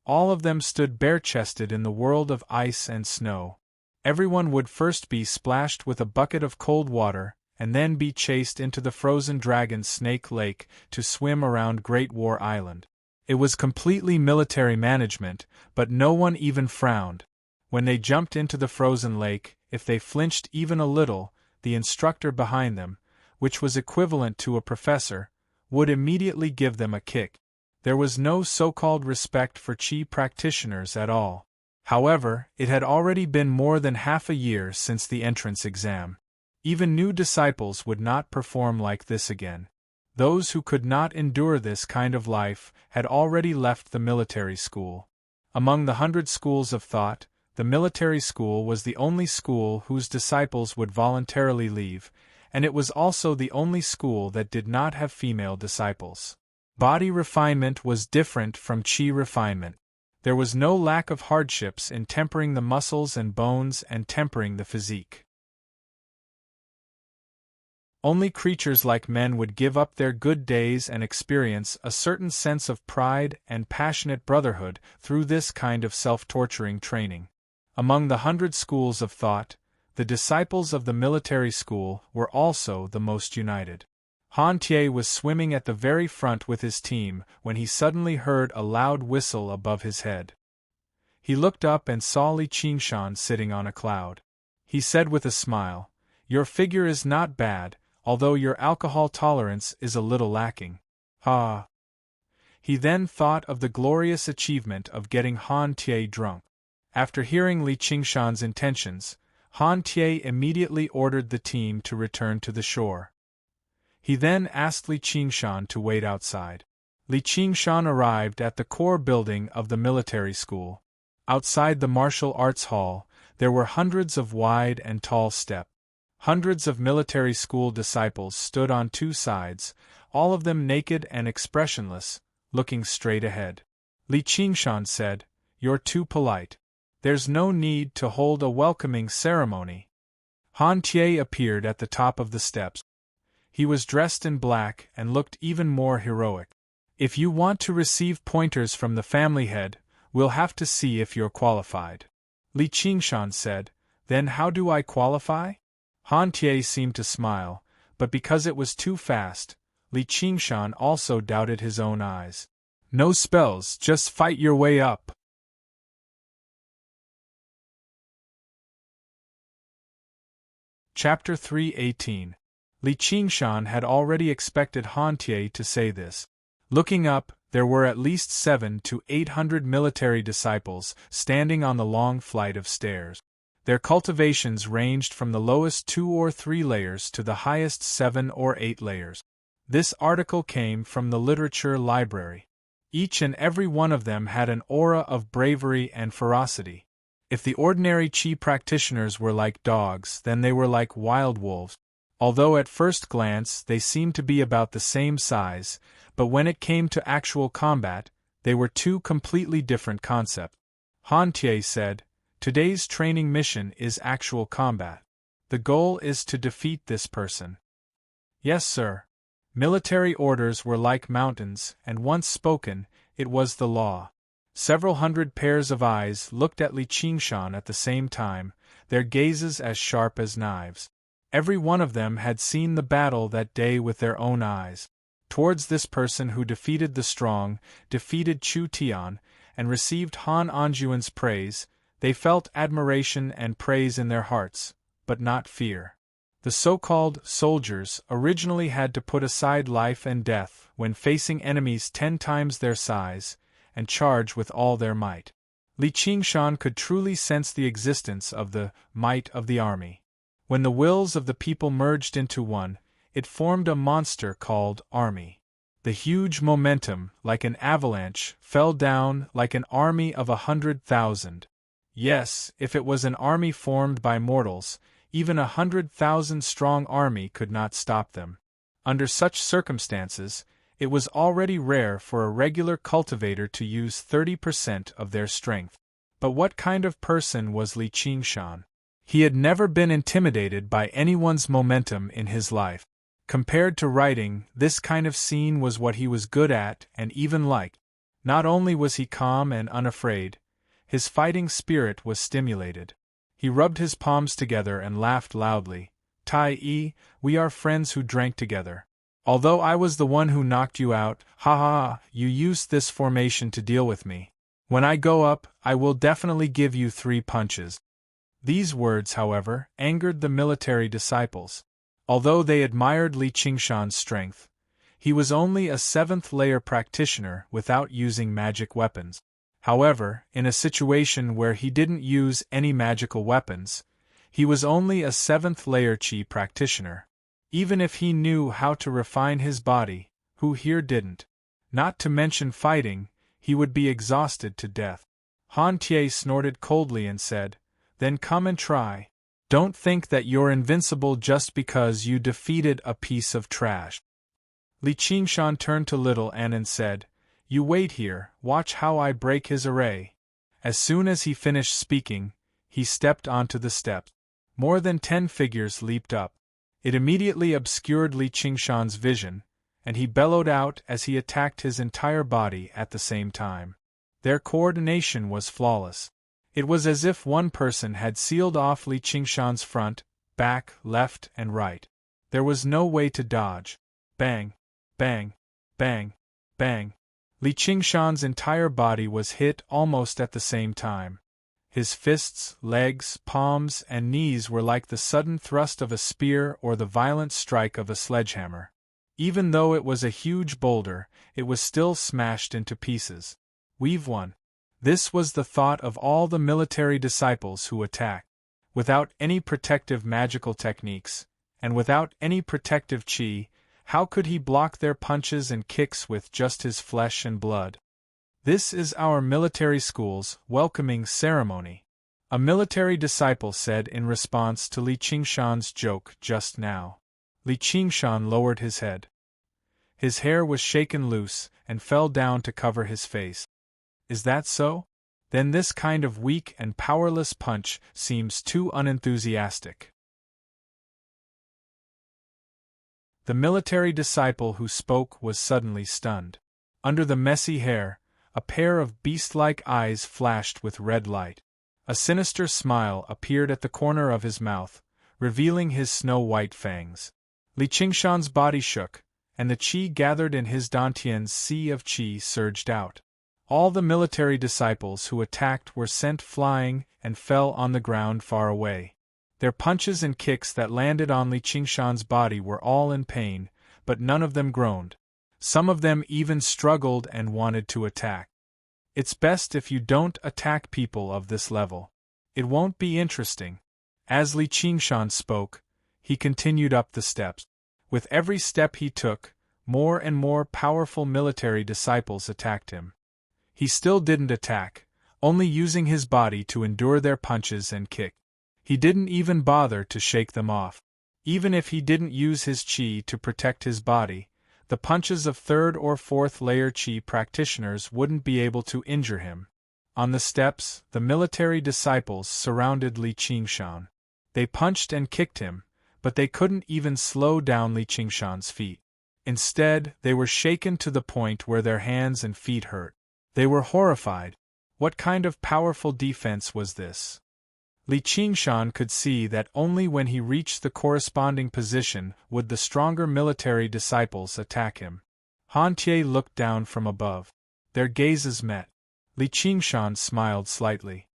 All of them stood bare-chested in the world of ice and snow. Everyone would first be splashed with a bucket of cold water, and then be chased into the frozen dragon Snake Lake to swim around Great War Island. It was completely military management, but no one even frowned. When they jumped into the frozen lake, if they flinched even a little, the instructor behind them, which was equivalent to a professor, would immediately give them a kick. There was no so-called respect for chi practitioners at all. However, it had already been more than half a year since the entrance exam. Even new disciples would not perform like this again. Those who could not endure this kind of life had already left the military school. Among the 100 schools of thought, the military school was the only school whose disciples would voluntarily leave, and it was also the only school that did not have female disciples. Body refinement was different from chi refinement. There was no lack of hardships in tempering the muscles and bones and tempering the physique. Only creatures like men would give up their good days and experience a certain sense of pride and passionate brotherhood through this kind of self-torturing training. Among the 100 schools of thought, the disciples of the military school were also the most united. Han Tie was swimming at the very front with his team when he suddenly heard a loud whistle above his head. He looked up and saw Li Qingshan sitting on a cloud. He said with a smile, "Your figure is not bad, although your alcohol tolerance is a little lacking." Ah! He then thought of the glorious achievement of getting Han Tie drunk. After hearing Li Qingshan's intentions, Han Tie immediately ordered the team to return to the shore. He then asked Li Qingshan to wait outside. Li Qingshan arrived at the core building of the military school. Outside the martial arts hall, there were hundreds of wide and tall steps. Hundreds of military school disciples stood on two sides, all of them naked and expressionless, looking straight ahead. Li Qingshan said, "You're too polite. There's no need to hold a welcoming ceremony." Han Tie appeared at the top of the steps. He was dressed in black and looked even more heroic. "If you want to receive pointers from the family head, we'll have to see if you're qualified." Li Qingshan said, "Then how do I qualify?" Han Tie seemed to smile, but because it was too fast, Li Qingshan also doubted his own eyes. "No spells, just fight your way up." Chapter 3:18. Li Qingshan had already expected Han Tie to say this. Looking up, there were at least 700 to 800 military disciples standing on the long flight of stairs. Their cultivations ranged from the lowest 2 or 3 layers to the highest 7 or 8 layers. This article came from the literature library. Each and every one of them had an aura of bravery and ferocity. If the ordinary chi practitioners were like dogs, then they were like wild wolves. Although at first glance they seemed to be about the same size, but when it came to actual combat, they were two completely different concepts. Han Tie said, "Today's training mission is actual combat. The goal is to defeat this person." "Yes, sir." Military orders were like mountains, and once spoken, it was the law. Several hundred pairs of eyes looked at Li Qingshan at the same time, their gazes as sharp as knives. Every one of them had seen the battle that day with their own eyes. Towards this person who defeated the strong, defeated Chu Tian, and received Han Anjuan's praise, they felt admiration and praise in their hearts, but not fear. The so-called soldiers originally had to put aside life and death when facing enemies 10 times their size, and charge with all their might. Li Qingshan could truly sense the existence of the might of the army. When the wills of the people merged into one, it formed a monster called army. The huge momentum, like an avalanche, fell down like an army of 100,000. Yes, if it was an army formed by mortals, even 100,000-strong army could not stop them. Under such circumstances, it was already rare for a regular cultivator to use 30% of their strength. But what kind of person was Li Qingshan? He had never been intimidated by anyone's momentum in his life. Compared to writing, this kind of scene was what he was good at and even liked. Not only was he calm and unafraid, his fighting spirit was stimulated. He rubbed his palms together and laughed loudly. Tai Yi, we are friends who drank together. Although I was the one who knocked you out, ha ha ha, you used this formation to deal with me. When I go up, I will definitely give you 3 punches. These words, however, angered the military disciples. Although they admired Li Qingshan's strength, he was only a 7th-layer practitioner without using magic weapons. However, in a situation where he didn't use any magical weapons, he was only a 7th-layer Qi practitioner. Even if he knew how to refine his body, who here didn't? Not to mention fighting, he would be exhausted to death. Han Tie snorted coldly and said, "Then come and try. Don't think that you're invincible just because you defeated a piece of trash." Li Qingshan turned to Little An and said, "You wait here, watch how I break his array." As soon as he finished speaking, he stepped onto the steps. More than 10 figures leaped up. It immediately obscured Li Qingshan's vision, and he bellowed out as he attacked his entire body at the same time. Their coordination was flawless. It was as if one person had sealed off Li Qingshan's front, back, left, and right. There was no way to dodge. Bang! Bang! Bang! Bang! Li Qingshan's entire body was hit almost at the same time. His fists, legs, palms, and knees were like the sudden thrust of a spear or the violent strike of a sledgehammer. Even though it was a huge boulder, it was still smashed into pieces. We've won. This was the thought of all the military disciples who attacked. Without any protective magical techniques, and without any protective Qi, how could he block their punches and kicks with just his flesh and blood? This is our military school's welcoming ceremony, a military disciple said in response to Li Qingshan's joke just now. Li Qingshan lowered his head. His hair was shaken loose and fell down to cover his face. Is that so? Then this kind of weak and powerless punch seems too unenthusiastic. The military disciple who spoke was suddenly stunned. Under the messy hair, a pair of beast-like eyes flashed with red light. A sinister smile appeared at the corner of his mouth, revealing his snow-white fangs. Li Qingshan's body shook, and the Qi gathered in his Dantian's sea of Qi surged out. All the military disciples who attacked were sent flying and fell on the ground far away. Their punches and kicks that landed on Li Qingshan's body were all in pain, but none of them groaned. Some of them even struggled and wanted to attack. It's best if you don't attack people of this level. It won't be interesting. As Li Qingshan spoke, he continued up the steps. With every step he took, more and more powerful military disciples attacked him. He still didn't attack, only using his body to endure their punches and kicks. He didn't even bother to shake them off. Even if he didn't use his Qi to protect his body, the punches of 3rd or 4th-layer Qi practitioners wouldn't be able to injure him. On the steps, the military disciples surrounded Li Qingshan. They punched and kicked him, but they couldn't even slow down Li Qingshan's feet. Instead, they were shaken to the point where their hands and feet hurt. They were horrified. What kind of powerful defense was this? Li Qingshan could see that only when he reached the corresponding position would the stronger military disciples attack him. Han Tie looked down from above. Their gazes met. Li Qingshan smiled slightly.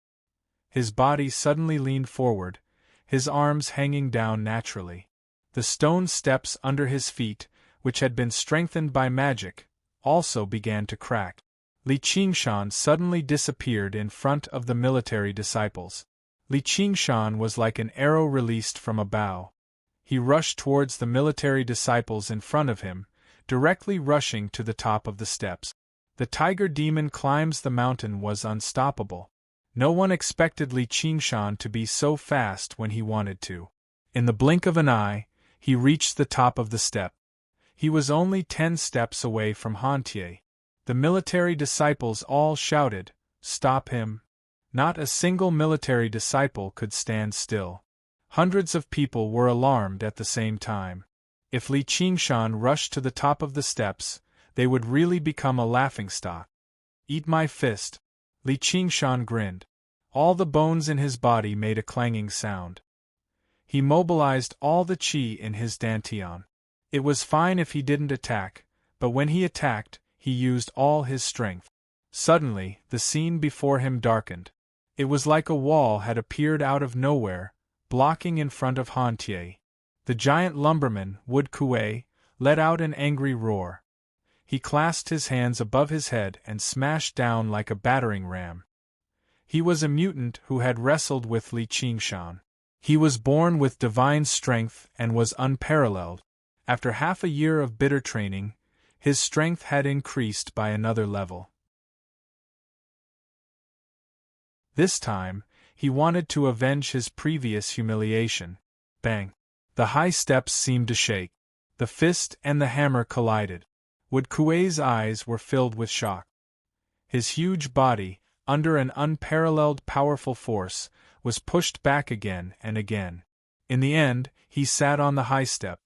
His body suddenly leaned forward, his arms hanging down naturally. The stone steps under his feet, which had been strengthened by magic, also began to crack. Li Qingshan suddenly disappeared in front of the military disciples. Li Qingshan was like an arrow released from a bow. He rushed towards the military disciples in front of him, directly rushing to the top of the steps. The tiger demon climbs the mountain was unstoppable. No one expected Li Qingshan to be so fast when he wanted to. In the blink of an eye, he reached the top of the step. He was only 10 steps away from Hantie. The military disciples all shouted, "Stop him!" Not a single military disciple could stand still. Hundreds of people were alarmed at the same time. If Li Qingshan rushed to the top of the steps, they would really become a laughingstock. "Eat my fist!" Li Qingshan grinned. All the bones in his body made a clanging sound. He mobilized all the qi in his dantian. It was fine if he didn't attack, but when he attacked, he used all his strength. Suddenly, the scene before him darkened. It was like a wall had appeared out of nowhere, blocking in front of Hantie. The giant lumberman, Wood Kuei, let out an angry roar. He clasped his hands above his head and smashed down like a battering ram. He was a mutant who had wrestled with Li Qingshan. He was born with divine strength and was unparalleled. After half a year of bitter training, his strength had increased by another level. This time, he wanted to avenge his previous humiliation. Bang! The high steps seemed to shake. The fist and the hammer collided. Wood Kuei's eyes were filled with shock. His huge body, under an unparalleled powerful force, was pushed back again and again. In the end, he sat on the high step.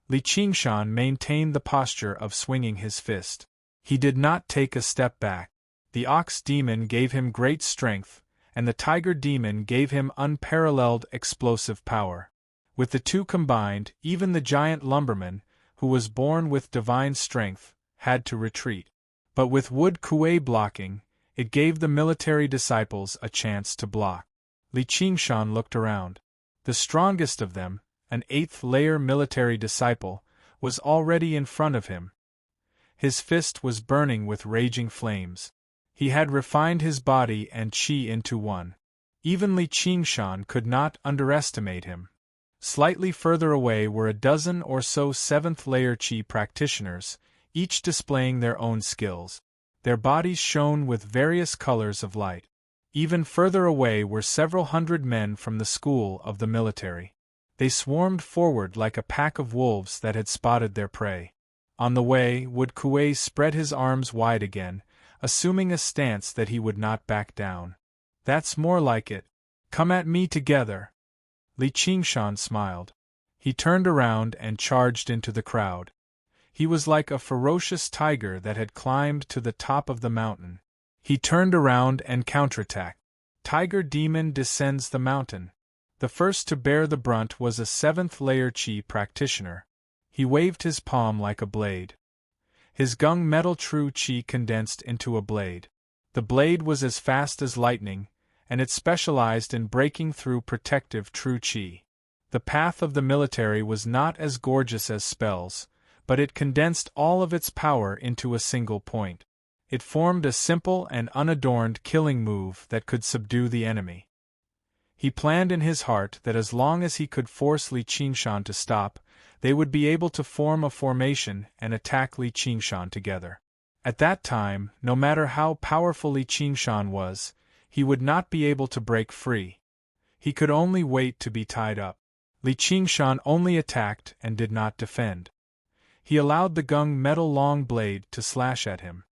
Li Qingshan maintained the posture of swinging his fist. He did not take a step back. The ox demon gave him great strength, and the tiger demon gave him unparalleled explosive power. With the two combined, even the giant lumberman, who was born with divine strength, had to retreat. But with Wood Kuei blocking, it gave the military disciples a chance to block. Li Qingshan looked around. The strongest of them, an 8th-layer military disciple, was already in front of him. His fist was burning with raging flames. He had refined his body and qi into one. Even Li Qingshan could not underestimate him. Slightly further away were a dozen or so 7th-layer qi practitioners, each displaying their own skills. Their bodies shone with various colors of light. Even further away were several hundred men from the school of the military. They swarmed forward like a pack of wolves that had spotted their prey. On the way, Wood Kuei spread his arms wide again, assuming a stance that he would not back down. "That's more like it. Come at me together." Li Qingshan smiled. He turned around and charged into the crowd. He was like a ferocious tiger that had climbed to the top of the mountain. He turned around and counterattacked. Tiger demon descends the mountain. The first to bear the brunt was a 7th-layer qi practitioner. He waved his palm like a blade. His gung metal true qi condensed into a blade. The blade was as fast as lightning, and it specialized in breaking through protective true qi. The path of the military was not as gorgeous as spells, but it condensed all of its power into a single point. It formed a simple and unadorned killing move that could subdue the enemy. He planned in his heart that as long as he could force Li Qingshan to stop, they would be able to form a formation and attack Li Qingshan together. At that time, no matter how powerful Li Qingshan was, he would not be able to break free. He could only wait to be tied up. Li Qingshan only attacked and did not defend. He allowed the gung metal long blade to slash at him.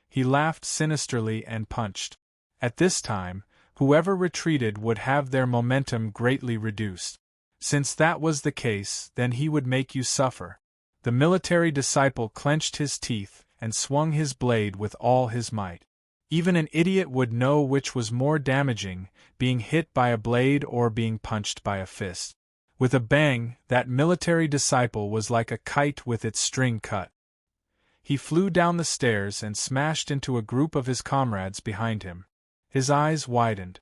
He laughed sinisterly and punched. At this time, whoever retreated would have their momentum greatly reduced. Since that was the case, then he would make you suffer. The military disciple clenched his teeth and swung his blade with all his might. Even an idiot would know which was more damaging, being hit by a blade or being punched by a fist. With a bang, that military disciple was like a kite with its string cut. He flew down the stairs and smashed into a group of his comrades behind him. His eyes widened.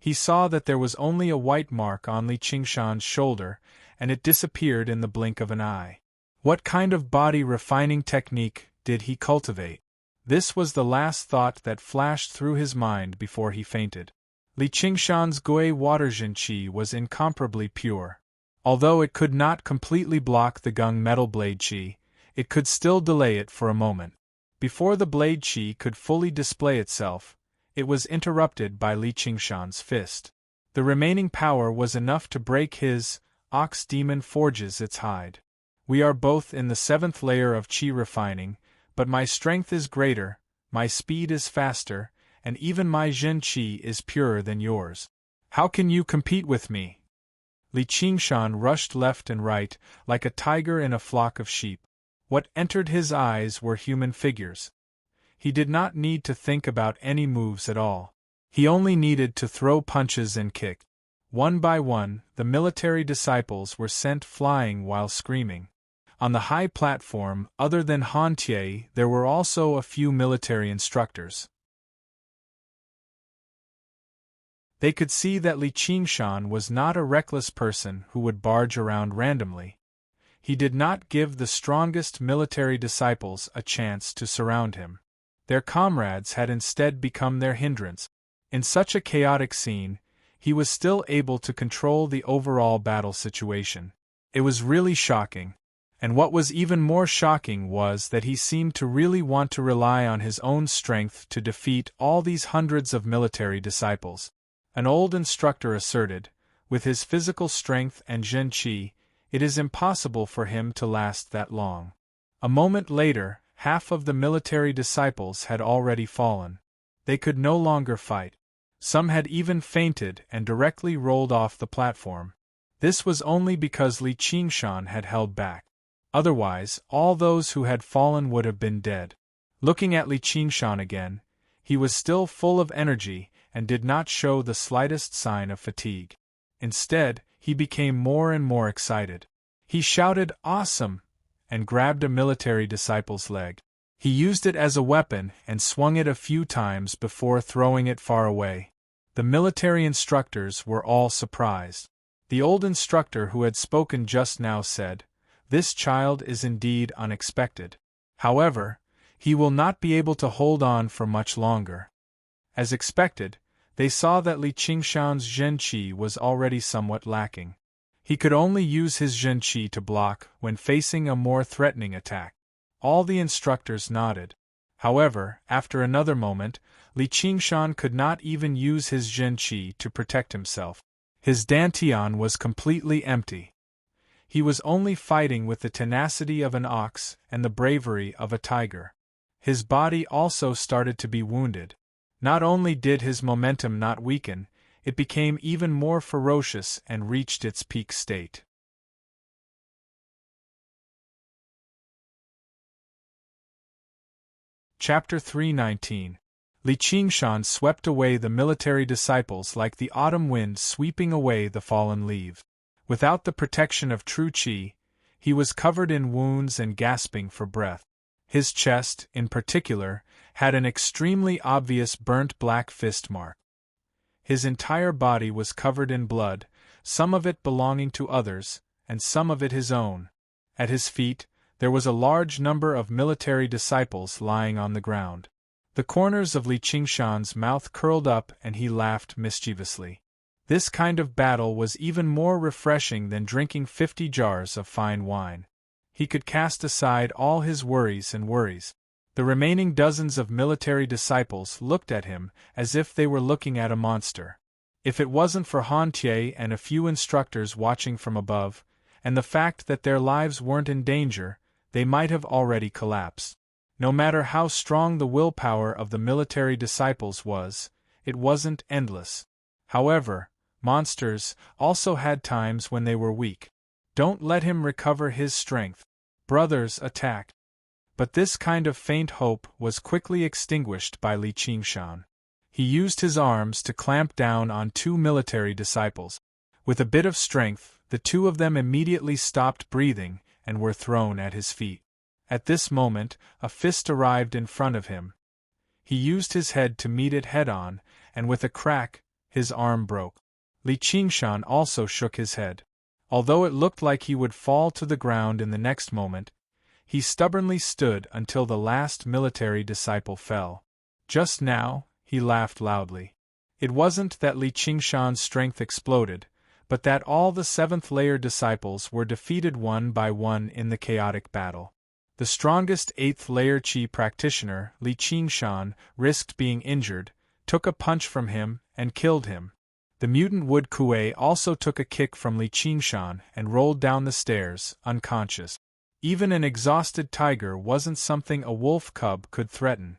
He saw that there was only a white mark on Li Qingshan's shoulder, and it disappeared in the blink of an eye. What kind of body refining technique did he cultivate? This was the last thought that flashed through his mind before he fainted. Li Qingshan's Gui water Jinqi was incomparably pure. Although it could not completely block the Gung metal blade Qi, it could still delay it for a moment. Before the blade Qi could fully display itself, it was interrupted by Li Qingshan's fist. The remaining power was enough to break his ox demon forges its hide. We are both in the 7th layer of Qi refining, but my strength is greater, my speed is faster, and even my Zhen Qi is purer than yours. How can you compete with me? Li Qingshan rushed left and right, like a tiger in a flock of sheep. What entered his eyes were human figures. He did not need to think about any moves at all. He only needed to throw punches and kick. One by one, the military disciples were sent flying while screaming. On the high platform, other than Han Tie, there were also a few military instructors. They could see that Li Qingshan was not a reckless person who would barge around randomly. He did not give the strongest military disciples a chance to surround him. Their comrades had instead become their hindrance. In such a chaotic scene, he was still able to control the overall battle situation. It was really shocking. And what was even more shocking was that he seemed to really want to rely on his own strength to defeat all these hundreds of military disciples. An old instructor asserted, with his physical strength and Zhen Qi, it is impossible for him to last that long. A moment later, half of the military disciples had already fallen. They could no longer fight. Some had even fainted and directly rolled off the platform. This was only because Li Qingshan had held back. Otherwise, all those who had fallen would have been dead. Looking at Li Qingshan again, he was still full of energy and did not show the slightest sign of fatigue. Instead, he became more and more excited. He shouted, "Awesome!" and grabbed a military disciple's leg. He used it as a weapon and swung it a few times before throwing it far away. The military instructors were all surprised. The old instructor who had spoken just now said, "This child is indeed unexpected. However, he will not be able to hold on for much longer." As expected, they saw that Li Qingshan's Zhen Qi was already somewhat lacking. He could only use his Zhen Qi to block when facing a more threatening attack. All the instructors nodded. However, after another moment, Li Qingshan could not even use his Zhen Qi to protect himself. His dantian was completely empty. He was only fighting with the tenacity of an ox and the bravery of a tiger. His body also started to be wounded. Not only did his momentum not weaken, it became even more ferocious and reached its peak state. Chapter 319. Li Qingshan swept away the military disciples like the autumn wind sweeping away the fallen leaves. Without the protection of true Qi, he was covered in wounds and gasping for breath. His chest, in particular, had an extremely obvious burnt black fist mark. His entire body was covered in blood, some of it belonging to others, and some of it his own. At his feet, there was a large number of military disciples lying on the ground. The corners of Li Qingshan's mouth curled up and he laughed mischievously. This kind of battle was even more refreshing than drinking 50 jars of fine wine. He could cast aside all his worries. The remaining dozens of military disciples looked at him as if they were looking at a monster. If it wasn't for Han Tie and a few instructors watching from above, and the fact that their lives weren't in danger, they might have already collapsed. No matter how strong the willpower of the military disciples was, it wasn't endless. However, monsters also had times when they were weak. Don't let him recover his strength. Brothers, attack. But this kind of faint hope was quickly extinguished by Li Qingshan. He used his arms to clamp down on 2 military disciples. With a bit of strength, the 2 of them immediately stopped breathing and were thrown at his feet. At this moment, a fist arrived in front of him. He used his head to meet it head-on, and with a crack, his arm broke. Li Qingshan also shook his head. Although it looked like he would fall to the ground in the next moment, He stubbornly stood until the last military disciple fell. Just now, he laughed loudly. It wasn't that Li Qingshan's strength exploded, but that all the seventh-layer disciples were defeated one by one in the chaotic battle. The strongest eighth-layer Qi practitioner, Li Qingshan, risked being injured, took a punch from him, and killed him. The mutant Wood Kuei also took a kick from Li Qingshan and rolled down the stairs, unconscious. Even an exhausted tiger wasn't something a wolf cub could threaten.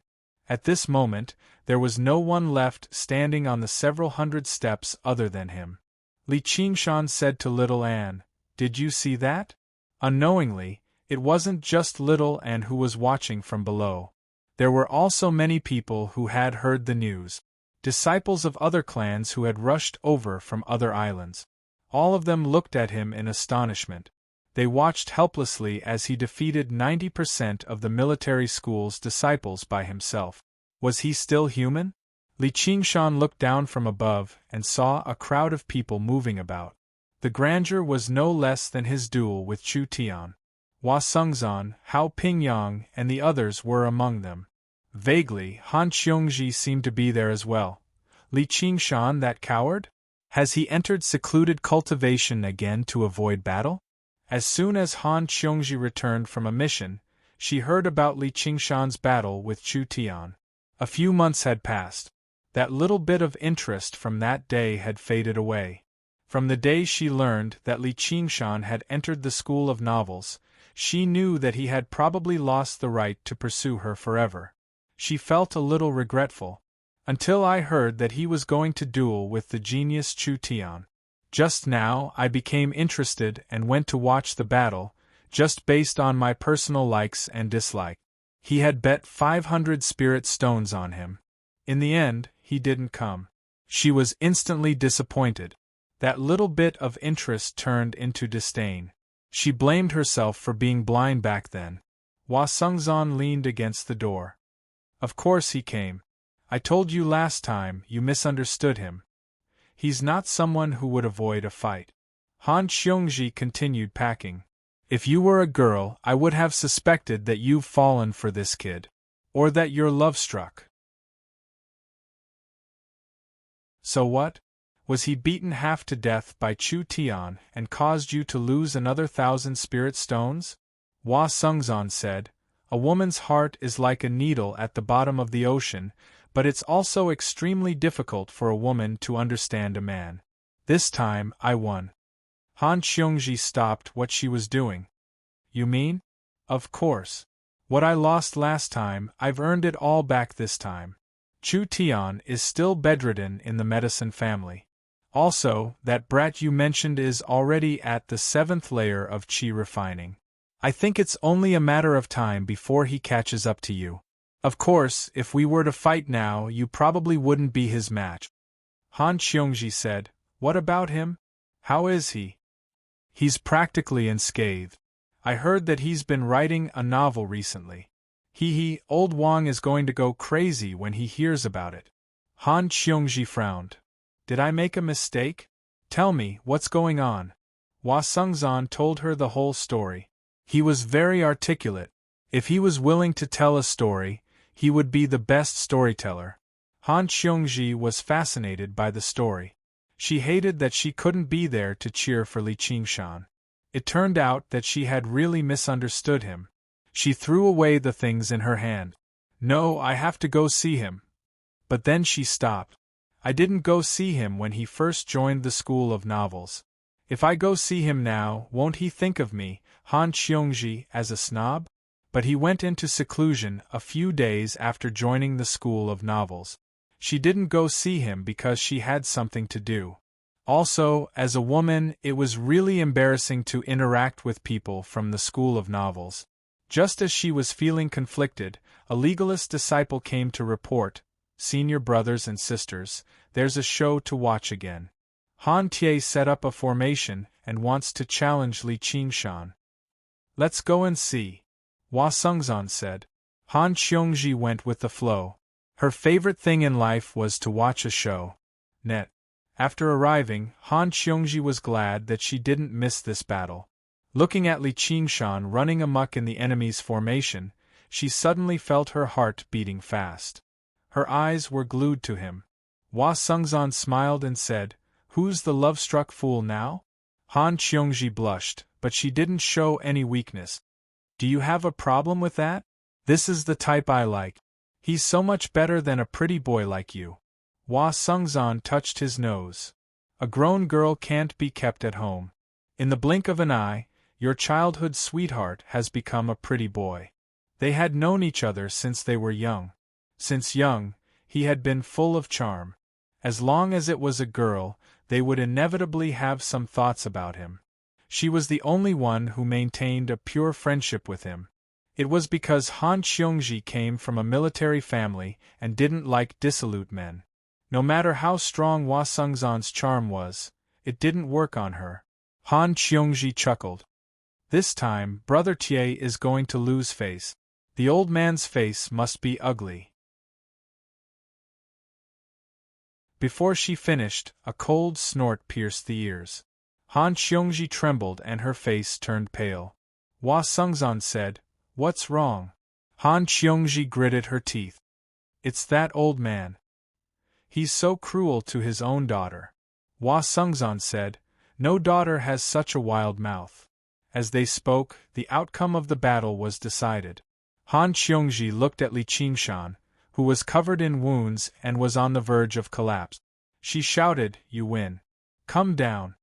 At this moment, there was no one left standing on the several hundred steps other than him. Li Qingshan said to Little Anne, "Did you see that?" Unknowingly, it wasn't just Little Anne who was watching from below. There were also many people who had heard the news. Disciples of other clans who had rushed over from other islands. All of them looked at him in astonishment. They watched helplessly as he defeated 90% of the military school's disciples by himself. Was he still human? Li Qingshan looked down from above and saw a crowd of people moving about. The grandeur was no less than his duel with Chu Tian. Hua Sengzan, Hao Pingyang, and the others were among them. Vaguely, Han Qiongji seemed to be there as well. Li Qingshan, that coward? Has he entered secluded cultivation again to avoid battle? As soon as Han Qiongji returned from a mission, she heard about Li Qingshan's battle with Chu Tian. A few months had passed. That little bit of interest from that day had faded away. From the day she learned that Li Qingshan had entered the school of novels, she knew that he had probably lost the right to pursue her forever. She felt a little regretful. Until I heard that he was going to duel with the genius Chu Tian. Just now I became interested and went to watch the battle, just based on my personal likes and dislikes. He had bet 500 spirit stones on him. In the end, he didn't come. She was instantly disappointed. That little bit of interest turned into disdain. She blamed herself for being blind back then. Hua Sengzan leaned against the door. Of course he came. I told you last time you misunderstood him. He's not someone who would avoid a fight. Han Qiongji continued packing. If you were a girl, I would have suspected that you've fallen for this kid. Or that you're love-struck. So what? Was he beaten half to death by Chu Tian and caused you to lose another 1,000 spirit stones? Hua Sengzan said, "A woman's heart is like a needle at the bottom of the ocean, but it's also extremely difficult for a woman to understand a man. This time, I won." Han Qiongji stopped what she was doing. You mean? Of course. What I lost last time, I've earned it all back this time. Chu Tian is still bedridden in the medicine family. Also, that brat you mentioned is already at the 7th layer of Qi refining. I think it's only a matter of time before he catches up to you. Of course, if we were to fight now, you probably wouldn't be his match. Han Qiongji said, "What about him? How is he?" "He's practically unscathed. I heard that he's been writing a novel recently. Old Wang is going to go crazy when he hears about it." Han Qiongji frowned. "Did I make a mistake? Tell me, what's going on?" Hua Sengzan told her the whole story. He was very articulate. If he was willing to tell a story, he would be the best storyteller. Han Qiongji was fascinated by the story. She hated that she couldn't be there to cheer for Li Qingshan. It turned out that she had really misunderstood him. She threw away the things in her hand. "No, I have to go see him." But then she stopped. "I didn't go see him when he first joined the school of novels. If I go see him now, won't he think of me, Han Qiongji, as a snob?" But he went into seclusion a few days after joining the school of novels. She didn't go see him because she had something to do. Also, as a woman, it was really embarrassing to interact with people from the school of novels. Just as she was feeling conflicted, a legalist disciple came to report, "Senior brothers and sisters, there's a show to watch again. Han Tie set up a formation and wants to challenge Li Qingshan." "Let's go and see," Hua Sengzan said. Han Qiongji went with the flow. Her favorite thing in life was to watch a show. After arriving, Han Qiongji was glad that she didn't miss this battle. Looking at Li Qingshan running amuck in the enemy's formation, she suddenly felt her heart beating fast. Her eyes were glued to him. Hua Sengzan smiled and said, "Who's the love-struck fool now?" Han Qiongji blushed, but she didn't show any weakness. "Do you have a problem with that? This is the type I like. He's so much better than a pretty boy like you." Hua Sengzan touched his nose. "A grown girl can't be kept at home. In the blink of an eye, your childhood sweetheart has become a pretty boy." They had known each other since they were young. Since young, he had been full of charm. As long as it was a girl, they would inevitably have some thoughts about him. She was the only one who maintained a pure friendship with him. It was because Han Qiongji came from a military family and didn't like dissolute men. No matter how strong Hua Sengzan's charm was, it didn't work on her. Han Qiongji chuckled. "This time, Brother Tie is going to lose face. The old man's face must be ugly." Before she finished, a cold snort pierced the ears. Han Qiongji trembled and her face turned pale. Hua Sengzan said, "What's wrong?" Han Qiongji gritted her teeth. "It's that old man. He's so cruel to his own daughter." Hua Sengzan said, "No daughter has such a wild mouth." As they spoke, the outcome of the battle was decided. Han Qiongji looked at Li Qingshan, who was covered in wounds and was on the verge of collapse. She shouted, "You win. Come down."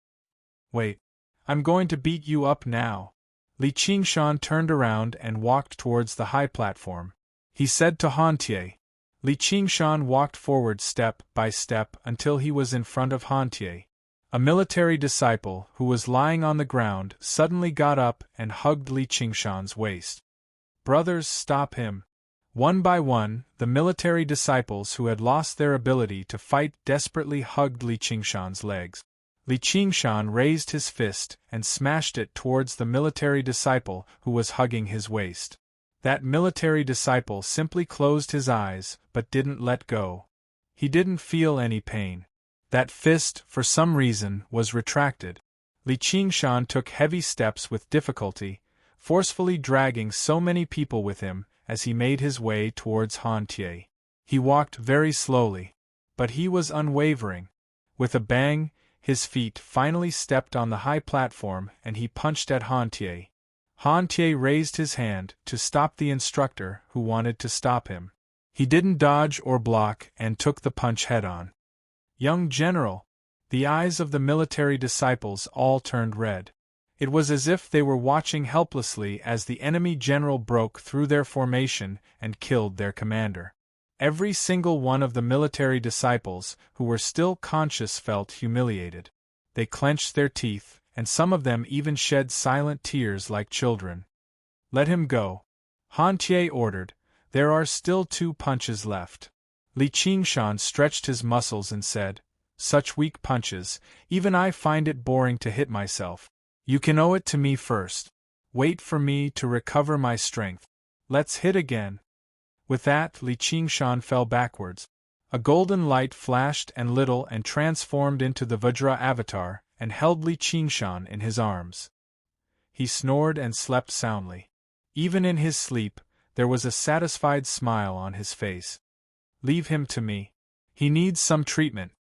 "Wait. I'm going to beat you up now." Li Qingshan turned around and walked towards the high platform. He said to Han Tie. Li Qingshan walked forward step by step until he was in front of Han Tie. A military disciple, who was lying on the ground, suddenly got up and hugged Li Qingshan's waist. "Brothers, stop him." One by one, the military disciples who had lost their ability to fight desperately hugged Li Qingshan's legs. Li Qingshan raised his fist and smashed it towards the military disciple who was hugging his waist. That military disciple simply closed his eyes but didn't let go. He didn't feel any pain. That fist, for some reason, was retracted. Li Qingshan took heavy steps with difficulty, forcefully dragging so many people with him as he made his way towards Han Tie. He walked very slowly, but he was unwavering. With a bang, his feet finally stepped on the high platform and he punched at Han Tie. Han Tie raised his hand to stop the instructor who wanted to stop him. He didn't dodge or block and took the punch head-on. "Young General!" The eyes of the military disciples all turned red. It was as if they were watching helplessly as the enemy general broke through their formation and killed their commander. Every single one of the military disciples who were still conscious felt humiliated. They clenched their teeth, and some of them even shed silent tears like children. "Let him go," Han Tie ordered. "There are still 2 punches left." Li Qingshan stretched his muscles and said, "Such weak punches, even I find it boring to hit myself. You can owe it to me first. Wait for me to recover my strength. Let's hit again." With that, Li Qingshan fell backwards. A golden light flashed and lit and transformed into the Vajra avatar, and held Li Qingshan in his arms. He snored and slept soundly. Even in his sleep, there was a satisfied smile on his face. "Leave him to me. He needs some treatment."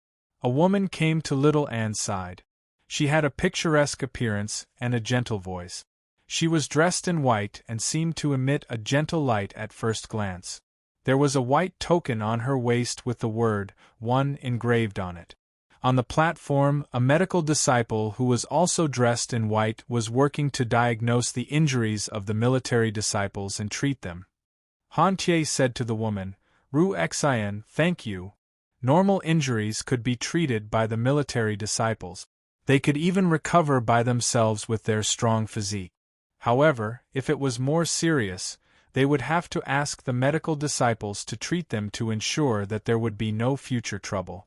A woman came to little Anne's side. She had a picturesque appearance and a gentle voice. She was dressed in white and seemed to emit a gentle light at first glance. There was a white token on her waist with the word "1" engraved on it. On the platform, a medical disciple who was also dressed in white was working to diagnose the injuries of the military disciples and treat them. Han Tie said to the woman, "Ru Xin, thank you." Normal injuries could be treated by the military disciples. They could even recover by themselves with their strong physique. However, if it was more serious, they would have to ask the medical disciples to treat them to ensure that there would be no future trouble.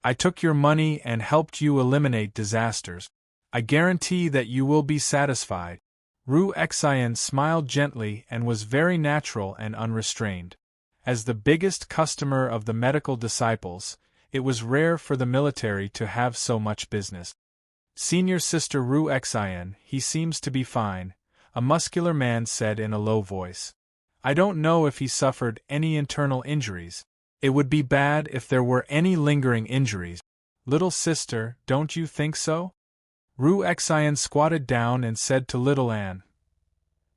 "I took your money and helped you eliminate disasters. I guarantee that you will be satisfied." Ru Xin smiled gently and was very natural and unrestrained. As the biggest customer of the medical disciples, it was rare for the military to have so much business. Senior Sister Ru Xian, he seems to be fine, a muscular man said in a low voice. I don't know if he suffered any internal injuries. It would be bad if there were any lingering injuries. Little sister, don't you think so? Ru Xian squatted down and said to Little Anne.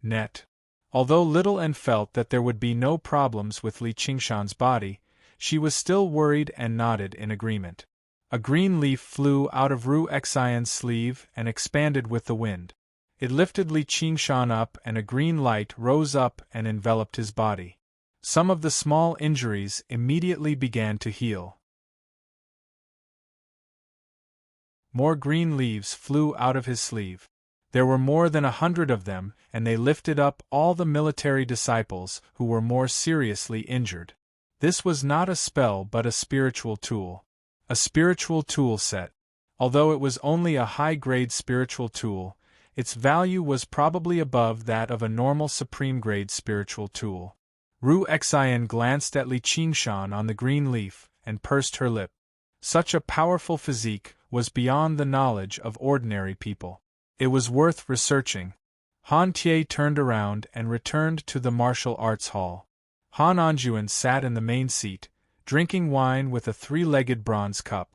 Net. Although Little Anne felt that there would be no problems with Li Qingshan's body, she was still worried and nodded in agreement. A green leaf flew out of Ru Xian's sleeve and expanded with the wind. It lifted Li Qingshan up and a green light rose up and enveloped his body. Some of the small injuries immediately began to heal. More green leaves flew out of his sleeve. There were more than 100 of them, and they lifted up all the military disciples who were more seriously injured. This was not a spell but a spiritual tool. A spiritual tool set. Although it was only a high-grade spiritual tool, its value was probably above that of a normal supreme-grade spiritual tool. Ru Xian glanced at Li Qingshan on the green leaf and pursed her lip. Such a powerful physique was beyond the knowledge of ordinary people. It was worth researching. Han Tie turned around and returned to the martial arts hall. Han Anjuan sat in the main seat, drinking wine with a 3-legged bronze cup.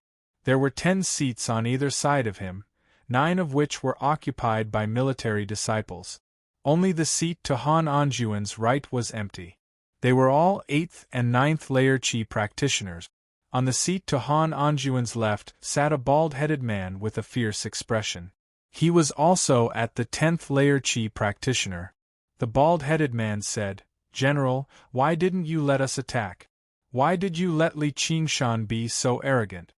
There were 10 seats on either side of him, 9 of which were occupied by military disciples. Only the seat to Han Anjuan's right was empty. They were all 8th and 9th layer Qi practitioners. On the seat to Han Anjuan's left sat a bald-headed man with a fierce expression. He was also at the 10th layer Qi practitioner. The bald-headed man said, General, why didn't you let us attack? Why did you let Li Qingshan be so arrogant?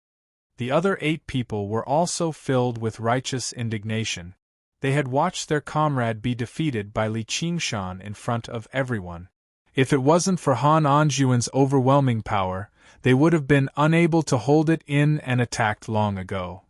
The other 8 people were also filled with righteous indignation. They had watched their comrade be defeated by Li Qingshan in front of everyone. If it wasn't for Han Anjuan's overwhelming power, they would have been unable to hold it in and attacked long ago.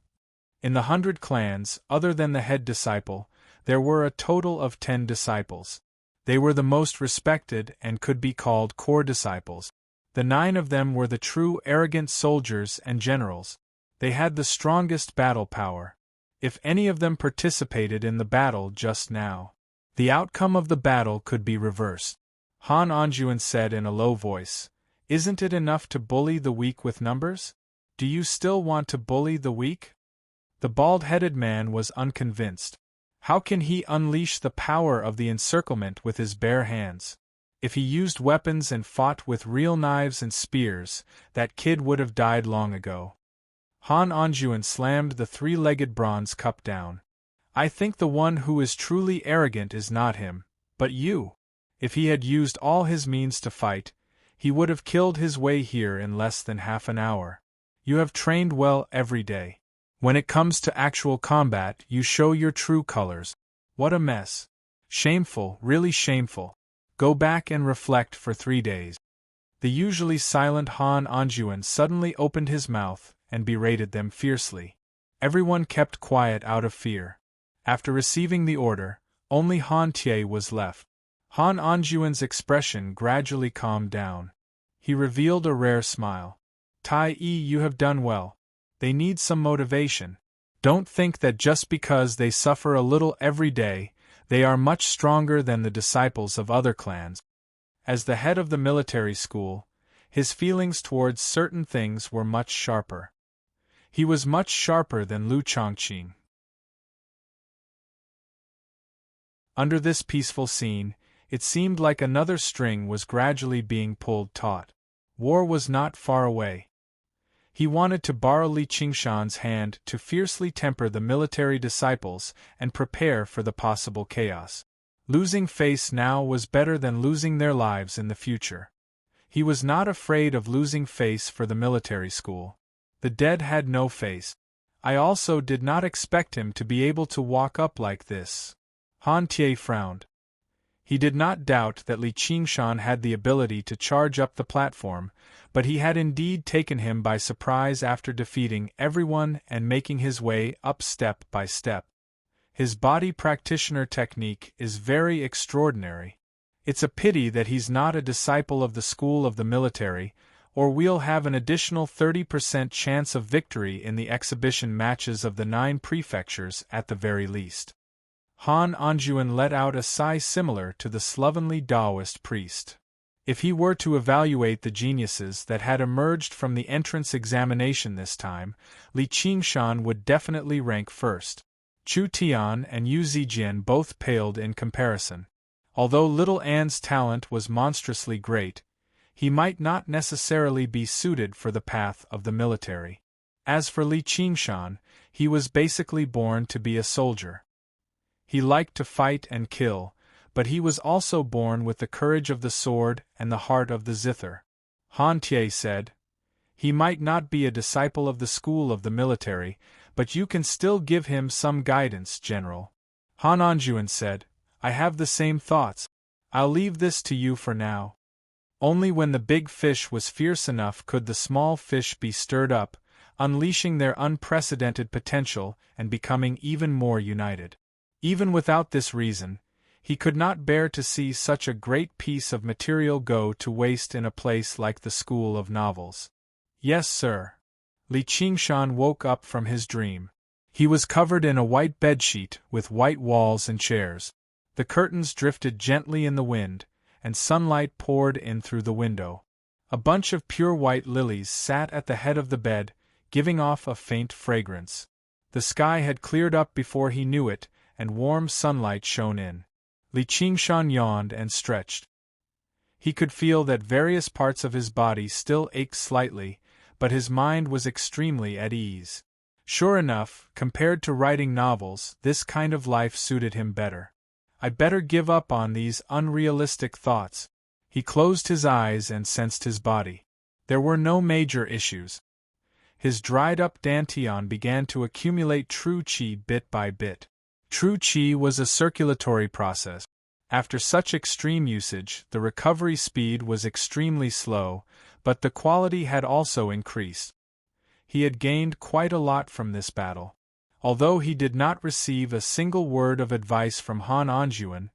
In the 100 clans, other than the head disciple, there were a total of 10 disciples. They were the most respected and could be called core disciples. The 9 of them were the true arrogant soldiers and generals. They had the strongest battle power. If any of them participated in the battle just now, the outcome of the battle could be reversed. Han Anjuan said in a low voice, Isn't it enough to bully the weak with numbers? Do you still want to bully the weak? The bald-headed man was unconvinced. How can he unleash the power of the encirclement with his bare hands? If he used weapons and fought with real knives and spears, that kid would have died long ago. Han Anjuan slammed the 3-legged bronze cup down. I think the one who is truly arrogant is not him, but you. If he had used all his means to fight, he would have killed his way here in less than half an hour. You have trained well every day. When it comes to actual combat, you show your true colors. What a mess. Shameful, really shameful. Go back and reflect for 3 days. The usually silent Han Anjuan suddenly opened his mouth and berated them fiercely. Everyone kept quiet out of fear. After receiving the order, only Han Tie was left. Han Anjuan's expression gradually calmed down. He revealed a rare smile. Tai Yi, you have done well. They need some motivation. Don't think that just because they suffer a little every day, they are much stronger than the disciples of other clans. As the head of the military school, his feelings towards certain things were much sharper. He was much sharper than Lu Chongqing. Under this peaceful scene, it seemed like another string was gradually being pulled taut. War was not far away. He wanted to borrow Li Qingshan's hand to fiercely temper the military disciples and prepare for the possible chaos. Losing face now was better than losing their lives in the future. He was not afraid of losing face for the military school. The dead had no face. I also did not expect him to be able to walk up like this. Han Tie frowned. He did not doubt that Li Qingshan had the ability to charge up the platform, but he had indeed taken him by surprise after defeating everyone and making his way up step by step. His body practitioner technique is very extraordinary. It's a pity that he's not a disciple of the school of the military, or we'll have an additional 30% chance of victory in the exhibition matches of the 9 prefectures at the very least. Han Anjuan let out a sigh similar to the slovenly Taoist priest. If he were to evaluate the geniuses that had emerged from the entrance examination this time, Li Qingshan would definitely rank first. Chu Tian and Yu Zijian both paled in comparison. Although Little An's talent was monstrously great, he might not necessarily be suited for the path of the military. As for Li Qingshan, he was basically born to be a soldier. He liked to fight and kill, but he was also born with the courage of the sword and the heart of the zither. Han Tie said, "He might not be a disciple of the school of the military, but you can still give him some guidance, General." Han Anjuan said, "I have the same thoughts. I'll leave this to you for now." Only when the big fish was fierce enough could the small fish be stirred up, unleashing their unprecedented potential and becoming even more united. Even without this reason, he could not bear to see such a great piece of material go to waste in a place like the School of Novels. "Yes, sir." Li Qingshan woke up from his dream. He was covered in a white bedsheet with white walls and chairs. The curtains drifted gently in the wind, and sunlight poured in through the window. A bunch of pure white lilies sat at the head of the bed, giving off a faint fragrance. The sky had cleared up before he knew it, and warm sunlight shone in. Li Qingshan yawned and stretched. He could feel that various parts of his body still ached slightly, but his mind was extremely at ease. Sure enough, compared to writing novels, this kind of life suited him better. "I better give up on these unrealistic thoughts." He closed his eyes and sensed his body. There were no major issues. His dried-up dantian began to accumulate true qi bit by bit. True qi was a circulatory process. After such extreme usage, the recovery speed was extremely slow, but the quality had also increased. He had gained quite a lot from this battle. Although he did not receive a single word of advice from Han Anjuan,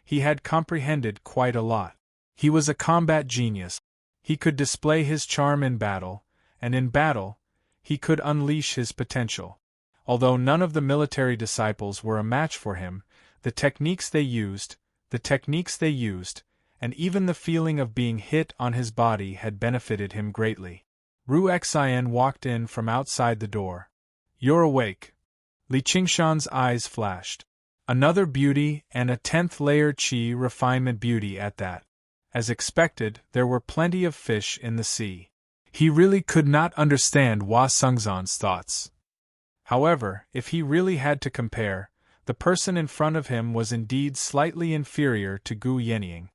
he had comprehended quite a lot. He was a combat genius. He could display his charm in battle, and in battle, he could unleash his potential. Although none of the military disciples were a match for him, the techniques they used, and even the feeling of being hit on his body had benefited him greatly. Ru Xian walked in from outside the door. "You're awake." Li Qingshan's eyes flashed. Another beauty and a 10th layer qi refinement beauty at that. As expected, there were plenty of fish in the sea. He really could not understand Hua Sengzan's thoughts. However, if he really had to compare, the person in front of him was indeed slightly inferior to Gu Yenying.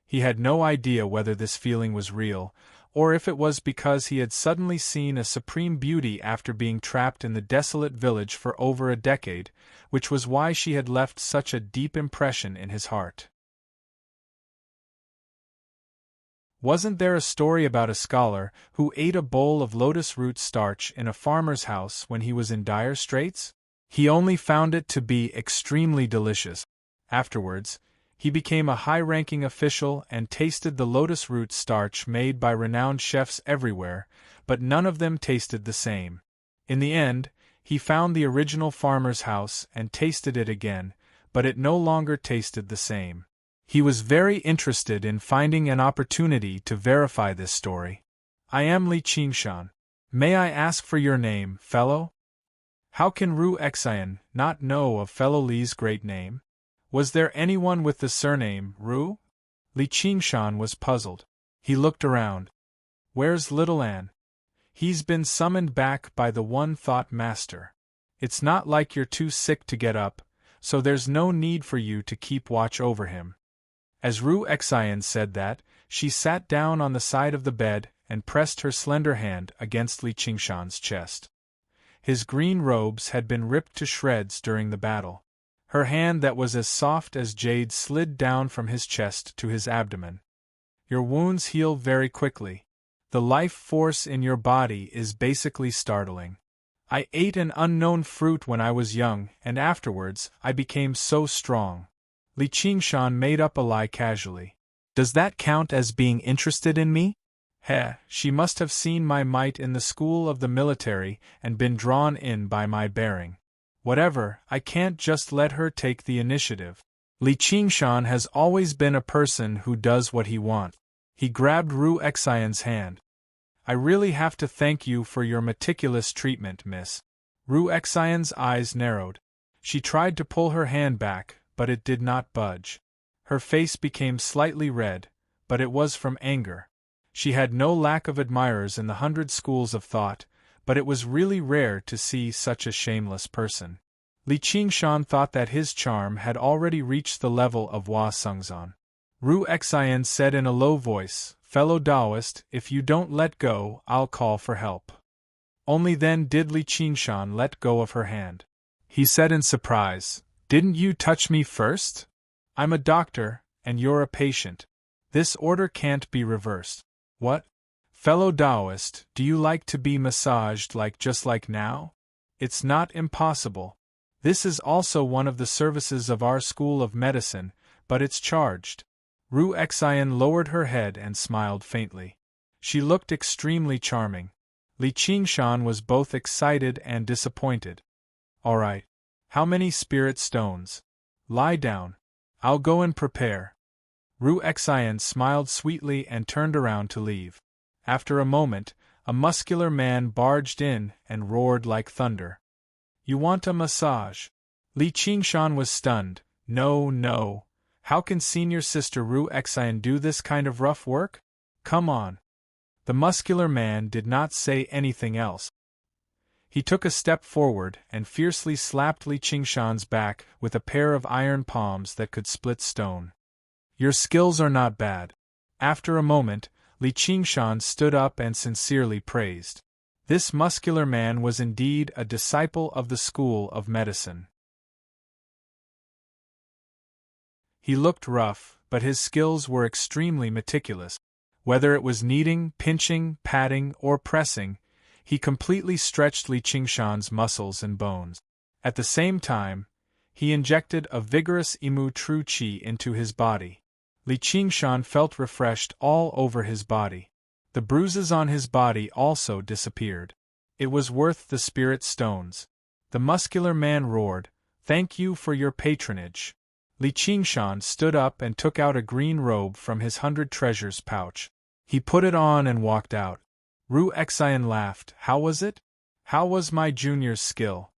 He had no idea whether this feeling was real, or if it was because he had suddenly seen a supreme beauty after being trapped in the desolate village for over a decade, which was why she had left such a deep impression in his heart. Wasn't there a story about a scholar who ate a bowl of lotus root starch in a farmer's house when he was in dire straits? He only found it to be extremely delicious. Afterwards, he became a high-ranking official and tasted the lotus root starch made by renowned chefs everywhere, but none of them tasted the same. In the end, he found the original farmer's house and tasted it again, but it no longer tasted the same. He was very interested in finding an opportunity to verify this story. "I am Li Qingshan. May I ask for your name, fellow?" How can Ru Xian not know of fellow Li's great name? Was there anyone with the surname Ru? Li Qingshan was puzzled. He looked around. "Where's Little An?" "He's been summoned back by the one-thought master. It's not like you're too sick to get up, so there's no need for you to keep watch over him." As Ru Xian said that, she sat down on the side of the bed and pressed her slender hand against Li Qingshan's chest. His green robes had been ripped to shreds during the battle. Her hand that was as soft as jade slid down from his chest to his abdomen. "Your wounds heal very quickly. The life force in your body is basically startling. I ate an unknown fruit when I was young, and afterwards, I became so strong." Li Qingshan made up a lie casually. "Does that count as being interested in me?" She must have seen my might in the school of the military and been drawn in by my bearing. Whatever, I can't just let her take the initiative. Li Qingshan has always been a person who does what he wants. He grabbed Ru Xian's hand. I really have to thank you for your meticulous treatment, miss. Ru Xian's eyes narrowed. She tried to pull her hand back, but it did not budge. Her face became slightly red, but it was from anger. She had no lack of admirers in the 100 schools of thought, but it was really rare to see such a shameless person. Li Qingshan thought that his charm had already reached the level of Hua Sengzan. Ru Xian said in a low voice, "Fellow Taoist, if you don't let go, I'll call for help." Only then did Li Qingshan let go of her hand. He said in surprise, "Didn't you touch me first? I'm a doctor, and you're a patient. This order can't be reversed." "What? Fellow Taoist, do you like to be massaged just like now? It's not impossible. This is also one of the services of our school of medicine, but it's charged." Ru Xian lowered her head and smiled faintly. She looked extremely charming. Li Qingshan was both excited and disappointed. "All right. How many spirit stones? Lie down. I'll go and prepare." Ru Xian smiled sweetly and turned around to leave. After a moment, a muscular man barged in and roared like thunder. "You want a massage?" Li Qingshan was stunned. No. How can senior sister Ru Xian do this kind of rough work? Come on. The muscular man did not say anything else. He took a step forward and fiercely slapped Li Qingshan's back with a pair of iron palms that could split stone. "Your skills are not bad." After a moment, Li Qingshan stood up and sincerely praised. This muscular man was indeed a disciple of the school of medicine. He looked rough, but his skills were extremely meticulous. Whether it was kneading, pinching, patting, or pressing, he completely stretched Li Qingshan's muscles and bones. At the same time, he injected a vigorous Imu True Qi into his body. Li Qingshan felt refreshed all over his body. The bruises on his body also disappeared. It was worth the spirit stones. The muscular man roared, "Thank you for your patronage." Li Qingshan stood up and took out a green robe from his 100 treasures pouch. He put it on and walked out. Ru Xian laughed. "How was it? How was my junior's skill?"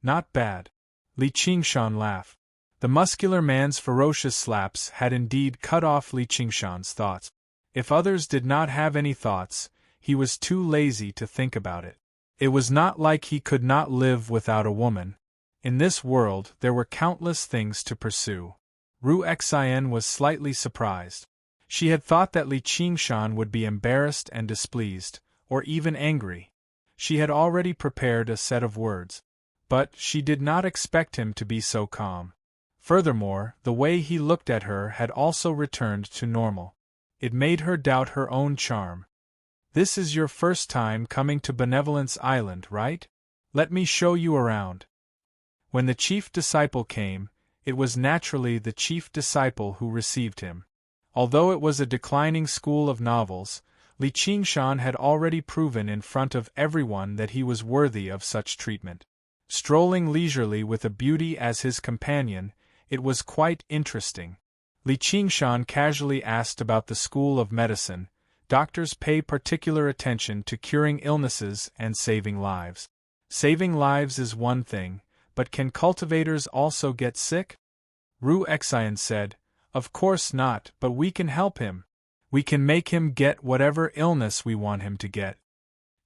"Not bad." Li Qingshan laughed. The muscular man's ferocious slaps had indeed cut off Li Qingshan's thoughts. If others did not have any thoughts, he was too lazy to think about it. It was not like he could not live without a woman. In this world there were countless things to pursue. Ru Xian was slightly surprised. She had thought that Li Qingshan would be embarrassed and displeased, or even angry. She had already prepared a set of words. But she did not expect him to be so calm. Furthermore, the way he looked at her had also returned to normal. It made her doubt her own charm. "This is your first time coming to Benevolence Island, right? Let me show you around." When the chief disciple came, it was naturally the chief disciple who received him. Although it was a declining school of novels, Li Qingshan had already proven in front of everyone that he was worthy of such treatment. Strolling leisurely with a beauty as his companion, it was quite interesting. Li Qingshan casually asked about the school of medicine. Doctors pay particular attention to curing illnesses and saving lives. Saving lives is one thing, but can cultivators also get sick? Ru Xian said, "Of course not, but we can help him. We can make him get whatever illness we want him to get."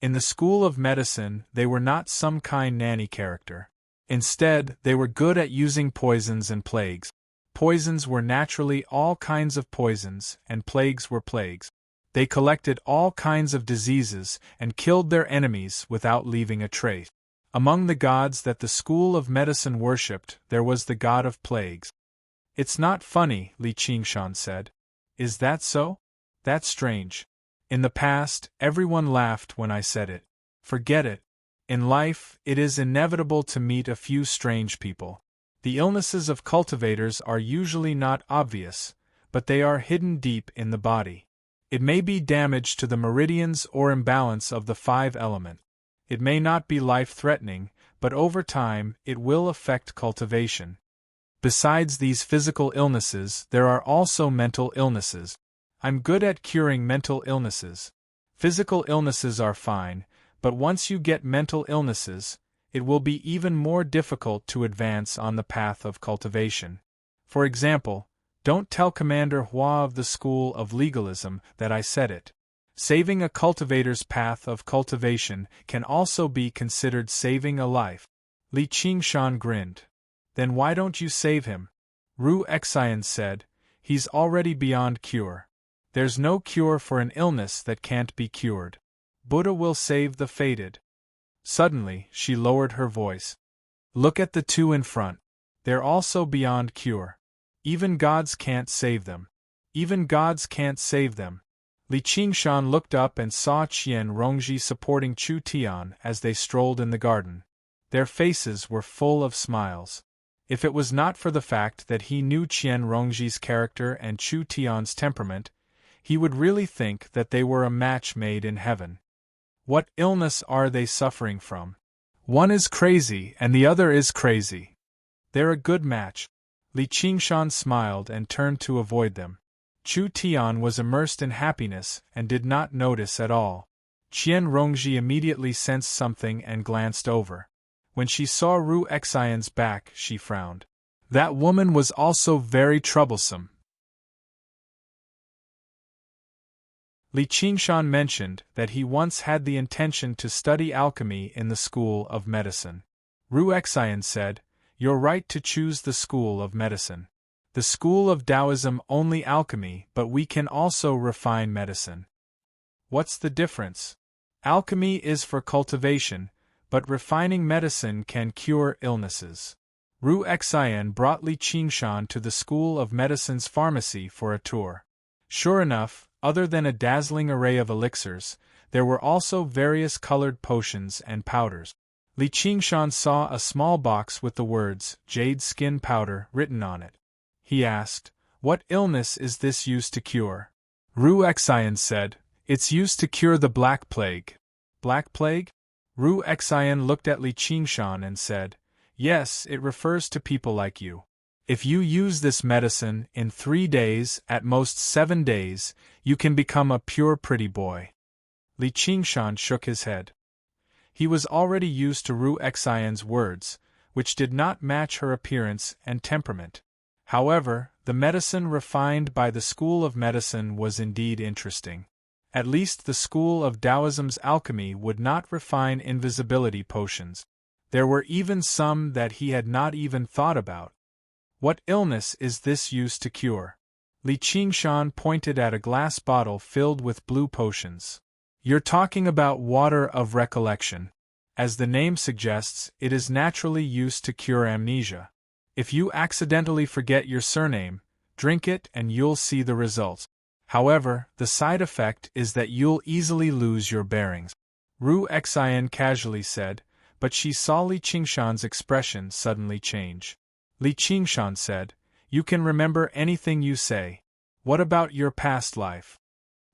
In the school of medicine, they were not some kind nanny character. Instead, they were good at using poisons and plagues. Poisons were naturally all kinds of poisons, and plagues were plagues. They collected all kinds of diseases and killed their enemies without leaving a trace. Among the gods that the school of medicine worshipped, there was the god of plagues. "It's not funny," Li Qingshan said. "Is that so? That's strange. In the past, everyone laughed when I said it. Forget it. In life, it is inevitable to meet a few strange people. The illnesses of cultivators are usually not obvious, but they are hidden deep in the body. It may be damage to the meridians or imbalance of the 5 elements. It may not be life-threatening, but over time it will affect cultivation. Besides these physical illnesses, there are also mental illnesses. I'm good at curing mental illnesses. Physical illnesses are fine, but once you get mental illnesses, it will be even more difficult to advance on the path of cultivation. For example, don't tell Commander Hua of the School of Legalism that I said it. Saving a cultivator's path of cultivation can also be considered saving a life. Li Qingshan grinned. Then why don't you save him? Ru Xian said, he's already beyond cure. There's no cure for an illness that can't be cured. Buddha will save the fated. Suddenly, she lowered her voice. Look at the 2 in front. They're also beyond cure. Even gods can't save them. Even gods can't save them. Li Qingshan looked up and saw Qian Rongji supporting Chu Tian as they strolled in the garden. Their faces were full of smiles. If it was not for the fact that he knew Qian Rongji's character and Chu Tian's temperament, he would really think that they were a match made in heaven. What illness are they suffering from? One is crazy and the other is crazy. They're a good match. Li Qingshan smiled and turned to avoid them. Chu Tian was immersed in happiness and did not notice at all. Qian Rongji immediately sensed something and glanced over. When she saw Ru Xian's back, she frowned. That woman was also very troublesome. Li Qingshan mentioned that he once had the intention to study alchemy in the School of Medicine. Ru Xian said, "You're right to choose the School of Medicine. The School of Taoism only alchemy, but we can also refine medicine." What's the difference? Alchemy is for cultivation, but refining medicine can cure illnesses. Ru Xian brought Li Qingshan to the School of Medicine's pharmacy for a tour. Sure enough, other than a dazzling array of elixirs, there were also various colored potions and powders. Li Qingshan saw a small box with the words, "Jade Skin Powder," written on it. He asked, "What illness is this used to cure?" Ru Xian said, "It's used to cure the Black Plague." Black Plague? Ru Xian looked at Li Qingshan and said, "Yes, it refers to people like you. If you use this medicine in 3 days, at most 7 days, you can become a pure pretty boy." Li Qingshan shook his head. He was already used to Ru Xian's words, which did not match her appearance and temperament. However, the medicine refined by the School of Medicine was indeed interesting. At least the School of Taoism's alchemy would not refine invisibility potions. There were even some that he had not even thought about. What illness is this used to cure? Li Qingshan pointed at a glass bottle filled with blue potions. You're talking about water of recollection. As the name suggests, it is naturally used to cure amnesia. If you accidentally forget your surname, drink it and you'll see the results. However, the side effect is that you'll easily lose your bearings. Ru Xian casually said, but she saw Li Qingshan's expression suddenly change. Li Qingshan said, "You can remember anything you say. What about your past life?"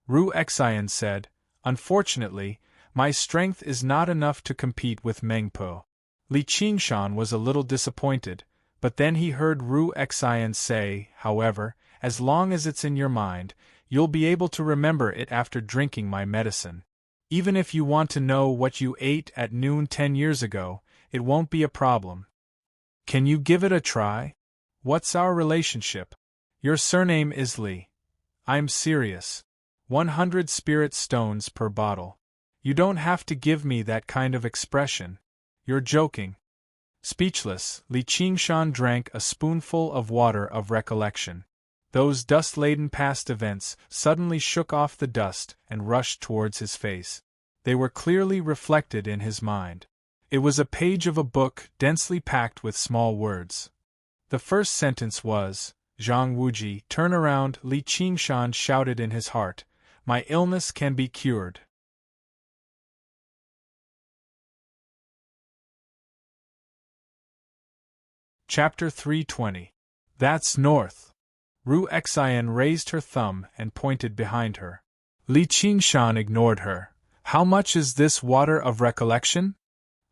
Ru Xian said, "Unfortunately, my strength is not enough to compete with Mengpo." Li Qingshan was a little disappointed, but then he heard Ru Xian say, "However, as long as it's in your mind, you'll be able to remember it after drinking my medicine. Even if you want to know what you ate at noon 10 years ago, it won't be a problem. Can you give it a try? What's our relationship? Your surname is Li. I'm serious. 100 spirit stones per bottle. You don't have to give me that kind of expression. You're joking." Speechless, Li Qingshan drank a spoonful of water of recollection. Those dust-laden past events suddenly shook off the dust and rushed towards his face. They were clearly reflected in his mind. It was a page of a book densely packed with small words. The first sentence was, "Zhang Wuji, turn around." Li Qingshan shouted in his heart, "My illness can be cured." Chapter 320. That's north. Ru Xian raised her thumb and pointed behind her. Li Qingshan ignored her. How much is this water of recollection?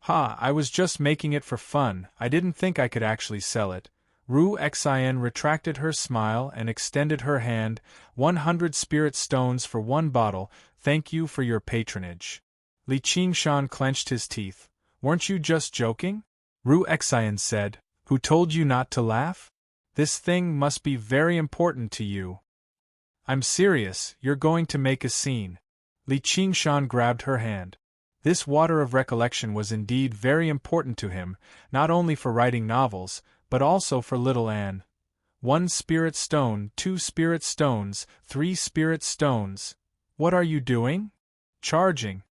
Ha, I was just making it for fun, I didn't think I could actually sell it. Ru Xian retracted her smile and extended her hand. 100 spirit stones for 1 bottle, thank you for your patronage. Li Qingshan clenched his teeth. Weren't you just joking? Ru Xian said. Who told you not to laugh? This thing must be very important to you. I'm serious, you're going to make a scene. Li Qingshan grabbed her hand. This water of recollection was indeed very important to him, not only for writing novels, but also for little Anne. 1 spirit stone, 2 spirit stones, 3 spirit stones. What are you doing? Charging.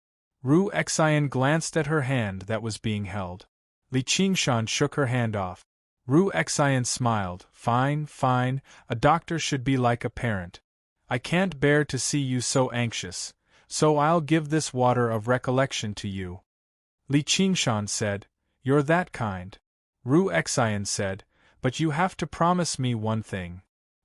Ru Xian glanced at her hand that was being held. Li Qingshan shook her hand off. Ru Xian smiled. Fine, fine, a doctor should be like a parent. I can't bear to see you so anxious, so I'll give this water of recollection to you. Li Qingshan said. You're that kind. Ru Xian said, but you have to promise me one thing.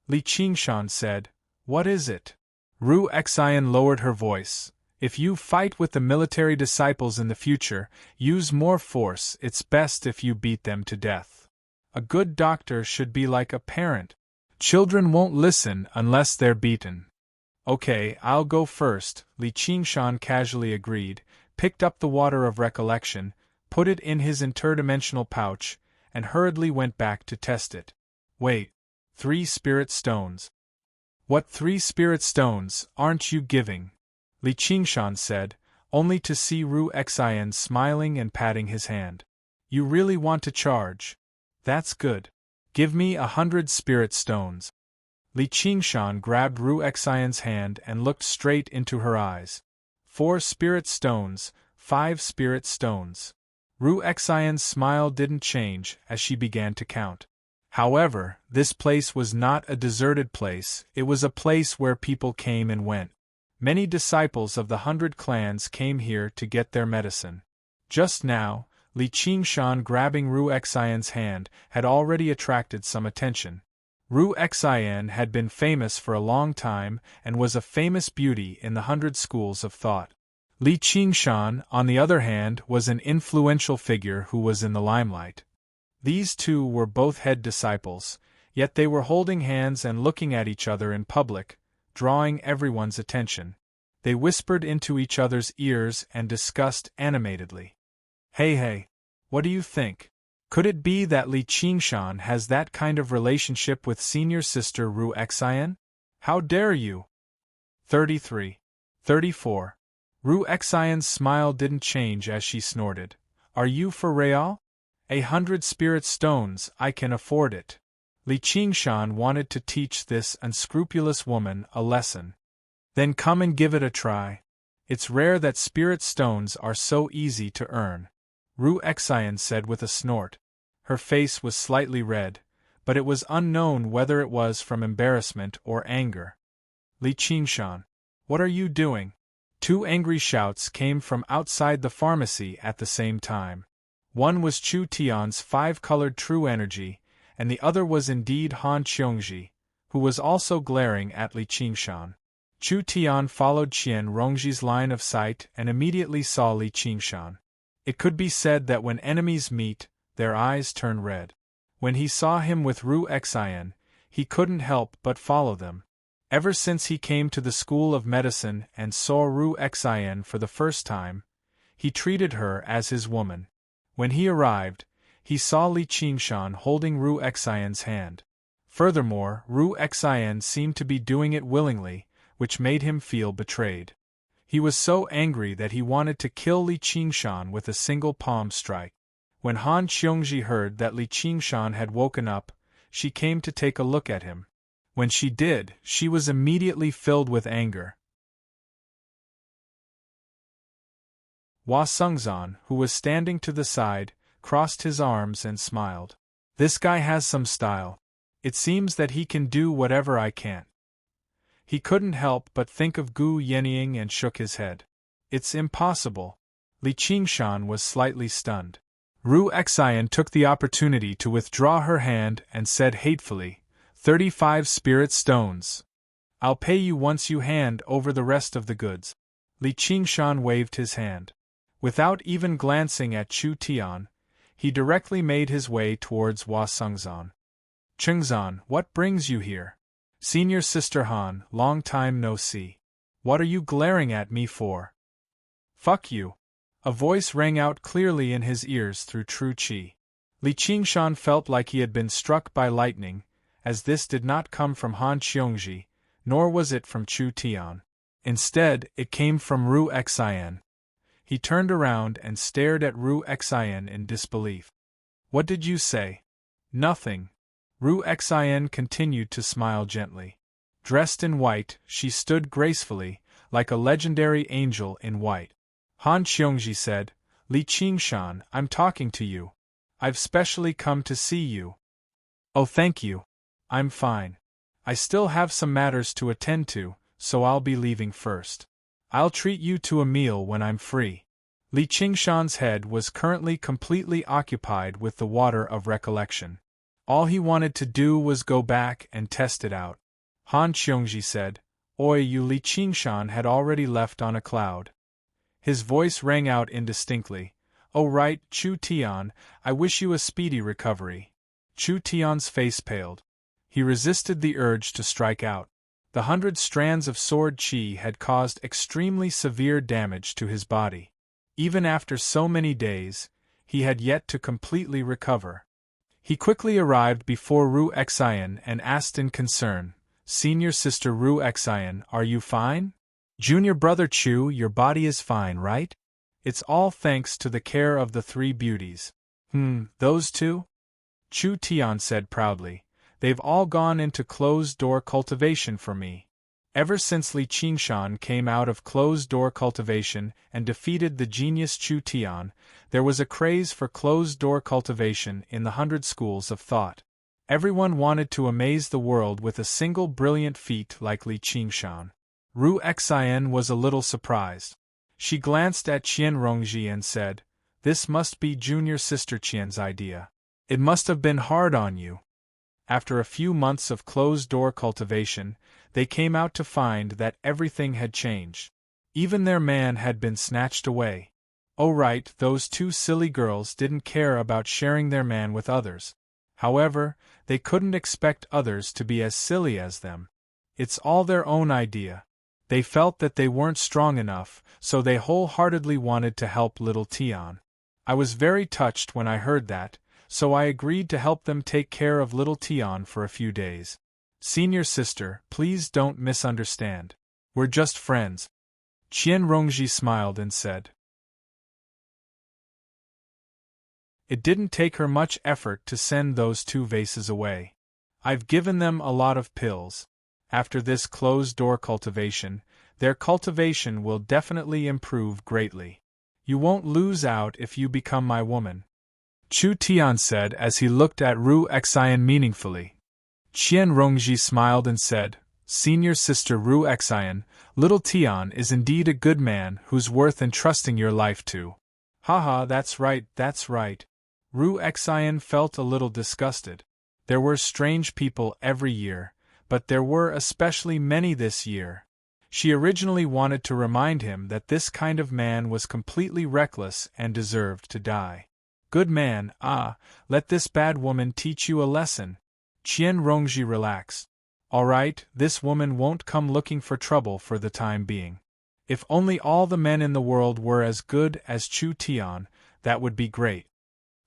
Li Qingshan said, what is it? Ru Xian lowered her voice. If you fight with the military disciples in the future, use more force, it's best if you beat them to death. A good doctor should be like a parent. Children won't listen unless they're beaten. Okay, I'll go first, Li Qingshan casually agreed, picked up the water of recollection, put it in his interdimensional pouch, and hurriedly went back to test it. Wait. 3 spirit stones. What 3 spirit stones aren't you giving? Li Qingshan said, only to see Ru Xian smiling and patting his hand. You really want to charge? That's good. Give me 100 spirit stones. Li Qingshan grabbed Ru Xian's hand and looked straight into her eyes. 4 spirit stones, 5 spirit stones. Ru Xian's smile didn't change as she began to count. However, this place was not a deserted place, it was a place where people came and went. Many disciples of the 100 clans came here to get their medicine. Just now, Li Qingshan grabbing Ru Xian's hand had already attracted some attention. Ru Xian had been famous for a long time and was a famous beauty in the 100 schools of thought. Li Qingshan, on the other hand, was an influential figure who was in the limelight. These two were both head disciples, yet they were holding hands and looking at each other in public, drawing everyone's attention. They whispered into each other's ears and discussed animatedly. Hey, what do you think? Could it be that Li Qingshan has that kind of relationship with senior sister Ru Xian? How dare you? 33. 34. Ru Xian's smile didn't change as she snorted. Are you for real? 100 spirit stones, I can afford it. Li Qingshan wanted to teach this unscrupulous woman a lesson. Then come and give it a try. It's rare that spirit stones are so easy to earn. Ru Xian said with a snort. Her face was slightly red, but it was unknown whether it was from embarrassment or anger. Li Qingshan, what are you doing? 2 angry shouts came from outside the pharmacy at the same time. One was Chu Tian's 5-colored true energy, and the other was indeed Han Qiongji, who was also glaring at Li Qingshan. Chu Tian followed Qian Rongji's line of sight and immediately saw Li Qingshan. It could be said that when enemies meet, their eyes turn red. When he saw him with Ru Xian, he couldn't help but follow them. Ever since he came to the School of Medicine and saw Ru Xian for the first time, he treated her as his woman. When he arrived, he saw Li Qingshan holding Ru Xian's hand. Furthermore, Ru Xian seemed to be doing it willingly, which made him feel betrayed. He was so angry that he wanted to kill Li Qingshan with a single palm strike. When Han Qiongji heard that Li Qingshan had woken up, she came to take a look at him. When she did, she was immediately filled with anger. Hua Sungzan, who was standing to the side, crossed his arms and smiled. This guy has some style. It seems that he can do whatever I can't. He couldn't help but think of Gu Yenying and shook his head. It's impossible. Li Qingshan was slightly stunned. Ru Xian took the opportunity to withdraw her hand and said hatefully, 35 spirit stones. I'll pay you once you hand over the rest of the goods. Li Qingshan waved his hand. Without even glancing at Chu Tian, he directly made his way towards Wasungzan. Chengzan, what brings you here? Senior Sister Han, long time no see. What are you glaring at me for? Fuck you. A voice rang out clearly in his ears through true qi. Li Qingshan felt like he had been struck by lightning, as this did not come from Han Qiongji, nor was it from Chu Tian. Instead, it came from Ru Xian. He turned around and stared at Ru Xian in disbelief. What did you say? Nothing. Ru Xian continued to smile gently. Dressed in white, she stood gracefully, like a legendary angel in white. Han Qiongji said, Li Qingshan, I'm talking to you. I've specially come to see you. Oh, thank you. I'm fine. I still have some matters to attend to, so I'll be leaving first. I'll treat you to a meal when I'm free. Li Qingshan's head was currently completely occupied with the water of recollection. All he wanted to do was go back and test it out. Han Qiongji said, Oi, you Li Qingshan had already left on a cloud. His voice rang out indistinctly. Oh right, Chu Tian, I wish you a speedy recovery. Chu Tian's face paled. He resisted the urge to strike out. The 100 strands of sword qi had caused extremely severe damage to his body. Even after so many days, he had yet to completely recover. He quickly arrived before Ru Xian and asked in concern, Senior Sister Ru Xian, are you fine? Junior Brother Chu, your body is fine, right? It's all thanks to the care of the 3 beauties. Those 2? Chu Tian said proudly. They've all gone into closed-door cultivation for me. Ever since Li Qingshan came out of closed-door cultivation and defeated the genius Chu Tian, there was a craze for closed-door cultivation in the 100 schools of thought. Everyone wanted to amaze the world with a single brilliant feat like Li Qingshan. Ru Xian was a little surprised. She glanced at Qian Rongji and said, This must be Junior Sister Qian's idea. It must have been hard on you. After a few months of closed-door cultivation, they came out to find that everything had changed. Even their man had been snatched away. Oh right, those 2 silly girls didn't care about sharing their man with others. However, they couldn't expect others to be as silly as them. It's all their own idea. They felt that they weren't strong enough, so they wholeheartedly wanted to help little Tian. I was very touched when I heard that, so I agreed to help them take care of little Tian for a few days. Senior Sister, please don't misunderstand. We're just friends. Qian Rongji smiled and said. It didn't take her much effort to send those 2 vases away. I've given them a lot of pills. After this closed-door cultivation, their cultivation will definitely improve greatly. You won't lose out if you become my woman. Chu Tian said as he looked at Ru Xian meaningfully. Qian Rongji smiled and said, Senior Sister Ru Xian, little Tian is indeed a good man who's worth entrusting your life to. Haha, that's right, that's right. Ru Xian felt a little disgusted. There were strange people every year, but there were especially many this year. She originally wanted to remind him that this kind of man was completely reckless and deserved to die. Good man, let this bad woman teach you a lesson. Qian Rongji relaxed. All right, this woman won't come looking for trouble for the time being. If only all the men in the world were as good as Chu Tian, that would be great.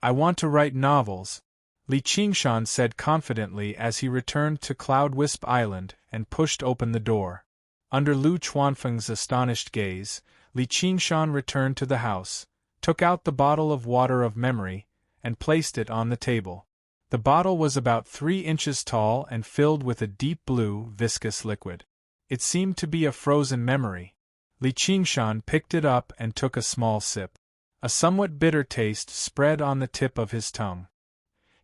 I want to write novels, Li Qingshan said confidently as he returned to Cloud Wisp Island and pushed open the door. Under Lu Chuanfeng's astonished gaze, Li Qingshan returned to the house, took out the bottle of water of memory, and placed it on the table. The bottle was about 3 inches tall and filled with a deep blue, viscous liquid. It seemed to be a frozen memory. Li Qingshan picked it up and took a small sip. A somewhat bitter taste spread on the tip of his tongue.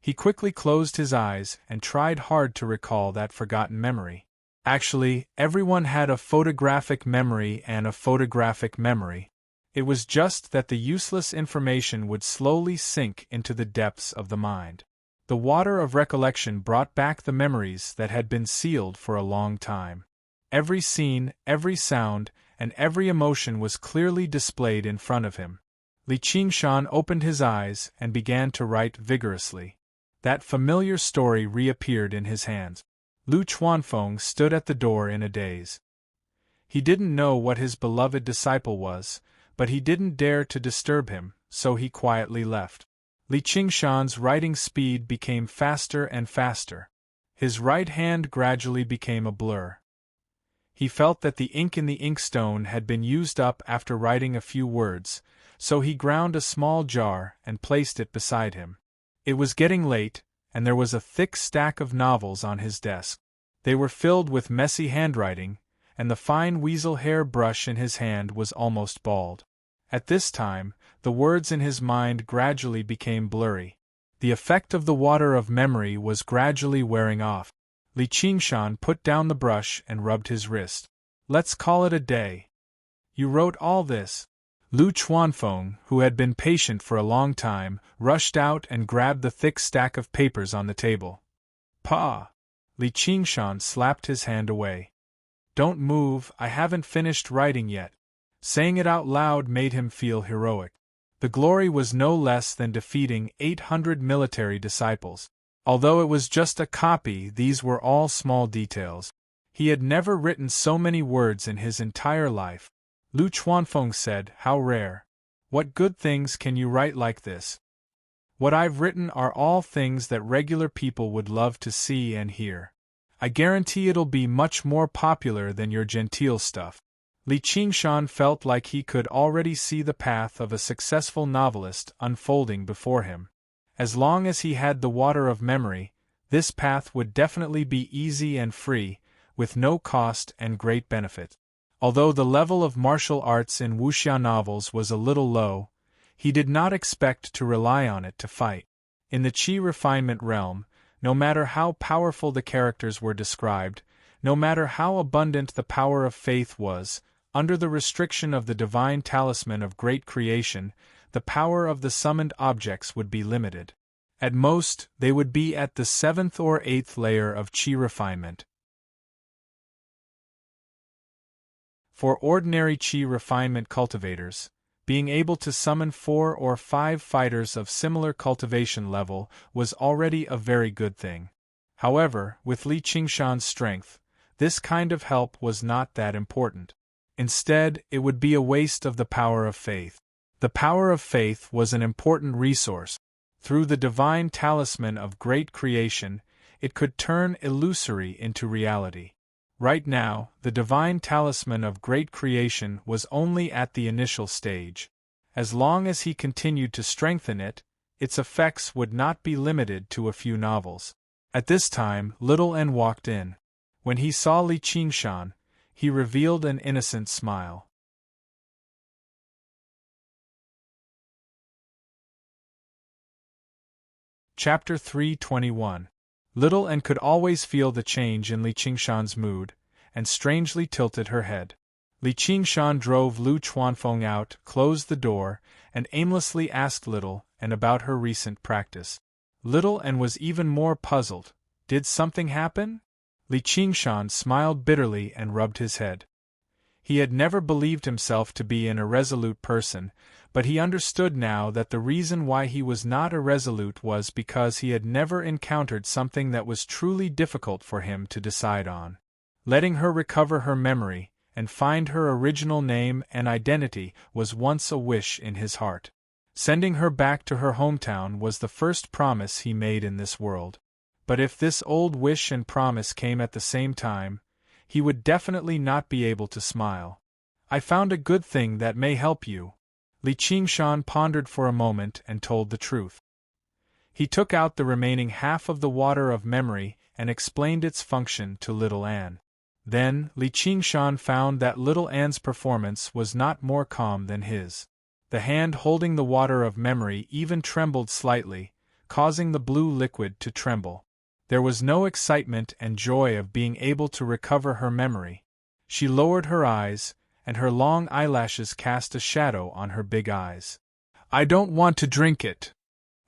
He quickly closed his eyes and tried hard to recall that forgotten memory. Actually, everyone had a photographic memory and a photographic memory. It was just that the useless information would slowly sink into the depths of the mind. The water of recollection brought back the memories that had been sealed for a long time. Every scene, every sound, and every emotion was clearly displayed in front of him. Li Qingshan opened his eyes and began to write vigorously. That familiar story reappeared in his hands. Lu Chuanfeng stood at the door in a daze. He didn't know what his beloved disciple was, but he didn't dare to disturb him, so he quietly left. Li Qingshan's writing speed became faster and faster. His right hand gradually became a blur. He felt that the ink in the inkstone had been used up after writing a few words, so he ground a small jar and placed it beside him. It was getting late, and there was a thick stack of novels on his desk. They were filled with messy handwriting, and the fine weasel hair brush in his hand was almost bald. At this time, the words in his mind gradually became blurry. The effect of the water of memory was gradually wearing off. Li Qingshan put down the brush and rubbed his wrist. "Let's call it a day." "You wrote all this?" Lu Chuanfeng, who had been patient for a long time, rushed out and grabbed the thick stack of papers on the table. "Pa!" Li Qingshan slapped his hand away. "Don't move, I haven't finished writing yet." Saying it out loud made him feel heroic. The glory was no less than defeating 800 military disciples. Although it was just a copy, these were all small details. He had never written so many words in his entire life. Lu Chuanfeng said, "How rare. What good things can you write like this? What I've written are all things that regular people would love to see and hear. I guarantee it'll be much more popular than your genteel stuff." Li Qingshan felt like he could already see the path of a successful novelist unfolding before him. As long as he had the water of memory, this path would definitely be easy and free, with no cost and great benefit. Although the level of martial arts in wuxia novels was a little low, he did not expect to rely on it to fight. In the qi refinement realm, no matter how powerful the characters were described, no matter how abundant the power of faith was, under the restriction of the divine talisman of great creation, the power of the summoned objects would be limited. At most, they would be at the 7th or 8th layer of qi refinement. For ordinary qi refinement cultivators, being able to summon 4 or 5 fighters of similar cultivation level was already a very good thing. However, with Li Qingshan's strength, this kind of help was not that important. Instead, it would be a waste of the power of faith. The power of faith was an important resource. Through the divine talisman of great creation, it could turn illusory into reality. Right now, the divine talisman of great creation was only at the initial stage. As long as he continued to strengthen it, its effects would not be limited to a few novels. At this time, Little N walked in. When he saw Li Qingshan, he revealed an innocent smile. Chapter 321. Little N could always feel the change in Li Qingshan's mood, and strangely tilted her head. Li Qingshan drove Lu Chuanfeng out, closed the door, and aimlessly asked Little N about her recent practice. Little N was even more puzzled. Did something happen? Li Qingshan smiled bitterly and rubbed his head. He had never believed himself to be an irresolute person, but he understood now that the reason why he was not irresolute was because he had never encountered something that was truly difficult for him to decide on. Letting her recover her memory and find her original name and identity was once a wish in his heart. Sending her back to her hometown was the first promise he made in this world. But if this old wish and promise came at the same time, he would definitely not be able to smile. "I found a good thing that may help you." Li Qingshan pondered for a moment and told the truth. He took out the remaining half of the water of memory and explained its function to Little Anne. Then, Li Qingshan found that Little Anne's performance was not more calm than his. The hand holding the water of memory even trembled slightly, causing the blue liquid to tremble. There was no excitement and joy of being able to recover her memory. She lowered her eyes, and her long eyelashes cast a shadow on her big eyes. "I don't want to drink it."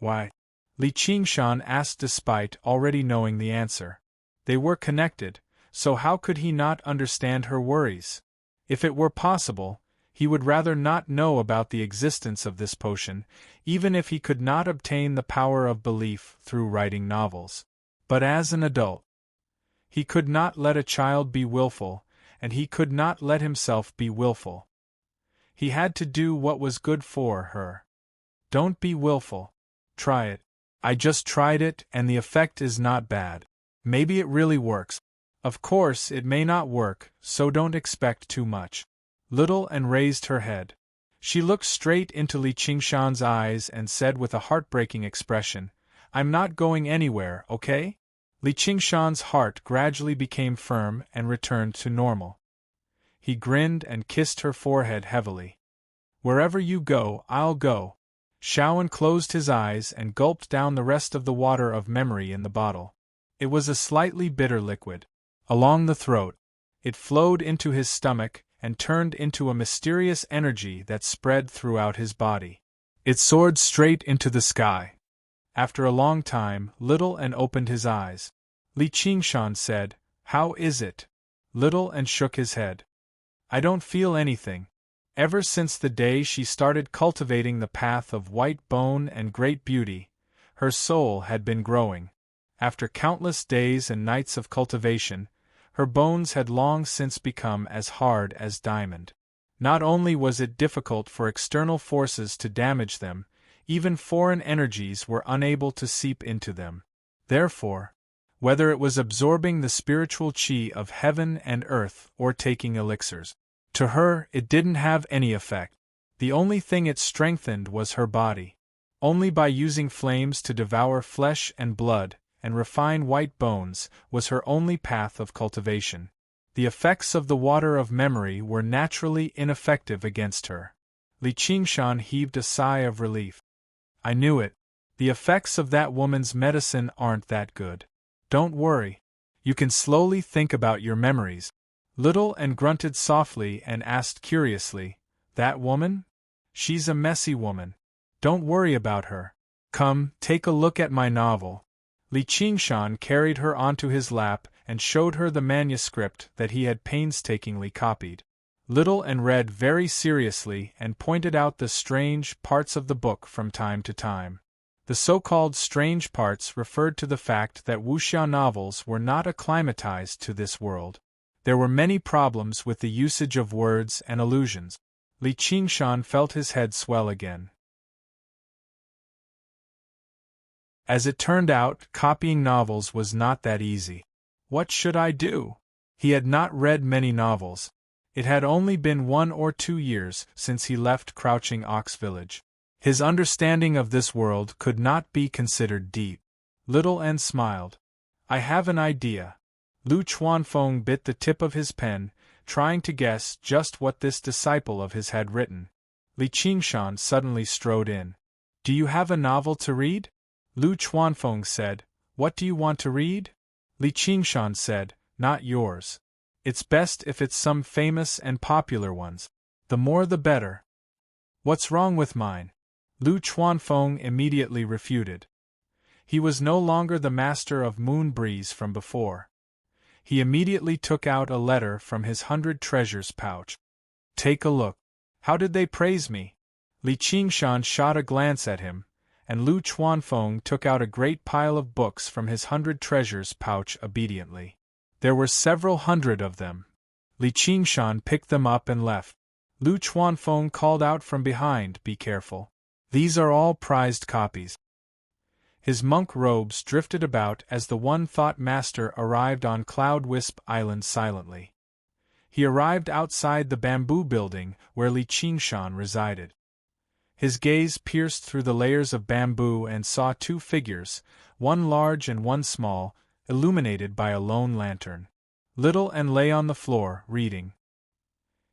"Why?" Li Qingshan asked despite already knowing the answer. They were connected, so how could he not understand her worries? If it were possible, he would rather not know about the existence of this potion, even if he could not obtain the power of belief through writing novels. But as an adult, he could not let a child be willful, and he could not let himself be willful. He had to do what was good for her. Don't be willful. Try it. I just tried it, and the effect is not bad. Maybe it really works. Of course, it may not work, so don't expect too much. Little and raised her head. She looked straight into Li Qingshan's eyes and said with a heartbreaking expression, "I'm not going anywhere, okay?" Li Qingshan's heart gradually became firm and returned to normal. He grinned and kissed her forehead heavily. "Wherever you go, I'll go." Shaowen closed his eyes and gulped down the rest of the water of memory in the bottle. It was a slightly bitter liquid. Along the throat, it flowed into his stomach and turned into a mysterious energy that spread throughout his body. It soared straight into the sky. After a long time, Little and opened his eyes. Li Qingshan said, "How is it?" Little and shook his head. "I don't feel anything." Ever since the day she started cultivating the path of white bone and great beauty, her soul had been growing. After countless days and nights of cultivation, her bones had long since become as hard as diamond. Not only was it difficult for external forces to damage them, even foreign energies were unable to seep into them. Therefore, whether it was absorbing the spiritual qi of heaven and earth or taking elixirs, to her it didn't have any effect. The only thing it strengthened was her body. Only by using flames to devour flesh and blood, and refine white bones, was her only path of cultivation. The effects of the water of memory were naturally ineffective against her. Li Qingshan heaved a sigh of relief. "I knew it. The effects of that woman's medicine aren't that good. Don't worry. You can slowly think about your memories." Little and grunted softly and asked curiously, "That woman? She's a messy woman. Don't worry about her. Come, take a look at my novel." Li Qingshan carried her onto his lap and showed her the manuscript that he had painstakingly copied. Little and read very seriously and pointed out the strange parts of the book from time to time. The so-called strange parts referred to the fact that wuxia novels were not acclimatized to this world. There were many problems with the usage of words and allusions. Li Qingshan felt his head swell again. As it turned out, copying novels was not that easy. What should I do? He had not read many novels. It had only been 1 or 2 years since he left Crouching Ox Village. His understanding of this world could not be considered deep. Little N smiled. "I have an idea." Lu Chuanfeng bit the tip of his pen, trying to guess just what this disciple of his had written. Li Qingshan suddenly strode in. "Do you have a novel to read?" Lu Chuanfeng said, "What do you want to read?" Li Qingshan said, "Not yours. It's best if it's some famous and popular ones. The more the better." "What's wrong with mine?" Lu Chuanfeng immediately refuted. He was no longer the master of Moon Breeze from before. He immediately took out a letter from his 100 treasures pouch. "Take a look. How did they praise me?" Li Qingshan shot a glance at him, and Lu Chuanfeng took out a great pile of books from his 100 treasures pouch obediently. There were several hundred of them. Li Qingshan picked them up and left. Lu Chuanfeng called out from behind, "Be careful. These are all prized copies." His monk robes drifted about as the one-thought master arrived on Cloud Wisp Island silently. He arrived outside the bamboo building where Li Qingshan resided. His gaze pierced through the layers of bamboo and saw 2 figures, one large and one small, illuminated by a lone lantern. Little and lay on the floor, reading.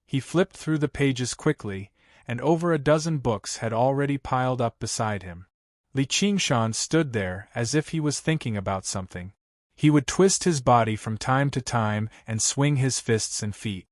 He flipped through the pages quickly, and over a dozen books had already piled up beside him. Li Qingshan stood there as if he was thinking about something. He would twist his body from time to time and swing his fists and feet.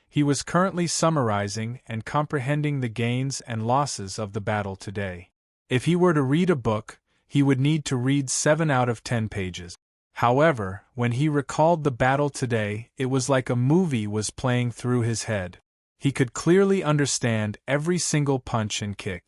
He was currently summarizing and comprehending the gains and losses of the battle today. If he were to read a book, he would need to read 7 out of 10 pages. However, when he recalled the battle today, it was like a movie was playing through his head. He could clearly understand every single punch and kick.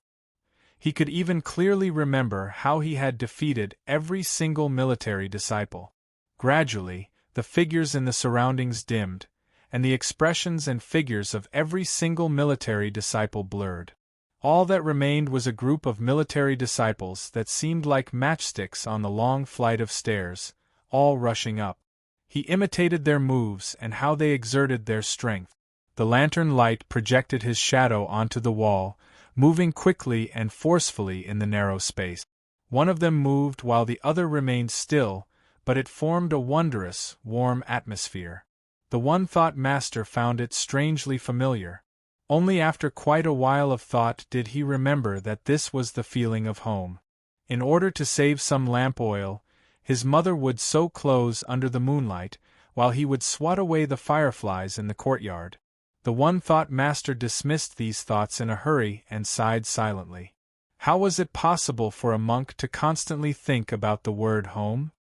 He could even clearly remember how he had defeated every single military disciple. Gradually, the figures in the surroundings dimmed, and the expressions and figures of every single military disciple blurred. All that remained was a group of military disciples that seemed like matchsticks on the long flight of stairs, all rushing up. He imitated their moves and how they exerted their strength. The lantern light projected his shadow onto the wall, moving quickly and forcefully in the narrow space. One of them moved while the other remained still, but it formed a wondrous, warm atmosphere. The one-thought master found it strangely familiar. Only after quite a while of thought did he remember that this was the feeling of home. In order to save some lamp oil, his mother would sew clothes under the moonlight, while he would swat away the fireflies in the courtyard. The one-thought master dismissed these thoughts in a hurry and sighed silently. How was it possible for a monk to constantly think about the word home?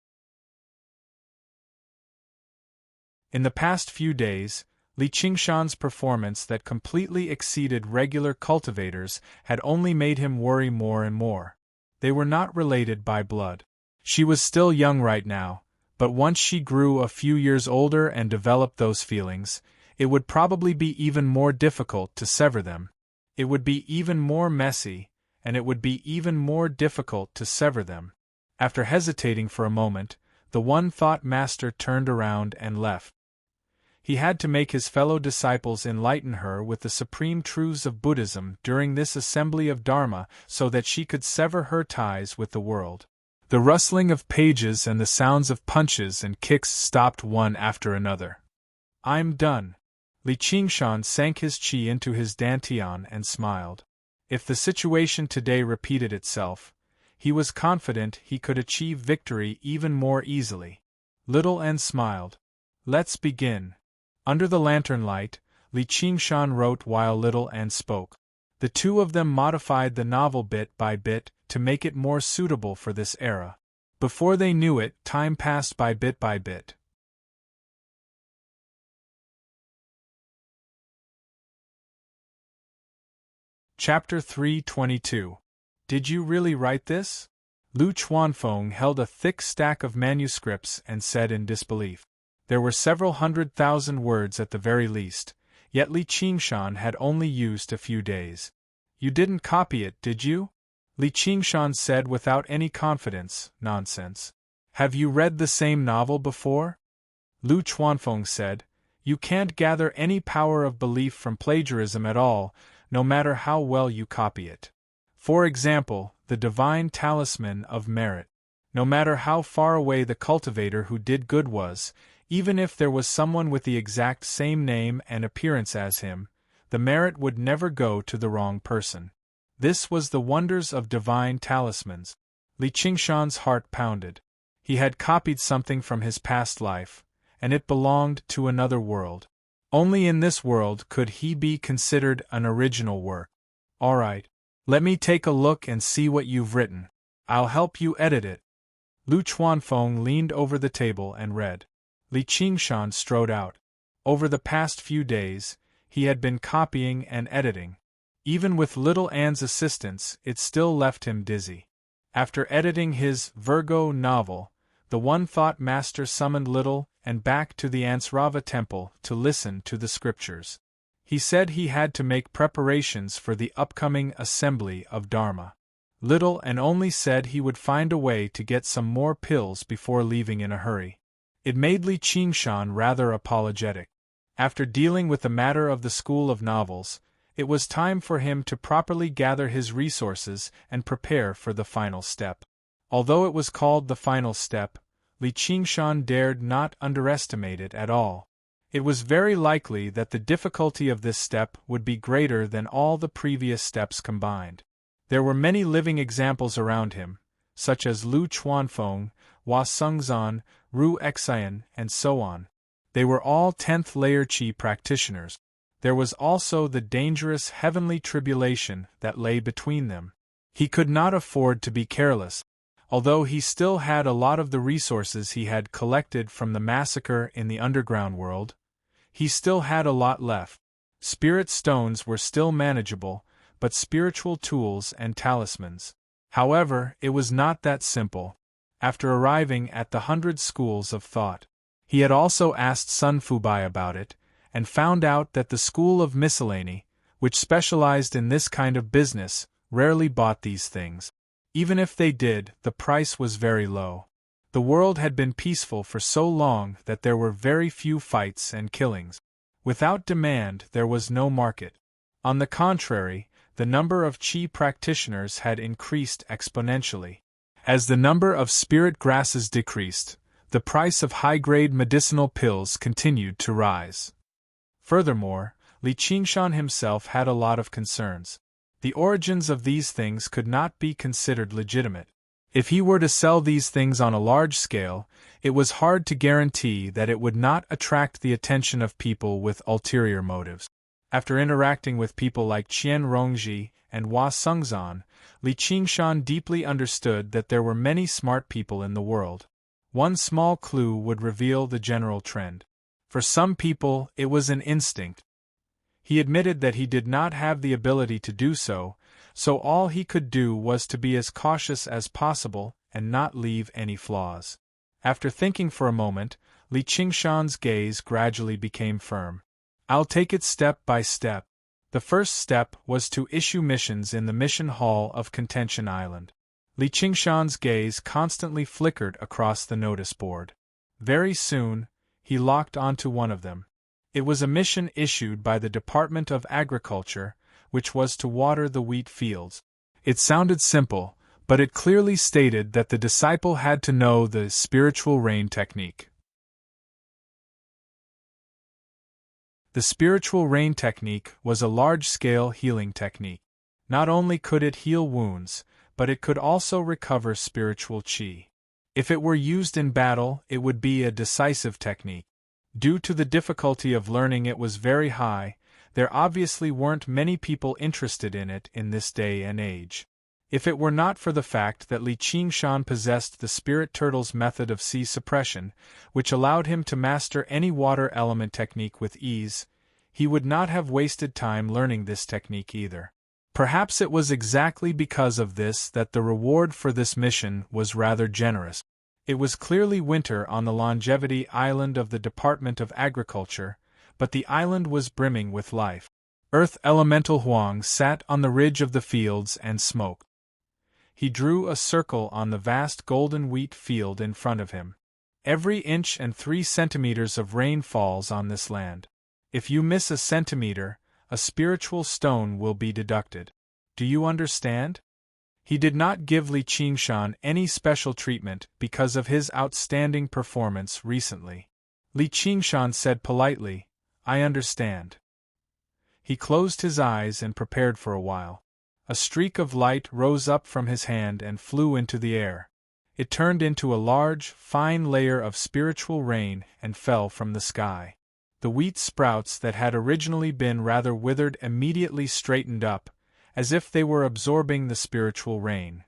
In the past few days, Li Qingshan's performance that completely exceeded regular cultivators had only made him worry more and more. They were not related by blood. She was still young right now, but once she grew a few years older and developed those feelings, it would probably be even more difficult to sever them. It would be even more messy, and it would be even more difficult to sever them. After hesitating for a moment, the one-thought master turned around and left. He had to make his fellow disciples enlighten her with the supreme truths of Buddhism during this assembly of Dharma so that she could sever her ties with the world. The rustling of pages and the sounds of punches and kicks stopped one after another. "I'm done." Li Qingshan sank his chi into his dantian and smiled. If the situation today repeated itself, he was confident he could achieve victory even more easily. Little N smiled. "Let's begin." Under the lantern light, Li Qingshan wrote while Little N spoke. The two of them modified the novel bit by bit to make it more suitable for this era. Before they knew it, time passed by bit by bit. Chapter 322. Did you really write this? Lu Chuanfeng held a thick stack of manuscripts and said in disbelief. There were several 100,000 words at the very least, yet Li Qingshan had only used a few days. "You didn't copy it, did you?" Li Qingshan said without any confidence. "Nonsense. Have you read the same novel before?" Lu Chuanfeng said, "You can't gather any power of belief from plagiarism at all, no matter how well you copy it. For example, the divine talisman of merit. No matter how far away the cultivator who did good was, even if there was someone with the exact same name and appearance as him, the merit would never go to the wrong person. This was the wonders of divine talismans." Li Qingshan's heart pounded. He had copied something from his past life, and it belonged to another world. Only in this world could he be considered an original work. "All right. Let me take a look and see what you've written. I'll help you edit it." Lu Chuanfeng leaned over the table and read. Li Qingshan strode out. Over the past few days, he had been copying and editing. Even with Little Ann's assistance, it still left him dizzy. After editing his Virgo novel, the one-thought master summoned Little and back to the Ansrava temple to listen to the scriptures. He said he had to make preparations for the upcoming assembly of Dharma. Little and only said he would find a way to get some more pills before leaving in a hurry. It made Li Qingshan rather apologetic. After dealing with the matter of the School of Novels, it was time for him to properly gather his resources and prepare for the final step. Although it was called the final step, Li Qingshan dared not underestimate it at all. It was very likely that the difficulty of this step would be greater than all the previous steps combined. There were many living examples around him, such as Lu Chuanfeng, Hua Sengzan, Ru Xian, and so on. They were all 10th layer Qi practitioners. There was also the dangerous heavenly tribulation that lay between them. He could not afford to be careless. Although he still had a lot of the resources he had collected from the massacre in the underground world, he still had a lot left. Spirit stones were still manageable, but spiritual tools and talismans. However, it was not that simple. After arriving at the 100 schools of thought, he had also asked Sun Fubai about it, and found out that the school of miscellany, which specialized in this kind of business, rarely bought these things. Even if they did, the price was very low. The world had been peaceful for so long that there were very few fights and killings. Without demand, there was no market. On the contrary, the number of qi practitioners had increased exponentially. As the number of spirit grasses decreased, the price of high-grade medicinal pills continued to rise. Furthermore, Li Qingshan himself had a lot of concerns. The origins of these things could not be considered legitimate. If he were to sell these things on a large scale, it was hard to guarantee that it would not attract the attention of people with ulterior motives. After interacting with people like Qian Rongji and Hua Sengzan, Li Qingshan deeply understood that there were many smart people in the world. One small clue would reveal the general trend. For some people, it was an instinct. He admitted that he did not have the ability to do so, so all he could do was to be as cautious as possible and not leave any flaws. After thinking for a moment, Li Qingshan's gaze gradually became firm. "I'll take it step by step." The first step was to issue missions in the mission hall of Contention Island. Li Qingshan's gaze constantly flickered across the notice board. Very soon, he locked onto one of them. It was a mission issued by the Department of Agriculture, which was to water the wheat fields. It sounded simple, but it clearly stated that the disciple had to know the spiritual rain technique. The spiritual rain technique was a large-scale healing technique. Not only could it heal wounds, but it could also recover spiritual qi. If it were used in battle, it would be a decisive technique. Due to the difficulty of learning it was very high, there obviously weren't many people interested in it in this day and age. If it were not for the fact that Li Qingshan possessed the spirit turtle's method of sea suppression, which allowed him to master any water element technique with ease, he would not have wasted time learning this technique either. Perhaps it was exactly because of this that the reward for this mission was rather generous. It was clearly winter on the Longevity Island of the Department of Agriculture, but the island was brimming with life. Earth Elemental Huang sat on the ridge of the fields and smoked. He drew a circle on the vast golden wheat field in front of him. Every inch and 3 centimeters of rain falls on this land. If you miss a centimeter, a spiritual stone will be deducted. Do you understand? He did not give Li Qingshan any special treatment because of his outstanding performance recently. Li Qingshan said politely, "I understand." He closed his eyes and prepared for a while. A streak of light rose up from his hand and flew into the air. It turned into a large, fine layer of spiritual rain and fell from the sky. The wheat sprouts that had originally been rather withered immediately straightened up, as if they were absorbing the spiritual rain.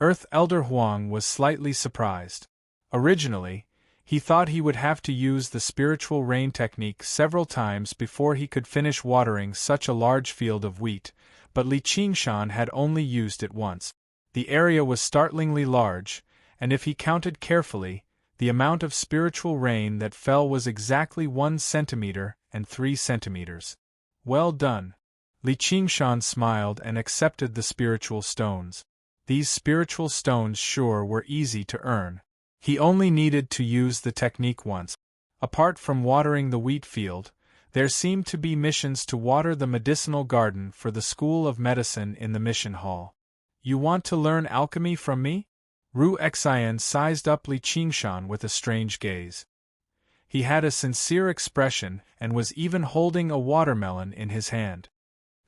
Earth Elder Huang was slightly surprised. Originally, he thought he would have to use the spiritual rain technique several times before he could finish watering such a large field of wheat, but Li Qingshan had only used it once. The area was startlingly large, and if he counted carefully, the amount of spiritual rain that fell was exactly 1 centimeter and 3 centimeters. Well done. Li Qingshan smiled and accepted the spiritual stones. These spiritual stones sure were easy to earn. He only needed to use the technique once. Apart from watering the wheat field, there seemed to be missions to water the medicinal garden for the School of Medicine in the mission hall. You want to learn alchemy from me? Ru Xian sized up Li Qingshan with a strange gaze. He had a sincere expression and was even holding a watermelon in his hand.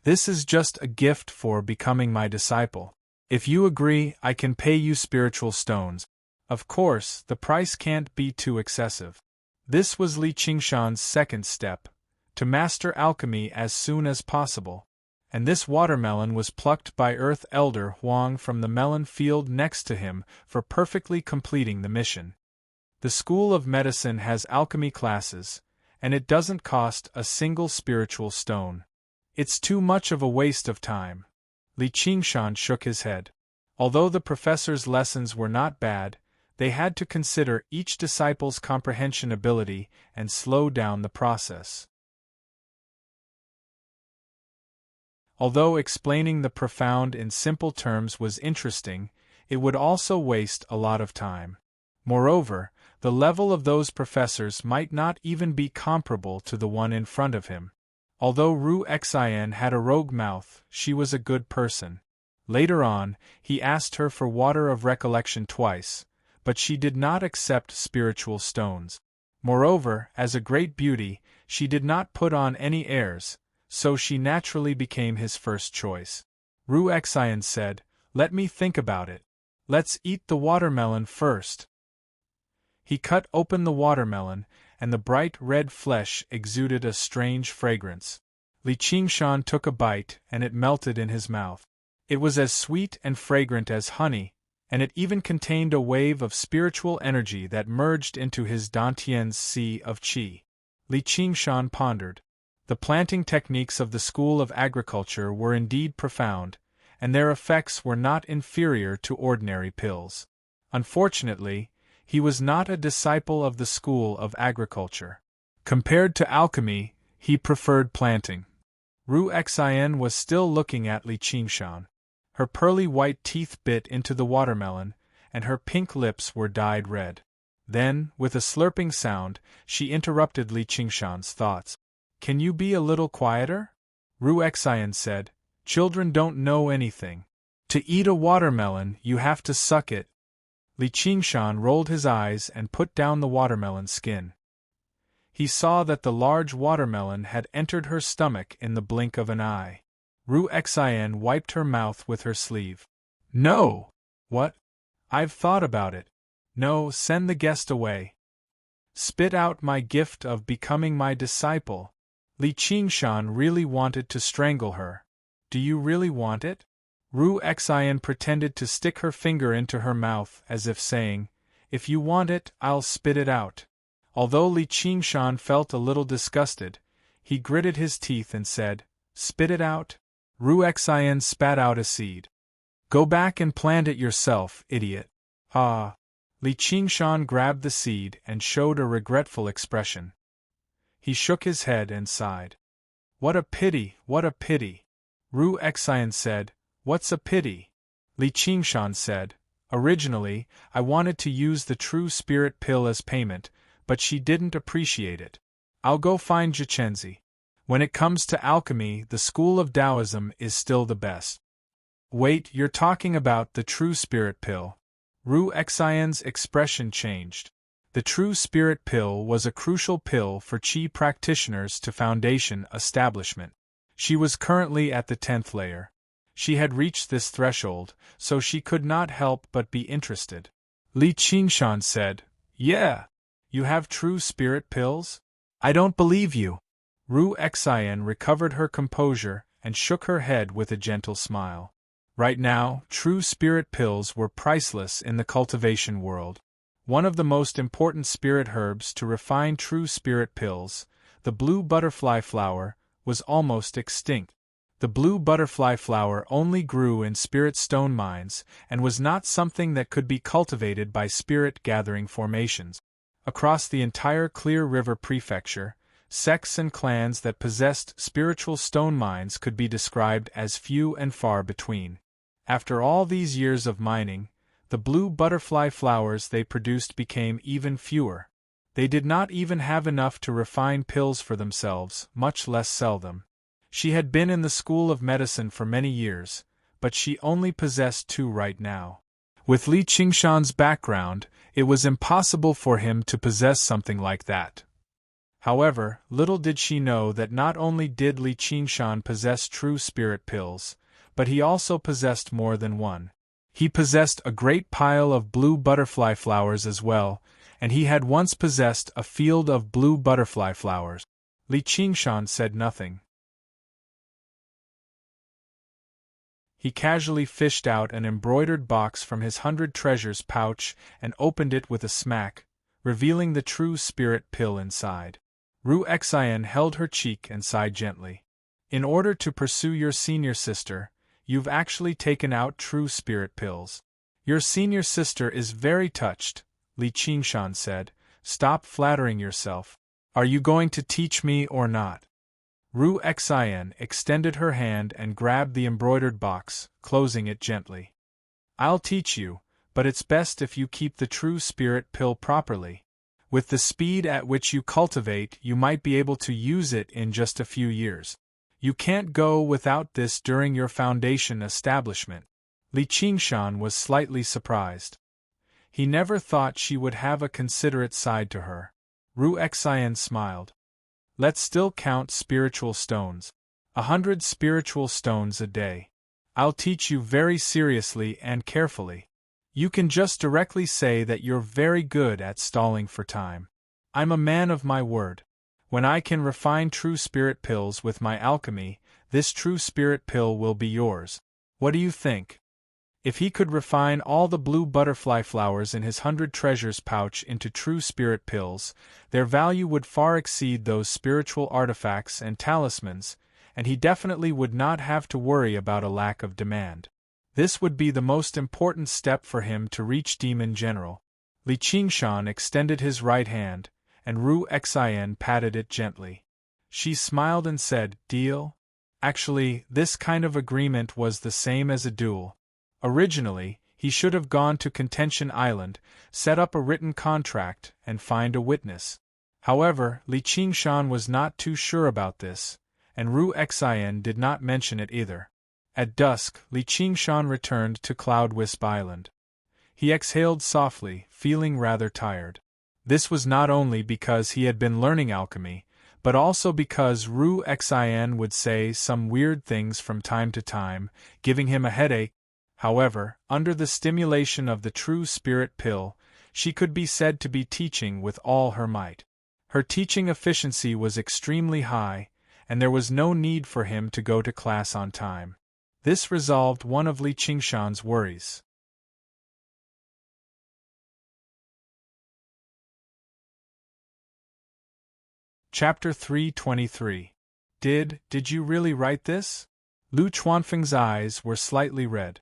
This is just a gift for becoming my disciple. If you agree, I can pay you spiritual stones. Of course, the price can't be too excessive. This was Li Qingshan's second step, to master alchemy as soon as possible. and this watermelon was plucked by Earth Elder Huang from the melon field next to him for perfectly completing the mission. The School of Medicine has alchemy classes, and it doesn't cost a single spiritual stone. It's too much of a waste of time. Li Qingshan shook his head. Although the professor's lessons were not bad, they had to consider each disciple's comprehension ability and slow down the process. Although explaining the profound in simple terms was interesting, it would also waste a lot of time. Moreover, the level of those professors might not even be comparable to the one in front of him. Although Ru Xin had a rogue mouth, she was a good person. Later on, he asked her for water of recollection twice, but she did not accept spiritual stones. Moreover, as a great beauty, she did not put on any airs, so she naturally became his first choice. Ru Xin said, "Let me think about it. Let's eat the watermelon first." He cut open the watermelon, and the bright red flesh exuded a strange fragrance. Li Qingshan took a bite, and it melted in his mouth. It was as sweet and fragrant as honey, and it even contained a wave of spiritual energy that merged into his Dantian's sea of qi. Li Qingshan pondered. The planting techniques of the School of Agriculture were indeed profound, and their effects were not inferior to ordinary pills. Unfortunately, he was not a disciple of the School of Agriculture. Compared to alchemy, he preferred planting. Ru Xin was still looking at Li Qingshan. Her pearly white teeth bit into the watermelon, and her pink lips were dyed red. Then, with a slurping sound, she interrupted Li Qingshan's thoughts. "Can you be a little quieter?" Ru Xin said, "Children don't know anything. To eat a watermelon, you have to suck it." Li Qingshan rolled his eyes and put down the watermelon skin. He saw that the large watermelon had entered her stomach in the blink of an eye. Ru Xin wiped her mouth with her sleeve. "No!" "What?" "I've thought about it. No, send the guest away. Spit out my gift of becoming my disciple." Li Qingshan really wanted to strangle her. "Do you really want it?" Ru Xin pretended to stick her finger into her mouth as if saying, "If you want it, I'll spit it out." Although Li Qingshan felt a little disgusted, he gritted his teeth and said, "Spit it out?" Ru Xin spat out a seed. "Go back and plant it yourself, idiot." "Ah." Li Qingshan grabbed the seed and showed a regretful expression. He shook his head and sighed. "What a pity, what a pity." Ru Xin said, "What's a pity?" Li Qingshan said, "Originally, I wanted to use the true spirit pill as payment, but she didn't appreciate it. I'll go find Zhiqianzi. When it comes to alchemy, the school of Taoism is still the best." "Wait, you're talking about the true spirit pill?" Ru Xion's expression changed. The true spirit pill was a crucial pill for Qi practitioners to foundation establishment. She was currently at the 10th layer. She had reached this threshold, so she could not help but be interested. Li Qingshan said, "Yeah. You have true spirit pills? I don't believe you." Ru Xian recovered her composure and shook her head with a gentle smile. Right now, true spirit pills were priceless in the cultivation world. One of the most important spirit herbs to refine true spirit pills, the blue butterfly flower, was almost extinct. The blue butterfly flower only grew in spirit stone mines and was not something that could be cultivated by spirit-gathering formations. Across the entire Clear River Prefecture, sects and clans that possessed spiritual stone mines could be described as few and far between. After all these years of mining, the blue butterfly flowers they produced became even fewer. They did not even have enough to refine pills for themselves, much less sell them. She had been in the School of Medicine for many years, but she only possessed 2 right now. With Li Qingshan's background, it was impossible for him to possess something like that. However, little did she know that not only did Li Qingshan possess true spirit pills, but he also possessed more than one. He possessed a great pile of blue butterfly flowers as well, and he had once possessed a field of blue butterfly flowers. Li Qingshan said nothing. He casually fished out an embroidered box from his 100 treasures pouch and opened it with a smack, revealing the true spirit pill inside. Ru Xian held her cheek and sighed gently. In order to pursue your senior sister, you've actually taken out true spirit pills. Your senior sister is very touched, Li Qingshan said. Stop flattering yourself. Are you going to teach me or not? Ru Xian extended her hand and grabbed the embroidered box, closing it gently. I'll teach you, but it's best if you keep the true spirit pill properly. With the speed at which you cultivate, you might be able to use it in just a few years. You can't go without this during your foundation establishment. Li Qingshan was slightly surprised. He never thought she would have a considerate side to her. Ru Xian smiled. Let's still count spiritual stones. 100 spiritual stones a day. I'll teach you very seriously and carefully. You can just directly say that you're very good at stalling for time. I'm a man of my word. When I can refine true spirit pills with my alchemy, this true spirit pill will be yours. What do you think? If he could refine all the blue butterfly flowers in his 100 treasures pouch into true spirit pills, their value would far exceed those spiritual artifacts and talismans, and he definitely would not have to worry about a lack of demand. This would be the most important step for him to reach Demon General. Li Qingshan extended his right hand, and Ru Xian patted it gently. She smiled and said, "Deal?" Actually, this kind of agreement was the same as a duel. Originally, he should have gone to Contention Island, set up a written contract, and find a witness. However, Li Qingshan was not too sure about this, and Ru Xian did not mention it either. At dusk, Li Qingshan returned to Cloudwisp Island. He exhaled softly, feeling rather tired. This was not only because he had been learning alchemy, but also because Ru Xian would say some weird things from time to time, giving him a headache. However, under the stimulation of the true spirit pill, she could be said to be teaching with all her might. Her teaching efficiency was extremely high, and there was no need for him to go to class on time. This resolved one of Li Qingshan's worries. Chapter 323. Did you really write this? Lu Chuanfeng's eyes were slightly red.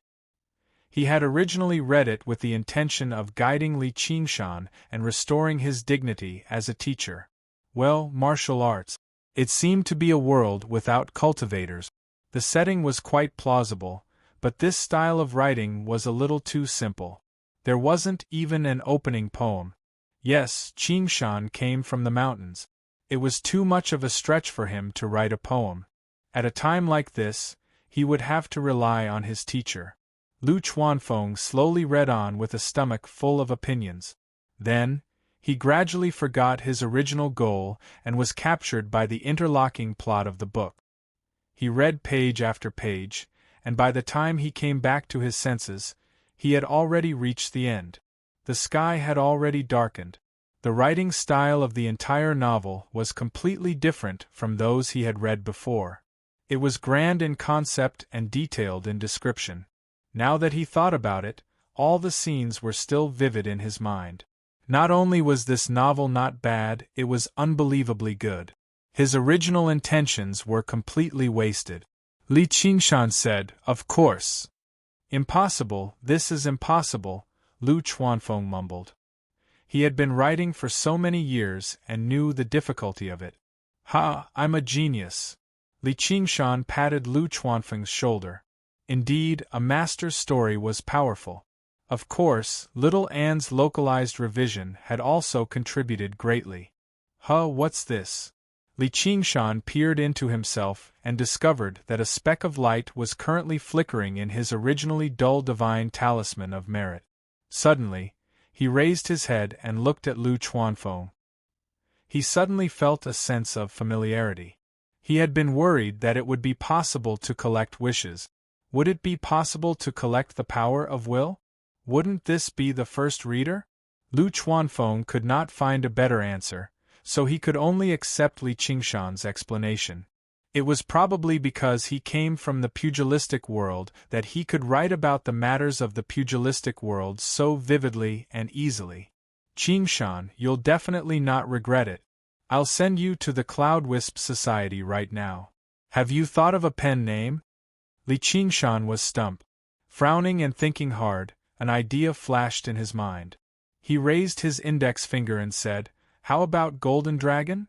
He had originally read it with the intention of guiding Li Qingshan and restoring his dignity as a teacher. Well, martial arts. It seemed to be a world without cultivators. The setting was quite plausible, but this style of writing was a little too simple. There wasn't even an opening poem. Yes, Qingshan came from the mountains. It was too much of a stretch for him to write a poem. At a time like this, he would have to rely on his teacher. Lu Chuanfeng slowly read on with a stomach full of opinions. Then, he gradually forgot his original goal and was captured by the interlocking plot of the book. He read page after page, and by the time he came back to his senses, he had already reached the end. The sky had already darkened. The writing style of the entire novel was completely different from those he had read before. It was grand in concept and detailed in description. Now that he thought about it, all the scenes were still vivid in his mind. Not only was this novel not bad, it was unbelievably good. His original intentions were completely wasted. Li Qingshan said, "Of course." "Impossible, this is impossible," Lu Chuanfeng mumbled. He had been writing for so many years and knew the difficulty of it. "Ha, I'm a genius." Li Qingshan patted Lu Chuanfeng's shoulder. Indeed, a master's story was powerful. Of course, little Anne's localized revision had also contributed greatly. "Huh, what's this?" Li Qingshan peered into himself and discovered that a speck of light was currently flickering in his originally dull divine talisman of merit. Suddenly, he raised his head and looked at Lu Chuanfeng. He suddenly felt a sense of familiarity. He had been worried that it would be possible to collect wishes. Would it be possible to collect the power of will? Wouldn't this be the first reader? Lu Chuanfeng could not find a better answer, so he could only accept Li Qingshan's explanation. It was probably because he came from the pugilistic world that he could write about the matters of the pugilistic world so vividly and easily. Qingshan, you'll definitely not regret it. I'll send you to the Cloud Wisp Society right now. Have you thought of a pen name? Li Qingshan was stumped. Frowning and thinking hard, an idea flashed in his mind. He raised his index finger and said, "How about Golden Dragon?"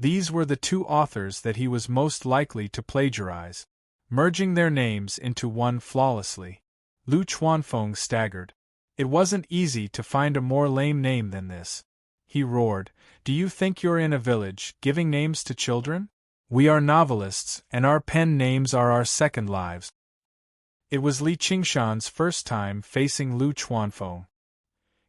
These were the two authors that he was most likely to plagiarize, merging their names into one flawlessly. Lu Chuanfeng staggered. It wasn't easy to find a more lame name than this. He roared, "Do you think you're in a village, giving names to children? We are novelists, and our pen names are our second lives." It was Li Qingshan's first time facing Lu Chuanfeng.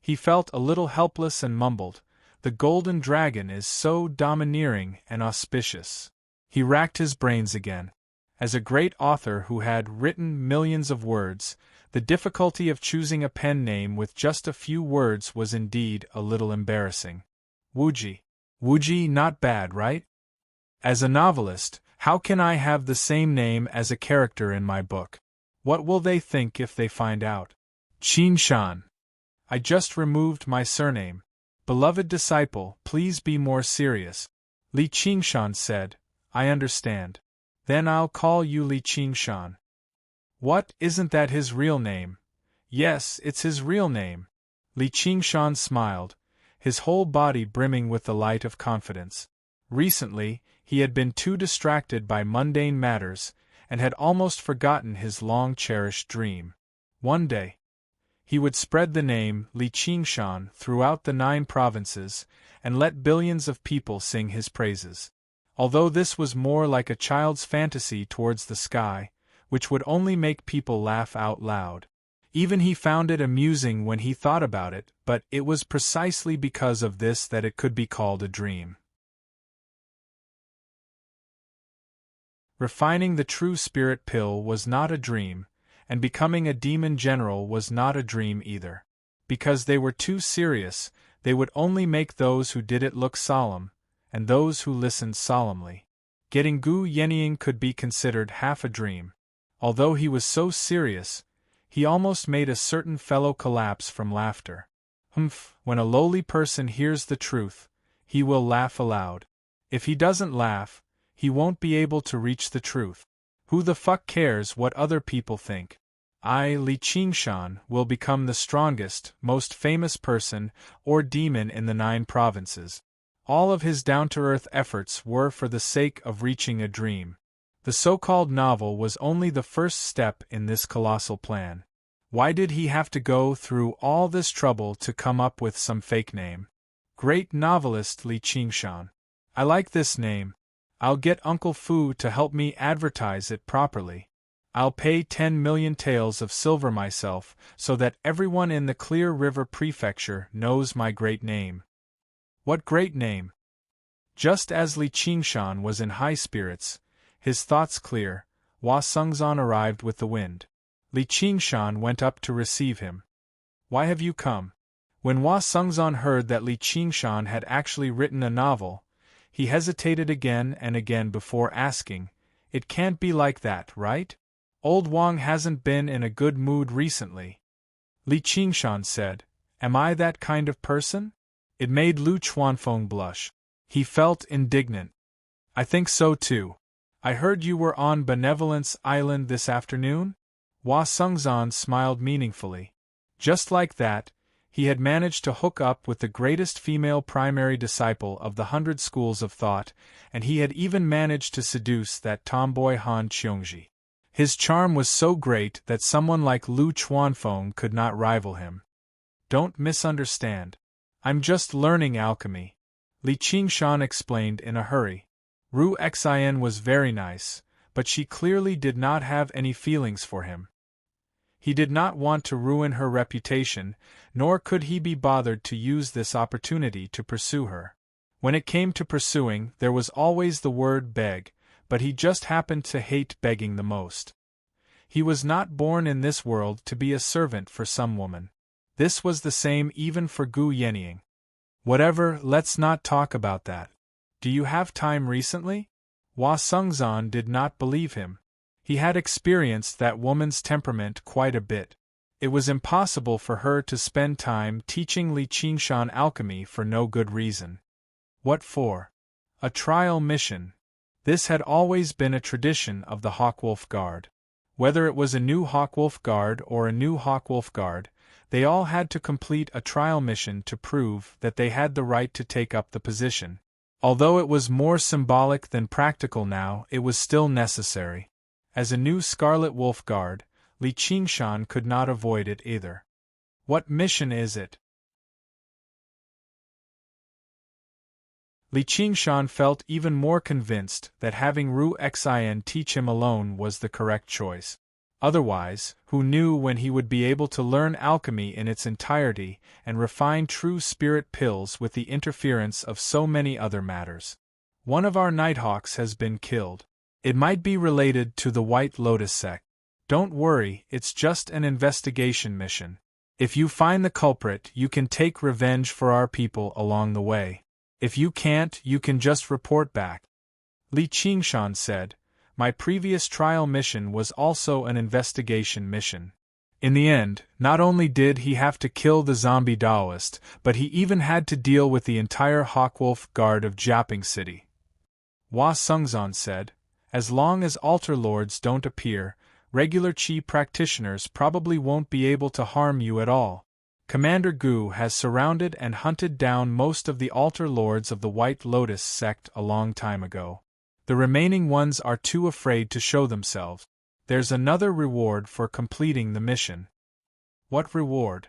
He felt a little helpless and mumbled, "The Golden Dragon is so domineering and auspicious." He racked his brains again. As a great author who had written millions of words, the difficulty of choosing a pen name with just a few words was indeed a little embarrassing. Wuji. Wuji, not bad, right? As a novelist, how can I have the same name as a character in my book? What will they think if they find out? Qingshan. I just removed my surname. Beloved disciple, please be more serious. Li Qingshan said, "I understand. Then I'll call you Li Qingshan." What, isn't that his real name? Yes, it's his real name. Li Qingshan smiled, his whole body brimming with the light of confidence. Recently, he had been too distracted by mundane matters, and had almost forgotten his long-cherished dream. One day, he would spread the name Li Qingshan throughout the 9 provinces, and let billions of people sing his praises. Although this was more like a child's fantasy towards the sky, which would only make people laugh out loud. Even he found it amusing when he thought about it, but it was precisely because of this that it could be called a dream. Refining the true spirit pill was not a dream, and becoming a demon general was not a dream either. Because they were too serious, they would only make those who did it look solemn, and those who listened solemnly. Getting Gu Yenying could be considered half a dream. Although he was so serious, he almost made a certain fellow collapse from laughter. When a lowly person hears the truth, he will laugh aloud. If he doesn't laugh, he won't be able to reach the truth. Who the fuck cares what other people think? I, Li Qingshan, will become the strongest, most famous person or demon in the 9 provinces. All of his down-to-earth efforts were for the sake of reaching a dream. The so-called novel was only the first step in this colossal plan. Why did he have to go through all this trouble to come up with some fake name? Great novelist Li Qingshan. I like this name. I'll get Uncle Fu to help me advertise it properly. I'll pay 10 million taels of silver myself so that everyone in the Clear River Prefecture knows my great name. What great name? Just as Li Qingshan was in high spirits, his thoughts clear, Hua Sungzan arrived with the wind. Li Qingshan went up to receive him. Why have you come? When Hua Sungzan heard that Li Qingshan had actually written a novel, he hesitated again and again before asking, "It can't be like that, right? Old Wang hasn't been in a good mood recently." Li Qingshan said, "Am I that kind of person?" It made Lu Chuanfeng blush. He felt indignant. "I think so too. I heard you were on Benevolence Island this afternoon?" Hua Sungzan smiled meaningfully. Just like that, he had managed to hook up with the greatest female primary disciple of the 100 schools of thought, and he had even managed to seduce that tomboy Han Qiongji. His charm was so great that someone like Lu Chuanfeng could not rival him. Don't misunderstand. I'm just learning alchemy, Li Qingshan explained in a hurry. Ru Xin was very nice, but she clearly did not have any feelings for him. He did not want to ruin her reputation, nor could he be bothered to use this opportunity to pursue her. When it came to pursuing, there was always the word beg, but he just happened to hate begging the most. He was not born in this world to be a servant for some woman. This was the same even for Gu Yenying. Whatever, let's not talk about that. Do you have time recently? Hua Sungzan did not believe him. He had experienced that woman's temperament quite a bit. It was impossible for her to spend time teaching Li Qingshan alchemy for no good reason. What for? A trial mission. This had always been a tradition of the Hawkwolf Guard. Whether it was a new Hawkwolf Guard or a new Hawkwolf Guard, they all had to complete a trial mission to prove that they had the right to take up the position. Although it was more symbolic than practical now, it was still necessary. As a new Scarlet Wolf Guard, Li Qingshan could not avoid it either. What mission is it? Li Qingshan felt even more convinced that having Ru Xin teach him alone was the correct choice. Otherwise, who knew when he would be able to learn alchemy in its entirety and refine true spirit pills with the interference of so many other matters? One of our Nighthawks has been killed. It might be related to the White Lotus sect. Don't worry, it's just an investigation mission. If you find the culprit, you can take revenge for our people along the way. If you can't, you can just report back. Li Qingshan said, my previous trial mission was also an investigation mission. In the end, not only did he have to kill the zombie Taoist, but he even had to deal with the entire Hawkwolf Guard of Jiaping City. Hua Sungzan said, as long as altar lords don't appear, regular Qi practitioners probably won't be able to harm you at all. Commander Gu has surrounded and hunted down most of the altar lords of the White Lotus sect a long time ago. The remaining ones are too afraid to show themselves. There's another reward for completing the mission. What reward?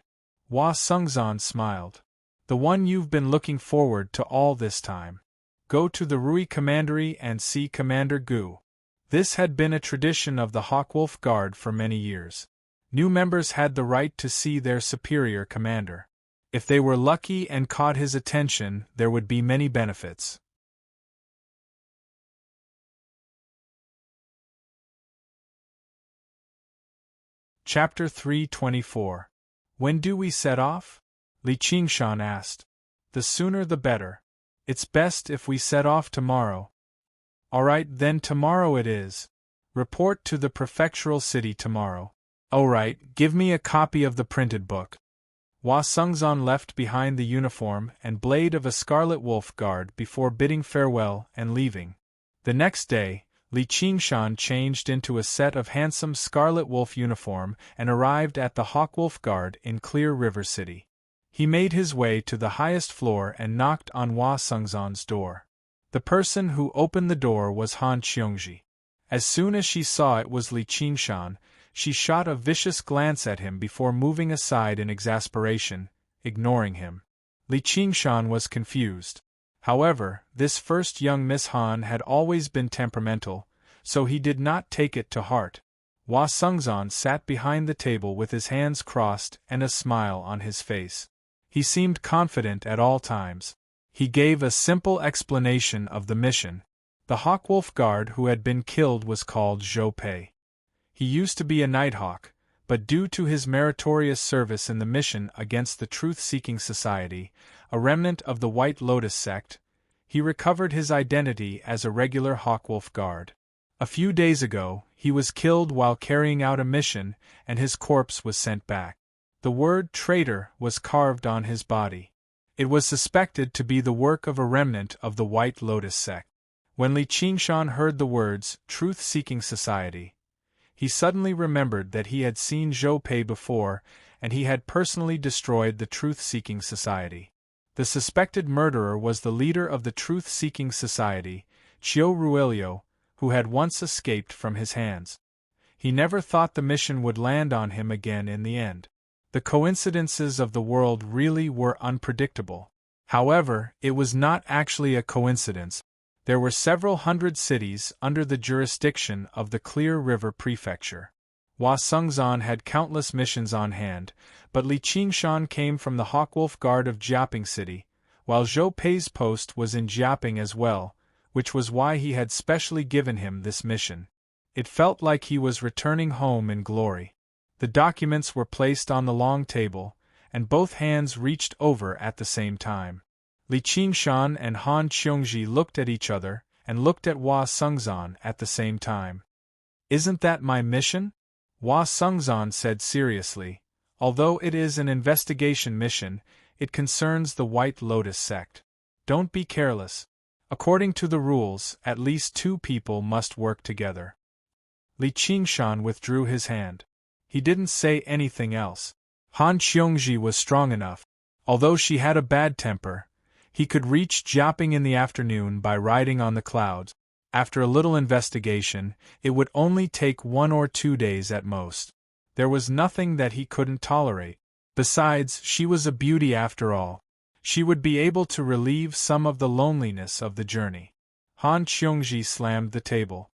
Hua Sungzan smiled. The one you've been looking forward to all this time. Go to the Rui Commandery and see Commander Gu. This had been a tradition of the Hawkwolf Guard for many years. New members had the right to see their superior commander. If they were lucky and caught his attention, there would be many benefits. Chapter 324. When do we set off? Li Qingshan asked. The sooner the better. It's best if we set off tomorrow. All right, then tomorrow it is. Report to the prefectural city tomorrow. All right, give me a copy of the printed book. Hua Sungzan left behind the uniform and blade of a Scarlet Wolf Guard before bidding farewell and leaving. The next day, Li Qingshan changed into a set of handsome Scarlet Wolf uniform and arrived at the Hawkwolf Guard in Clear River City. He made his way to the highest floor and knocked on Hua Sungzan's door. The person who opened the door was Han Qiongji. As soon as she saw it was Li Qingshan, she shot a vicious glance at him before moving aside in exasperation, ignoring him. Li Qingshan was confused. However, this first young Miss Han had always been temperamental, so he did not take it to heart. Hua Sungzan sat behind the table with his hands crossed and a smile on his face. He seemed confident at all times. He gave a simple explanation of the mission. The Hawkwolf Guard who had been killed was called Zhou Pei. He used to be a Nighthawk, but due to his meritorious service in the mission against the Truth-Seeking Society, a remnant of the White Lotus sect, he recovered his identity as a regular Hawkwolf Guard. A few days ago, he was killed while carrying out a mission, and his corpse was sent back. The word traitor was carved on his body. It was suspected to be the work of a remnant of the White Lotus sect. When Li Qingshan heard the words Truth-Seeking Society, he suddenly remembered that he had seen Zhou Pei before, and he had personally destroyed the Truth-Seeking Society. The suspected murderer was the leader of the Truth-Seeking Society, Chiu Ruilio, who had once escaped from his hands. He never thought the mission would land on him again in the end. The coincidences of the world really were unpredictable. However, it was not actually a coincidence. There were several hundred cities under the jurisdiction of the Clear River Prefecture. Hua Sungzan had countless missions on hand, but Li Qingshan came from the Hawkwolf Guard of Jiaping City, while Zhou Pei's post was in Jiaping as well, which was why he had specially given him this mission. It felt like he was returning home in glory. The documents were placed on the long table, and both hands reached over at the same time. Li Qingshan and Han Qiongji looked at each other, and looked at Hua Sungzan at the same time. "Isn't that my mission?" Hua Sungzan said seriously. "Although it is an investigation mission, it concerns the White Lotus sect. Don't be careless. According to the rules, at least 2 people must work together." Li Qingshan withdrew his hand. He didn't say anything else. Han Qiongji was strong enough. Although she had a bad temper, he could reach Jiaping in the afternoon by riding on the clouds. After a little investigation, it would only take 1 or 2 days at most. There was nothing that he couldn't tolerate. Besides, she was a beauty after all. She would be able to relieve some of the loneliness of the journey. Han Qiongji slammed the table.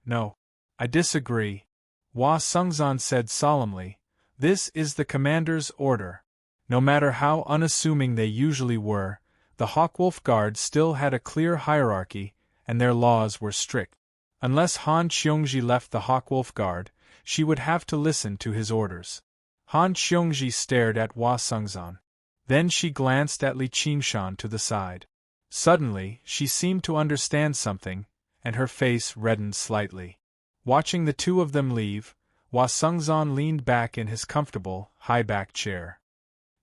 "No. I disagree," Hua Sungzan said solemnly. "This is the commander's order." No matter how unassuming they usually were, the Hawkwolf Guard still had a clear hierarchy, and their laws were strict. Unless Han Qiongji left the Hawkwolf Guard, she would have to listen to his orders. Han Qiongji stared at Hua Sungzan. Then she glanced at Li Qingshan to the side. Suddenly, she seemed to understand something, and her face reddened slightly. Watching the 2 of them leave, Hua Sungzan leaned back in his comfortable, high-backed chair.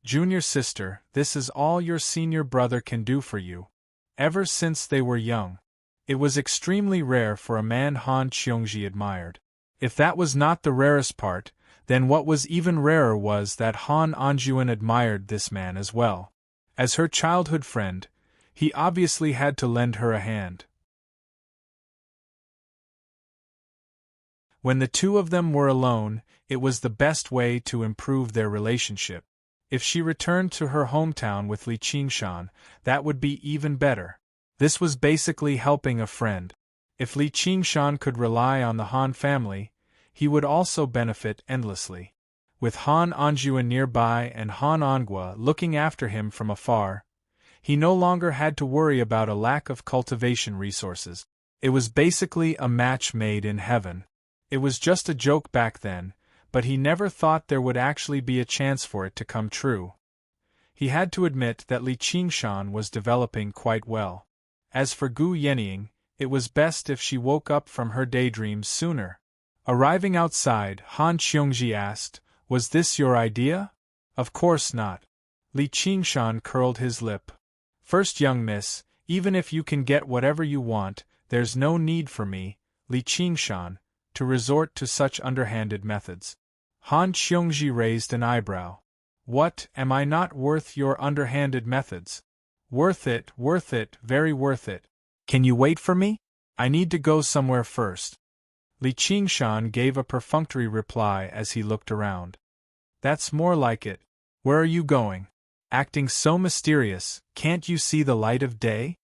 "Junior sister, this is all your senior brother can do for you." Ever since they were young, it was extremely rare for a man Han Qiongji admired. If that was not the rarest part, then what was even rarer was that Han Anjuan admired this man as well. As her childhood friend, he obviously had to lend her a hand. When the 2 of them were alone, it was the best way to improve their relationship. If she returned to her hometown with Li Qingshan, that would be even better. This was basically helping a friend. If Li Qingshan could rely on the Han family, he would also benefit endlessly. With Han Anjuan nearby and Han Angua looking after him from afar, he no longer had to worry about a lack of cultivation resources. It was basically a match made in heaven. It was just a joke back then, but he never thought there would actually be a chance for it to come true. He had to admit that Li Qingshan was developing quite well. As for Gu Yenying, it was best if she woke up from her daydreams sooner. Arriving outside, Han Qiongji asked, "Was this your idea?" "Of course not." Li Qingshan curled his lip. "First, young miss, even if you can get whatever you want, there's no need for me, Li Qingshan, to resort to such underhanded methods." Han Qiongji raised an eyebrow. "What, am I not worth your underhanded methods?" Worth it, very worth it. Can you wait for me? I need to go somewhere first." Li Qingshan gave a perfunctory reply as he looked around. "That's more like it. Where are you going? Acting so mysterious, can't you see the light of day?"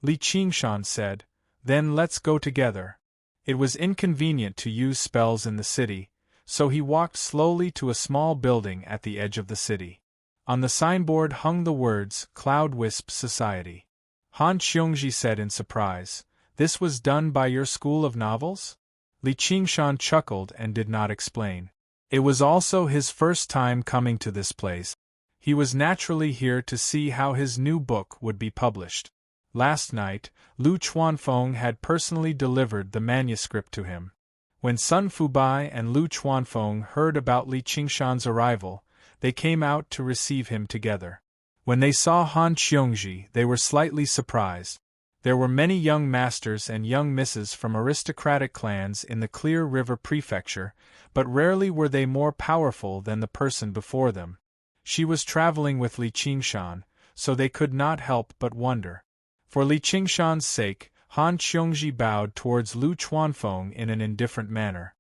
Li Qingshan said, "Then let's go together." It was inconvenient to use spells in the city, so he walked slowly to a small building at the edge of the city. On the signboard hung the words, "Cloud Wisp Society." Han Qiongji said in surprise, "This was done by your school of novels?" Li Qingshan chuckled and did not explain. It was also his first time coming to this place. He was naturally here to see how his new book would be published. Last night, Lu Chuanfeng had personally delivered the manuscript to him. When Sun Fubai and Lu Chuanfeng heard about Li Qingshan's arrival, they came out to receive him together. When they saw Han Qiongji, they were slightly surprised. There were many young masters and young misses from aristocratic clans in the Clear River Prefecture, but rarely were they more powerful than the person before them. She was traveling with Li Qingshan, so they could not help but wonder. For Li Qingshan's sake, Han Qiongji bowed towards Lu Chuanfeng in an indifferent manner.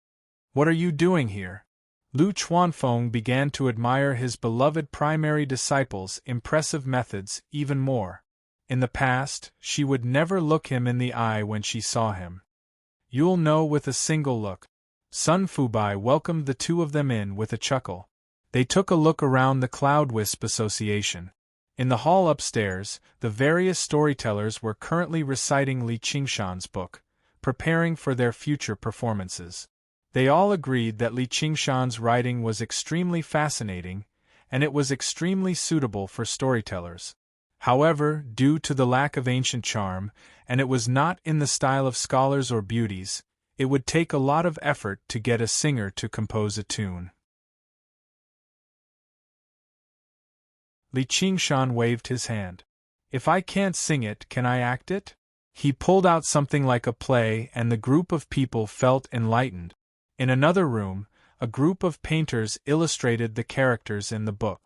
"What are you doing here?" Lu Chuanfeng began to admire his beloved primary disciple's impressive methods even more. In the past, she would never look him in the eye when she saw him. "You'll know with a single look." Sun Fubai welcomed the 2 of them in with a chuckle. They took a look around the Cloud Wisp Association. In the hall upstairs, the various storytellers were currently reciting Li Qingshan's book, preparing for their future performances. They all agreed that Li Qingshan's writing was extremely fascinating, and it was extremely suitable for storytellers. However, due to the lack of ancient charm, and it was not in the style of scholars or beauties, it would take a lot of effort to get a singer to compose a tune. Li Qingshan waved his hand. If I can't sing it, can I act it? He pulled out something like a play, and the group of people felt enlightened. In another room, a group of painters illustrated the characters in the book.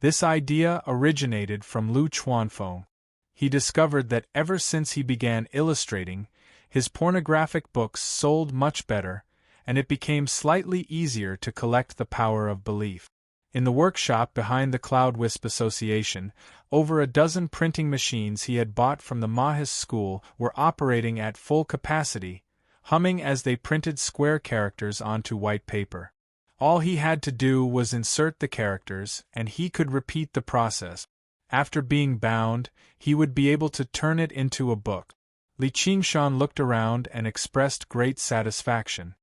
This idea originated from Lu Chuanfeng. He discovered that ever since he began illustrating, his pornographic books sold much better, and it became slightly easier to collect the power of belief. In the workshop behind the Cloud Wisp Association, over a dozen printing machines he had bought from the Mahis school were operating at full capacity, humming as they printed square characters onto white paper. All he had to do was insert the characters, and he could repeat the process. After being bound, he would be able to turn it into a book. Li Qingshan looked around and expressed great satisfaction.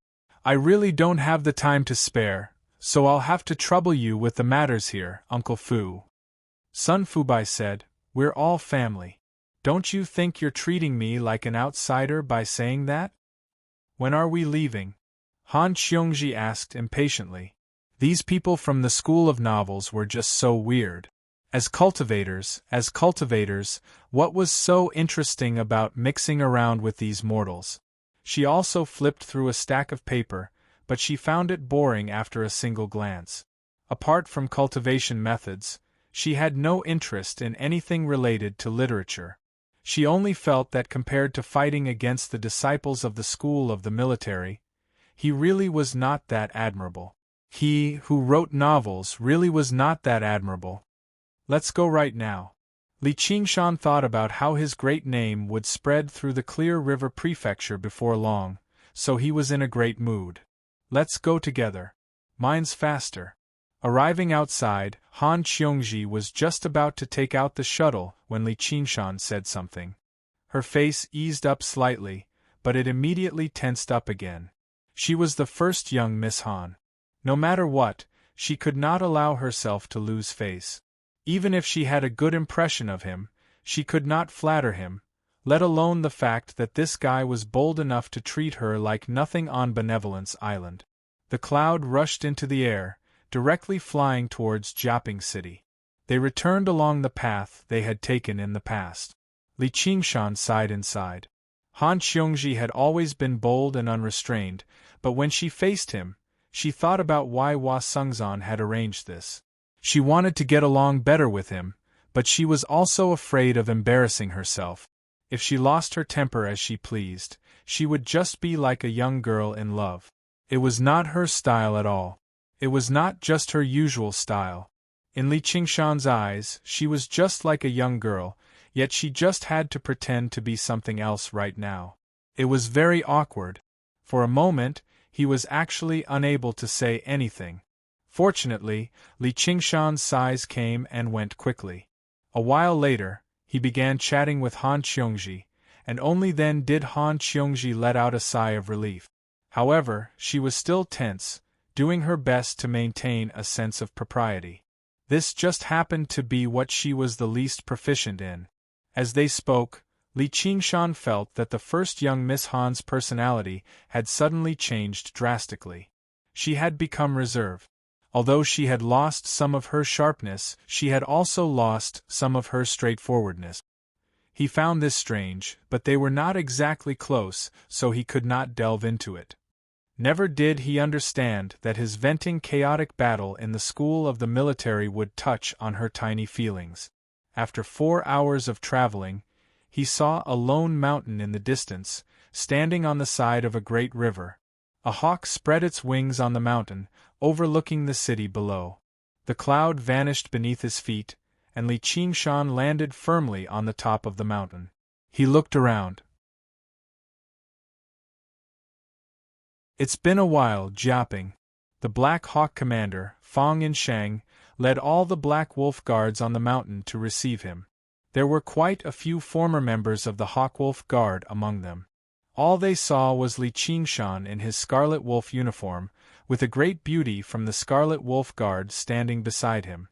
I really don't have the time to spare, so I'll have to trouble you with the matters here, Uncle Fu. Sun Fubai said, We're all family. Don't you think you're treating me like an outsider by saying that? When are we leaving? Han Xiongji asked impatiently. These people from the School of Novels were just so weird. As cultivators, what was so interesting about mixing around with these mortals? She also flipped through a stack of paper, but she found it boring after a single glance. Apart from cultivation methods, she had no interest in anything related to literature. She only felt that compared to fighting against the disciples of the school of the military, he really was not that admirable. He, who wrote novels, really was not that admirable. Let's go right now. Li Qingshan thought about how his great name would spread through the Clear River Prefecture before long, so he was in a great mood. Let's go together. Mine's faster. Arriving outside, Han Xiongji was just about to take out the shuttle when Li Qingshan said something. Her face eased up slightly, but it immediately tensed up again. She was the first young Miss Han. No matter what, she could not allow herself to lose face. Even if she had a good impression of him, she could not flatter him, let alone the fact that this guy was bold enough to treat her like nothing on Benevolence Island. The cloud rushed into the air, directly flying towards Jiaping City. They returned along the path they had taken in the past. Li Qingshan sighed inside. Han Xiongji had always been bold and unrestrained, but when she faced him, she thought about why Hua Sengzan had arranged this. She wanted to get along better with him, but she was also afraid of embarrassing herself. If she lost her temper as she pleased, she would just be like a young girl in love. It was not her style at all. It was not just her usual style. In Li Qingshan's eyes, she was just like a young girl, yet she just had to pretend to be something else right now. It was very awkward. For a moment, he was actually unable to say anything. Fortunately, Li Qingshan's sighs came and went quickly. A while later, he began chatting with Han Xiongji, and only then did Han Xiongji let out a sigh of relief. However, she was still tense, doing her best to maintain a sense of propriety. This just happened to be what she was the least proficient in. As they spoke, Li Qingshan felt that the first young Miss Han's personality had suddenly changed drastically. She had become reserved. Although she had lost some of her sharpness, she had also lost some of her straightforwardness. He found this strange, but they were not exactly close, so he could not delve into it. Never did he understand that his venting chaotic battle in the school of the military would touch on her tiny feelings. After 4 hours of traveling, he saw a lone mountain in the distance, standing on the side of a great river. A hawk spread its wings on the mountain, overlooking the city below. The cloud vanished beneath his feet, and Li Qingshan landed firmly on the top of the mountain. He looked around. It's been a while, Jiaping. The Black Hawk commander, Fang Yinsheng, led all the Black Wolf guards on the mountain to receive him. There were quite a few former members of the Hawk Wolf Guard among them. All they saw was Li Qingshan in his Scarlet Wolf uniform, with a great beauty from the Scarlet Wolf Guard standing beside him.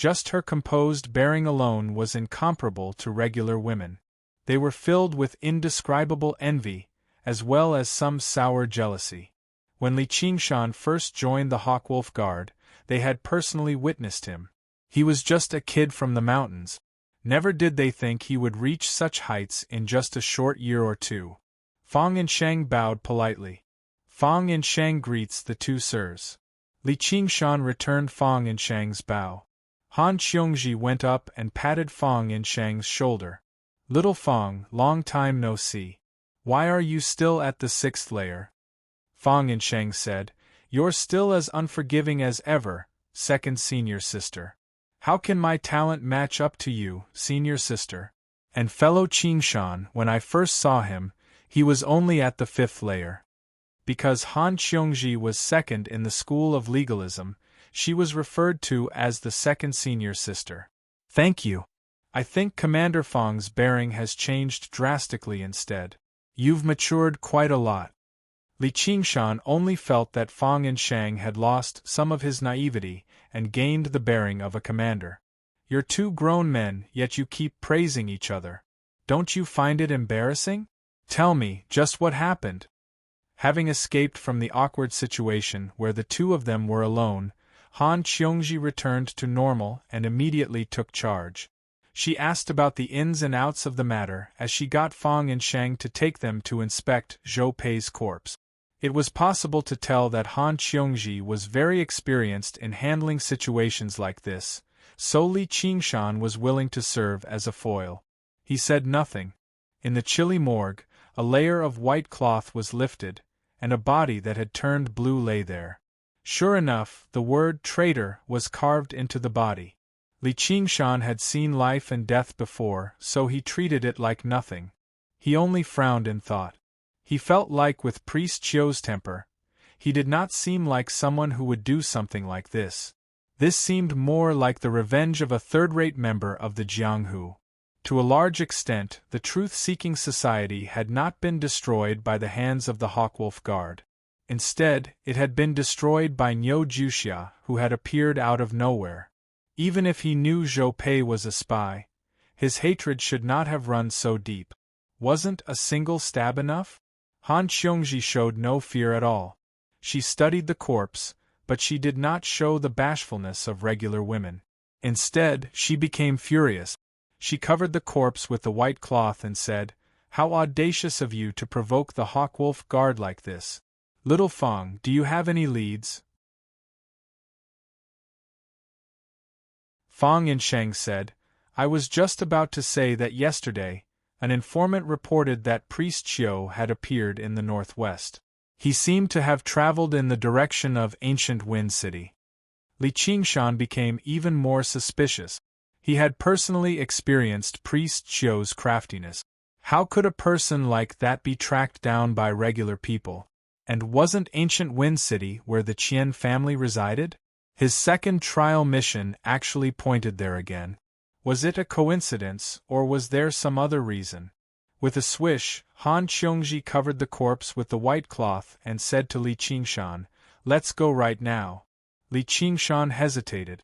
Just her composed bearing alone was incomparable to regular women. They were filled with indescribable envy, as well as some sour jealousy. When Li Qingshan first joined the Hawkwolf Guard, they had personally witnessed him. He was just a kid from the mountains. Never did they think he would reach such heights in just a short year or two. Fang and Shang bowed politely. Fang and Shang greets the two sirs. Li Qingshan returned Fang and Shang's bow. Han Qiongji went up and patted Fang and Shang's shoulder. Little Fang, long time no see. Why are you still at the 6th layer? Fang and Shang said, You're still as unforgiving as ever, second senior sister. How can my talent match up to you, senior sister? And fellow Qingshan, when I first saw him, he was only at the 5th layer. Because Han Qiongji was second in the school of legalism, she was referred to as the second senior sister. Thank you. I think Commander Fang's bearing has changed drastically instead. You've matured quite a lot. Li Qingshan only felt that Fang and Shang had lost some of his naivety and gained the bearing of a commander. You're two grown men, yet you keep praising each other. Don't you find it embarrassing? Tell me just what happened. Having escaped from the awkward situation where the two of them were alone, Han Qiongji returned to normal and immediately took charge. She asked about the ins and outs of the matter as she got Fang and Shang to take them to inspect Zhou Pei's corpse. It was possible to tell that Han Qiongji was very experienced in handling situations like this, so Li Qingshan was willing to serve as a foil. He said nothing. In the chilly morgue, a layer of white cloth was lifted, and a body that had turned blue lay there. Sure enough, the word traitor was carved into the body. Li Qingshan had seen life and death before, so he treated it like nothing. He only frowned in thought. He felt like with Priest Chiu's temper, he did not seem like someone who would do something like this. This seemed more like the revenge of a third-rate member of the Jianghu. To a large extent, the truth-seeking society had not been destroyed by the hands of the Hawkwolf Guard. Instead, it had been destroyed by Niu Juxia, who had appeared out of nowhere. Even if he knew Zhou Pei was a spy, his hatred should not have run so deep. Wasn't a single stab enough? Han Qiongji showed no fear at all. She studied the corpse, but she did not show the bashfulness of regular women. Instead, she became furious. She covered the corpse with the white cloth and said, How audacious of you to provoke the Hawkwolf Guard like this. Little Fang, do you have any leads? Fang and Shang said, I was just about to say that yesterday, an informant reported that Priest Chiu had appeared in the northwest. He seemed to have traveled in the direction of ancient Wind City. Li Qingshan became even more suspicious. He had personally experienced Priest Chiu's craftiness. How could a person like that be tracked down by regular people? And wasn't ancient Wind City where the Qian family resided? His second trial mission actually pointed there again. Was it a coincidence, or was there some other reason? With a swish, Han Qiongji covered the corpse with the white cloth and said to Li Qingshan, Let's go right now. Li Qingshan hesitated.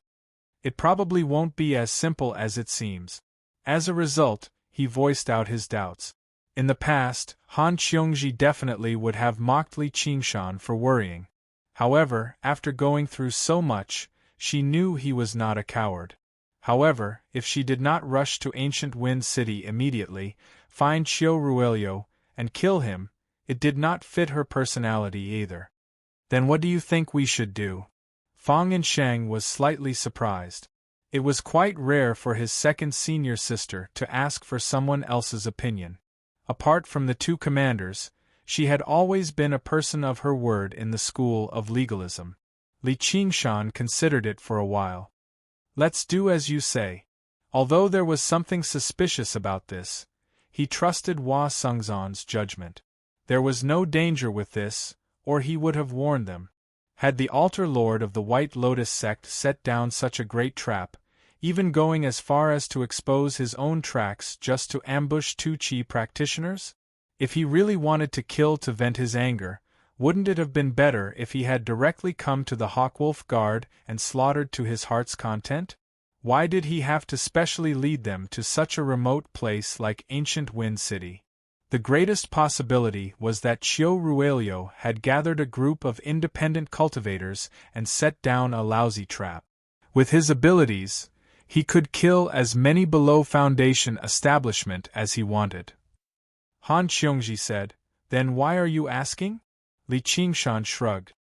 It probably won't be as simple as it seems. As a result, he voiced out his doubts. In the past, Han Qiongji definitely would have mocked Li Qingshan for worrying. However, after going through so much, she knew he was not a coward. However, if she did not rush to ancient Wind City immediately, find Chiu Ruelio, and kill him, it did not fit her personality either. Then what do you think we should do? Fang and Shang was slightly surprised. It was quite rare for his second senior sister to ask for someone else's opinion. Apart from the two commanders, she had always been a person of her word in the school of legalism. Li Qingshan considered it for a while. Let's do as you say. Although there was something suspicious about this, he trusted Hua Sengzan's judgment. There was no danger with this, or he would have warned them. Had the altar lord of the White Lotus sect set down such a great trap, even going as far as to expose his own tracks just to ambush two Qi practitioners? If he really wanted to kill to vent his anger, wouldn't it have been better if he had directly come to the Hawkwolf Guard and slaughtered to his heart's content? Why did he have to specially lead them to such a remote place like ancient Wind City? The greatest possibility was that Chiu Ruelio had gathered a group of independent cultivators and set down a lousy trap. With his abilities, he could kill as many below Foundation establishment as he wanted. Han Qiongji said, "Then why are you asking?" Li Qingshan shrugged.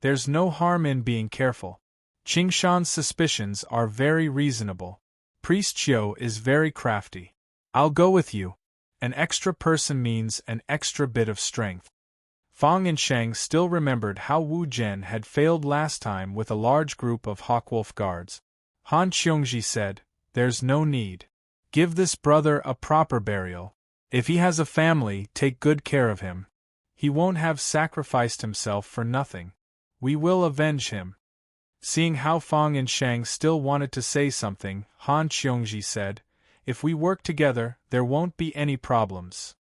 "There's no harm in being careful. Qingshan's suspicions are very reasonable. Priest Chiu is very crafty. I'll go with you. An extra person means an extra bit of strength." Fang and Shang still remembered how Wu Zhen had failed last time with a large group of Hawkwolf guards. Han Qiongji said, "There's no need. Give this brother a proper burial. If he has a family, take good care of him. He won't have sacrificed himself for nothing. We will avenge him." Seeing how Fang and Shang still wanted to say something, Han Qiongji said, "If we work together, there won't be any problems."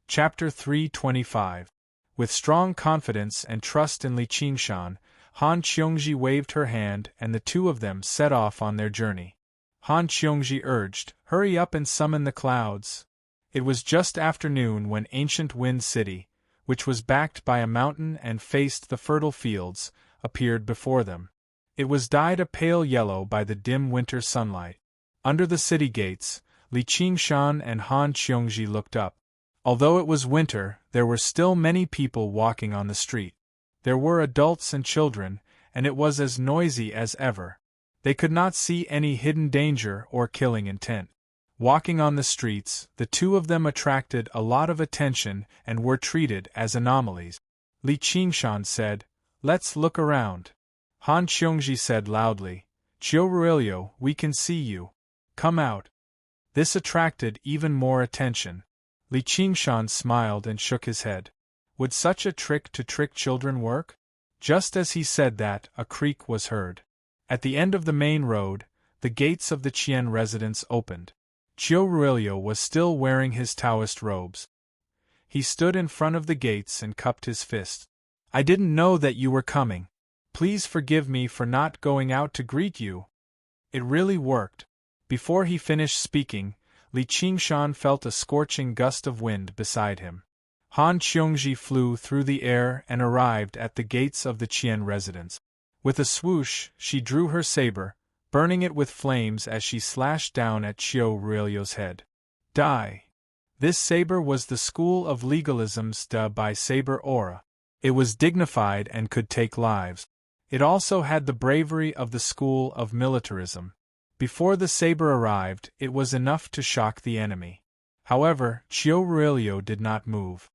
Chapter 325. With strong confidence and trust in Li Qingshan, Han Qiongji waved her hand and the two of them set off on their journey. Han Qiongji urged, "Hurry up and summon the clouds." It was just afternoon when ancient Wind City, which was backed by a mountain and faced the fertile fields, appeared before them. It was dyed a pale yellow by the dim winter sunlight. Under the city gates, Li Qingshan and Han Qiongji looked up. Although it was winter, there were still many people walking on the street. There were adults and children, and it was as noisy as ever. They could not see any hidden danger or killing intent. Walking on the streets, the two of them attracted a lot of attention and were treated as anomalies. Li Qingshan said, "Let's look around." Han Qiongji said loudly, "Chiu Ruelio, we can see you. Come out." This attracted even more attention. Li Qingshan smiled and shook his head. Would such a trick to trick children work? Just as he said that, a creak was heard. At the end of the main road, the gates of the Qian residence opened. Chiu Ruelio was still wearing his Taoist robes. He stood in front of the gates and cupped his fist. "I didn't know that you were coming. Please forgive me for not going out to greet you." It really worked. Before he finished speaking, Li Qingshan felt a scorching gust of wind beside him. Han Qiongji flew through the air and arrived at the gates of the Qian residence. With a swoosh, she drew her saber, burning it with flames as she slashed down at Chiu Ruelio's head. Die! This saber was the school of legalism's by saber aura. It was dignified and could take lives. It also had the bravery of the school of militarism. Before the saber arrived, it was enough to shock the enemy. However, Chiu Ruelio did not move.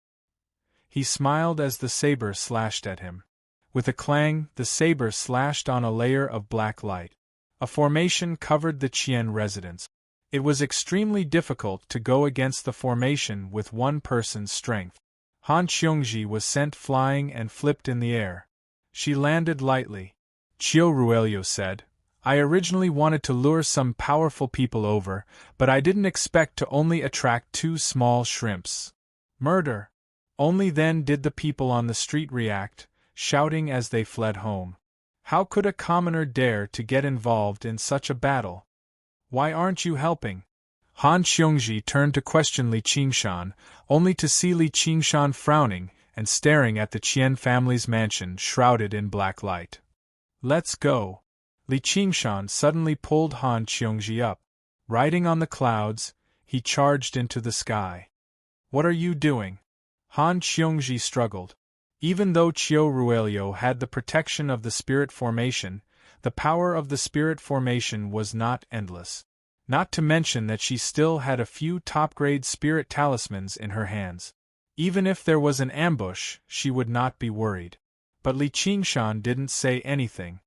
He smiled as the saber slashed at him. With a clang, the saber slashed on a layer of black light. A formation covered the Qian residence. It was extremely difficult to go against the formation with one person's strength. Han Qiongji was sent flying and flipped in the air. She landed lightly. Chiu Ruelio said, "I originally wanted to lure some powerful people over, but I didn't expect to only attract two small shrimps." Murder! Only then did the people on the street react, shouting as they fled home. How could a commoner dare to get involved in such a battle? "Why aren't you helping?" Han Qiongji turned to question Li Qingshan, only to see Li Qingshan frowning and staring at the Qian family's mansion shrouded in black light. "Let's go." Li Qingshan suddenly pulled Han Qiongji up. Riding on the clouds, he charged into the sky. "What are you doing?" Han Qiongji struggled. Even though Chiu Ruelio had the protection of the spirit formation, the power of the spirit formation was not endless. Not to mention that she still had a few top-grade spirit talismans in her hands. Even if there was an ambush, she would not be worried. But Li Qingshan didn't say anything.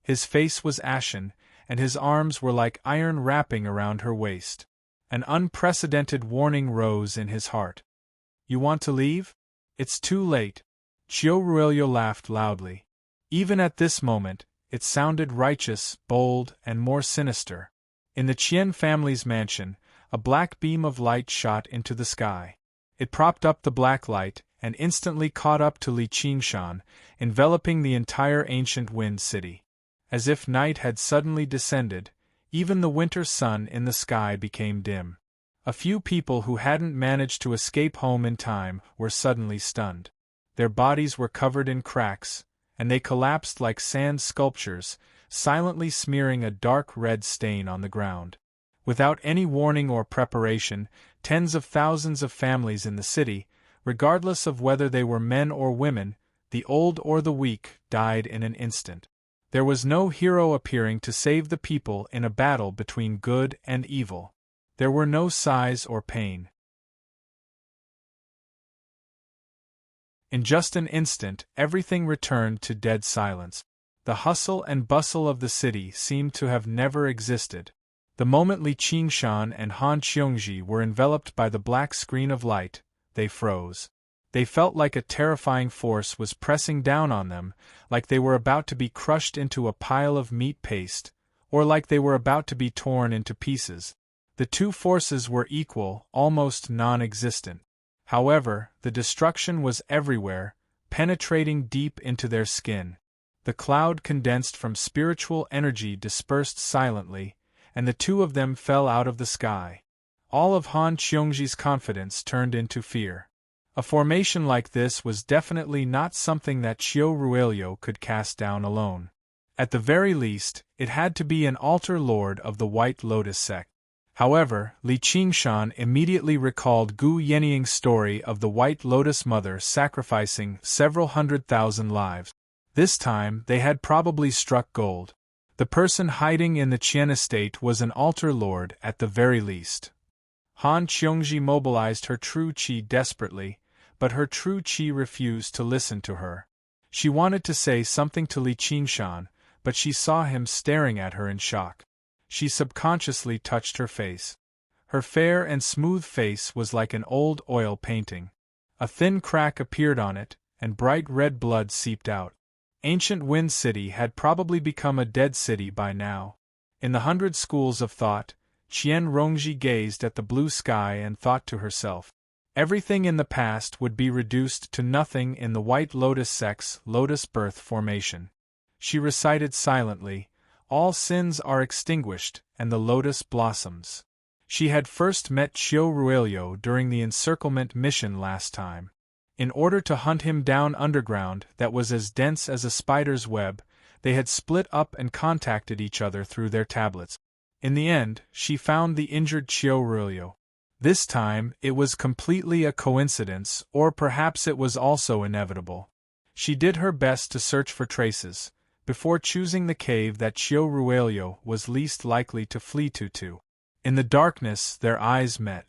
His face was ashen, and his arms were like iron wrapping around her waist. An unprecedented warning rose in his heart. "You want to leave? It's too late." Chiu Ruelio laughed loudly. Even at this moment, it sounded righteous, bold, and more sinister. In the Qian family's mansion, a black beam of light shot into the sky. It propped up the black light, and instantly caught up to Li Qingshan, enveloping the entire ancient wind city. As if night had suddenly descended, even the winter sun in the sky became dim. A few people who hadn't managed to escape home in time were suddenly stunned. Their bodies were covered in cracks, and they collapsed like sand sculptures, silently smearing a dark red stain on the ground. Without any warning or preparation, tens of thousands of families in the city, regardless of whether they were men or women, the old or the weak, died in an instant. There was no hero appearing to save the people in a battle between good and evil. There were no sighs or pain. In just an instant, everything returned to dead silence. The hustle and bustle of the city seemed to have never existed. The moment Li Qingshan and Han Qiongji were enveloped by the black screen of light, they froze. They felt like a terrifying force was pressing down on them, like they were about to be crushed into a pile of meat paste, or like they were about to be torn into pieces. The two forces were equal, almost non-existent. However, the destruction was everywhere, penetrating deep into their skin. The cloud condensed from spiritual energy dispersed silently, and the two of them fell out of the sky. All of Han Qiongji's confidence turned into fear. A formation like this was definitely not something that Qiu Ruilio could cast down alone. At the very least, it had to be an altar lord of the White Lotus sect. However, Li Qingshan immediately recalled Gu Yenying's story of the White Lotus Mother sacrificing several 100,000 lives. This time, they had probably struck gold. The person hiding in the Qian estate was an altar lord at the very least. Han Qiongji mobilized her true qi desperately, but her true qi refused to listen to her. She wanted to say something to Li Qingshan, but she saw him staring at her in shock. She subconsciously touched her face. Her fair and smooth face was like an old oil painting. A thin crack appeared on it, and bright red blood seeped out. Ancient Wind City had probably become a dead city by now. In the 100 schools of thought, Qian Rongji gazed at the blue sky and thought to herself. Everything in the past would be reduced to nothing in the White Lotus sect's Lotus Birth formation. She recited silently, "All sins are extinguished, and the lotus blossoms." She had first met Qiu Ruilio during the encirclement mission last time. In order to hunt him down underground that was as dense as a spider's web, they had split up and contacted each other through their tablets. In the end, she found the injured Qiu Ruilio. This time, it was completely a coincidence, or perhaps it was also inevitable. She did her best to search for traces, before choosing the cave that Qiu Ruilio was least likely to flee to. In the darkness, their eyes met.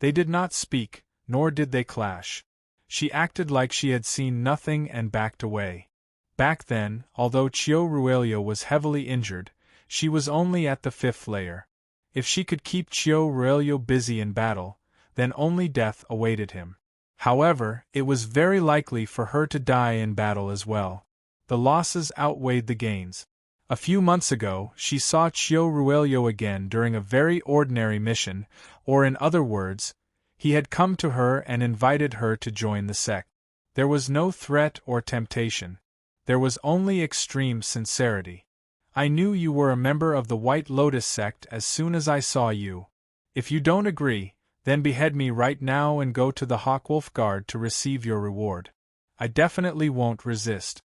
They did not speak, nor did they clash. She acted like she had seen nothing and backed away. Back then, although Qiu Ruilio was heavily injured, she was only at the 5th layer. If she could keep Qiu Ruilio busy in battle, then only death awaited him. However, it was very likely for her to die in battle as well. The losses outweighed the gains. A few months ago, she saw Qiu Ruilio again during a very ordinary mission, or in other words, he had come to her and invited her to join the sect. There was no threat or temptation. There was only extreme sincerity. "I knew you were a member of the White Lotus sect as soon as I saw you. If you don't agree, then behead me right now and go to the Hawkwolf Guard to receive your reward. I definitely won't resist."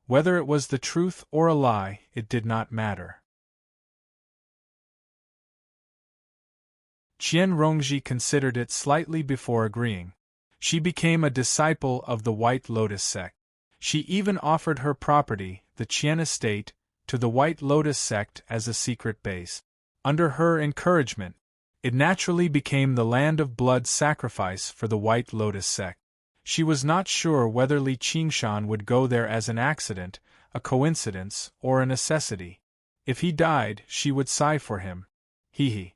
Whether it was the truth or a lie, it did not matter. Qian Rongji considered it slightly before agreeing. She became a disciple of the White Lotus sect. She even offered her property, the Qian estate, to the White Lotus sect as a secret base. Under her encouragement, it naturally became the land of blood sacrifice for the White Lotus sect. She was not sure whether Li Qingshan would go there as an accident, a coincidence, or a necessity. If he died, she would sigh for him. He.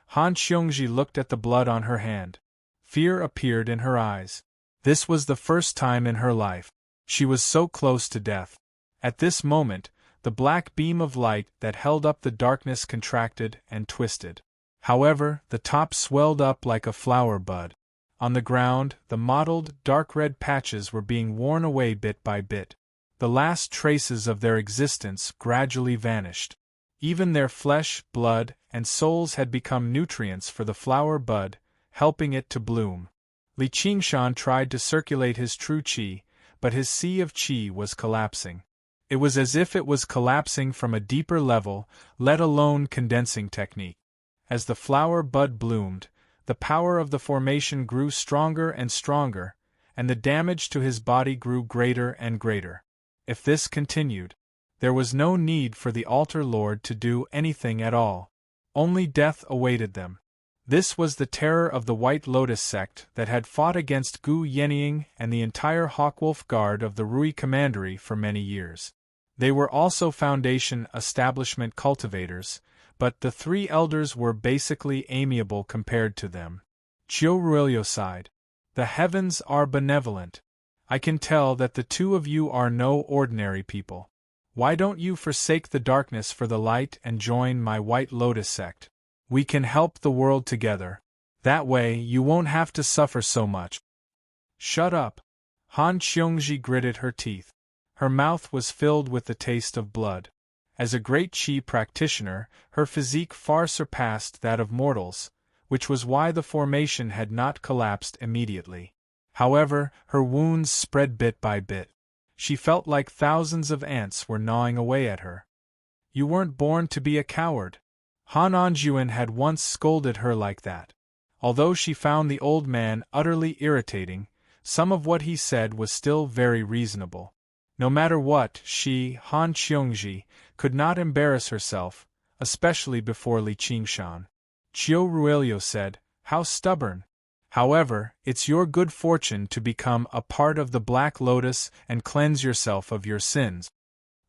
Han Qiongji looked at the blood on her hand. Fear appeared in her eyes. This was the first time in her life. She was so close to death. At this moment, the black beam of light that held up the darkness contracted and twisted. However, the top swelled up like a flower bud. On the ground, the mottled, dark red patches were being worn away bit by bit. The last traces of their existence gradually vanished. Even their flesh, blood, and souls had become nutrients for the flower bud, helping it to bloom. Li Qingshan tried to circulate his true qi, but his sea of qi was collapsing. It was as if it was collapsing from a deeper level, let alone condensing technique. As the flower bud bloomed, the power of the formation grew stronger and stronger, and the damage to his body grew greater and greater. If this continued, there was no need for the altar lord to do anything at all. Only death awaited them. This was the terror of the White Lotus sect that had fought against Gu Yenying and the entire Hawkwolf Guard of the Rui Commandery for many years. They were also Foundation establishment cultivators, but the three elders were basically amiable compared to them. Chiu Ruilio sighed. The heavens are benevolent. I can tell that the two of you are no ordinary people. Why don't you forsake the darkness for the light and join my White Lotus sect? We can help the world together. That way you won't have to suffer so much. Shut up. Han Qiongji gritted her teeth. Her mouth was filled with the taste of blood. As a great qi practitioner, her physique far surpassed that of mortals, which was why the formation had not collapsed immediately. However, her wounds spread bit by bit. She felt like thousands of ants were gnawing away at her. You weren't born to be a coward. Han Anjuan had once scolded her like that. Although she found the old man utterly irritating, some of what he said was still very reasonable. No matter what, she, Han Qiongji, could not embarrass herself, especially before Li Qingshan. Chiu Ruilio said, "How stubborn! However, it's your good fortune to become a part of the Black Lotus and cleanse yourself of your sins."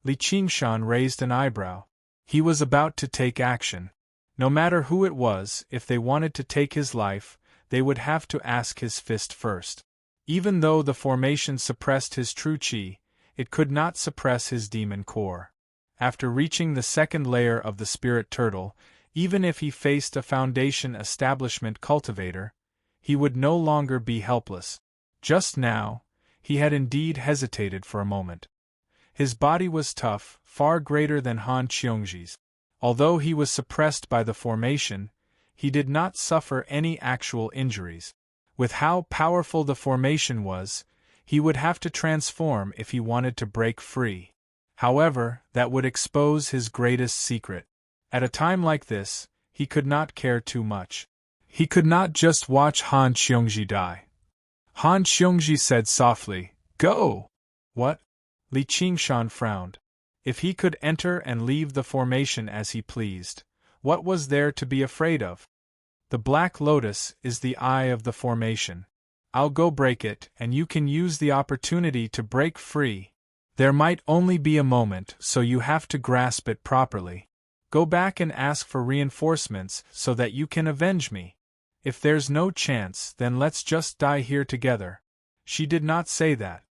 Li Qingshan raised an eyebrow. He was about to take action. No matter who it was, if they wanted to take his life, they would have to ask his fist first. Even though the formation suppressed his true qi, it could not suppress his demon core. After reaching the second layer of the spirit turtle, even if he faced a Foundation establishment cultivator, he would no longer be helpless. Just now, he had indeed hesitated for a moment. His body was tough, far greater than Han Qiongji's. Although he was suppressed by the formation, he did not suffer any actual injuries. With how powerful the formation was, he would have to transform if he wanted to break free. However, that would expose his greatest secret. At a time like this, he could not care too much. He could not just watch Han Qiongji die. Han Qiongji said softly, "Go!" What? Li Qingshan frowned. If he could enter and leave the formation as he pleased, what was there to be afraid of? The Black Lotus is the eye of the formation. I'll go break it, and you can use the opportunity to break free. There might only be a moment, so you have to grasp it properly. Go back and ask for reinforcements so that you can avenge me. If there's no chance, then let's just die here together. She did not say that.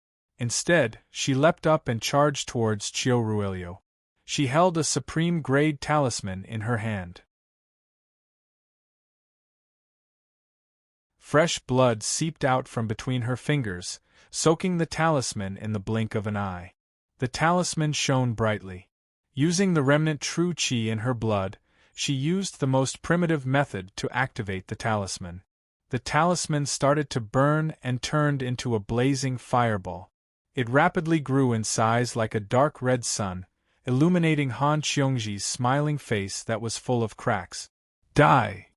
Instead, she leapt up and charged towards Chiu Ruilio. She held a supreme-grade talisman in her hand. Fresh blood seeped out from between her fingers, soaking the talisman in the blink of an eye. The talisman shone brightly. Using the remnant true qi in her blood, she used the most primitive method to activate the talisman. The talisman started to burn and turned into a blazing fireball. It rapidly grew in size like a dark red sun, illuminating Han Qiongji's smiling face that was full of cracks. Die!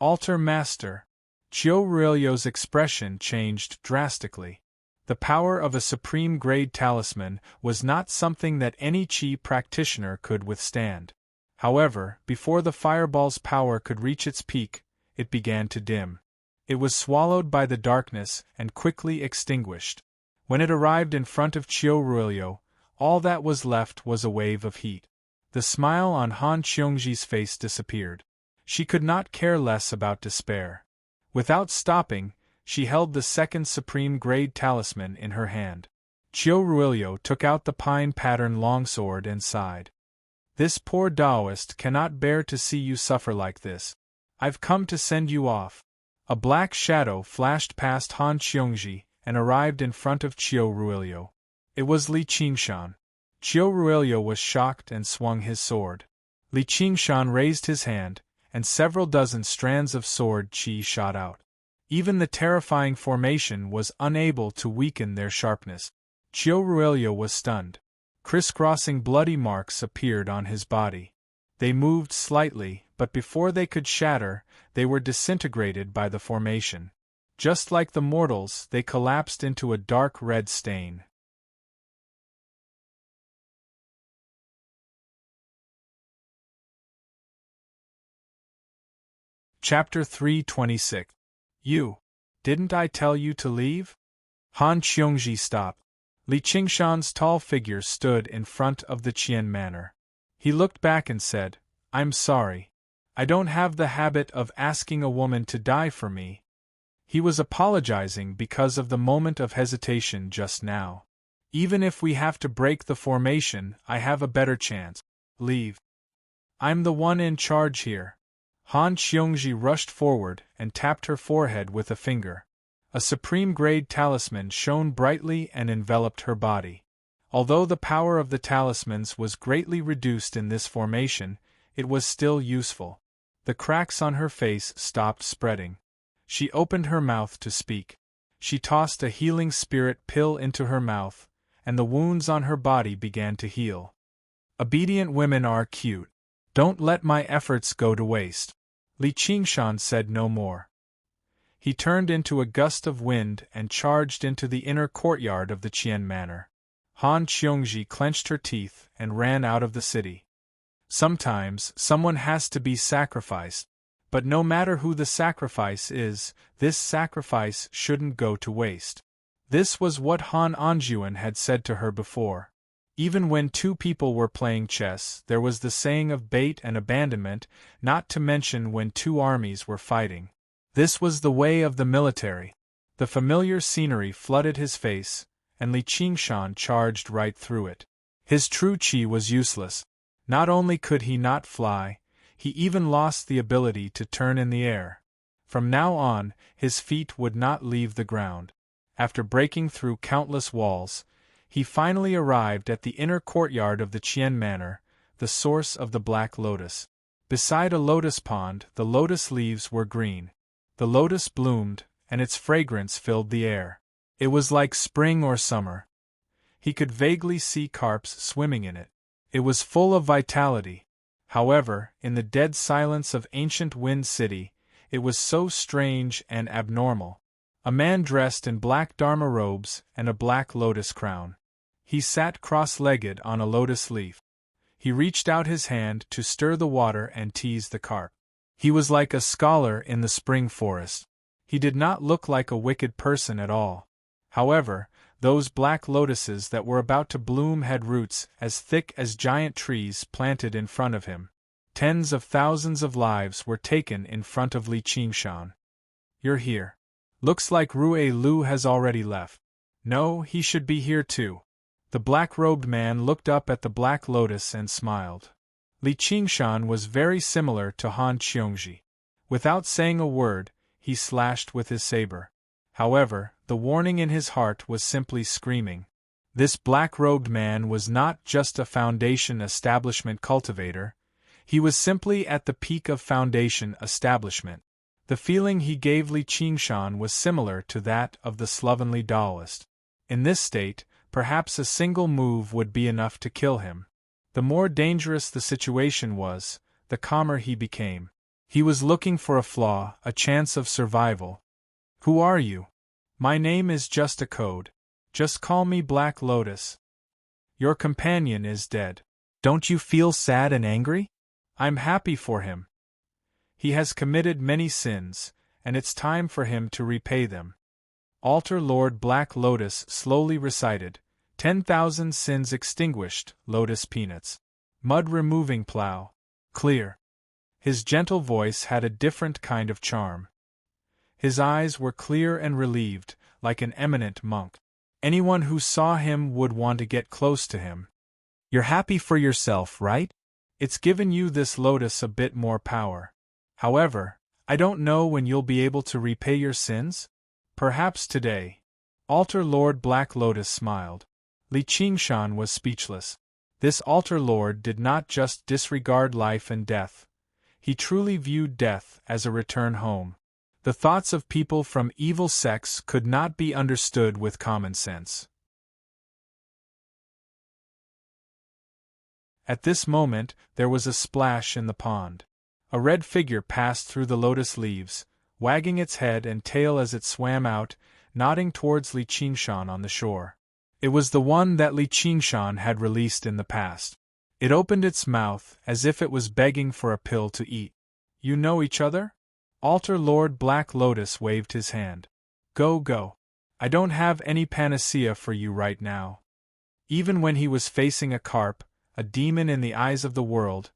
Altar Master! Chiu Ruilio's expression changed drastically. The power of a supreme-grade talisman was not something that any qi practitioner could withstand. However, before the fireball's power could reach its peak, it began to dim. It was swallowed by the darkness and quickly extinguished. When it arrived in front of Chiu Ruilio, all that was left was a wave of heat. The smile on Han Qiongji's face disappeared. She could not care less about despair. Without stopping, she held the second supreme-grade talisman in her hand. Chiu Ruilio took out the pine-pattern longsword and sighed. This poor Taoist cannot bear to see you suffer like this. I've come to send you off. A black shadow flashed past Han Qiongji and arrived in front of Qiu Ruilio. It was Li Qingshan. Qiu Ruilio was shocked and swung his sword. Li Qingshan raised his hand, and several dozen strands of sword qi shot out. Even the terrifying formation was unable to weaken their sharpness. Qiu Ruilio was stunned. Crisscrossing bloody marks appeared on his body. They moved slightly, but before they could shatter, they were disintegrated by the formation. Just like the mortals, they collapsed into a dark red stain. Chapter 326. Didn't I tell you to leave? Han Qiongji stopped. Li Qingshan's tall figure stood in front of the Qian manor. He looked back and said, I'm sorry. I don't have the habit of asking a woman to die for me. He was apologizing because of the moment of hesitation just now. Even if we have to break the formation, I have a better chance. Leave. I'm the one in charge here. Han Qiongji rushed forward and tapped her forehead with a finger. A supreme-grade talisman shone brightly and enveloped her body. Although the power of the talismans was greatly reduced in this formation, it was still useful. The cracks on her face stopped spreading. She opened her mouth to speak. She tossed a healing spirit pill into her mouth, and the wounds on her body began to heal. Obedient women are cute. Don't let my efforts go to waste. Li Qingshan said no more. He turned into a gust of wind and charged into the inner courtyard of the Qian manor. Han Qiongji clenched her teeth and ran out of the city. Sometimes, someone has to be sacrificed. But no matter who the sacrifice is, this sacrifice shouldn't go to waste. This was what Han Anjuan had said to her before. Even when two people were playing chess, there was the saying of bait and abandonment, not to mention when two armies were fighting. This was the way of the military. The familiar scenery flooded his face, and Li Qingshan charged right through it. His true qi was useless. Not only could he not fly, he even lost the ability to turn in the air. From now on, his feet would not leave the ground. After breaking through countless walls, he finally arrived at the inner courtyard of the Qian manor, the source of the Black Lotus. Beside a lotus pond, the lotus leaves were green. The lotus bloomed, and its fragrance filled the air. It was like spring or summer. He could vaguely see carps swimming in it. It was full of vitality. However, in the dead silence of ancient Wind City, it was so strange and abnormal. A man dressed in black dharma robes and a black lotus crown. He sat cross-legged on a lotus leaf. He reached out his hand to stir the water and tease the carp. He was like a scholar in the spring forest. He did not look like a wicked person at all. However, those black lotuses that were about to bloom had roots as thick as giant trees planted in front of him. Tens of thousands of lives were taken in front of Li Qingshan. You're here. Looks like Rue Lu has already left. No, he should be here too. The black-robed man looked up at the black lotus and smiled. Li Qingshan was very similar to Han Qiongji. Without saying a word, he slashed with his saber. However, the warning in his heart was simply screaming. This black-robed man was not just a Foundation establishment cultivator, he was simply at the peak of Foundation establishment. The feeling he gave Li Qingshan was similar to that of the slovenly Taoist. In this state, perhaps a single move would be enough to kill him. The more dangerous the situation was, the calmer he became. He was looking for a flaw, a chance of survival. Who are you? My name is just a code. Just call me Black Lotus. Your companion is dead. Don't you feel sad and angry? I'm happy for him. He has committed many sins, and it's time for him to repay them. Altar Lord Black Lotus slowly recited, 10,000 sins extinguished, lotus peanuts. Mud removing plow. Clear. His gentle voice had a different kind of charm. His eyes were clear and relieved, like an eminent monk. Anyone who saw him would want to get close to him. You're happy for yourself, right? It's given you this lotus a bit more power. However, I don't know when you'll be able to repay your sins? Perhaps today. Altar Lord Black Lotus smiled. Li Qingshan was speechless. This Altar Lord did not just disregard life and death. He truly viewed death as a return home. The thoughts of people from evil sects could not be understood with common sense. At this moment, there was a splash in the pond. A red figure passed through the lotus leaves, wagging its head and tail as it swam out, nodding towards Li Qingshan on the shore. It was the one that Li Qingshan had released in the past. It opened its mouth as if it was begging for a pill to eat. You know each other? Altar Lord Black Lotus waved his hand. Go. I don't have any panacea for you right now. Even when he was facing a carp, a demon in the eyes of the world,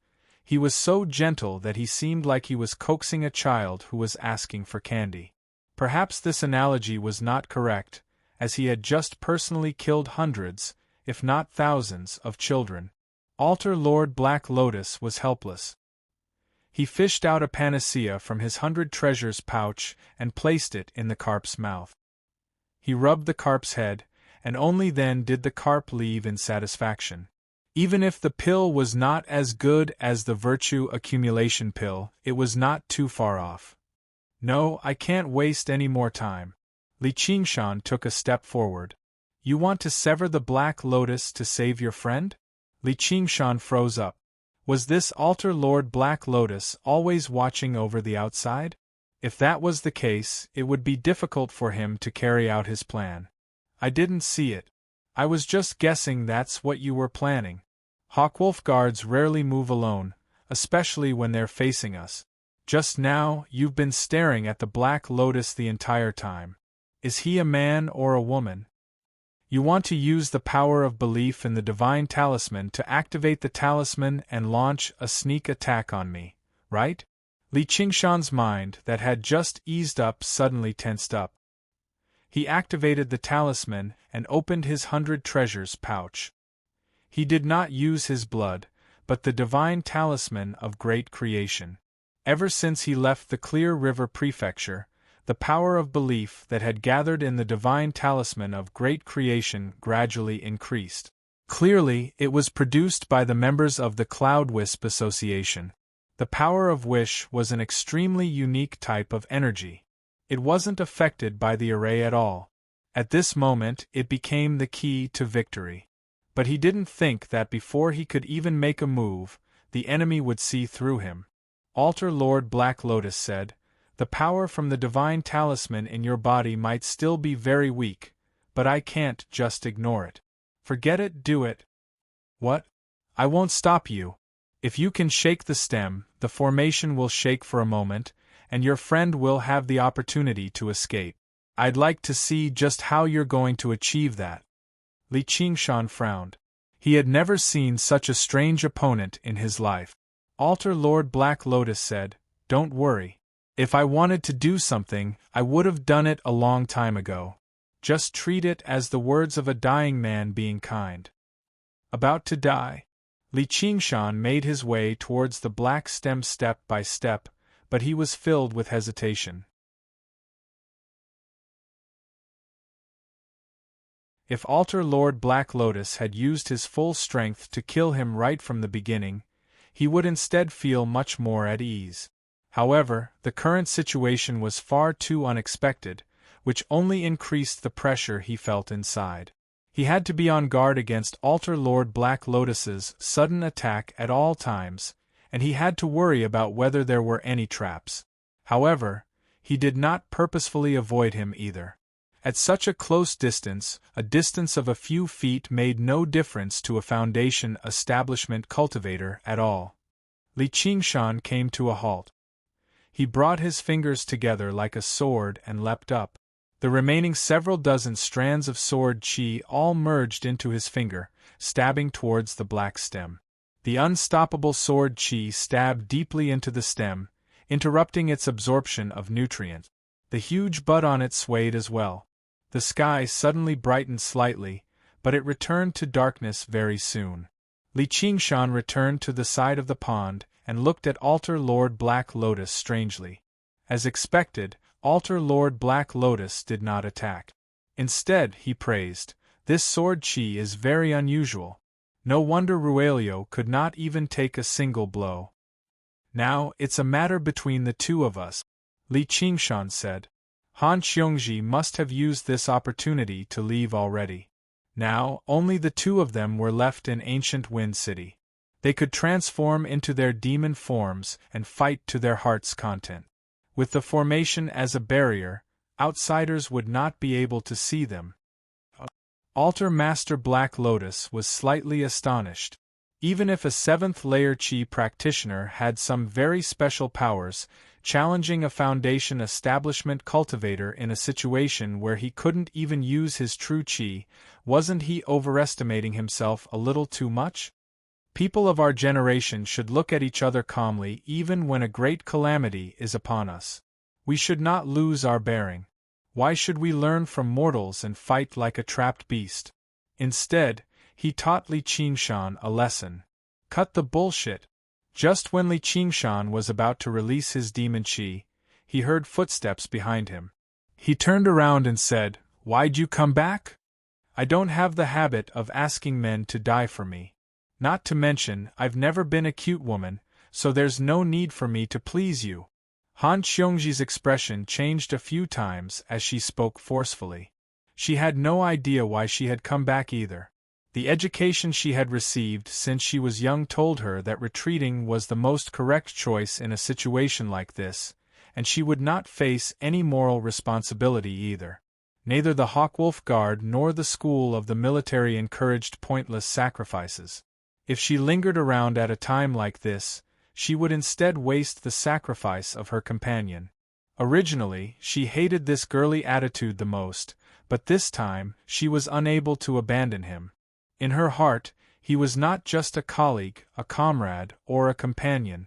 he was so gentle that he seemed like he was coaxing a child who was asking for candy. Perhaps this analogy was not correct, as he had just personally killed hundreds, if not thousands, of children. Altar Lord Black Lotus was helpless. He fished out a panacea from his 100 treasures pouch and placed it in the carp's mouth. He rubbed the carp's head, and only then did the carp leave in satisfaction. Even if the pill was not as good as the virtue accumulation pill, it was not too far off. No, I can't waste any more time. Li Qingshan took a step forward. You want to sever the Black Lotus to save your friend? Li Qingshan froze up. Was this Altar Lord Black Lotus always watching over the outside? If that was the case, it would be difficult for him to carry out his plan. I didn't see it. I was just guessing that's what you were planning. Hawkwolf guards rarely move alone, especially when they're facing us. Just now, you've been staring at the Black Lotus the entire time. Is he a man or a woman? You want to use the power of belief in the divine talisman to activate the talisman and launch a sneak attack on me, right? Li Qingshan's mind, that had just eased up, suddenly tensed up. He activated the talisman and opened his 100 treasures pouch. He did not use his blood, but the divine talisman of great creation. Ever since he left the Clear River Prefecture, the power of belief that had gathered in the divine talisman of great creation gradually increased. Clearly, it was produced by the members of the Cloud Wisp Association. The power of wish was an extremely unique type of energy. It wasn't affected by the array at all. At this moment, it became the key to victory. But he didn't think that before he could even make a move, the enemy would see through him. Altar Lord Black Lotus said, "The power from the divine talisman in your body might still be very weak, but I can't just ignore it. Forget it, do it." What? I won't stop you. If you can shake the stem, the formation will shake for a moment, and your friend will have the opportunity to escape. I'd like to see just how you're going to achieve that. Li Qingshan frowned. He had never seen such a strange opponent in his life. Altar Lord Black Lotus said, "Don't worry. If I wanted to do something, I would have done it a long time ago. Just treat it as the words of a dying man being kind." About to die. Li Qingshan made his way towards the black stem step by step, but he was filled with hesitation. If Altar Lord Black Lotus had used his full strength to kill him right from the beginning, he would instead feel much more at ease. However, the current situation was far too unexpected, which only increased the pressure he felt inside. He had to be on guard against Altar Lord Black Lotus's sudden attack at all times, and he had to worry about whether there were any traps. However, he did not purposefully avoid him either. At such a close distance, a distance of a few feet made no difference to a Foundation establishment cultivator at all. Li Qingshan came to a halt. He brought his fingers together like a sword and leapt up. The remaining several dozen strands of sword chi all merged into his finger, stabbing towards the black stem. The unstoppable sword chi stabbed deeply into the stem, interrupting its absorption of nutrient. The huge bud on it swayed as well. The sky suddenly brightened slightly, but it returned to darkness very soon. Li Qingshan returned to the side of the pond and looked at Altar Lord Black Lotus strangely. As expected, Altar Lord Black Lotus did not attack. Instead, he praised, "This sword chi is very unusual. No wonder Ruelio could not even take a single blow." "Now, it's a matter between the two of us," Li Qingshan said. "Han Xiongji must have used this opportunity to leave already. Now, only the two of them were left in Ancient Wind City. They could transform into their demon forms and fight to their heart's content. With the formation as a barrier, outsiders would not be able to see them." Altar Master Black Lotus was slightly astonished. Even if a 7th layer Qi practitioner had some very special powers, challenging a foundation establishment cultivator in a situation where he couldn't even use his true Qi, wasn't he overestimating himself a little too much? People of our generation should look at each other calmly even when a great calamity is upon us. We should not lose our bearing. Why should we learn from mortals and fight like a trapped beast? Instead, he taught Li Qingshan a lesson. Cut the bullshit. Just when Li Qingshan was about to release his demon chi, he heard footsteps behind him. He turned around and said, "Why'd you come back? I don't have the habit of asking men to die for me. Not to mention, I've never been a cute woman, so there's no need for me to please you." Han Xiongji's expression changed a few times as she spoke forcefully. She had no idea why she had come back either. The education she had received since she was young told her that retreating was the most correct choice in a situation like this, and she would not face any moral responsibility either. Neither the Hawkwolf Guard nor the school of the military encouraged pointless sacrifices. If she lingered around at a time like this, she would instead waste the sacrifice of her companion. Originally, she hated this girly attitude the most, but this time, she was unable to abandon him. In her heart, he was not just a colleague, a comrade, or a companion.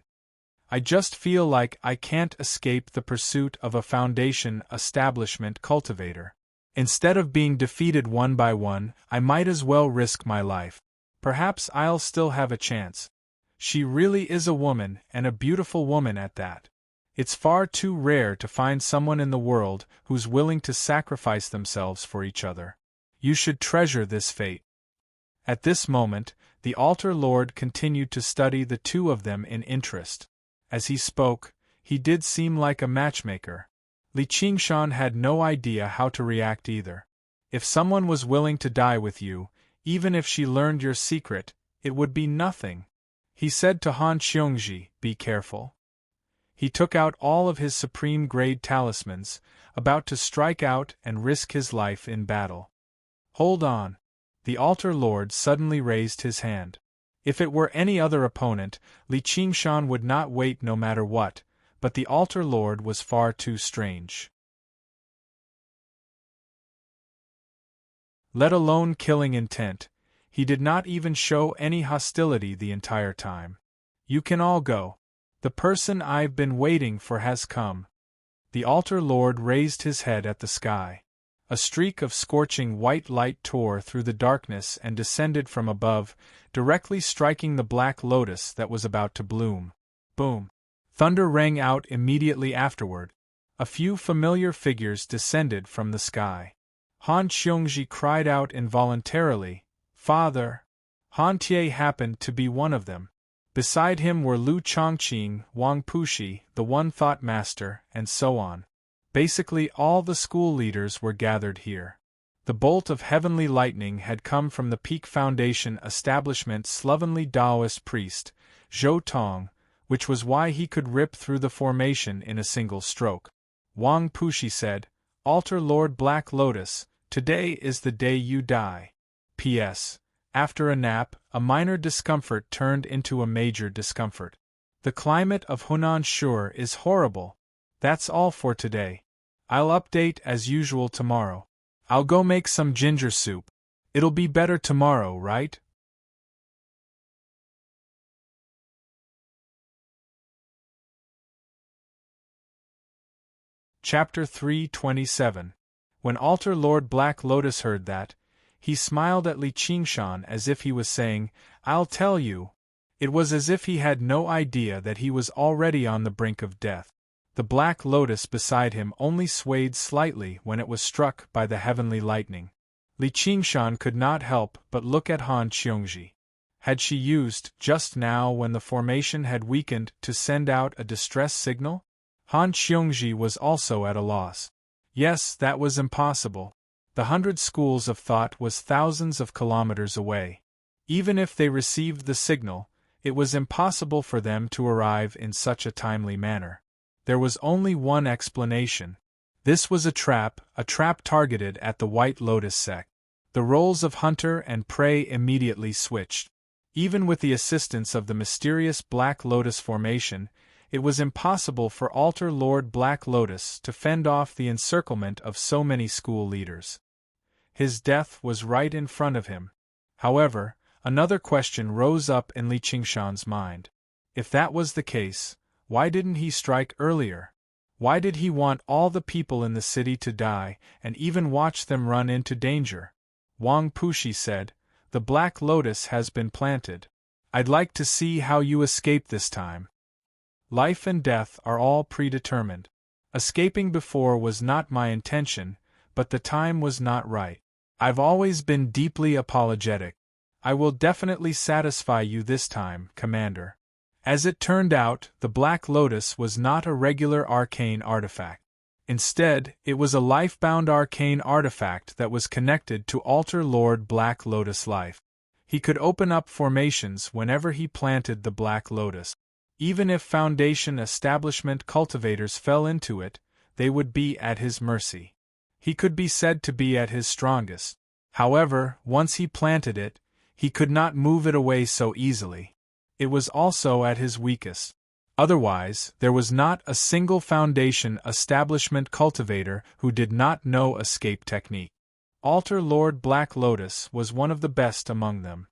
"I just feel like I can't escape the pursuit of a foundation establishment cultivator. Instead of being defeated one by one, I might as well risk my life. Perhaps I'll still have a chance. She really is a woman, and a beautiful woman at that. It's far too rare to find someone in the world who's willing to sacrifice themselves for each other. You should treasure this fate." At this moment, the Altar Lord continued to study the two of them in interest. As he spoke, he did seem like a matchmaker. Li Qingshan had no idea how to react either. If someone was willing to die with you, even if she learned your secret, it would be nothing. He said to Han Xiongji, "Be careful." He took out all of his supreme-grade talismans, about to strike out and risk his life in battle. "Hold on." The Altar Lord suddenly raised his hand. If it were any other opponent, Li Qingshan would not wait no matter what, but the Altar Lord was far too strange. Let alone killing intent, he did not even show any hostility the entire time. "You can all go. The person I've been waiting for has come." The Altar Lord raised his head at the sky. A streak of scorching white light tore through the darkness and descended from above, directly striking the black lotus that was about to bloom. Boom! Thunder rang out immediately afterward. A few familiar figures descended from the sky. Han Xiongji cried out involuntarily, "Father!" Han Tie happened to be one of them. Beside him were Lu Chongqing, Wang Pushi, the One Thought Master, and so on. Basically all the school leaders were gathered here. The bolt of heavenly lightning had come from the Peak Foundation establishment's slovenly Taoist priest, Zhou Tong, which was why he could rip through the formation in a single stroke. Wang Pushi said, "Altar Lord Black Lotus, today is the day you die. P.S. After a nap, a minor discomfort turned into a major discomfort. The climate of Hunan Shur is horrible. That's all for today. I'll update as usual tomorrow. I'll go make some ginger soup. It'll be better tomorrow, right?" Chapter 327. When Altar Lord Black Lotus heard that, he smiled at Li Qingshan as if he was saying, "I'll tell you." It was as if he had no idea that he was already on the brink of death. The black lotus beside him only swayed slightly when it was struck by the heavenly lightning. Li Qingshan could not help but look at Han Qiongji. Had she used, just now when the formation had weakened, to send out a distress signal? Han Qiongji was also at a loss. Yes, that was impossible. The 100 schools of thought was thousands of kilometers away. Even if they received the signal, it was impossible for them to arrive in such a timely manner. There was only one explanation. This was a trap targeted at the White Lotus sect. The roles of hunter and prey immediately switched. Even with the assistance of the mysterious Black Lotus formation, it was impossible for Altar Lord Black Lotus to fend off the encirclement of so many school leaders. His death was right in front of him. However, another question rose up in Li Qingshan's mind. If that was the case, why didn't he strike earlier? Why did he want all the people in the city to die, and even watch them run into danger? Wang Pushi said, "The Black Lotus has been planted. I'd like to see how you escape this time. Life and death are all predetermined. Escaping before was not my intention, but the time was not right. I've always been deeply apologetic. I will definitely satisfy you this time, Commander." As it turned out, the Black Lotus was not a regular arcane artifact. Instead, it was a life-bound arcane artifact that was connected to Altar Lord Black Lotus life. He could open up formations whenever he planted the Black Lotus. Even if Foundation establishment cultivators fell into it, they would be at his mercy. He could be said to be at his strongest. However, once he planted it, he could not move it away so easily. It was also at his weakest. Otherwise, there was not a single Foundation establishment cultivator who did not know escape technique. Altar Lord Black Lotus was one of the best among them.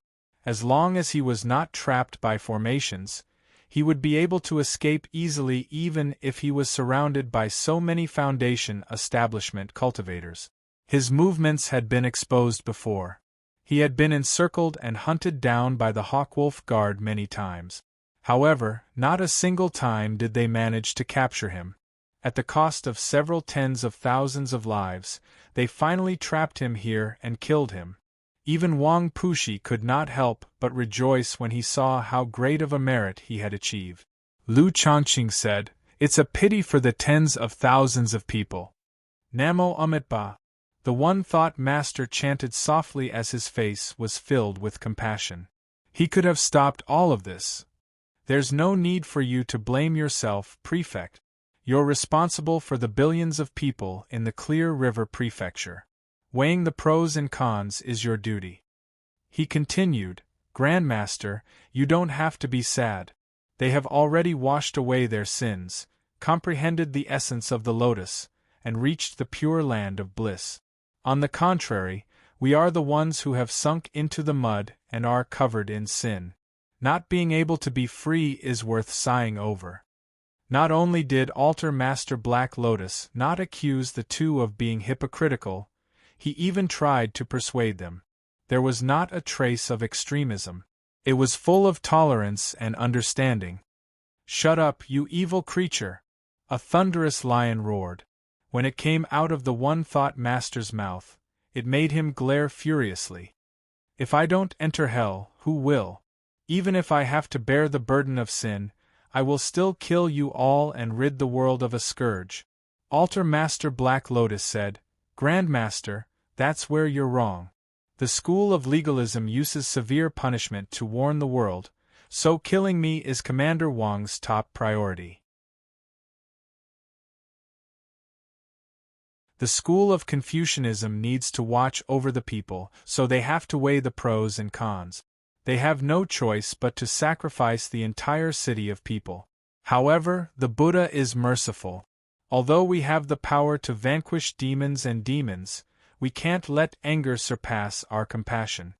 As long as he was not trapped by formations, he would be able to escape easily even if he was surrounded by so many Foundation establishment cultivators. His movements had been exposed before. He had been encircled and hunted down by the Hawkwolf Guard many times. However, not a single time did they manage to capture him. At the cost of several tens of thousands of lives, they finally trapped him here and killed him. Even Wang Pushi could not help but rejoice when he saw how great of a merit he had achieved. Lu Changqing said, "It's a pity for the tens of thousands of people." Namo Amitba. The One Thought Master chanted softly as his face was filled with compassion. He could have stopped all of this. There's no need for you to blame yourself, Prefect. You're responsible for the billions of people in the Clear River Prefecture. Weighing the pros and cons is your duty. He continued, "Grandmaster, you don't have to be sad. They have already washed away their sins, comprehended the essence of the lotus, and reached the pure land of bliss. On the contrary, we are the ones who have sunk into the mud and are covered in sin. Not being able to be free is worth sighing over." Not only did Altar Master Black Lotus not accuse the two of being hypocritical, he even tried to persuade them. There was not a trace of extremism. It was full of tolerance and understanding. "Shut up, you evil creature!" a thunderous lion roared. When it came out of the One Thought Master's mouth, it made him glare furiously. "If I don't enter hell, who will? Even if I have to bear the burden of sin, I will still kill you all and rid the world of a scourge." Altar Master Black Lotus said, "Grandmaster, that's where you're wrong. The school of legalism uses severe punishment to warn the world, so killing me is Commander Wang's top priority. The school of Confucianism needs to watch over the people, so they have to weigh the pros and cons. They have no choice but to sacrifice the entire city of people. However, the Buddha is merciful. Although we have the power to vanquish demons and demons, we can't let anger surpass our compassion."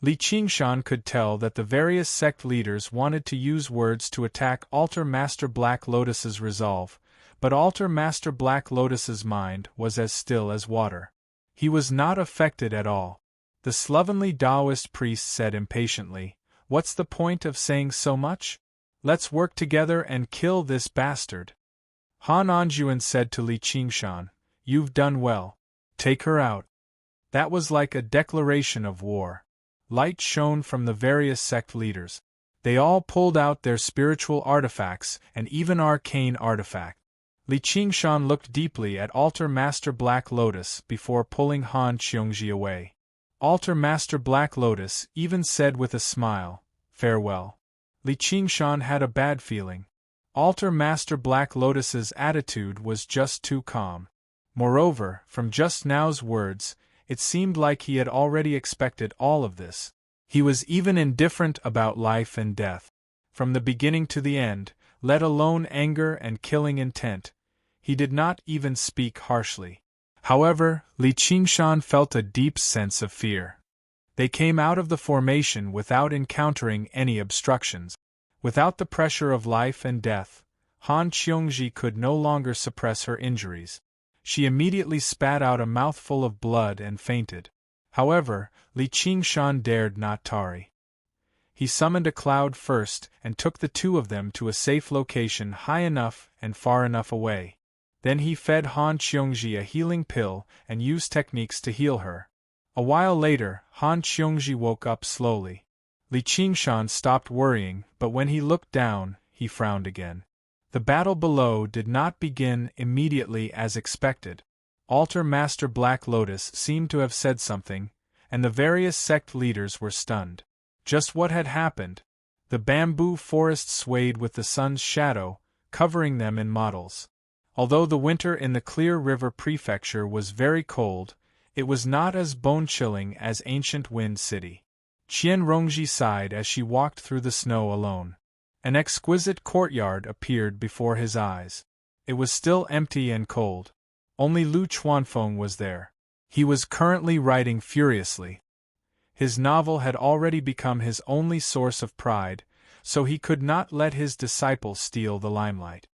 Li Qingshan could tell that the various sect leaders wanted to use words to attack Altar Master Black Lotus's resolve, but Altar Master Black Lotus's mind was as still as water. He was not affected at all. The slovenly Taoist priest said impatiently, "What's the point of saying so much? Let's work together and kill this bastard." Han Anjuan said to Li Qingshan, "You've done well. Take her out." That was like a declaration of war. Light shone from the various sect leaders. They all pulled out their spiritual artifacts and even arcane artifact. Li Qingshan looked deeply at Altar Master Black Lotus before pulling Han Qiongji away. Altar Master Black Lotus even said with a smile, "Farewell." Li Qingshan had a bad feeling. Altar Master Black Lotus's attitude was just too calm. Moreover, from just now's words, it seemed like he had already expected all of this. He was even indifferent about life and death. From the beginning to the end, let alone anger and killing intent, he did not even speak harshly. However, Li Qingshan felt a deep sense of fear. They came out of the formation without encountering any obstructions. Without the pressure of life and death, Han Qiongji could no longer suppress her injuries. She immediately spat out a mouthful of blood and fainted. However, Li Qingshan dared not tarry. He summoned a cloud first and took the two of them to a safe location high enough and far enough away. Then he fed Han Qiongji a healing pill and used techniques to heal her. A while later, Han Qiongji woke up slowly. Li Qingshan stopped worrying, but when he looked down, he frowned again. The battle below did not begin immediately as expected. Altar Master Black Lotus seemed to have said something, and the various sect leaders were stunned. Just what had happened? The bamboo forest swayed with the sun's shadow, covering them in mottles. Although the winter in the Clear River Prefecture was very cold, it was not as bone-chilling as ancient Wind City. Qian Rongji sighed as she walked through the snow alone. An exquisite courtyard appeared before his eyes. It was still empty and cold. Only Lu Chuanfeng was there. He was currently writing furiously. His novel had already become his only source of pride, so he could not let his disciple steal the limelight.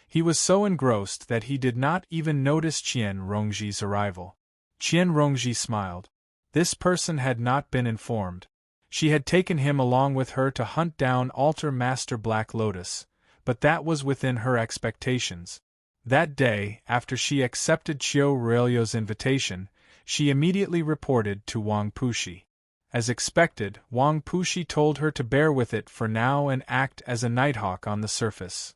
He was so engrossed that he did not even notice Qian Rongji's arrival. Qian Rongji smiled. This person had not been informed. She had taken him along with her to hunt down Altar Master Black Lotus, but that was within her expectations. That day, after she accepted Qiu Ruilio's invitation, she immediately reported to Wang Puxi. As expected, Wang Puxi told her to bear with it for now and act as a nighthawk on the surface.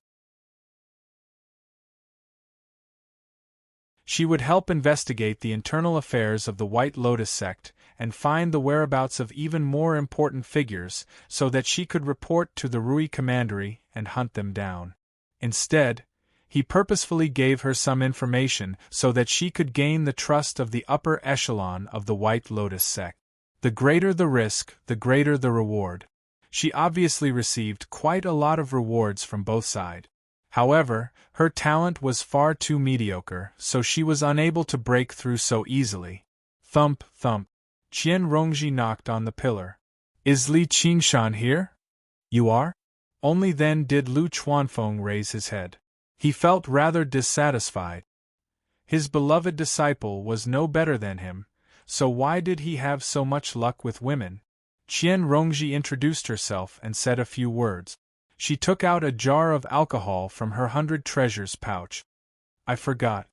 She would help investigate the internal affairs of the White Lotus sect and find the whereabouts of even more important figures so that she could report to the Rui Commandery and hunt them down. Instead, he purposefully gave her some information so that she could gain the trust of the upper echelon of the White Lotus sect. The greater the risk, the greater the reward. She obviously received quite a lot of rewards from both sides. However, her talent was far too mediocre, so she was unable to break through so easily. Thump, thump. Qian Rongji knocked on the pillar. "Is Li Qingshan here?" "You are?" Only then did Lu Chuanfeng raise his head. He felt rather dissatisfied. His beloved disciple was no better than him, so why did he have so much luck with women? Qian Rongji introduced herself and said a few words. She took out a jar of alcohol from her 100 treasures pouch. "I forgot.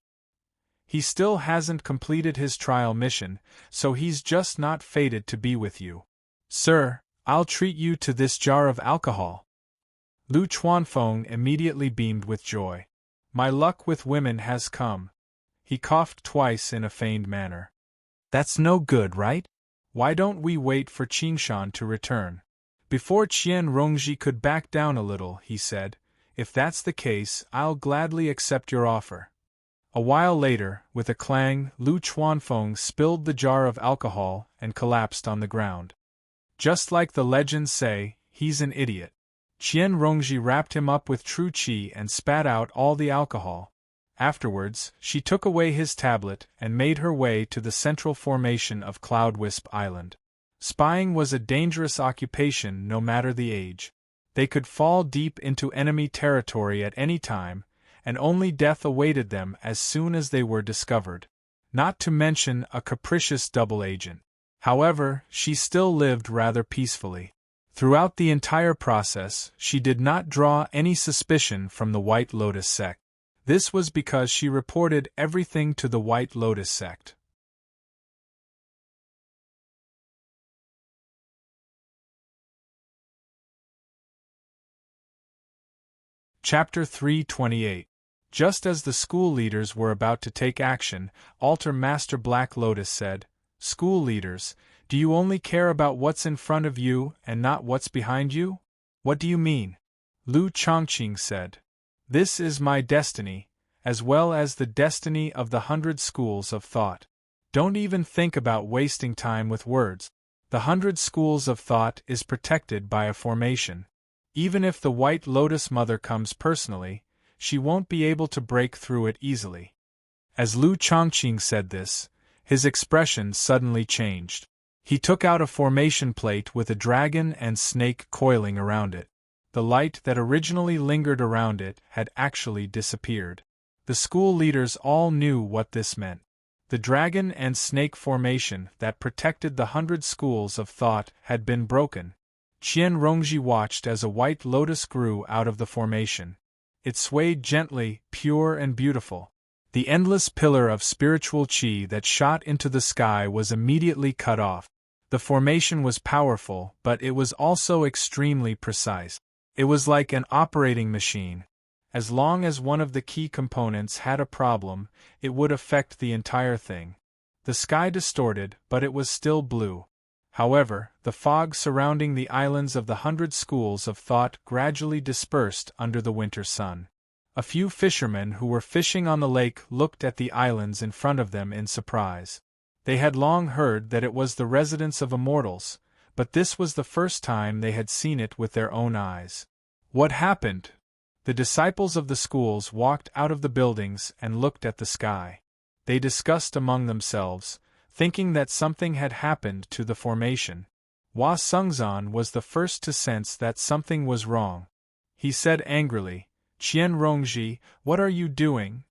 He still hasn't completed his trial mission, so he's just not fated to be with you. Sir, I'll treat you to this jar of alcohol." Lu Chuanfeng immediately beamed with joy. "My luck with women has come." He coughed twice in a feigned manner. "That's no good, right? Why don't we wait for Qingshan to return?" Before Qian Rongji could back down a little, he said, "If that's the case, I'll gladly accept your offer." A while later, with a clang, Lu Chuanfeng spilled the jar of alcohol and collapsed on the ground. Just like the legends say, he's an idiot. Qian Rongji wrapped him up with true qi and spat out all the alcohol. Afterwards, she took away his tablet and made her way to the central formation of Cloud Wisp Island. Spying was a dangerous occupation no matter the age. They could fall deep into enemy territory at any time, and only death awaited them as soon as they were discovered. Not to mention a capricious double agent. However, she still lived rather peacefully. Throughout the entire process, she did not draw any suspicion from the White Lotus sect. This was because she reported everything to the White Lotus sect. Chapter 328. Just as the school leaders were about to take action, Altar Master Black Lotus said, "School leaders, do you only care about what's in front of you and not what's behind you? What do you mean?" Lu Chongqing said, "This is my destiny, as well as the destiny of the 100 schools of thought. Don't even think about wasting time with words. The 100 schools of thought is protected by a formation. Even if the White Lotus Mother comes personally, she won't be able to break through it easily." As Lu Chongqing said this, his expression suddenly changed. He took out a formation plate with a dragon and snake coiling around it. The light that originally lingered around it had actually disappeared. The school leaders all knew what this meant. The dragon and snake formation that protected the 100 schools of thought had been broken. Qian Rongji watched as a white lotus grew out of the formation. It swayed gently, pure and beautiful. The endless pillar of spiritual qi that shot into the sky was immediately cut off. The formation was powerful, but it was also extremely precise. It was like an operating machine. As long as one of the key components had a problem, it would affect the entire thing. The sky distorted, but it was still blue. However, the fog surrounding the islands of the 100 schools of thought gradually dispersed under the winter sun. A few fishermen who were fishing on the lake looked at the islands in front of them in surprise. They had long heard that it was the residence of immortals, but this was the first time they had seen it with their own eyes. What happened? The disciples of the schools walked out of the buildings and looked at the sky. They discussed among themselves, thinking that something had happened to the formation. Hua Sungzan was the first to sense that something was wrong. He said angrily, "Qian Rongji, what are you doing?"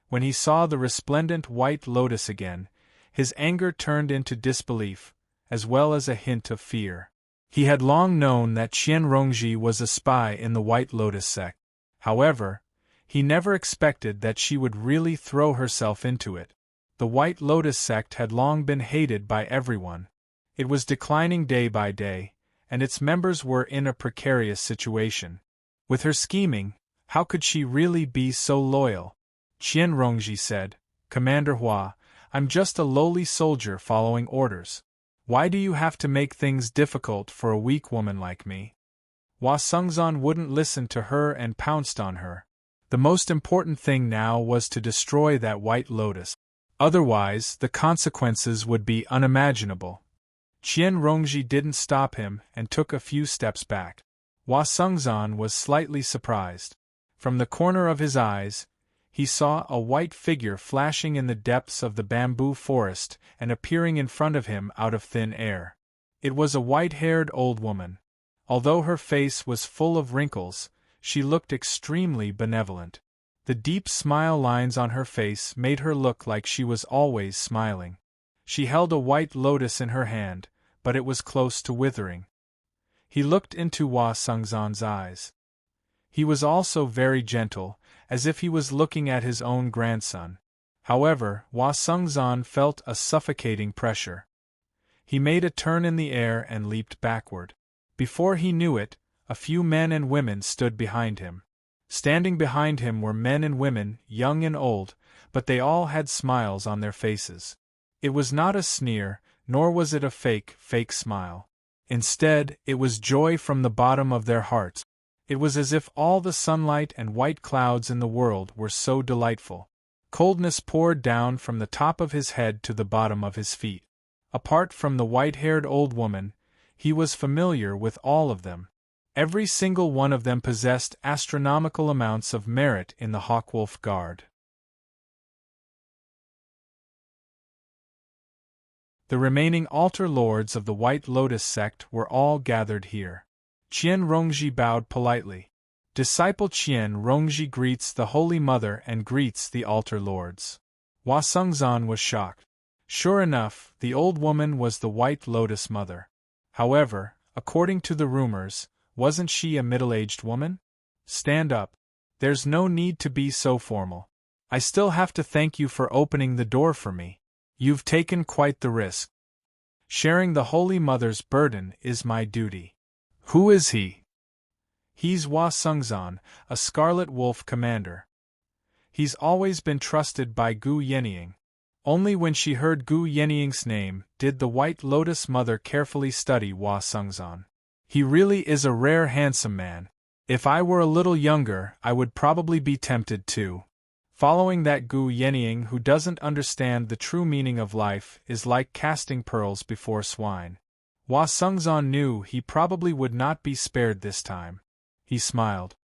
When he saw the resplendent white lotus again, his anger turned into disbelief, as well as a hint of fear. He had long known that Qian Rongji was a spy in the White Lotus sect. However, he never expected that she would really throw herself into it. The White Lotus sect had long been hated by everyone. It was declining day by day, and its members were in a precarious situation. With her scheming, how could she really be so loyal? Qian Rongji said, "Commander Hua, I'm just a lowly soldier following orders. Why do you have to make things difficult for a weak woman like me?" Hua Sungzan wouldn't listen to her and pounced on her. The most important thing now was to destroy that white lotus. Otherwise, the consequences would be unimaginable. Qian Rongji didn't stop him and took a few steps back. Hua Sungzan was slightly surprised. From the corner of his eyes, he saw a white figure flashing in the depths of the bamboo forest and appearing in front of him out of thin air. It was a white-haired old woman. Although her face was full of wrinkles, she looked extremely benevolent. The deep smile lines on her face made her look like she was always smiling. She held a white lotus in her hand, but it was close to withering. He looked into Hua Sungzan's eyes. He was also very gentle, as if he was looking at his own grandson. However, Hua Sungzan felt a suffocating pressure. He made a turn in the air and leaped backward. Before he knew it, a few men and women stood behind him. Standing behind him were men and women, young and old, but they all had smiles on their faces. It was not a sneer, nor was it a fake smile. Instead, it was joy from the bottom of their hearts. It was as if all the sunlight and white clouds in the world were so delightful. Coldness poured down from the top of his head to the bottom of his feet. Apart from the white-haired old woman, he was familiar with all of them. Every single one of them possessed astronomical amounts of merit in the Hawkwolf Guard. The remaining altar lords of the White Lotus sect were all gathered here. Qian Rongji bowed politely. Disciple Qian Rongji greets the Holy Mother and greets the altar lords. Hua Sungzan was shocked. Sure enough, the old woman was the White Lotus Mother. However, according to the rumors, wasn't she a middle-aged woman? Stand up. There's no need to be so formal. I still have to thank you for opening the door for me. You've taken quite the risk. Sharing the Holy Mother's burden is my duty. Who is he? He's Hua Sungzan, a Scarlet Wolf commander. He's always been trusted by Gu Yenying. Only when she heard Gu Yenying's name did the White Lotus Mother carefully study Hua Sungzan. He really is a rare handsome man. If I were a little younger, I would probably be tempted too. Following that Gu Yenying who doesn't understand the true meaning of life is like casting pearls before swine. Hua Sungzan knew he probably would not be spared this time. He smiled.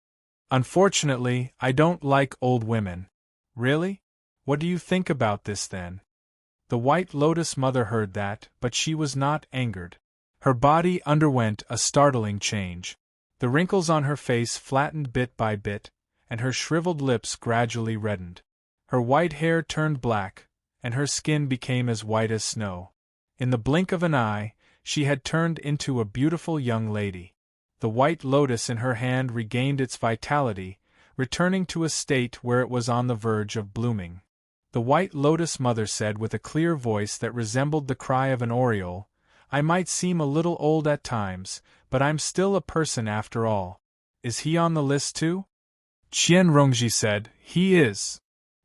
Unfortunately, I don't like old women. Really? What do you think about this then? The White Lotus Mother heard that, but she was not angered. Her body underwent a startling change. The wrinkles on her face flattened bit by bit, and her shriveled lips gradually reddened. Her white hair turned black, and her skin became as white as snow. In the blink of an eye, she had turned into a beautiful young lady. The white lotus in her hand regained its vitality, returning to a state where it was on the verge of blooming. The White Lotus Mother said with a clear voice that resembled the cry of an oriole, I might seem a little old at times, but I'm still a person after all. Is he on the list too? Qian Rongji said, he is.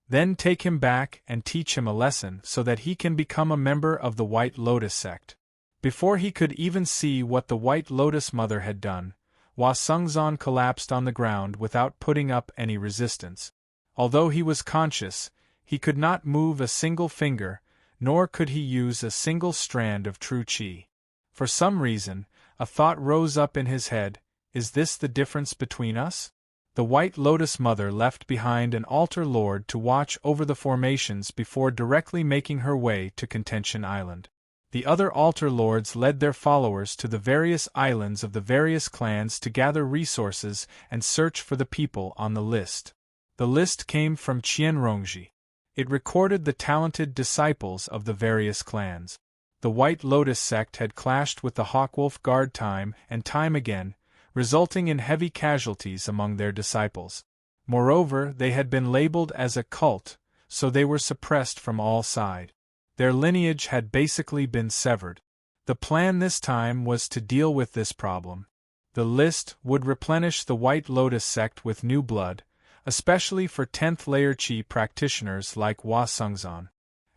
Then take him back and teach him a lesson so that he can become a member of the White Lotus sect. Before he could even see what the White Lotus Mother had done, Hua Sungzan collapsed on the ground without putting up any resistance. Although he was conscious, he could not move a single finger, nor could he use a single strand of true qi. For some reason, a thought rose up in his head, is this the difference between us? The White Lotus Mother left behind an altar lord to watch over the formations before directly making her way to Contention Island. The other altar lords led their followers to the various islands of the various clans to gather resources and search for the people on the list. The list came from Qian Rongji. It recorded the talented disciples of the various clans. The White Lotus sect had clashed with the Hawkwolf Guard time and time again, resulting in heavy casualties among their disciples. Moreover, they had been labeled as a cult, so they were suppressed from all sides. Their lineage had basically been severed. The plan this time was to deal with this problem. The list would replenish the White Lotus sect with new blood, especially for 10th layer Qi practitioners like Hua Sungzan.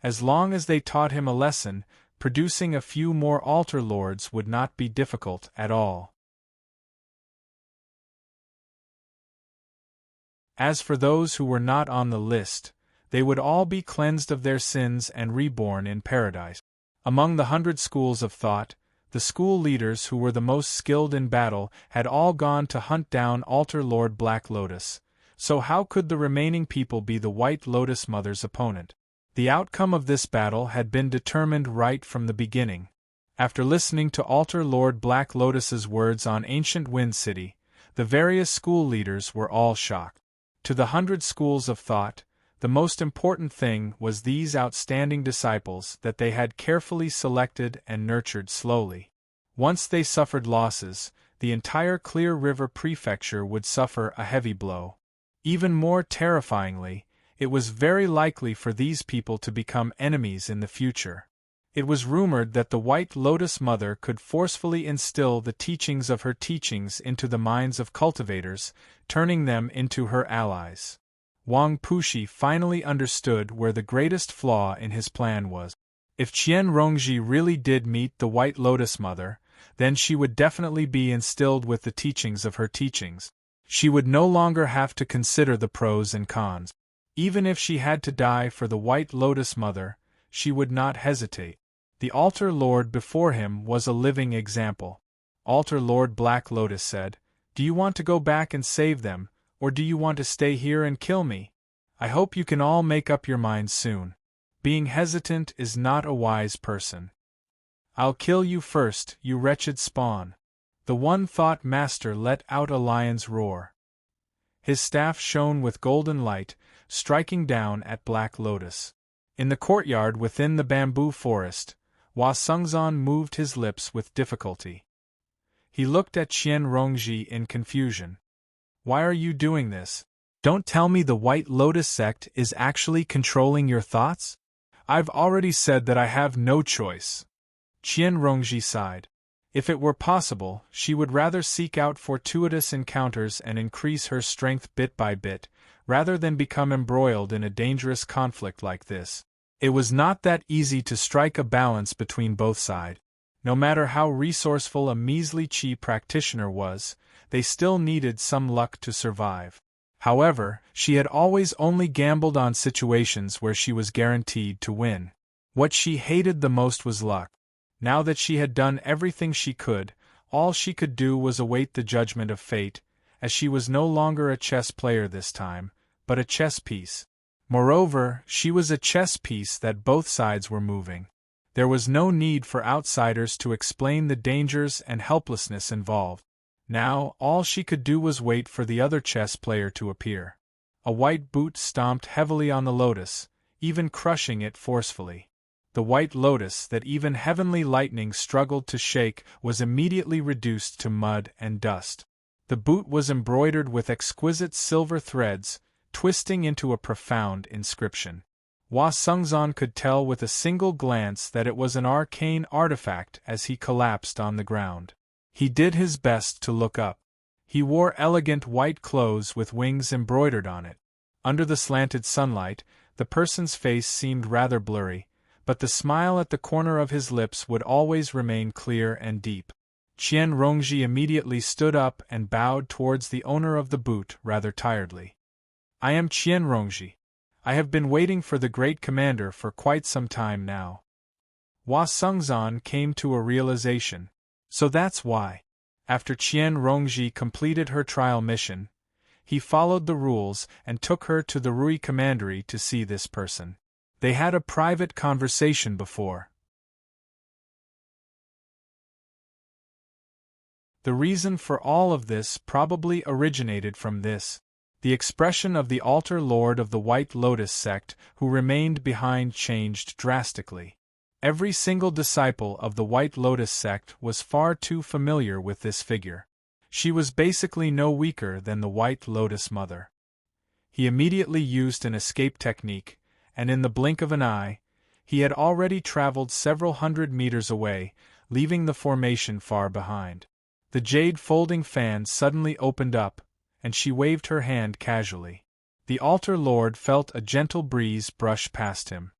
As long as they taught him a lesson, producing a few more altar lords would not be difficult at all. As for those who were not on the list, they would all be cleansed of their sins and reborn in paradise. Among the 100 schools of thought, the school leaders who were the most skilled in battle had all gone to hunt down Altar Lord Black Lotus, so how could the remaining people be the White Lotus Mother's opponent? The outcome of this battle had been determined right from the beginning. After listening to Altar Lord Black Lotus's words on Ancient Wind City, the various school leaders were all shocked. To the 100 schools of thought, the most important thing was these outstanding disciples that they had carefully selected and nurtured slowly. Once they suffered losses, the entire Clear River Prefecture would suffer a heavy blow. Even more terrifyingly, it was very likely for these people to become enemies in the future. It was rumored that the White Lotus Mother could forcefully instill the teachings of her teachings into the minds of cultivators, turning them into her allies. Wang Pushi finally understood where the greatest flaw in his plan was. If Qian Rongji really did meet the White Lotus Mother, then she would definitely be instilled with the teachings of her teachings. She would no longer have to consider the pros and cons. Even if she had to die for the White Lotus Mother, she would not hesitate. The Altar Lord before him was a living example. Altar Lord Black Lotus said, "Do you want to go back and save them, or do you want to stay here and kill me? I hope you can all make up your minds soon. Being hesitant is not a wise person." "I'll kill you first, you wretched spawn." The one-thought master let out a lion's roar. His staff shone with golden light, striking down at Black Lotus. In the courtyard within the bamboo forest, Hua Sungzan moved his lips with difficulty. He looked at Qian Rongji in confusion. "Why are you doing this? Don't tell me the White Lotus sect is actually controlling your thoughts? I've already said that I have no choice. Qian Rongji sighed. If it were possible, she would rather seek out fortuitous encounters and increase her strength bit by bit, rather than become embroiled in a dangerous conflict like this. It was not that easy to strike a balance between both sides. No matter how resourceful a measly Qi practitioner was, they still needed some luck to survive. However, she had always only gambled on situations where she was guaranteed to win. What she hated the most was luck. Now that she had done everything she could, all she could do was await the judgment of fate, as she was no longer a chess player this time, but a chess piece. Moreover, she was a chess piece that both sides were moving. There was no need for outsiders to explain the dangers and helplessness involved. Now, all she could do was wait for the other chess player to appear. A white boot stomped heavily on the lotus, even crushing it forcefully. The white lotus that even heavenly lightning struggled to shake was immediately reduced to mud and dust. The boot was embroidered with exquisite silver threads, twisting into a profound inscription. Hua Sungzan could tell with a single glance that it was an arcane artifact as he collapsed on the ground. He did his best to look up. He wore elegant white clothes with wings embroidered on it. Under the slanted sunlight, the person's face seemed rather blurry, but the smile at the corner of his lips would always remain clear and deep. Qian Rongji immediately stood up and bowed towards the owner of the boot rather tiredly. I am Qian Rongji. I have been waiting for the great commander for quite some time now. Hua Sungzan came to a realization. So that's why. After Qian Rongji completed her trial mission, he followed the rules and took her to the Rui Commandery to see this person. They had a private conversation before. The reason for all of this probably originated from this. The expression of the altar lord of the White Lotus sect who remained behind changed drastically. Every single disciple of the White Lotus sect was far too familiar with this figure. She was basically no weaker than the White Lotus Mother. He immediately used an escape technique, and in the blink of an eye, he had already traveled several hundred meters away, leaving the formation far behind. The jade folding fan suddenly opened up, and she waved her hand casually. The altar lord felt a gentle breeze brush past him.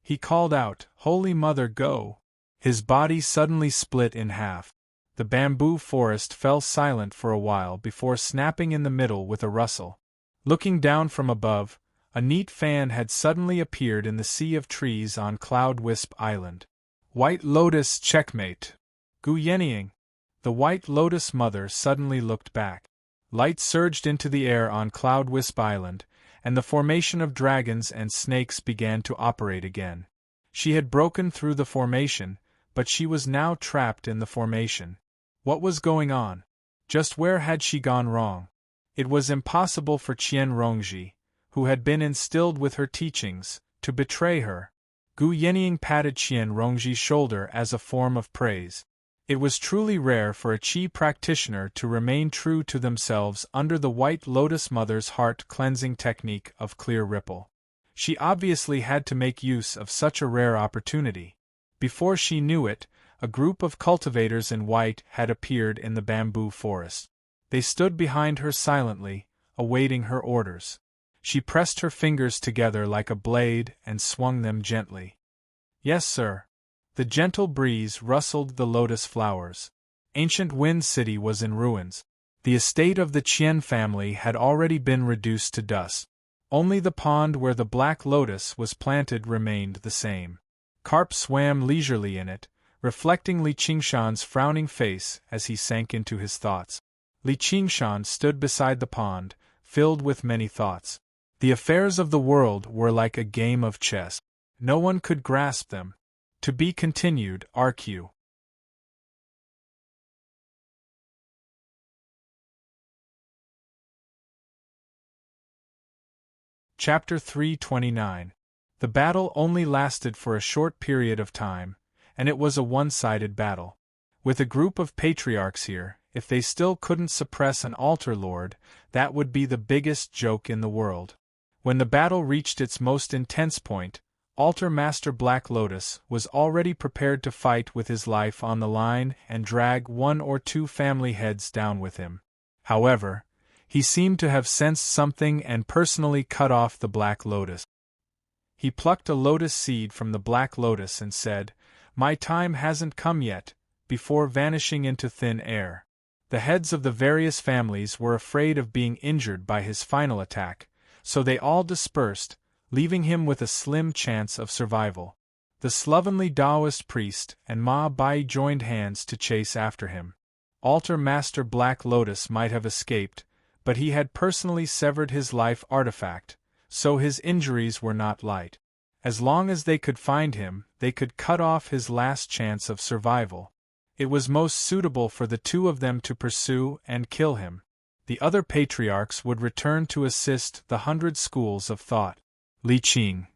He called out, "Holy Mother, go!" His body suddenly split in half. The bamboo forest fell silent for a while before snapping in the middle with a rustle. Looking down from above, a neat fan had suddenly appeared in the sea of trees on Cloud Wisp Island. White Lotus checkmate. Gu Yenying. The White Lotus Mother suddenly looked back. Light surged into the air on Cloud Wisp Island, and the formation of dragons and snakes began to operate again. She had broken through the formation, but she was now trapped in the formation. What was going on? Just where had she gone wrong? It was impossible for Qian Rongji, who had been instilled with her teachings, to betray her. Gu Yenying patted Qian Rongji's shoulder as a form of praise. It was truly rare for a Qi practitioner to remain true to themselves under the White Lotus Mother's heart-cleansing technique of clear ripple. She obviously had to make use of such a rare opportunity. Before she knew it, a group of cultivators in white had appeared in the bamboo forest. They stood behind her silently, awaiting her orders. She pressed her fingers together like a blade and swung them gently. "Yes, sir." The gentle breeze rustled the lotus flowers. Ancient Wind City was in ruins. The estate of the Qian family had already been reduced to dust. Only the pond where the black lotus was planted remained the same. Carp swam leisurely in it, reflecting Li Qingshan's frowning face as he sank into his thoughts. Li Qingshan stood beside the pond, filled with many thoughts. The affairs of the world were like a game of chess. No one could grasp them. To be continued, RQ. Chapter 329. The battle only lasted for a short period of time, and it was a one-sided battle. With a group of patriarchs here, if they still couldn't suppress an altar lord, that would be the biggest joke in the world. When the battle reached its most intense point, Altar Master Black Lotus was already prepared to fight with his life on the line and drag 1 or 2 family heads down with him. However, he seemed to have sensed something and personally cut off the Black Lotus. He plucked a lotus seed from the Black Lotus and said, "My time hasn't come yet," before vanishing into thin air. The heads of the various families were afraid of being injured by his final attack, so they all dispersed, leaving him with a slim chance of survival. The slovenly Taoist priest and Ma Bai joined hands to chase after him. Altar Master Black Lotus might have escaped, but he had personally severed his life artifact, so his injuries were not light. As long as they could find him, they could cut off his last chance of survival. It was most suitable for the 2 of them to pursue and kill him. The other patriarchs would return to assist the 100 schools of thought. Li Qing.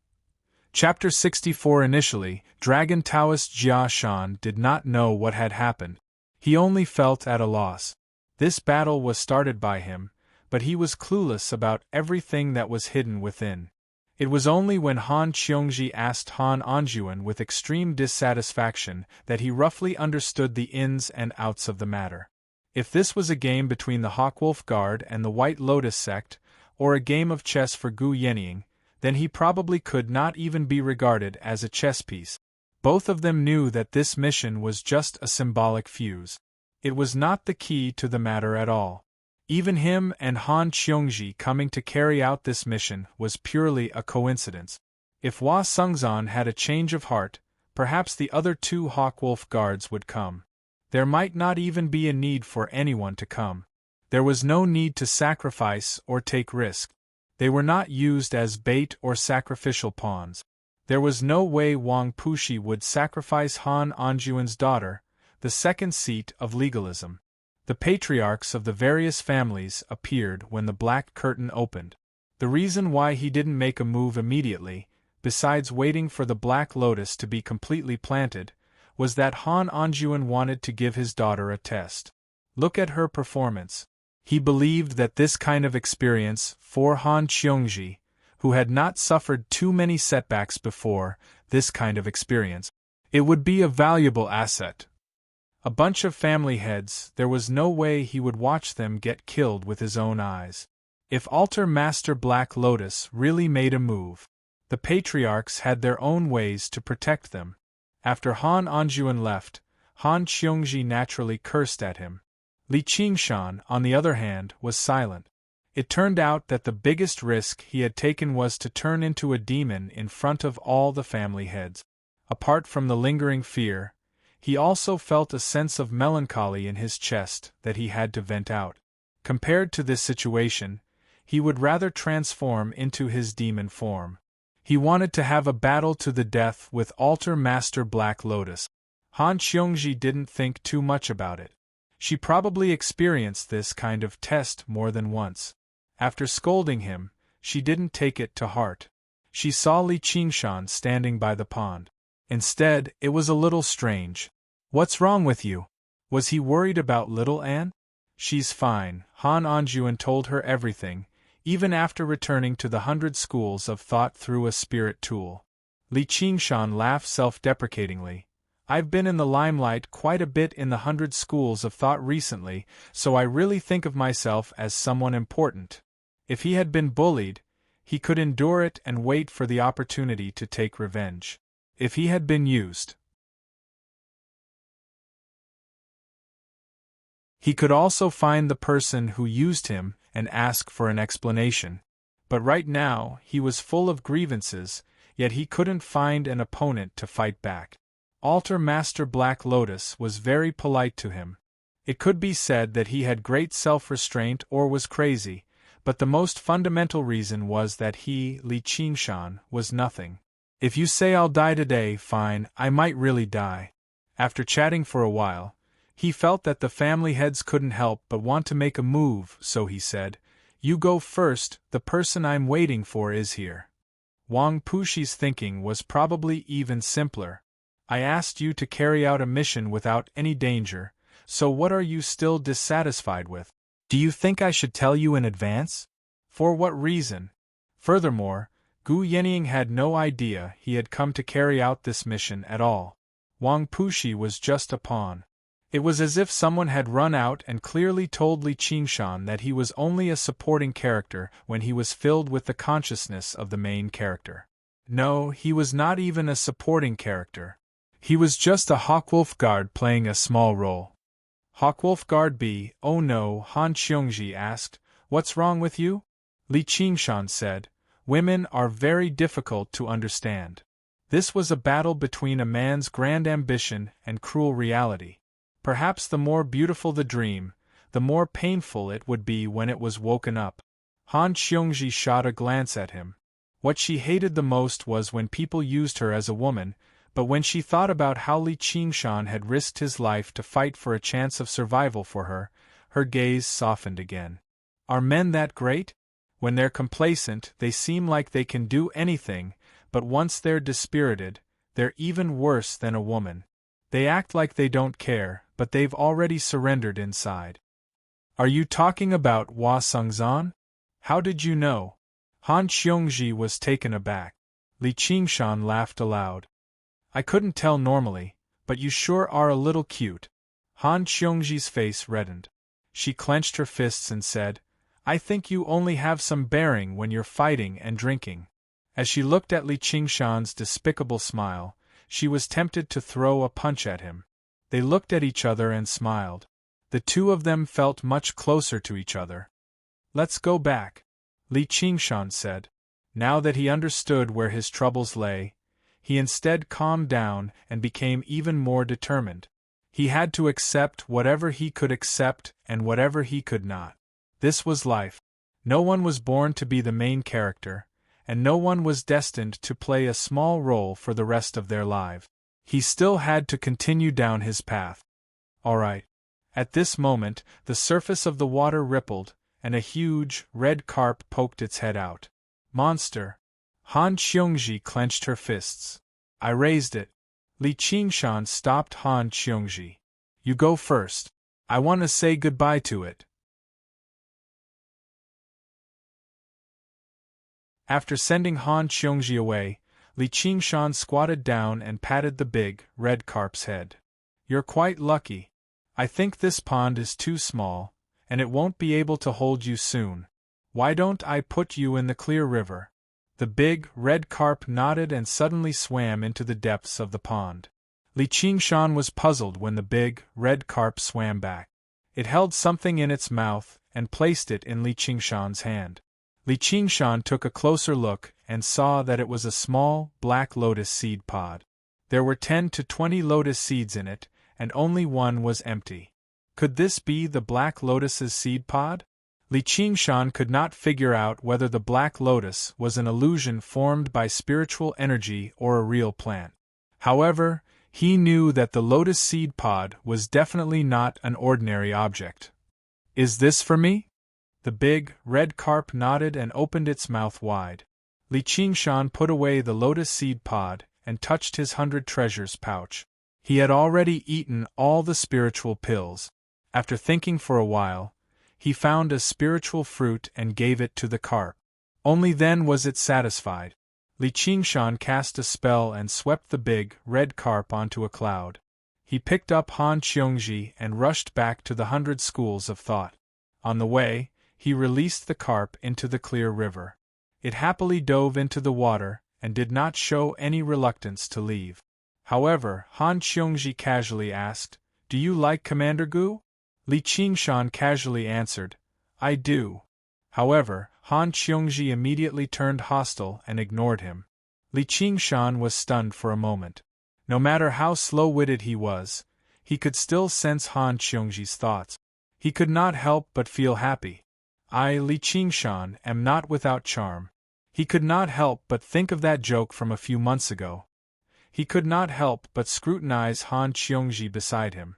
Chapter 64. Initially, Dragon Taoist Jia Shan did not know what had happened. He only felt at a loss. This battle was started by him, but he was clueless about everything that was hidden within. It was only when Han Qiongji asked Han Anjuan with extreme dissatisfaction that he roughly understood the ins and outs of the matter. If this was a game between the Hawkwolf Guard and the White Lotus sect, or a game of chess for Gu Yenying, then he probably could not even be regarded as a chess piece. Both of them knew that this mission was just a symbolic fuse. It was not the key to the matter at all. Even him and Han Qiongji coming to carry out this mission was purely a coincidence. If Hua Sengzan had a change of heart, perhaps the other 2 Hawkwolf Guards would come. There might not even be a need for anyone to come. There was no need to sacrifice or take risk. They were not used as bait or sacrificial pawns. There was no way Wang Pushi would sacrifice Han Anjuan's daughter, the second seat of legalism. The patriarchs of the various families appeared when the black curtain opened. The reason why he didn't make a move immediately, besides waiting for the Black Lotus to be completely planted, was that Han Anjuan wanted to give his daughter a test. Look at her performance. He believed that this kind of experience, for Han Qiongji, who had not suffered too many setbacks before, this kind of experience, it would be a valuable asset. A bunch of family heads, there was no way he would watch them get killed with his own eyes. If Altar Master Black Lotus really made a move, the patriarchs had their own ways to protect them. After Han Anjuan left, Han Qiongji naturally cursed at him. Li Qingshan, on the other hand, was silent. It turned out that the biggest risk he had taken was to turn into a demon in front of all the family heads. Apart from the lingering fear, he also felt a sense of melancholy in his chest that he had to vent out. Compared to this situation, he would rather transform into his demon form. He wanted to have a battle to the death with Altar Master Black Lotus. Han Qiongji didn't think too much about it. She probably experienced this kind of test more than once. After scolding him, she didn't take it to heart. She saw Li Qingshan standing by the pond. Instead, it was a little strange. "What's wrong with you? Was he worried about little Anne?" "She's fine," Han Anjuan told her everything, even after returning to the 100 schools of thought through a spirit tool. Li Qingshan laughed self-deprecatingly. "I've been in the limelight quite a bit in the 100 schools of thought recently, so I really think of myself as someone important." If he had been bullied, he could endure it and wait for the opportunity to take revenge. If he had been used, he could also find the person who used him and ask for an explanation. But right now, he was full of grievances, yet he couldn't find an opponent to fight back. Altar Master Black Lotus was very polite to him. It could be said that he had great self-restraint or was crazy, but the most fundamental reason was that he, Li Qingshan, was nothing. "If you say I'll die today, fine, I might really die." After chatting for a while, he felt that the family heads couldn't help but want to make a move, so he said, "You go first, the person I'm waiting for is here." Wang Pushi's thinking was probably even simpler. "I asked you to carry out a mission without any danger, So what are you still dissatisfied with? Do you think I should tell you in advance? For what reason? Furthermore, Gu Yenying had no idea he had come to carry out this mission at all. Wang Pushi was just a pawn. It was as if someone had run out and clearly told Li Qingshan that he was only a supporting character when he was filled with the consciousness of the main character. No, he was not even a supporting character. He was just a Hawkwolf guard playing a small role. Hawkwolf guard B, oh no, Han Qiongji asked, what's wrong with you? Li Qingshan said, women are very difficult to understand. This was a battle between a man's grand ambition and cruel reality. Perhaps the more beautiful the dream, the more painful it would be when it was woken up. Han Qiongji shot a glance at him. What she hated the most was when people used her as a woman, but when she thought about how Li Qingshan had risked his life to fight for a chance of survival for her, her gaze softened again. Are men that great? When they're complacent, they seem like they can do anything, but once they're dispirited, they're even worse than a woman. They act like they don't care, but they've already surrendered inside. Are you talking about Hua Sengzan? How did you know? Han Qiongji was taken aback. Li Qingshan laughed aloud. I couldn't tell normally, but you sure are a little cute. Han Qiongji's face reddened. She clenched her fists and said, I think you only have some bearing when you're fighting and drinking. As she looked at Li Qingshan's despicable smile, she was tempted to throw a punch at him. They looked at each other and smiled. The two of them felt much closer to each other. Let's go back, Li Qingshan said. Now that he understood where his troubles lay, he instead calmed down and became even more determined. He had to accept whatever he could accept and whatever he could not. This was life. No one was born to be the main character, and no one was destined to play a small role for the rest of their life. He still had to continue down his path. All right. At this moment, the surface of the water rippled, and a huge, red carp poked its head out. Monster! Han Qiongji clenched her fists. I raised it. Li Qingshan stopped Han Qiongji. You go first. I want to say goodbye to it. After sending Han Qiongji away, Li Qingshan squatted down and patted the big, red carp's head. You're quite lucky. I think this pond is too small, and it won't be able to hold you soon. Why don't I put you in the clear river? The big, red carp nodded and suddenly swam into the depths of the pond. Li Qingshan was puzzled when the big, red carp swam back. It held something in its mouth and placed it in Li Qingshan's hand. Li Qingshan took a closer look and saw that it was a small, black lotus seed pod. There were 10 to 20 lotus seeds in it, and only one was empty. Could this be the black lotus's seed pod? Li Qingshan could not figure out whether the black lotus was an illusion formed by spiritual energy or a real plant. However, he knew that the lotus seed pod was definitely not an ordinary object. Is this for me? The big, red carp nodded and opened its mouth wide. Li Qingshan put away the lotus seed pod and touched his 100 treasures pouch. He had already eaten all the spiritual pills. After thinking for a while, he found a spiritual fruit and gave it to the carp. Only then was it satisfied. Li Qingshan cast a spell and swept the big, red carp onto a cloud. He picked up Han Qiongji and rushed back to the 100 schools of thought. On the way, he released the carp into the clear river. It happily dove into the water and did not show any reluctance to leave. However, Han Qiongji casually asked, Do you like Commander Gu? Li Qingshan casually answered, I do. However, Han Qiongji immediately turned hostile and ignored him. Li Qingshan was stunned for a moment. No matter how slow-witted he was, he could still sense Han Qiongji's thoughts. He could not help but feel happy. I, Li Qingshan, am not without charm. He could not help but think of that joke from a few months ago. He could not help but scrutinize Han Qiongji beside him.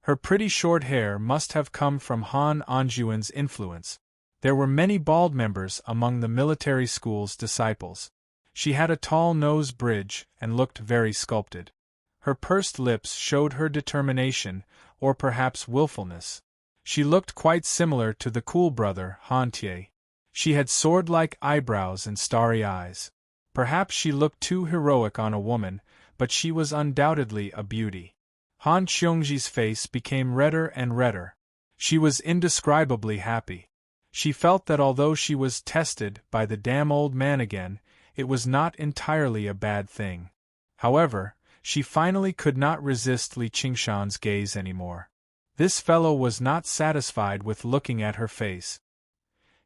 Her pretty short hair must have come from Han Anjuan's influence. There were many bald members among the military school's disciples. She had a tall nose bridge and looked very sculpted. Her pursed lips showed her determination, or perhaps willfulness. She looked quite similar to the cool brother, Han Tie. She had sword-like eyebrows and starry eyes. Perhaps she looked too heroic on a woman, but she was undoubtedly a beauty. Han Xiongji's face became redder and redder. She was indescribably happy. She felt that although she was tested by the damn old man again, it was not entirely a bad thing. However, she finally could not resist Li Qingshan's gaze anymore. This fellow was not satisfied with looking at her face.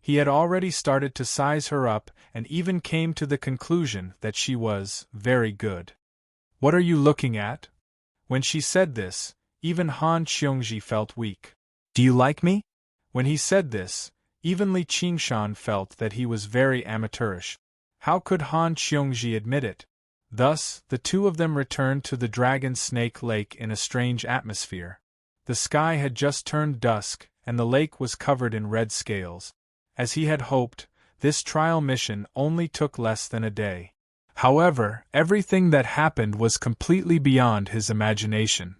He had already started to size her up and even came to the conclusion that she was very good. "What are you looking at?" When she said this, even Han Xiongji felt weak. "Do you like me?" When he said this, even Li Qingshan felt that he was very amateurish. How could Han Xiongji admit it? Thus, the two of them returned to the Dragon Snake Lake in a strange atmosphere. The sky had just turned dusk, and the lake was covered in red scales. As he had hoped, this trial mission only took less than a day. However, everything that happened was completely beyond his imagination.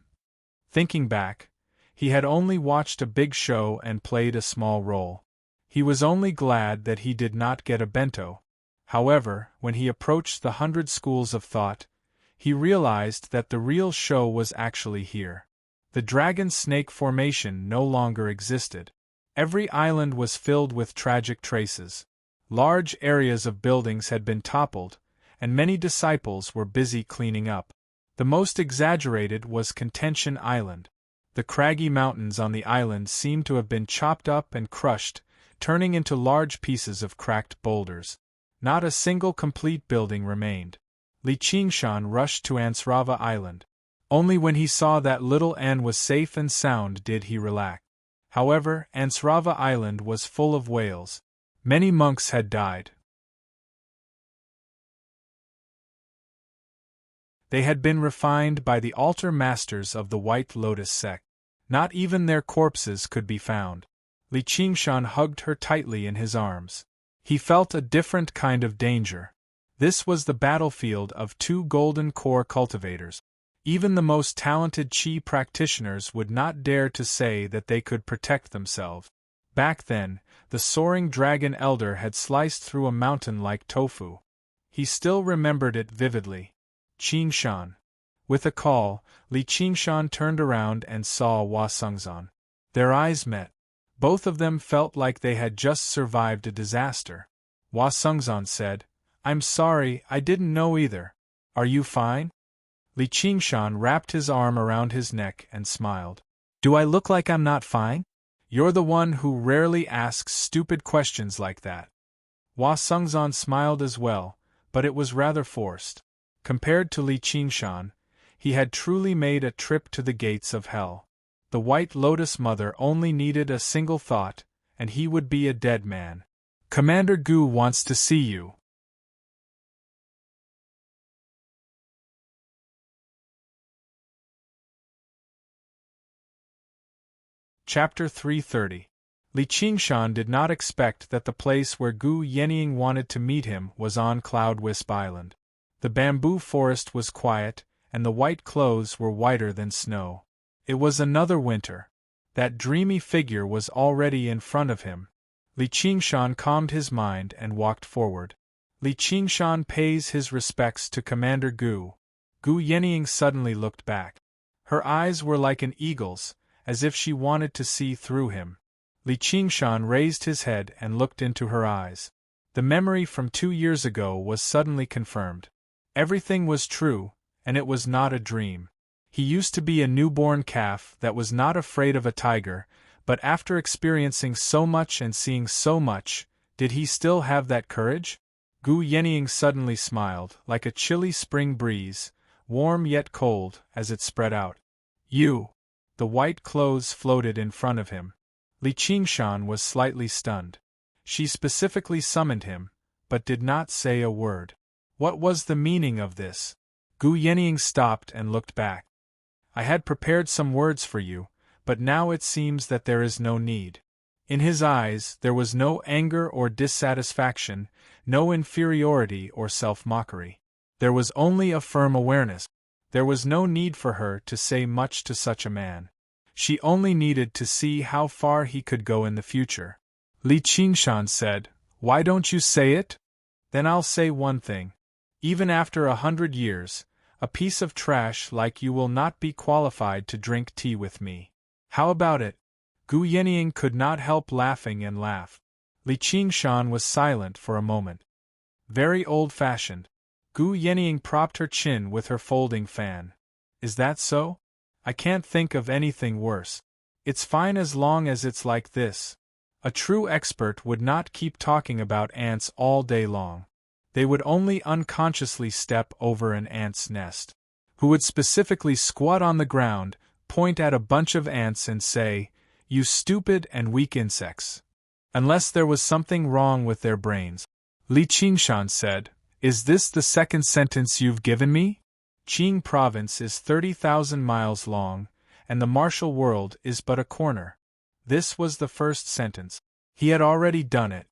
Thinking back, he had only watched a big show and played a small role. He was only glad that he did not get a bento. However, when he approached the 100 schools of thought, he realized that the real show was actually here. The Dragon Snake Formation no longer existed. Every island was filled with tragic traces. Large areas of buildings had been toppled, and many disciples were busy cleaning up. The most exaggerated was Contention Island. The craggy mountains on the island seemed to have been chopped up and crushed, turning into large pieces of cracked boulders. Not a single complete building remained. Li Qingshan rushed to Ansrava Island. Only when he saw that little An was safe and sound did he relax. However, Ansrava Island was full of whales. Many monks had died. They had been refined by the altar masters of the White Lotus sect. Not even their corpses could be found. Li Qingshan hugged her tightly in his arms. He felt a different kind of danger. This was the battlefield of two golden core cultivators. Even the most talented Qi practitioners would not dare to say that they could protect themselves. Back then, the soaring dragon elder had sliced through a mountain like tofu. He still remembered it vividly. Qingshan. With a call, Li Qingshan turned around and saw Hua Sengzan. Their eyes met. Both of them felt like they had just survived a disaster. Hua Sengzan said, "I'm sorry, I didn't know either. Are you fine?" Li Qingshan wrapped his arm around his neck and smiled. "Do I look like I'm not fine? You're the one who rarely asks stupid questions like that." Hua Sengzan smiled as well, but it was rather forced. Compared to Li Qingshan, he had truly made a trip to the gates of hell. The White Lotus Mother only needed a single thought, and he would be a dead man. "Commander Gu wants to see you." Chapter 330. Li Qingshan did not expect that the place where Gu Yenying wanted to meet him was on Cloud Wisp Island. The bamboo forest was quiet, and the white clothes were whiter than snow. It was another winter. That dreamy figure was already in front of him. Li Qingshan calmed his mind and walked forward. Li Qingshan pays his respects to Commander Gu. Gu Yenying suddenly looked back. Her eyes were like an eagle's, as if she wanted to see through him. Li Qingshan raised his head and looked into her eyes. The memory from 2 years ago was suddenly confirmed. Everything was true, and it was not a dream. He used to be a newborn calf that was not afraid of a tiger, but after experiencing so much and seeing so much, did he still have that courage? Gu Yenying suddenly smiled, like a chilly spring breeze, warm yet cold, as it spread out. "You!" The white clothes floated in front of him. Li Qingshan was slightly stunned. She specifically summoned him, but did not say a word. What was the meaning of this? Gu Yenying stopped and looked back. "I had prepared some words for you, but now it seems that there is no need." In his eyes there was no anger or dissatisfaction, no inferiority or self-mockery. There was only a firm awareness. There was no need for her to say much to such a man. She only needed to see how far he could go in the future. Li Qingshan said, "Why don't you say it?" "Then I'll say one thing. Even after 100 years, a piece of trash like you will not be qualified to drink tea with me. How about it?" Gu Yenying could not help laughing and laugh. Li Qingshan was silent for a moment. Very old-fashioned. Gu Yenying propped her chin with her folding fan. "Is that so? I can't think of anything worse. It's fine as long as it's like this." A true expert would not keep talking about ants all day long. They would only unconsciously step over an ant's nest. Who would specifically squat on the ground, point at a bunch of ants and say, "You stupid and weak insects." Unless there was something wrong with their brains. Li Qingshan said, "Is this the second sentence you've given me? Qing province is 30,000 miles long, and the martial world is but a corner." This was the first sentence. He had already done it.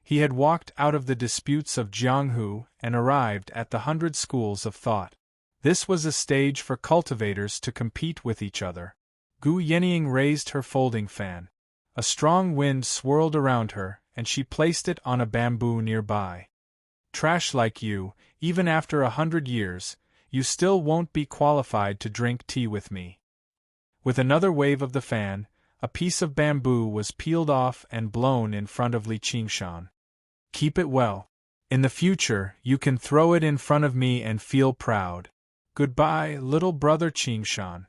He had walked out of the disputes of Jianghu and arrived at the 100 schools of thought. This was a stage for cultivators to compete with each other. Gu Yenying raised her folding fan. A strong wind swirled around her, and she placed it on a bamboo nearby. "Trash like you, even after 100 years, you still won't be qualified to drink tea with me." With another wave of the fan, a piece of bamboo was peeled off and blown in front of Li Qingshan. "Keep it well. In the future, you can throw it in front of me and feel proud. Goodbye, little brother Qingshan."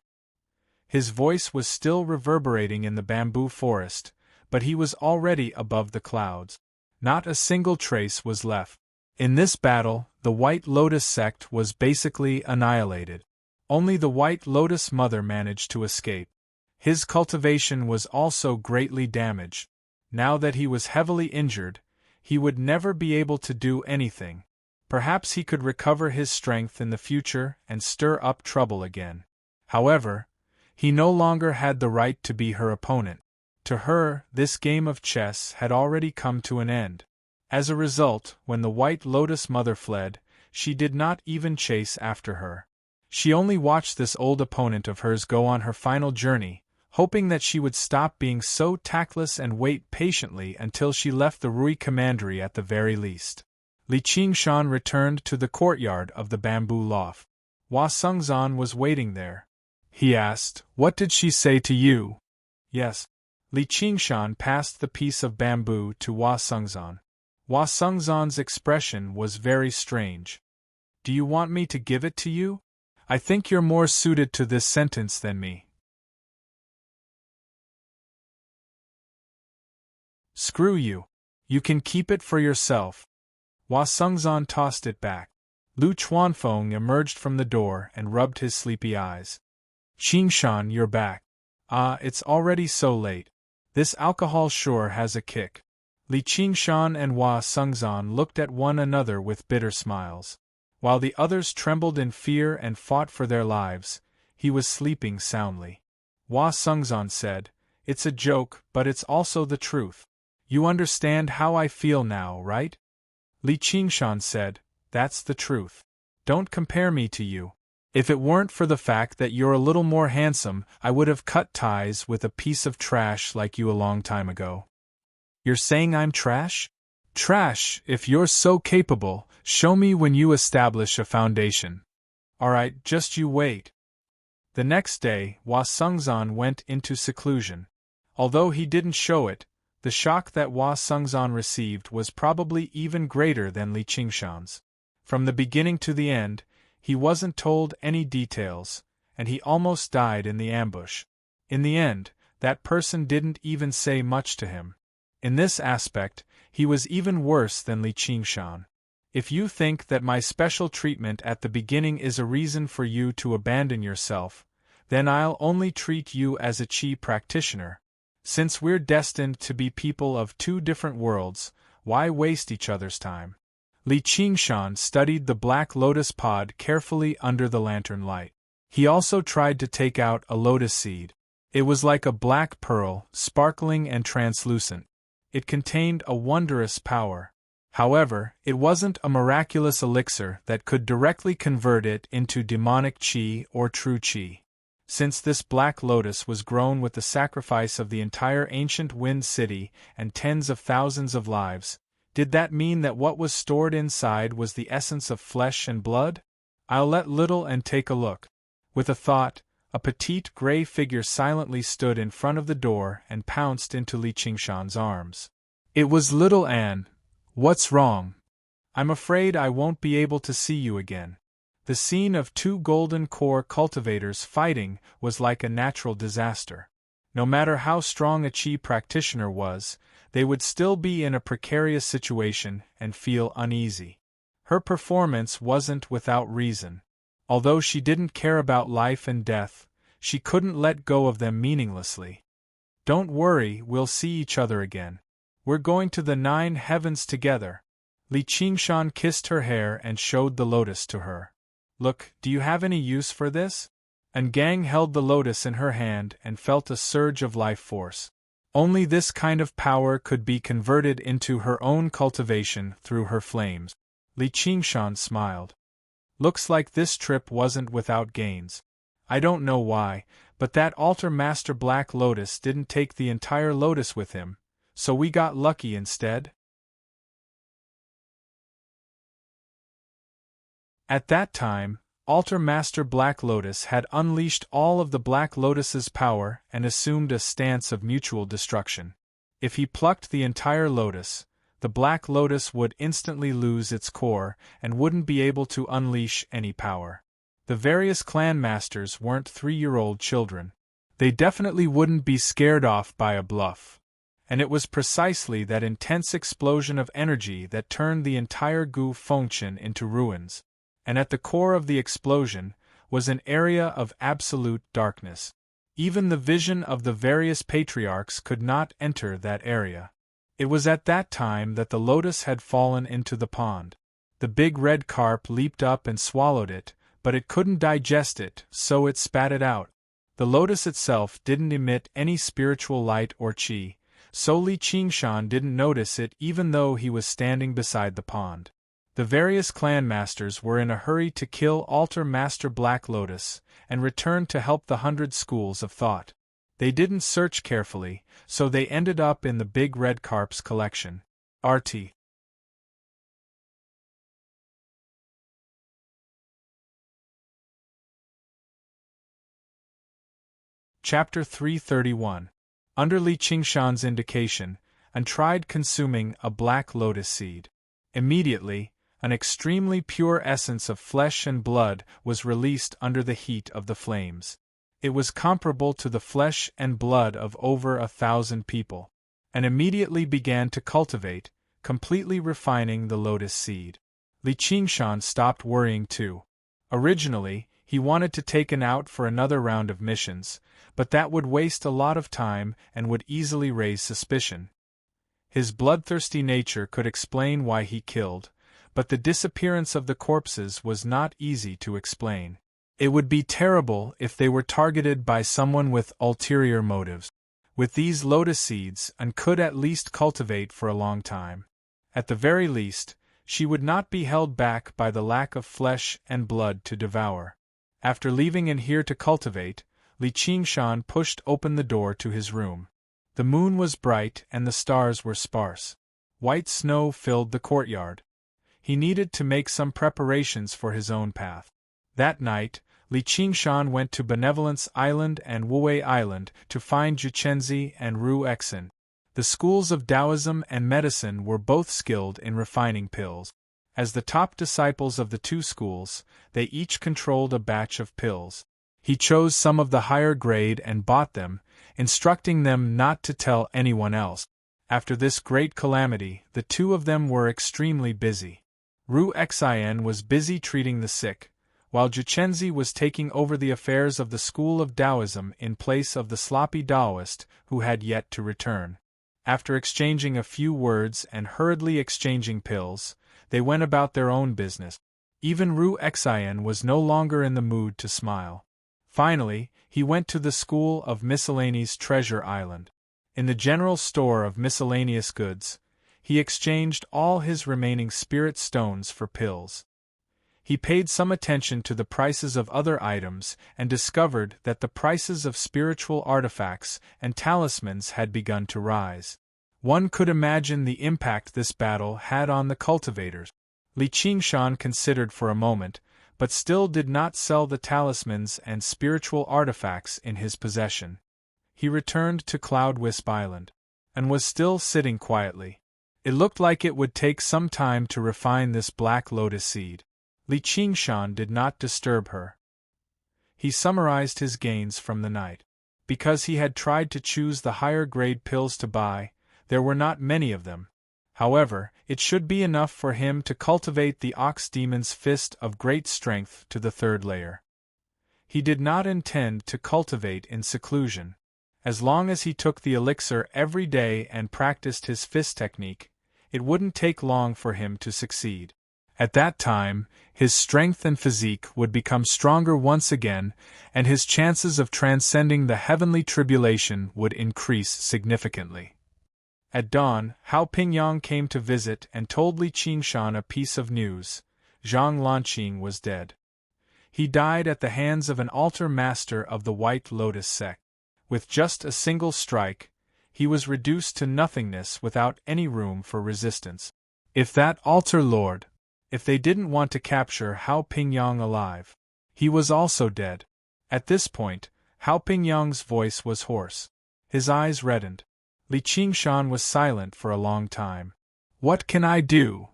His voice was still reverberating in the bamboo forest, but he was already above the clouds. Not a single trace was left. In this battle, the White Lotus sect was basically annihilated. Only the White Lotus mother managed to escape. His cultivation was also greatly damaged. Now that he was heavily injured, he would never be able to do anything. Perhaps he could recover his strength in the future and stir up trouble again. However, he no longer had the right to be her opponent. To her, this game of chess had already come to an end. As a result, when the White Lotus mother fled, she did not even chase after her. She only watched this old opponent of hers go on her final journey, hoping that she would stop being so tactless and wait patiently until she left the Rui Commandery at the very least. Li Qingshan returned to the courtyard of the bamboo loft. Hua Sengzan was waiting there. He asked, "What did she say to you?" "Yes." Li Qingshan passed the piece of bamboo to Hua Sengzan. Hua Sengzan's expression was very strange. "Do you want me to give it to you? I think you're more suited to this sentence than me." "Screw you. You can keep it for yourself." Hua Sengzan tossed it back. Lu Chuanfeng emerged from the door and rubbed his sleepy eyes. "Qingshan, you're back. Ah, it's already so late. This alcohol sure has a kick." Li Qingshan and Hua Sengzan looked at one another with bitter smiles. While the others trembled in fear and fought for their lives, he was sleeping soundly. Hua Sengzan said, "It's a joke, but it's also the truth. You understand how I feel now, right?" Li Qingshan said, "That's the truth. Don't compare me to you. If it weren't for the fact that you're a little more handsome, I would have cut ties with a piece of trash like you a long time ago." "You're saying I'm trash?" "Trash, if you're so capable, show me when you establish a foundation." "Alright, just you wait." The next day, Hua Sengzan went into seclusion. Although he didn't show it, the shock that Hua Sengzan received was probably even greater than Li Qingshan's. From the beginning to the end, he wasn't told any details, and he almost died in the ambush. In the end, that person didn't even say much to him. In this aspect, he was even worse than Li Qingshan. If you think that my special treatment at the beginning is a reason for you to abandon yourself, then I'll only treat you as a Qi practitioner. Since we're destined to be people of two different worlds, why waste each other's time? Li Qingshan studied the black lotus pod carefully under the lantern light. He also tried to take out a lotus seed. It was like a black pearl, sparkling and translucent. It contained a wondrous power. However, it wasn't a miraculous elixir that could directly convert it into demonic qi or true qi. Since this black lotus was grown with the sacrifice of the entire ancient wind city and tens of thousands of lives, did that mean that what was stored inside was the essence of flesh and blood? I'll let little and take a look. With a thought, a petite gray figure silently stood in front of the door and pounced into Li Qingshan's arms. It was little Anne. What's wrong? I'm afraid I won't be able to see you again. The scene of two golden core cultivators fighting was like a natural disaster. No matter how strong a Qi practitioner was, they would still be in a precarious situation and feel uneasy. Her performance wasn't without reason. Although she didn't care about life and death, she couldn't let go of them meaninglessly. Don't worry, we'll see each other again. We're going to the 9 heavens together. Li Qingshan kissed her hair and showed the lotus to her. Look, do you have any use for this? Gang held the lotus in her hand and felt a surge of life force. Only this kind of power could be converted into her own cultivation through her flames. Li Qingshan smiled. Looks like this trip wasn't without gains. I don't know why, but that altar master Black Lotus didn't take the entire lotus with him, so we got lucky instead. At that time, Altar Master Black Lotus had unleashed all of the Black Lotus's power and assumed a stance of mutual destruction. If he plucked the entire lotus, the Black Lotus would instantly lose its core and wouldn't be able to unleash any power. The various clan masters weren't 3-year-old children. They definitely wouldn't be scared off by a bluff. And it was precisely that intense explosion of energy that turned the entire Gu Fengchen into ruins. And at the core of the explosion was an area of absolute darkness. Even the vision of the various patriarchs could not enter that area. It was at that time that the lotus had fallen into the pond. The big red carp leaped up and swallowed it, but it couldn't digest it, so it spat it out. The lotus itself didn't emit any spiritual light or qi, so Li Qingshan didn't notice it even though he was standing beside the pond. The various clan masters were in a hurry to kill Altar Master Black Lotus and return to help the 100 schools of thought. They didn't search carefully, so they ended up in the big red carp's collection. RT. Chapter 331. Under Li Qingshan's indication, An tried consuming a black lotus seed. Immediately, an extremely pure essence of flesh and blood was released under the heat of the flames. It was comparable to the flesh and blood of over 1,000 people, and immediately began to cultivate, completely refining the lotus seed. Li Qingshan stopped worrying too. Originally, he wanted to take An out for another round of missions, but that would waste a lot of time and would easily raise suspicion. His bloodthirsty nature could explain why he killed, but the disappearance of the corpses was not easy to explain. It would be terrible if they were targeted by someone with ulterior motives. With these lotus seeds, An could at least cultivate for a long time. At the very least, she would not be held back by the lack of flesh and blood to devour. After leaving An here to cultivate, Li Qingshan pushed open the door to his room. The moon was bright and the stars were sparse. White snow filled the courtyard. He needed to make some preparations for his own path. That night, Li Qingshan went to Benevolence Island and Wuwei Island to find Juchenzi and Ru Exin. The schools of Taoism and medicine were both skilled in refining pills. As the top disciples of the two schools, they each controlled a batch of pills. He chose some of the higher grade and bought them, instructing them not to tell anyone else. After this great calamity, the two of them were extremely busy. Ru Xin was busy treating the sick, while Juchenzi was taking over the affairs of the school of Taoism in place of the sloppy Taoist who had yet to return. After exchanging a few words and hurriedly exchanging pills, they went about their own business. Even Ru Xin was no longer in the mood to smile. Finally, he went to the school of Miscellaneous Treasure Island. In the general store of miscellaneous goods, he exchanged all his remaining spirit stones for pills. He paid some attention to the prices of other items and discovered that the prices of spiritual artifacts and talismans had begun to rise. One could imagine the impact this battle had on the cultivators. Li Qingshan considered for a moment, but still did not sell the talismans and spiritual artifacts in his possession. He returned to Cloud Wisp Island, and was still sitting quietly. It looked like it would take some time to refine this black lotus seed. Li Qingshan did not disturb her. He summarized his gains from the night. Because he had tried to choose the higher-grade pills to buy, there were not many of them. However, it should be enough for him to cultivate the Ox Demon's Fist of Great Strength to the 3rd layer. He did not intend to cultivate in seclusion. As long as he took the elixir every day and practiced his fist technique, it wouldn't take long for him to succeed. At that time, his strength and physique would become stronger once again, and his chances of transcending the heavenly tribulation would increase significantly. At dawn, Hao Pingyang came to visit and told Li Qingshan a piece of news. Zhang Lanqing was dead. He died at the hands of an altar master of the White Lotus sect. With just a single strike, he was reduced to nothingness without any room for resistance. If that altar lord, if they didn't want to capture Hao Pingyang alive, he was also dead. At this point, Hao Pingyang's voice was hoarse. His eyes reddened. Li Qingshan was silent for a long time. What can I do?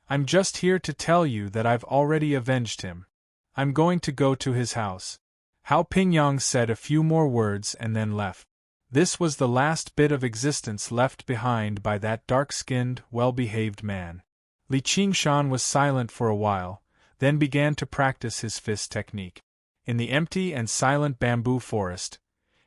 I'm just here to tell you that I've already avenged him. I'm going to go to his house. Hao Pingyang said a few more words and then left. This was the last bit of existence left behind by that dark-skinned, well-behaved man. Li Qingshan was silent for a while, then began to practice his fist technique. In the empty and silent bamboo forest,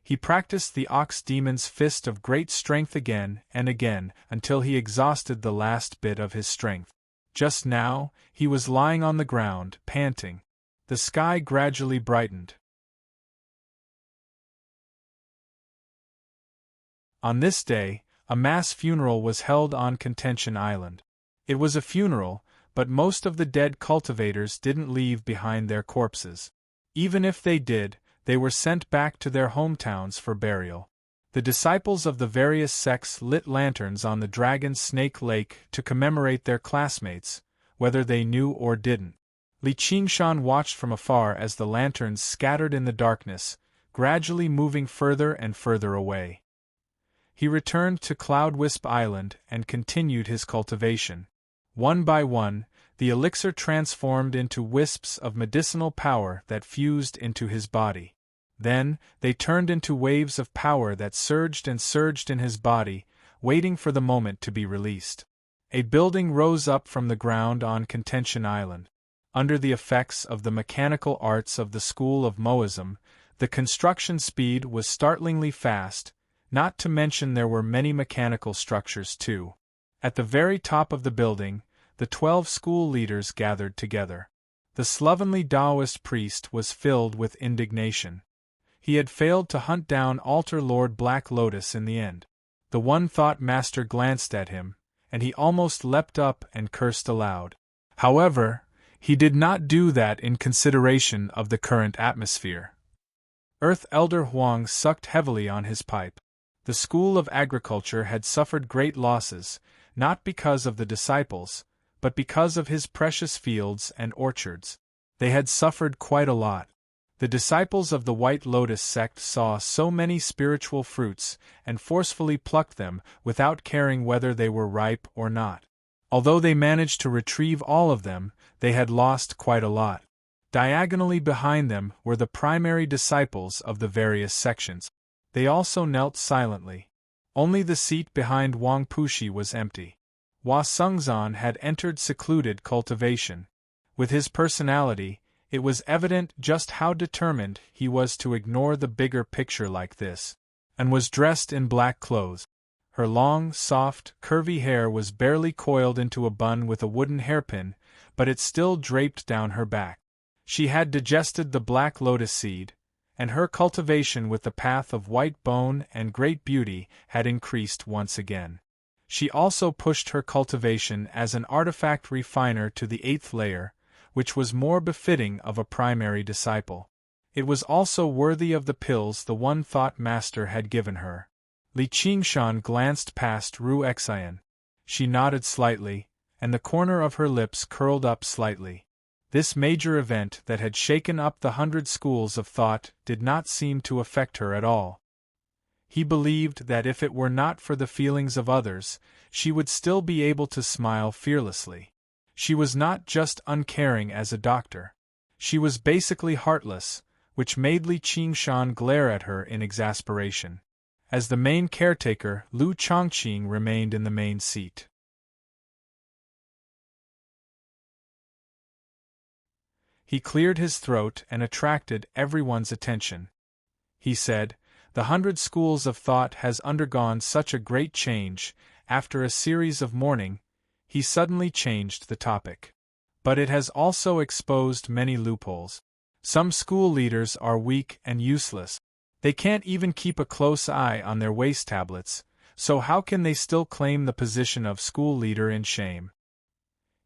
he practiced the Ox Demon's Fist of Great Strength again and again until he exhausted the last bit of his strength. Just now, he was lying on the ground, panting. The sky gradually brightened. On this day, a mass funeral was held on Contention Island. It was a funeral, but most of the dead cultivators didn't leave behind their corpses. Even if they did, they were sent back to their hometowns for burial. The disciples of the various sects lit lanterns on the Dragon Snake Lake to commemorate their classmates, whether they knew or didn't. Li Qingshan watched from afar as the lanterns scattered in the darkness, gradually moving further and further away. He returned to Cloud Wisp Island and continued his cultivation. One by one, the elixir transformed into wisps of medicinal power that fused into his body. Then, they turned into waves of power that surged and surged in his body, waiting for the moment to be released. A building rose up from the ground on Contention Island. Under the effects of the mechanical arts of the School of Moism, the construction speed was startlingly fast, not to mention there were many mechanical structures too. At the very top of the building, the 12 school leaders gathered together. The slovenly Taoist priest was filled with indignation. He had failed to hunt down Altar Lord Black Lotus in the end. The one-thought master glanced at him, and he almost leapt up and cursed aloud. However, he did not do that in consideration of the current atmosphere. Earth Elder Huang sucked heavily on his pipe. The School of Agriculture had suffered great losses, not because of the disciples, but because of his precious fields and orchards. They had suffered quite a lot. The disciples of the White Lotus sect saw so many spiritual fruits and forcefully plucked them without caring whether they were ripe or not. Although they managed to retrieve all of them, they had lost quite a lot. Diagonally behind them were the primary disciples of the various sections. They also knelt silently. Only the seat behind Wang Pushi was empty. Hua Sungzan had entered secluded cultivation. With his personality, it was evident just how determined he was to ignore the bigger picture like this, and was dressed in black clothes. Her long, soft, curvy hair was barely coiled into a bun with a wooden hairpin, but it still draped down her back. She had digested the black lotus seed, and her cultivation with the path of white bone and great beauty had increased once again. She also pushed her cultivation as an artifact refiner to the 8th layer, which was more befitting of a primary disciple. It was also worthy of the pills the One Thought Master had given her. Li Qingshan glanced past Ru Xian. She nodded slightly, and the corner of her lips curled up slightly. This major event that had shaken up the 100 schools of thought did not seem to affect her at all. He believed that if it were not for the feelings of others, she would still be able to smile fearlessly. She was not just uncaring as a doctor. She was basically heartless, which made Li Qingshan glare at her in exasperation. As the main caretaker, Lu Chongqing remained in the main seat. He cleared his throat and attracted everyone's attention. He said, "The 100 schools of thought has undergone such a great change." After a series of mourning, he suddenly changed the topic. But it has also exposed many loopholes. Some school leaders are weak and useless. They can't even keep a close eye on their waste tablets, so how can they still claim the position of school leader in shame?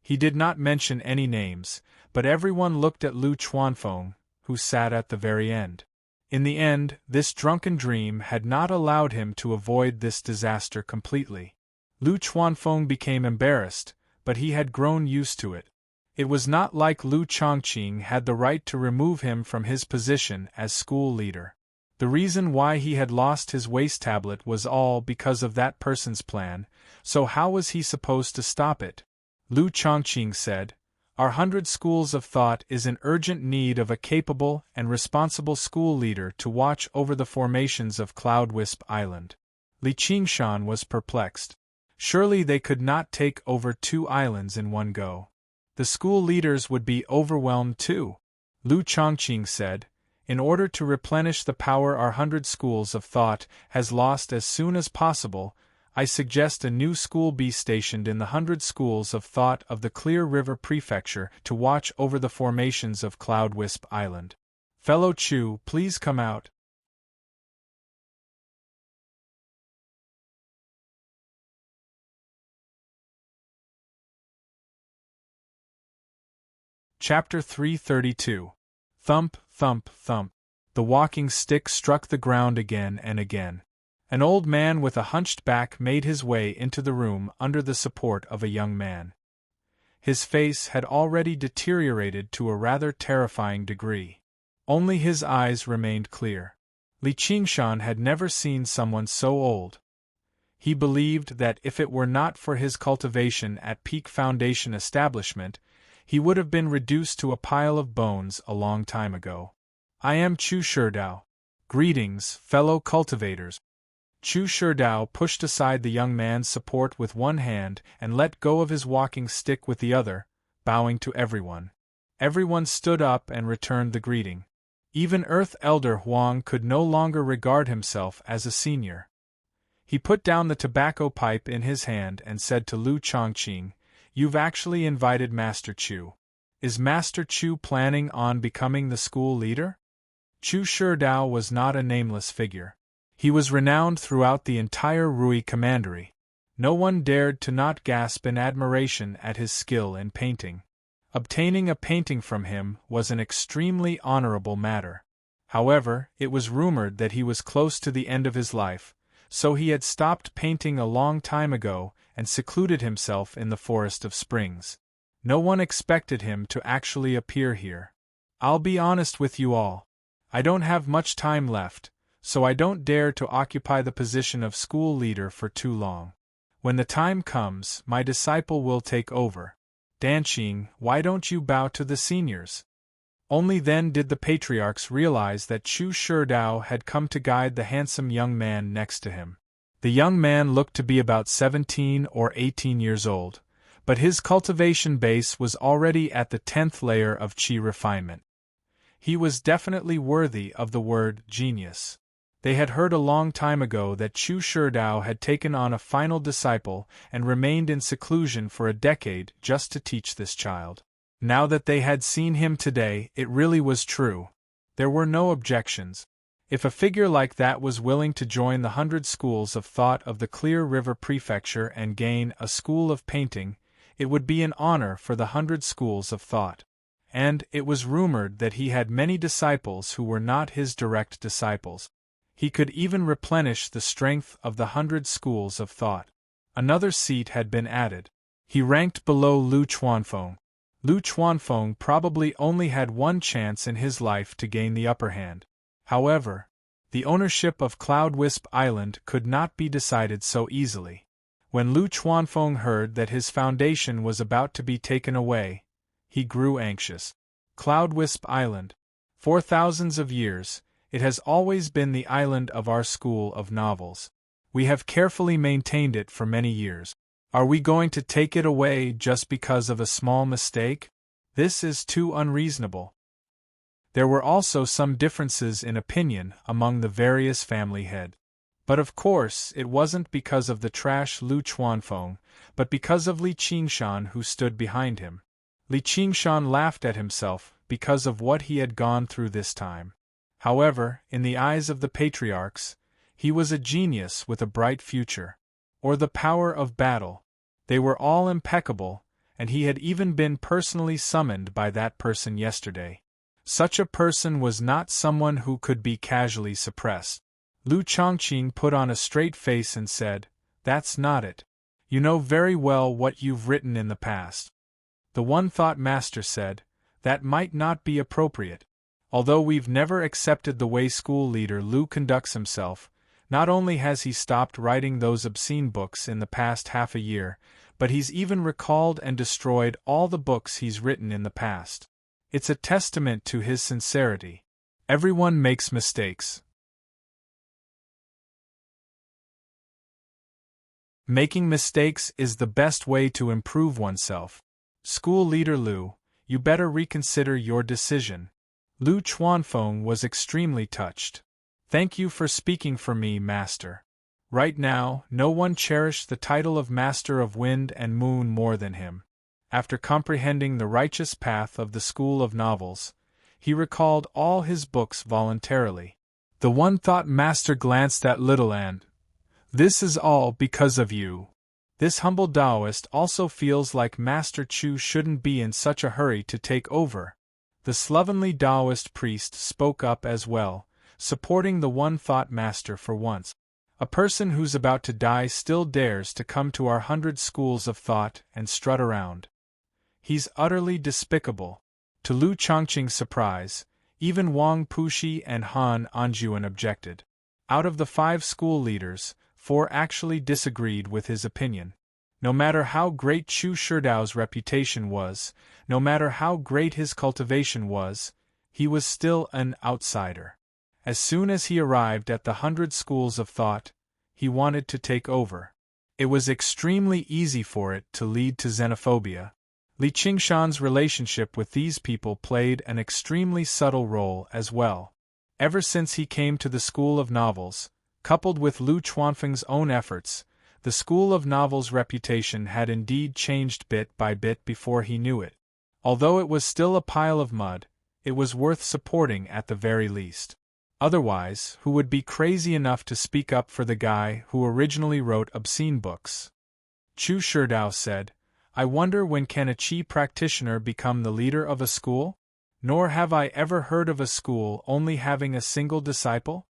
He did not mention any names, but everyone looked at Lu Chuanfeng, who sat at the very end. In the end, this drunken dream had not allowed him to avoid this disaster completely. Lu Chuanfeng became embarrassed, but he had grown used to it. It was not like Lu Chongqing had the right to remove him from his position as school leader. The reason why he had lost his waste tablet was all because of that person's plan, so how was he supposed to stop it? Lu Chongqing said, "Our 100 schools of thought is in urgent need of a capable and responsible school leader to watch over the formations of Cloudwisp Island." Li Qingshan was perplexed. Surely they could not take over 2 islands in one go. The school leaders would be overwhelmed too. Lu Chongqing said, "In order to replenish the power our 100 schools of thought has lost as soon as possible, I suggest a new school be stationed in the 100 schools of thought of the Clear River Prefecture to watch over the formations of Cloudwisp Island. Fellow Chu, please come out." Chapter 332. Thump, thump, thump. The walking stick struck the ground again and again. An old man with a hunched back made his way into the room under the support of a young man. His face had already deteriorated to a rather terrifying degree. Only his eyes remained clear. Li Qingshan had never seen someone so old. He believed that if it were not for his cultivation at Peak Foundation establishment, he would have been reduced to a pile of bones a long time ago. "I am Chu Sherdao. Greetings, fellow cultivators." Chu Sherdao pushed aside the young man's support with one hand and let go of his walking stick with the other, bowing to everyone. Everyone stood up and returned the greeting. Even Earth Elder Huang could no longer regard himself as a senior. He put down the tobacco pipe in his hand and said to Lu Chongqing, "You've actually invited Master Chu. Is Master Chu planning on becoming the school leader?" Chu Sherdao was not a nameless figure. He was renowned throughout the entire Rui Commandery. No one dared to not gasp in admiration at his skill in painting. Obtaining a painting from him was an extremely honorable matter. However, it was rumored that he was close to the end of his life, so he had stopped painting a long time ago and secluded himself in the Forest of Springs. No one expected him to actually appear here. I'll be honest with you all. I don't have much time left, so I don't dare to occupy the position of school leader for too long. When the time comes, my disciple will take over. Danqing, why don't you bow to the seniors? Only then did the patriarchs realize that Chu Sherdao had come to guide the handsome young man next to him. The young man looked to be about 17 or 18 years old, but his cultivation base was already at the 10th layer of qi refinement. He was definitely worthy of the word genius. They had heard a long time ago that Chu Sherdao had taken on a final disciple and remained in seclusion for a decade just to teach this child. Now that they had seen him today, it really was true. There were no objections. If a figure like that was willing to join the 100 schools of thought of the Clear River Prefecture and gain a school of painting, it would be an honor for the 100 schools of thought. and it was rumored that he had many disciples who were not his direct disciples. He could even replenish the strength of the 100 schools of thought. Another seat had been added. He ranked below Lu Chuanfeng. Lu Chuanfeng probably only had one chance in his life to gain the upper hand. However, the ownership of Cloud Wisp Island could not be decided so easily. When Lu Chuanfeng heard that his foundation was about to be taken away, he grew anxious. Cloud Wisp Island. For thousands of years, it has always been the island of our school of novels. We have carefully maintained it for many years. Are we going to take it away just because of a small mistake? This is too unreasonable. There were also some differences in opinion among the various family heads. But of course, it wasn't because of the trash Lu Chuanfeng, but because of Li Qingshan who stood behind him. Li Qingshan laughed at himself because of what he had gone through this time. However, in the eyes of the patriarchs, he was a genius with a bright future. Or the power of battle. They were all impeccable, and he had even been personally summoned by that person yesterday. Such a person was not someone who could be casually suppressed. Lu Chongqing put on a straight face and said, "That's not it. You know very well what you've written in the past." The One Thought Master said, "That might not be appropriate. Although we've never accepted the way school leader Lu conducts himself, not only has he stopped writing those obscene books in the past half a year, but he's even recalled and destroyed all the books he's written in the past. It's a testament to his sincerity. Everyone makes mistakes. Making mistakes is the best way to improve oneself. School leader Lu, you better reconsider your decision." Lu Chuanfeng was extremely touched. "Thank you for speaking for me, Master." Right now, no one cherished the title of Master of Wind and Moon more than him. After comprehending the righteous path of the school of novels, he recalled all his books voluntarily. The One Thought Master glanced at Little Ant. "This is all because of you." This humble Taoist also feels like Master Chu shouldn't be in such a hurry to take over. The slovenly Taoist priest spoke up as well, supporting the One Thought Master for once. "A person who's about to die still dares to come to our 100 schools of thought and strut around. He's utterly despicable." To Lu Chongqing's surprise, even Wang Puxi and Han Anjuan objected. Out of the 5 school leaders, 4 actually disagreed with his opinion. No matter how great Chu Shidao's reputation was, no matter how great his cultivation was, he was still an outsider. As soon as he arrived at the 100 schools of thought, he wanted to take over. It was extremely easy for it to lead to xenophobia. Li Qingshan's relationship with these people played an extremely subtle role as well. Ever since he came to the School of Novels, coupled with Lu Chuanfeng's own efforts, the School of Novels' reputation had indeed changed bit by bit before he knew it. Although it was still a pile of mud, it was worth supporting at the very least. Otherwise, who would be crazy enough to speak up for the guy who originally wrote obscene books? Chu Shidao said, "I wonder when can a Qi practitioner become the leader of a school? Nor have I ever heard of a school only having a single disciple?"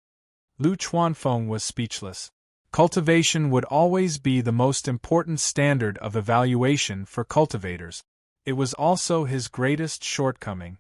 Lu Chuanfeng was speechless. Cultivation would always be the most important standard of evaluation for cultivators. It was also his greatest shortcoming.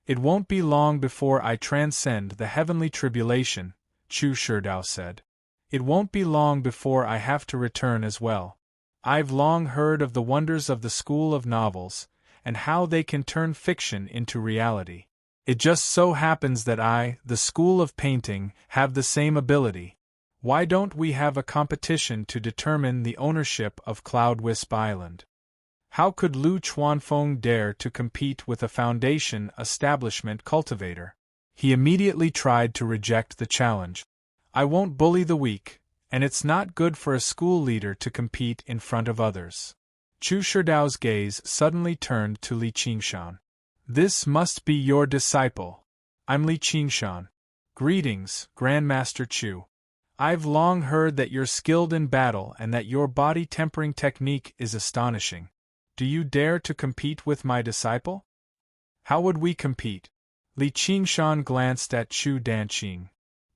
"It won't be long before I transcend the heavenly tribulation," Chu Shidao said. "It won't be long before I have to return as well. I've long heard of the wonders of the School of Novels, and how they can turn fiction into reality. It just so happens that I, the School of Painting, have the same ability. Why don't we have a competition to determine the ownership of Cloud Wisp Island?" How could Lu Chuanfeng dare to compete with a foundation establishment cultivator? He immediately tried to reject the challenge. "I won't bully the weak, and it's not good for a school leader to compete in front of others." Chu Shidao's gaze suddenly turned to Li Qingshan. "This must be your disciple." "I'm Li Qingshan. Greetings, Grandmaster Chu. I've long heard that you're skilled in battle and that your body tempering technique is astonishing. Do you dare to compete with my disciple?" How would we compete? Li Qingshan glanced at Chu Danqing.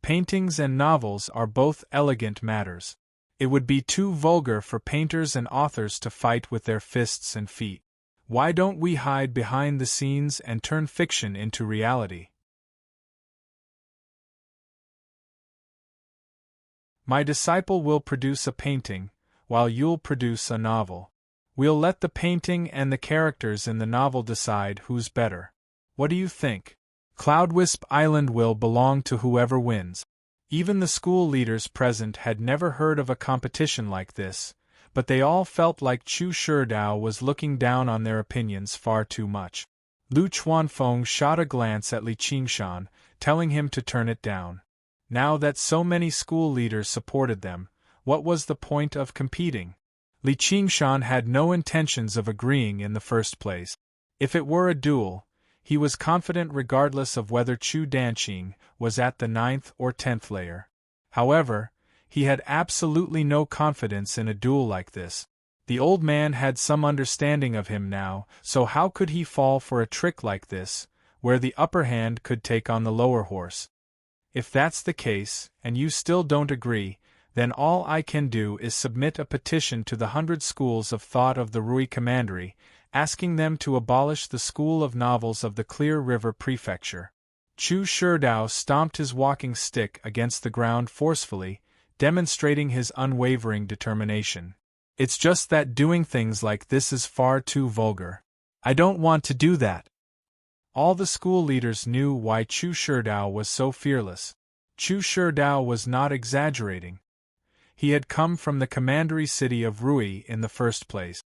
Paintings and novels are both elegant matters. It would be too vulgar for painters and authors to fight with their fists and feet. Why don't we hide behind the scenes and turn fiction into reality? My disciple will produce a painting, while you'll produce a novel. We'll let the painting and the characters in the novel decide who's better. What do you think? Cloudwisp Island will belong to whoever wins. Even the school leaders present had never heard of a competition like this, but they all felt like Chu Sherdao was looking down on their opinions far too much. Lu Chuanfeng shot a glance at Li Qingshan, telling him to turn it down. Now that so many school leaders supported them, what was the point of competing? Li Qingshan had no intentions of agreeing in the first place. If it were a duel, he was confident regardless of whether Chu Danqing was at the 9th or 10th layer. However, he had absolutely no confidence in a duel like this. The old man had some understanding of him now, so how could he fall for a trick like this, where the upper hand could take on the lower horse? If that's the case, and you still don't agree, then all I can do is submit a petition to the 100 schools of thought of the Rui Commandery, asking them to abolish the School of Novels of the Clear River Prefecture. Chu Sherdao stomped his walking stick against the ground forcefully, demonstrating his unwavering determination. It's just that doing things like this is far too vulgar. I don't want to do that. All the school leaders knew why Chu Sherdao was so fearless. Chu Sherdao was not exaggerating. He had come from the commandery city of Rui in the first place.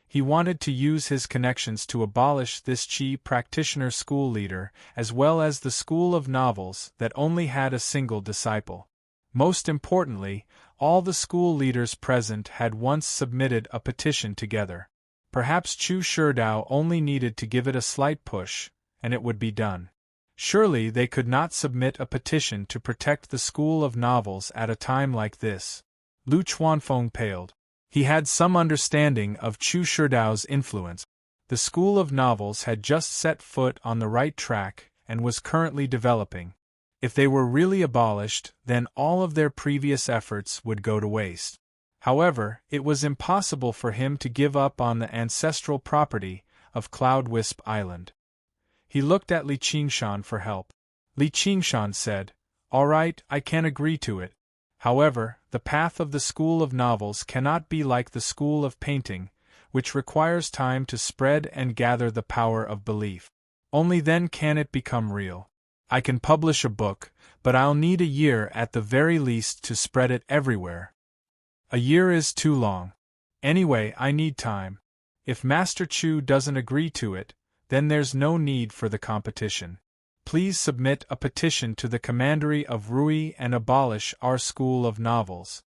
He wanted to use his connections to abolish this Qi practitioner school leader, as well as the school of novels that only had a single disciple. Most importantly, all the school leaders present had once submitted a petition together. Perhaps Chu Sherdao only needed to give it a slight push, and it would be done. Surely they could not submit a petition to protect the School of Novels at a time like this. Lu Chuanfeng paled. He had some understanding of Chu Sherdao's influence. The School of Novels had just set foot on the right track and was currently developing. If they were really abolished, then all of their previous efforts would go to waste. However, it was impossible for him to give up on the ancestral property of Cloudwisp Island. He looked at Li Qingshan for help. Li Qingshan said, "All right, I can agree to it. However, the path of the School of Novels cannot be like the School of Painting, which requires time to spread and gather the power of belief. Only then can it become real. I can publish a book, but I'll need a year at the very least to spread it everywhere. A year is too long. Anyway, I need time. If Master Chu doesn't agree to it, then there's no need for the competition. Please submit a petition to the Commandery of Rui and abolish our School of Novels."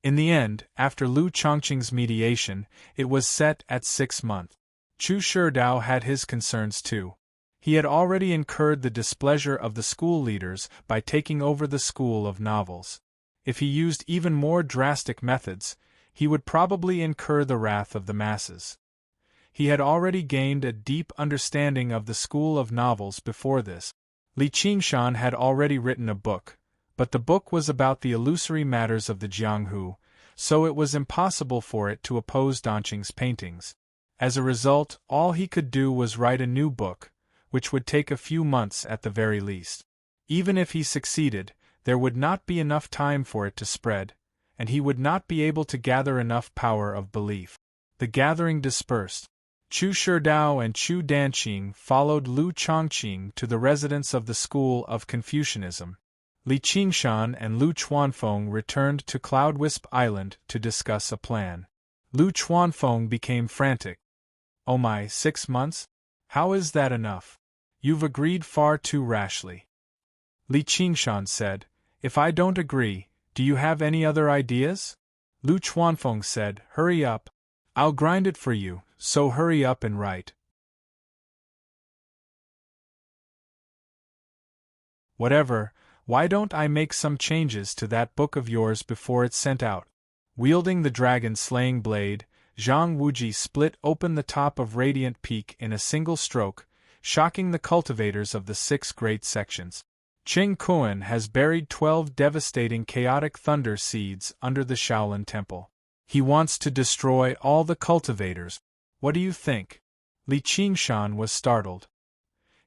In the end, after Lu Chongqing's mediation, it was set at 6 months. Chu Sherdao had his concerns too. He had already incurred the displeasure of the school leaders by taking over the School of Novels. If he used even more drastic methods, he would probably incur the wrath of the masses. He had already gained a deep understanding of the School of Novels before this. Li Qingshan had already written a book, but the book was about the illusory matters of the Jianghu, so it was impossible for it to oppose Danqing's paintings. As a result, all he could do was write a new book, which would take a few months at the very least. Even if he succeeded, there would not be enough time for it to spread, and he would not be able to gather enough power of belief. The gathering dispersed. Chu Sherdao and Chu Danqing followed Lu Chongqing to the residence of the School of Confucianism. Li Qingshan and Lu Chuanfeng returned to Cloudwisp Island to discuss a plan. Lu Chuanfeng became frantic. "Oh my, 6 months? How is that enough? You've agreed far too rashly." Li Qingshan said, "If I don't agree, do you have any other ideas?" Lu Chuanfeng said, "Hurry up. I'll grind it for you, so hurry up and write." "Whatever, why don't I make some changes to that book of yours before it's sent out?" Wielding the dragon-slaying blade, Zhang Wuji split open the top of Radiant Peak in a single stroke, shocking the cultivators of the 6 great sections. Qing Kuan has buried 12 devastating chaotic thunder seeds under the Shaolin Temple. He wants to destroy all the cultivators. What do you think? Li Qingshan was startled.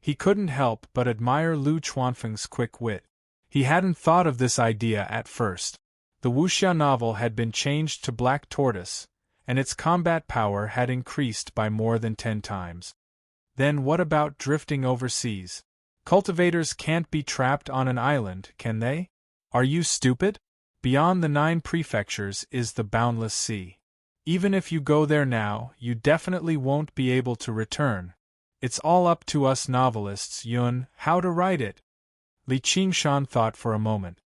He couldn't help but admire Lu Chuanfeng's quick wit. He hadn't thought of this idea at first. The wuxia novel had been changed to Black Tortoise, and its combat power had increased by more than 10 times. Then what about drifting overseas? Cultivators can't be trapped on an island, can they? Are you stupid? Beyond the 9 prefectures is the boundless sea. Even if you go there now, you definitely won't be able to return. It's all up to us novelists, Yun, how to write it. Li Qingshan thought for a moment.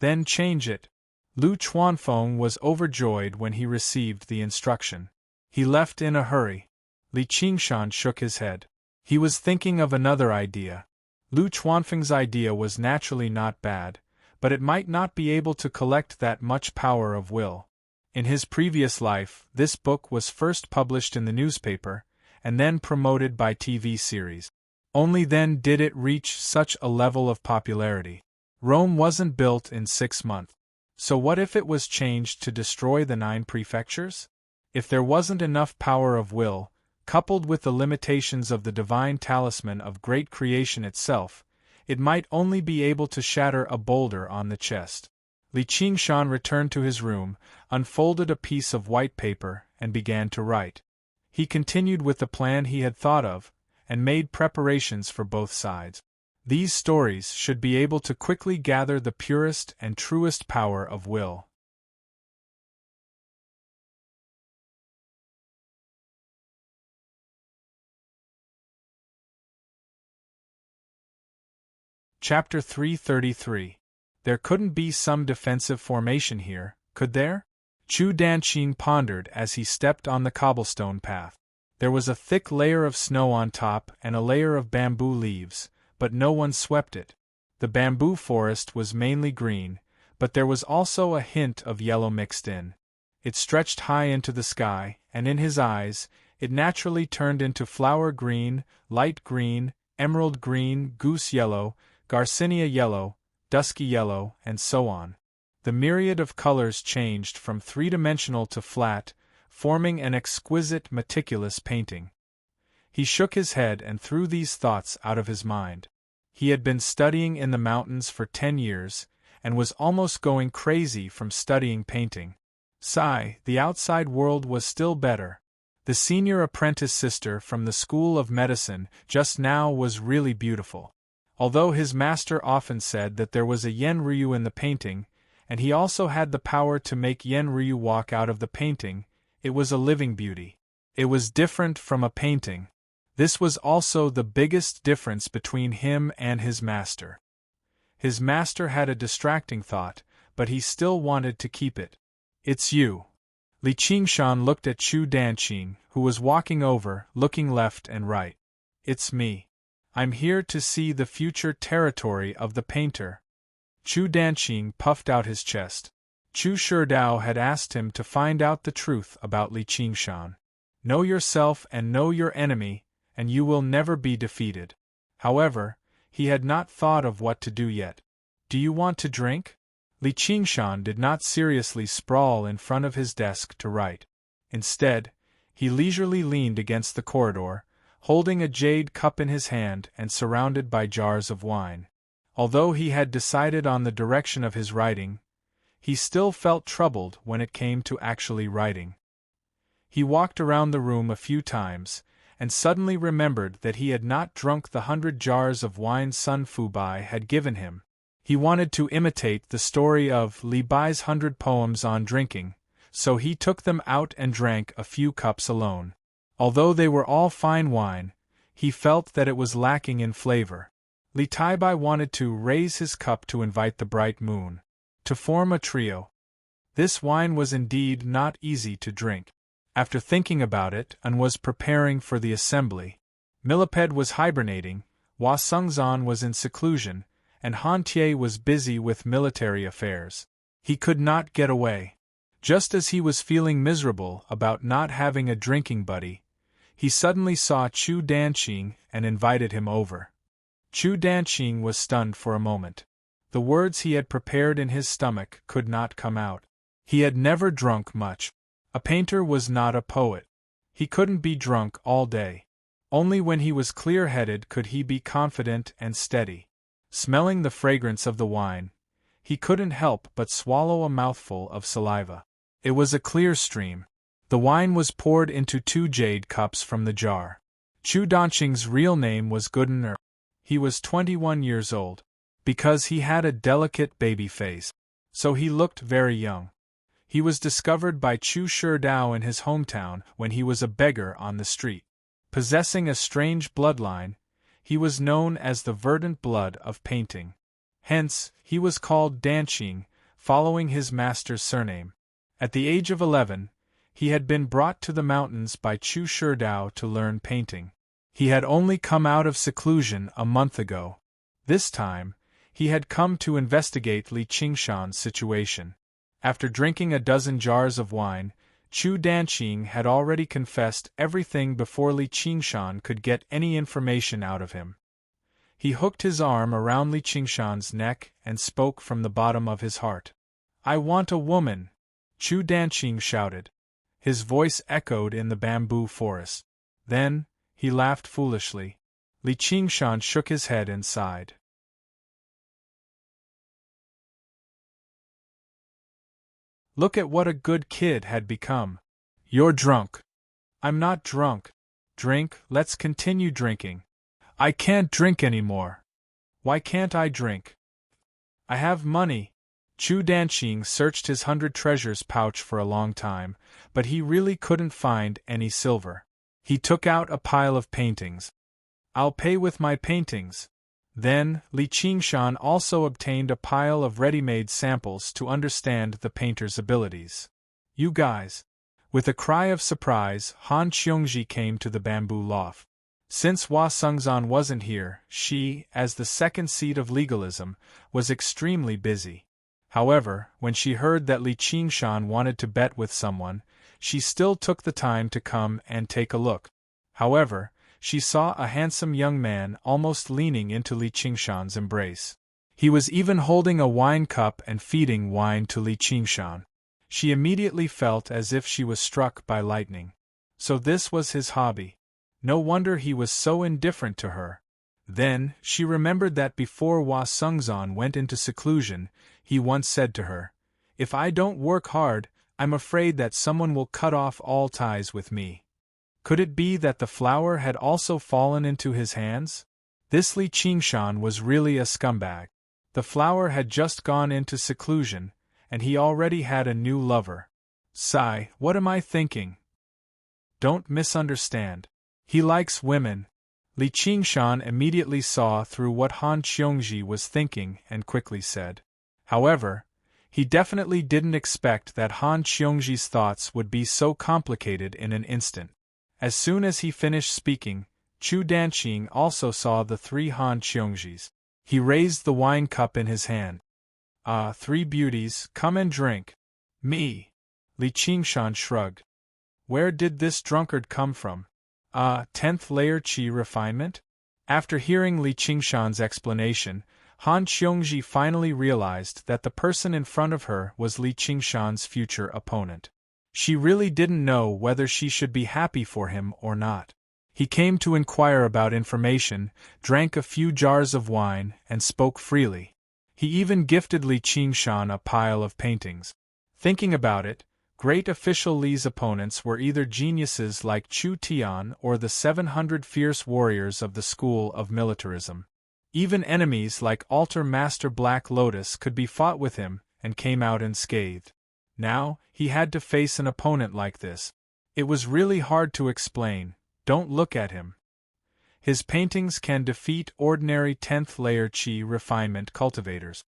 Then change it. Lu Chuanfeng was overjoyed when he received the instruction. He left in a hurry. Li Qingshan shook his head. He was thinking of another idea. Lu Chuanfeng's idea was naturally not bad, but it might not be able to collect that much power of will. In his previous life, this book was first published in the newspaper, and then promoted by TV series. Only then did it reach such a level of popularity. Rome wasn't built in 6 months. So what if it was changed to destroy the 9 prefectures? If there wasn't enough power of will, coupled with the limitations of the divine talisman of great creation itself, it might only be able to shatter a boulder on the chest. Li Qingshan returned to his room, unfolded a piece of white paper, and began to write. He continued with the plan he had thought of, and made preparations for both sides. These stories should be able to quickly gather the purest and truest power of will. Chapter 333. There couldn't be some defensive formation here, could there? Chu Danqing pondered as he stepped on the cobblestone path. There was a thick layer of snow on top and a layer of bamboo leaves, but no one swept it. The bamboo forest was mainly green, but there was also a hint of yellow mixed in. It stretched high into the sky, and in his eyes, it naturally turned into flower green, light green, emerald green, goose yellow, Garcinia yellow, dusky yellow, and so on. The myriad of colors changed from 3-dimensional to flat, forming an exquisite, meticulous painting. He shook his head and threw these thoughts out of his mind. He had been studying in the mountains for 10 years, and was almost going crazy from studying painting. Sigh, the outside world was still better. The senior apprentice sister from the School of Medicine just now was really beautiful. Although his master often said that there was a Yen Ryu in the painting, and he also had the power to make Yen Ryu walk out of the painting, it was a living beauty. It was different from a painting. This was also the biggest difference between him and his master. His master had a distracting thought, but he still wanted to keep it. It's you. Li Qingshan looked at Chu Danqing, who was walking over, looking left and right. It's me. I'm here to see the future territory of the painter. Chu Danqing puffed out his chest. Chu Shidao had asked him to find out the truth about Li Qingshan. Know yourself and know your enemy, and you will never be defeated. However, he had not thought of what to do yet. Do you want to drink? Li Qingshan did not seriously sprawl in front of his desk to write. Instead, he leisurely leaned against the corridor, holding a jade cup in his hand and surrounded by jars of wine. Although he had decided on the direction of his writing, he still felt troubled when it came to actually writing. He walked around the room a few times, and suddenly remembered that he had not drunk the 100 jars of wine Sun Fubai had given him. He wanted to imitate the story of Li Bai's 100 poems on drinking, so he took them out and drank a few cups alone. Although they were all fine wine, he felt that it was lacking in flavor. Li Taibai wanted to raise his cup to invite the bright moon, to form a trio. This wine was indeed not easy to drink. After thinking about it and was preparing for the assembly, Millipede was hibernating, Hua Sungzan was in seclusion, and Han Tie was busy with military affairs. He could not get away. Just as he was feeling miserable about not having a drinking buddy, he suddenly saw Chu Danqing and invited him over. Chu Danqing was stunned for a moment. The words he had prepared in his stomach could not come out. He had never drunk much. A painter was not a poet. He couldn't be drunk all day. Only when he was clear-headed could he be confident and steady. Smelling the fragrance of the wine, he couldn't help but swallow a mouthful of saliva. It was a clear stream. The wine was poured into 2 jade cups from the jar. Chu Danqing's real name was Goodener. He was 21 years old. Because he had a delicate baby face, so he looked very young. He was discovered by Chu Shidao in his hometown when he was a beggar on the street. Possessing a strange bloodline, he was known as the verdant blood of painting. Hence, he was called Danqing, following his master's surname. At the age of 11, he had been brought to the mountains by Chu Shidao to learn painting. He had only come out of seclusion a month ago. This time, he had come to investigate Li Qingshan's situation. After drinking a dozen jars of wine, Chu Danqing had already confessed everything before Li Qingshan could get any information out of him. He hooked his arm around Li Qingshan's neck and spoke from the bottom of his heart. "I want a woman," Chu Danqing shouted. His voice echoed in the bamboo forest. Then, he laughed foolishly. Li Qingshan shook his head and sighed. Look at what a good kid had become. You're drunk. I'm not drunk. Drink, let's continue drinking. I can't drink anymore. Why can't I drink? I have money. Chu Danqing searched his 100 treasures pouch for a long time, but he really couldn't find any silver. He took out a pile of paintings. I'll pay with my paintings. Then, Li Qingshan also obtained a pile of ready-made samples to understand the painter's abilities. You guys. With a cry of surprise, Han Qiongji came to the bamboo loft. Since Hua Sengzan wasn't here, she, as the second seat of legalism, was extremely busy. However, when she heard that Li Qingshan wanted to bet with someone, she still took the time to come and take a look. However, she saw a handsome young man almost leaning into Li Qingshan's embrace. He was even holding a wine cup and feeding wine to Li Qingshan. She immediately felt as if she was struck by lightning. So this was his hobby. No wonder he was so indifferent to her. Then, she remembered that before Hua Sengzan went into seclusion, he once said to her, "If I don't work hard, I'm afraid that someone will cut off all ties with me." Could it be that the flower had also fallen into his hands? This Li Qingshan was really a scumbag. The flower had just gone into seclusion, and he already had a new lover. Sigh, what am I thinking? Don't misunderstand. He likes women. Li Qingshan immediately saw through what Han Qiongji was thinking and quickly said. However, he definitely didn't expect that Han Qiongji's thoughts would be so complicated in an instant. As soon as he finished speaking, Chu Danqing also saw the 3 Han Qiongjis. He raised the wine cup in his hand. "Ah, 3 beauties, come and drink." "Me?" Li Qingshan shrugged. "Where did this drunkard come from?" "Ah, 10th layer qi refinement?" After hearing Li Qingshan's explanation, Han Qiongji finally realized that the person in front of her was Li Qingshan's future opponent. She really didn't know whether she should be happy for him or not. He came to inquire about information, drank a few jars of wine, and spoke freely. He even gifted Li Qingshan a pile of paintings. Thinking about it, great official Li's opponents were either geniuses like Chu Tian or the 700 fierce warriors of the school of militarism. Even enemies like Altar Master Black Lotus could be fought with him, and came out unscathed. Now, he had to face an opponent like this. It was really hard to explain. Don't look at him. His paintings can defeat ordinary 10th layer qi refinement cultivators.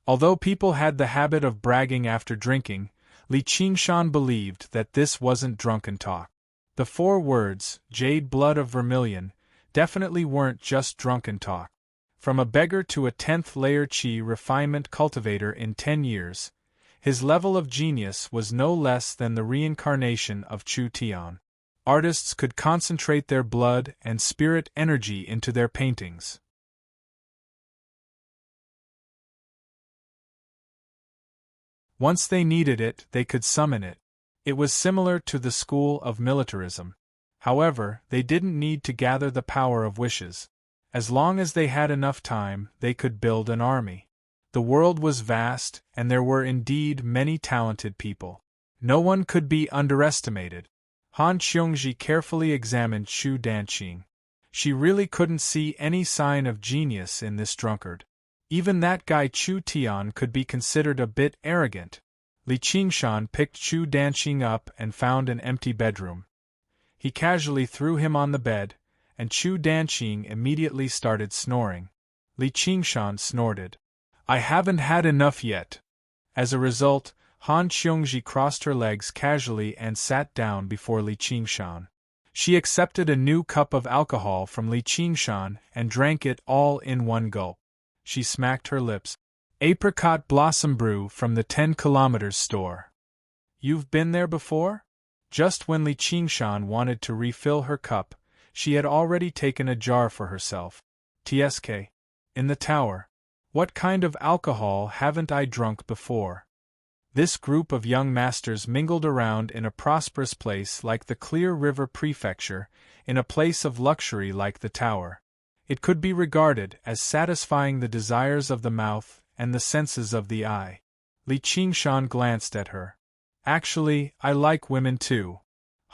Although people had the habit of bragging after drinking, Li Qingshan believed that this wasn't drunken talk. The 4 words, "jade blood of vermilion," definitely weren't just drunken talk. From a beggar to a 10th layer qi refinement cultivator in 10 years, his level of genius was no less than the reincarnation of Chu Tian. Artists could concentrate their blood and spirit energy into their paintings. Once they needed it, they could summon it. It was similar to the school of militarism. However, they didn't need to gather the power of wishes. As long as they had enough time, they could build an army. The world was vast, and there were indeed many talented people. No one could be underestimated. Han Qiongji carefully examined Chu Danqing. She really couldn't see any sign of genius in this drunkard. Even that guy Chu Tian could be considered a bit arrogant. Li Qingshan picked Chu Danqing up and found an empty bedroom. He casually threw him on the bed, and Chu Danqing immediately started snoring. Li Qingshan snorted. "I haven't had enough yet." As a result, Han Qiongji crossed her legs casually and sat down before Li Qingshan. She accepted a new cup of alcohol from Li Qingshan and drank it all in one gulp. She smacked her lips. "Apricot blossom brew from the 10 km store. You've been there before?" Just when Li Qingshan wanted to refill her cup, she had already taken a jar for herself. "TSK. In the tower. What kind of alcohol haven't I drunk before?" This group of young masters mingled around in a prosperous place like the Clear River Prefecture, in a place of luxury like the tower. It could be regarded as satisfying the desires of the mouth and the senses of the eye. Li Qingshan glanced at her. "Actually, I like women too."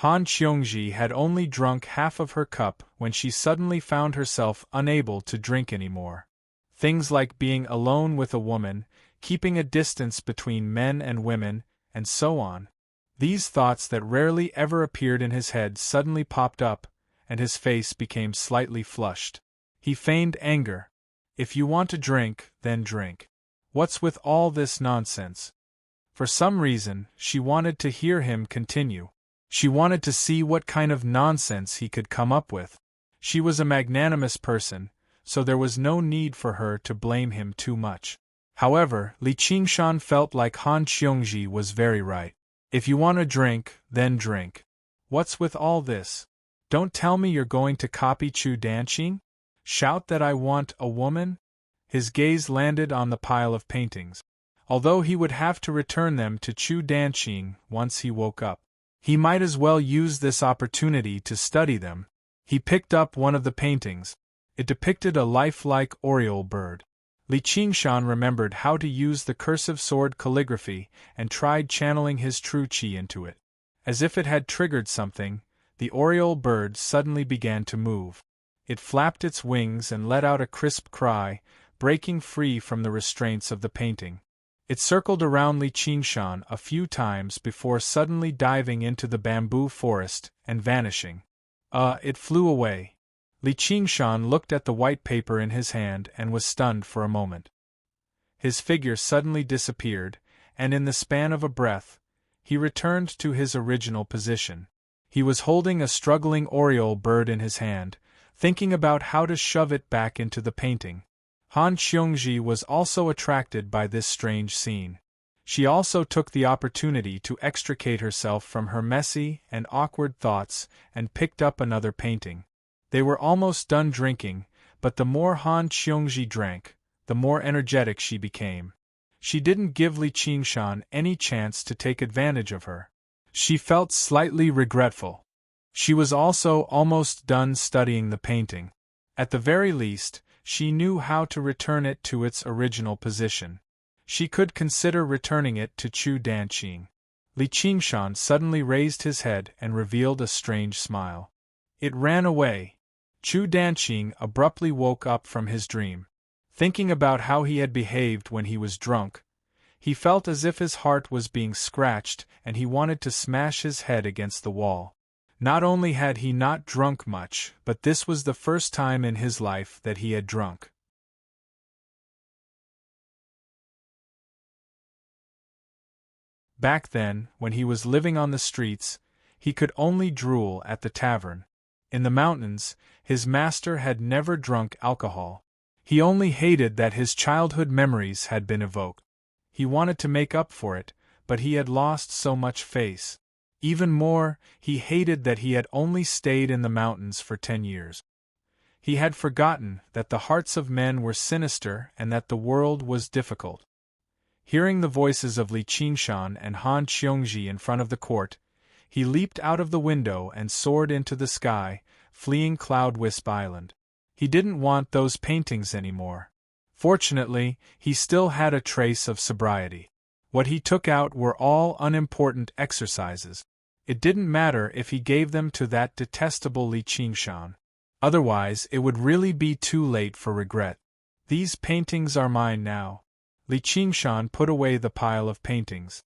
Han Qiongji had only drunk half of her cup when she suddenly found herself unable to drink anymore. Things like being alone with a woman, keeping a distance between men and women, and so on. These thoughts that rarely ever appeared in his head suddenly popped up, and his face became slightly flushed. He feigned anger. "If you want to drink, then drink. What's with all this nonsense?" For some reason, she wanted to hear him continue. She wanted to see what kind of nonsense he could come up with. She was a magnanimous person, so there was no need for her to blame him too much. However, Li Qingshan felt like Han Qiongji was very right. "If you want to drink, then drink. What's with all this? Don't tell me you're going to copy Chu Danqing? Shout that I want a woman?" His gaze landed on the pile of paintings. Although he would have to return them to Chu Danqing once he woke up, he might as well use this opportunity to study them. He picked up one of the paintings. It depicted a lifelike oriole bird. Li Qingshan remembered how to use the cursive sword calligraphy and tried channeling his true qi into it. As if it had triggered something, the oriole bird suddenly began to move. It flapped its wings and let out a crisp cry, breaking free from the restraints of the painting. It circled around Li Qingshan a few times before suddenly diving into the bamboo forest and vanishing. It flew away. Li Qingshan looked at the white paper in his hand and was stunned for a moment. His figure suddenly disappeared, and in the span of a breath, he returned to his original position. He was holding a struggling oriole bird in his hand, thinking about how to shove it back into the painting. Han Qiongji was also attracted by this strange scene. She also took the opportunity to extricate herself from her messy and awkward thoughts and picked up another painting. They were almost done drinking, but the more Han Qiongji drank, the more energetic she became. She didn't give Li Qingshan any chance to take advantage of her. She felt slightly regretful. She was also almost done studying the painting. At the very least, she knew how to return it to its original position. She could consider returning it to Chu Danqing. Li Qingshan suddenly raised his head and revealed a strange smile. It ran away. Chu Danqing abruptly woke up from his dream. Thinking about how he had behaved when he was drunk, he felt as if his heart was being scratched and he wanted to smash his head against the wall. Not only had he not drunk much, but this was the first time in his life that he had drunk. Back then, when he was living on the streets, he could only drool at the tavern. In the mountains, his master had never drunk alcohol. He only hated that his childhood memories had been evoked. He wanted to make up for it, but he had lost so much face. Even more, he hated that he had only stayed in the mountains for 10 years. He had forgotten that the hearts of men were sinister and that the world was difficult. Hearing the voices of Li Qingshan and Han Qiongji in front of the court, he leaped out of the window and soared into the sky, fleeing Cloud Wisp Island. He didn't want those paintings anymore. Fortunately, he still had a trace of sobriety. What he took out were all unimportant exercises. It didn't matter if he gave them to that detestable Li Qingshan. Otherwise, it would really be too late for regret. These paintings are mine now. Li Qingshan put away the pile of paintings.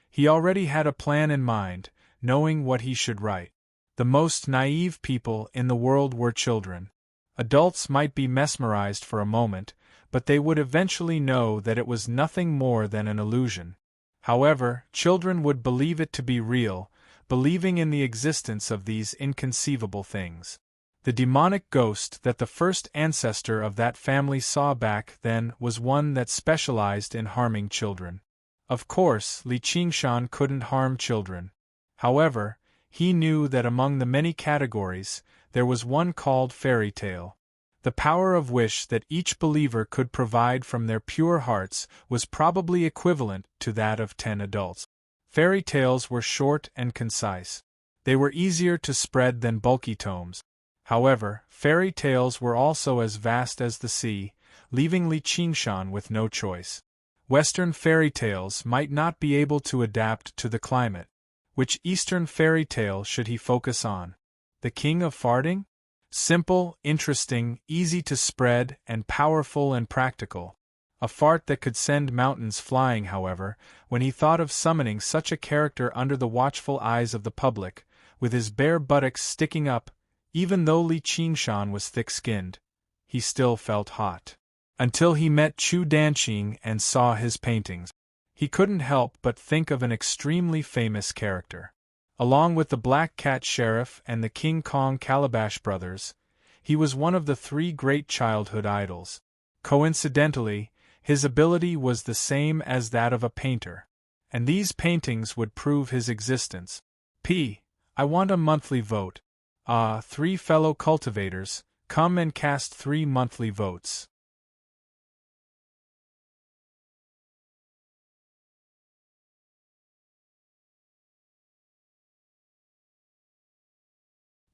He already had a plan in mind, knowing what he should write. The most naive people in the world were children. Adults might be mesmerized for a moment, but they would eventually know that it was nothing more than an illusion. However, children would believe it to be real, believing in the existence of these inconceivable things. The demonic ghost that the first ancestor of that family saw back then was one that specialized in harming children. Of course, Li Qingshan couldn't harm children. However, he knew that among the many categories, there was one called fairy tale. The power of wish that each believer could provide from their pure hearts was probably equivalent to that of 10 adults. Fairy tales were short and concise. They were easier to spread than bulky tomes. However, fairy tales were also as vast as the sea, leaving Li Qingshan with no choice. Western fairy tales might not be able to adapt to the climate. Which Eastern fairy tale should he focus on? The King of Farting? Simple, interesting, easy to spread, and powerful and practical. A fart that could send mountains flying, however, when he thought of summoning such a character under the watchful eyes of the public, with his bare buttocks sticking up. Even though Li Qingshan was thick-skinned, he still felt hot. Until he met Chu Danqing and saw his paintings. He couldn't help but think of an extremely famous character. Along with the Black Cat Sheriff and the King Kong Calabash brothers, he was one of the 3 great childhood idols. Coincidentally, his ability was the same as that of a painter. And these paintings would prove his existence. I want a monthly vote. 3 fellow cultivators, come and cast 3 monthly votes.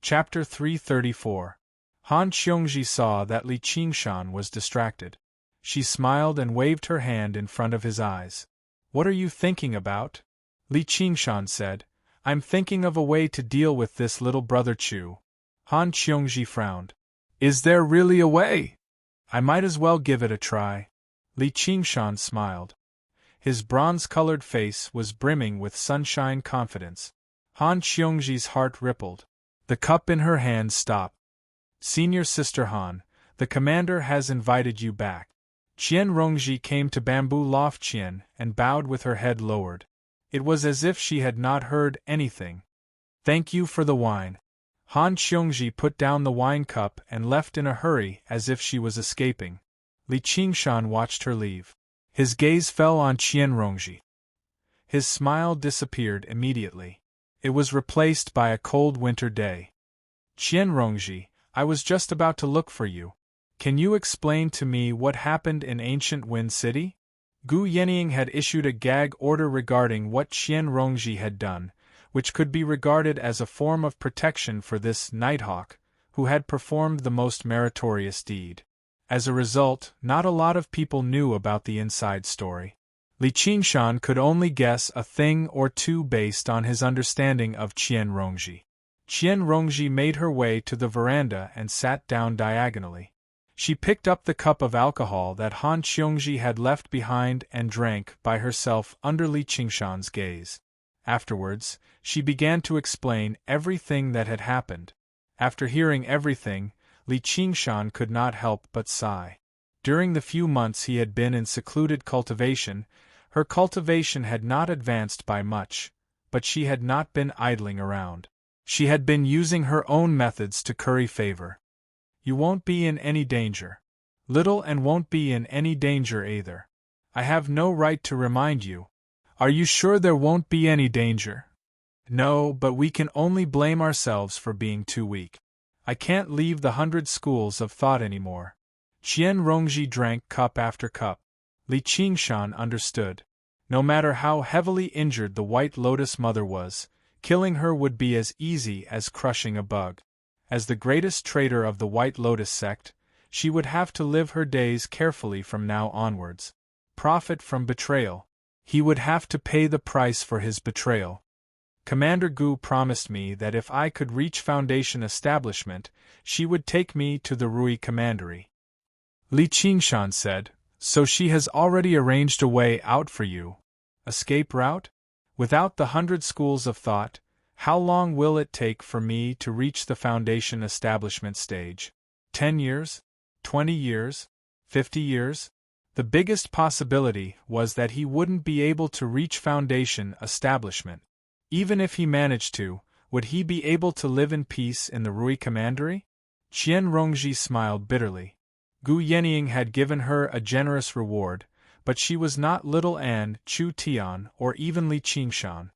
Chapter 334. Han Qiongji saw that Li Qingshan was distracted. She smiled and waved her hand in front of his eyes. What are you thinking about? Li Qingshan said. I'm thinking of a way to deal with this little brother Chu. Han Qiongji frowned. Is there really a way? I might as well give it a try. Li Qingshan smiled. His bronze-colored face was brimming with sunshine confidence. Han Qiongji's heart rippled. The cup in her hand stopped. Senior Sister Han, the commander has invited you back. Qian Rongji came to Bamboo Loft Qian and bowed with her head lowered. It was as if she had not heard anything. Thank you for the wine. Han Qiongji put down the wine cup and left in a hurry as if she was escaping. Li Qingshan watched her leave. His gaze fell on Qian Rongji. His smile disappeared immediately. It was replaced by a cold winter day. Qian Rongji, I was just about to look for you. Can you explain to me what happened in ancient Wind City? Gu Yenying had issued a gag order regarding what Qian Rongji had done, which could be regarded as a form of protection for this Nighthawk, who had performed the most meritorious deed. As a result, not a lot of people knew about the inside story. Li Qingshan could only guess a thing or two based on his understanding of Qian Rongji. Qian Rongji made her way to the veranda and sat down diagonally. She picked up the cup of alcohol that Han Qiongji had left behind and drank by herself under Li Qingshan's gaze. Afterwards, she began to explain everything that had happened. After hearing everything, Li Qingshan could not help but sigh. During the few months he had been in secluded cultivation, her cultivation had not advanced by much, but she had not been idling around. She had been using her own methods to curry favor. You won't be in any danger. Little and won't be in any danger either. I have no right to remind you. Are you sure there won't be any danger? No, but we can only blame ourselves for being too weak. I can't leave the 100 schools of thought anymore. Qian Rongji drank cup after cup. Li Qingshan understood. No matter how heavily injured the White Lotus Mother was, killing her would be as easy as crushing a bug. As the greatest traitor of the White Lotus sect, she would have to live her days carefully from now onwards. Profit from betrayal. He would have to pay the price for his betrayal. Commander Gu promised me that if I could reach Foundation establishment, she would take me to the Rui Commandery. Li Qingshan said, so she has already arranged a way out for you. Escape route? Without the 100 schools of thought, how long will it take for me to reach the Foundation establishment stage? 10 years? 20 years? 50 years? The biggest possibility was that he wouldn't be able to reach Foundation establishment. Even if he managed to, would he be able to live in peace in the Rui Commandery? Qian Rongji smiled bitterly. Gu Yenying had given her a generous reward, but she was not little An, Chu Tian, or even Li Qingshan.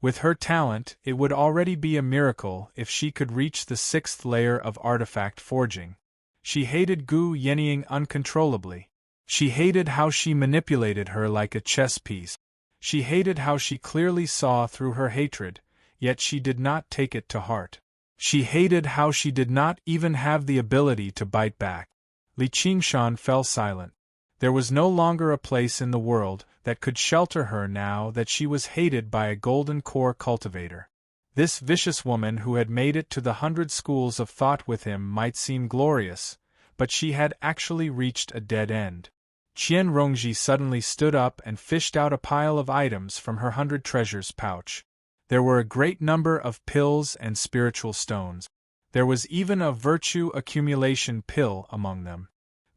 With her talent, it would already be a miracle if she could reach the 6th layer of artifact forging. She hated Gu Yenying uncontrollably. She hated how she manipulated her like a chess piece. She hated how she clearly saw through her hatred, yet she did not take it to heart. She hated how she did not even have the ability to bite back. Li Qingshan fell silent. There was no longer a place in the world that could shelter her now that she was hated by a golden core cultivator. This vicious woman who had made it to the 100 schools of thought with him might seem glorious, but she had actually reached a dead end. Qian Rongji suddenly stood up and fished out a pile of items from her 100 treasures pouch. There were a great number of pills and spiritual stones. There was even a virtue accumulation pill among them.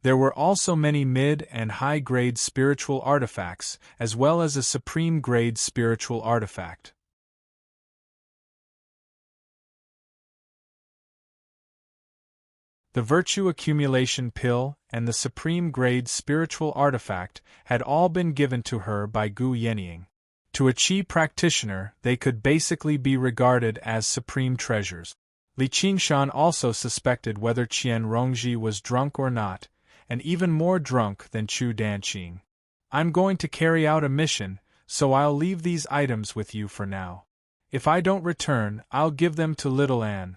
There were also many mid- and high-grade spiritual artifacts, as well as a supreme-grade spiritual artifact. The virtue accumulation pill and the supreme-grade spiritual artifact had all been given to her by Gu Yenying. To a Qi practitioner, they could basically be regarded as supreme treasures. Li Qingshan also suspected whether Qian Rongji was drunk or not, and even more drunk than Chu Danqing. I'm going to carry out a mission, so I'll leave these items with you for now. If I don't return, I'll give them to little Anne.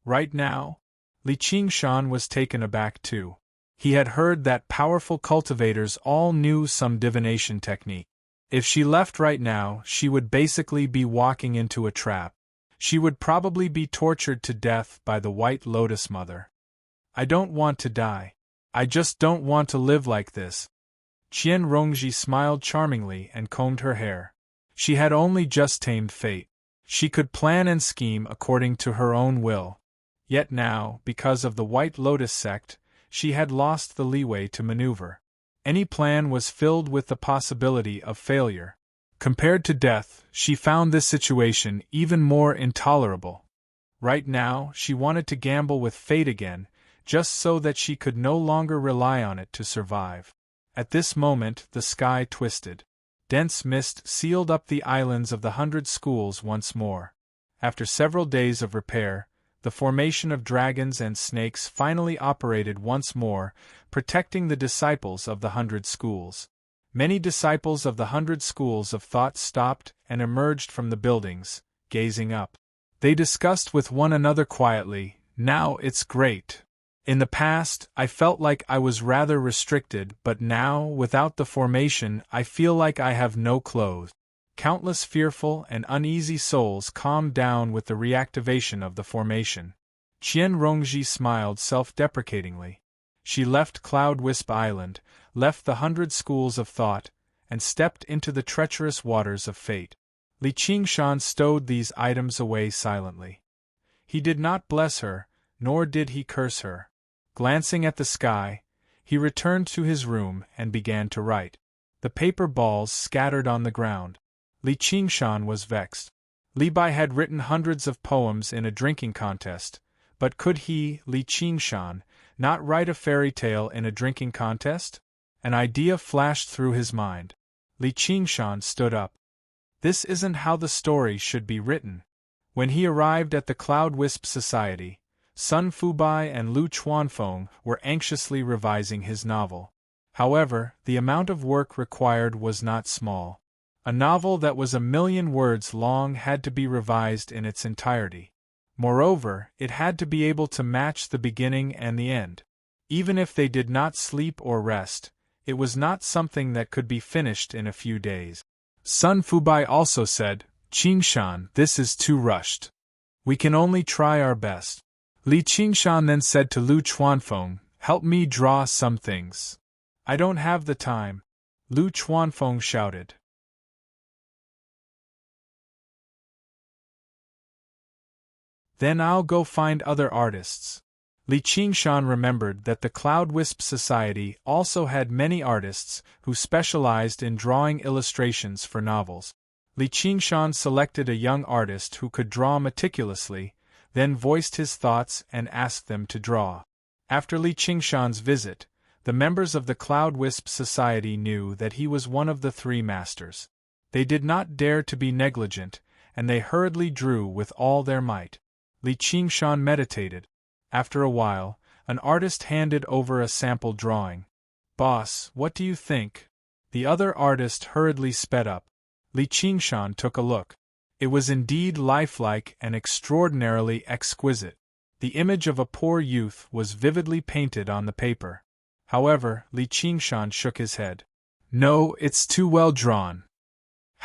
Right now? Li Qingshan was taken aback too. He had heard that powerful cultivators all knew some divination technique. If she left right now, she would basically be walking into a trap. She would probably be tortured to death by the White Lotus Mother. I don't want to die. I just don't want to live like this. Qian Rongji smiled charmingly and combed her hair. She had only just tamed fate. She could plan and scheme according to her own will. Yet now, because of the White Lotus sect, she had lost the leeway to maneuver. Any plan was filled with the possibility of failure. Compared to death, she found this situation even more intolerable. Right now, she wanted to gamble with fate again, just so that she could no longer rely on it to survive. At this moment, the sky twisted. Dense mist sealed up the islands of the 100 schools once more. After several days of repair, the formation of dragons and snakes finally operated once more, protecting the disciples of the 100 schools. Many disciples of the 100 schools of thought stopped and emerged from the buildings, gazing up. They discussed with one another quietly, "Now it's great. In the past, I felt like I was rather restricted, but now, without the formation, I feel like I have no clothes." Countless fearful and uneasy souls calmed down with the reactivation of the formation. Qian Rongji smiled self-deprecatingly. She left Cloud Wisp Island, left the 100 schools of thought, and stepped into the treacherous waters of fate. Li Qingshan stowed these items away silently. He did not bless her, nor did he curse her. Glancing at the sky, he returned to his room and began to write. The paper balls scattered on the ground. Li Qingshan was vexed. Li Bai had written hundreds of poems in a drinking contest, but could he, Li Qingshan, not write a fairy tale in a drinking contest? An idea flashed through his mind. Li Qingshan stood up. This isn't how the story should be written. When he arrived at the Cloud Wisp Society, Sun Fubai and Lu Chuanfeng were anxiously revising his novel. However, the amount of work required was not small. A novel that was 1,000,000 words long had to be revised in its entirety. Moreover, it had to be able to match the beginning and the end. Even if they did not sleep or rest, it was not something that could be finished in a few days. Sun Fubai also said, "Qingshan, this is too rushed. We can only try our best." Li Qingshan then said to Lu Chuanfeng, "Help me draw some things." "I don't have the time," Lu Chuanfeng shouted. "Then I'll go find other artists." Li Qingshan remembered that the Cloud Wisp Society also had many artists who specialized in drawing illustrations for novels. Li Qingshan selected a young artist who could draw meticulously, then voiced his thoughts and asked them to draw. After Li Qingshan's visit, the members of the Cloud Wisp Society knew that he was one of the 3 masters. They did not dare to be negligent, and they hurriedly drew with all their might. Li Qingshan meditated. After a while, an artist handed over a sample drawing. "Boss, what do you think?" The other artist hurriedly sped up. Li Qingshan took a look. It was indeed lifelike and extraordinarily exquisite. The image of a poor youth was vividly painted on the paper. However, Li Qingshan shook his head. "No, it's too well drawn.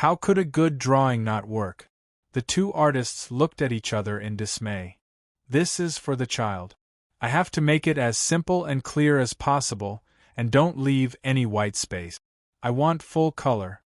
How could a good drawing not work?" The 2 artists looked at each other in dismay. "This is for the child. I have to make it as simple and clear as possible, and don't leave any white space. I want full color."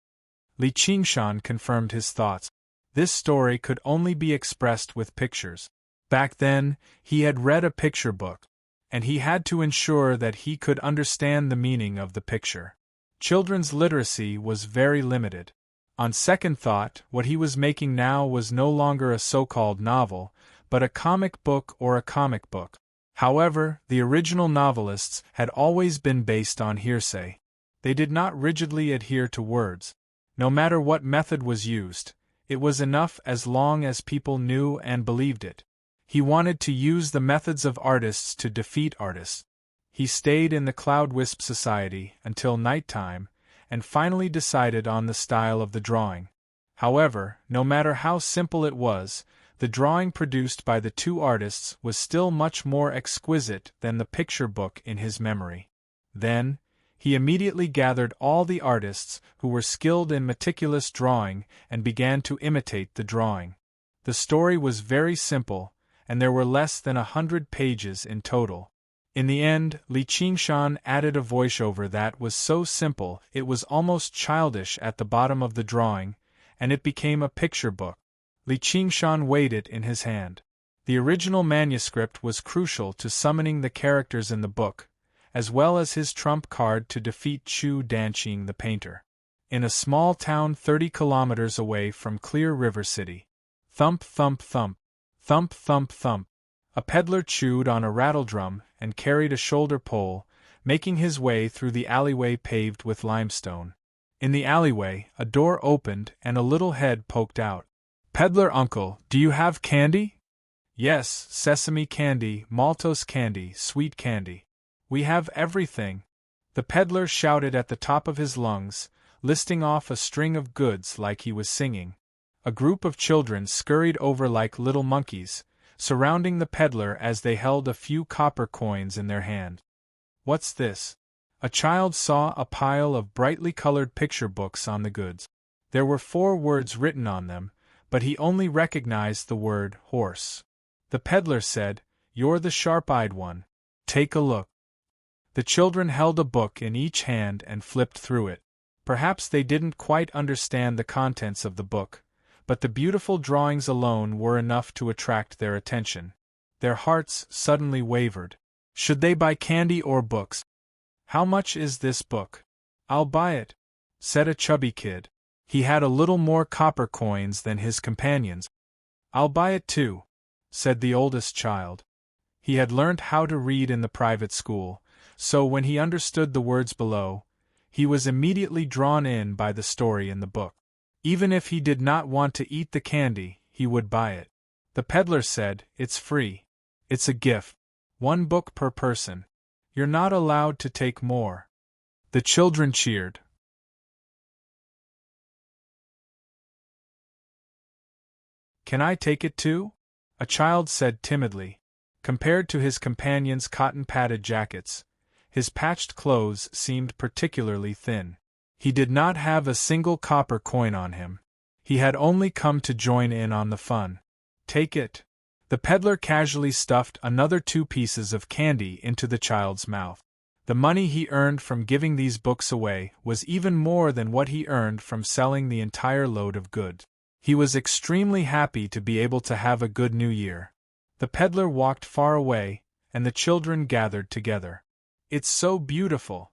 Li Qingshan confirmed his thoughts. This story could only be expressed with pictures. Back then, he had read a picture book, and he had to ensure that he could understand the meaning of the picture. Children's literacy was very limited. On second thought, what he was making now was no longer a so-called novel, but a comic book or a comic book. However, the original novelists had always been based on hearsay. They did not rigidly adhere to words. No matter what method was used, it was enough as long as people knew and believed it. He wanted to use the methods of artists to defeat artists. He stayed in the Cloud Wisp Society until nighttime, and finally decided on the style of the drawing. However, no matter how simple it was, the drawing produced by the 2 artists was still much more exquisite than the picture book in his memory. Then, he immediately gathered all the artists who were skilled in meticulous drawing and began to imitate the drawing. The story was very simple, and there were less than 100 pages in total. In the end, Li Qingshan added a voiceover that was so simple it was almost childish at the bottom of the drawing, and it became a picture book. Li Qingshan weighed it in his hand. The original manuscript was crucial to summoning the characters in the book, as well as his trump card to defeat Chu Danqing the painter. In a small town 30 kilometers away from Clear River City. Thump thump thump. Thump thump thump. A peddler chewed on a rattledrum and carried a shoulder pole, making his way through the alleyway paved with limestone. In the alleyway, a door opened and a little head poked out. "Peddler uncle, do you have candy?" "Yes, sesame candy, maltose candy, sweet candy. We have everything," the peddler shouted at the top of his lungs, listing off a string of goods like he was singing. A group of children scurried over like little monkeys, surrounding the peddler as they held a few copper coins in their hand. "What's this?" A child saw a pile of brightly colored picture books on the goods. There were 4 words written on them, but he only recognized the word horse. The peddler said, "You're the sharp-eyed one. Take a look." The children held a book in each hand and flipped through it. Perhaps they didn't quite understand the contents of the book, but the beautiful drawings alone were enough to attract their attention. Their hearts suddenly wavered. Should they buy candy or books? "How much is this book?" "I'll buy it," said a chubby kid. He had a little more copper coins than his companions. "I'll buy it too," said the oldest child. He had learned how to read in the private school, so when he understood the words below, he was immediately drawn in by the story in the book. Even if he did not want to eat the candy, he would buy it. The peddler said, "It's free. It's a gift. 1 book per person. You're not allowed to take more." The children cheered. "Can I take it too?" a child said timidly. Compared to his companions' cotton-padded jackets, his patched clothes seemed particularly thin. He did not have a single copper coin on him. He had only come to join in on the fun. "Take it." The peddler casually stuffed another 2 pieces of candy into the child's mouth. The money he earned from giving these books away was even more than what he earned from selling the entire load of goods. He was extremely happy to be able to have a good New Year. The peddler walked far away, and the children gathered together. "It's so beautiful.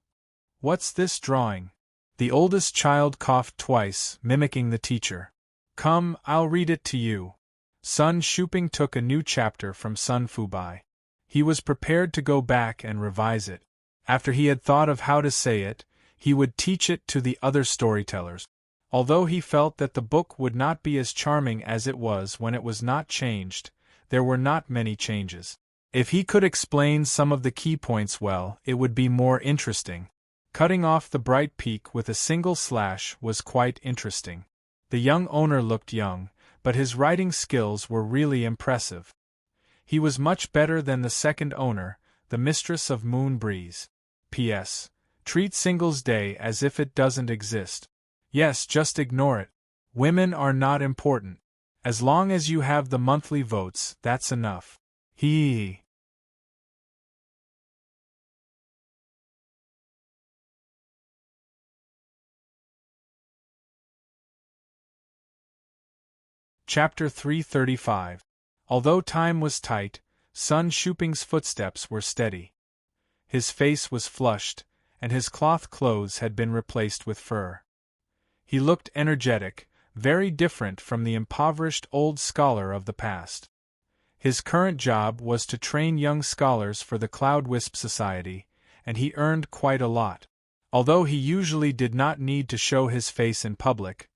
What's this drawing?" The oldest child coughed twice, mimicking the teacher. "Come, I'll read it to you." Sun Shuping took a new chapter from Sun Fubai. He was prepared to go back and revise it. After he had thought of how to say it, he would teach it to the other storytellers. Although he felt that the book would not be as charming as it was when it was not changed, there were not many changes. If he could explain some of the key points well, it would be more interesting. Cutting off the bright peak with a single slash was quite interesting. The young owner looked young, but his writing skills were really impressive. He was much better than the second owner, the mistress of Moon Breeze. P.S. Treat Singles Day as if it doesn't exist. Yes, just ignore it. Women are not important. As long as you have the monthly votes, that's enough. Hee. Chapter 335. Although time was tight, Sun Shuping's footsteps were steady. His face was flushed, and his cloth clothes had been replaced with fur. He looked energetic, very different from the impoverished old scholar of the past. His current job was to train young scholars for the Cloud Wisp Society, and he earned quite a lot. Although he usually did not need to show his face in public,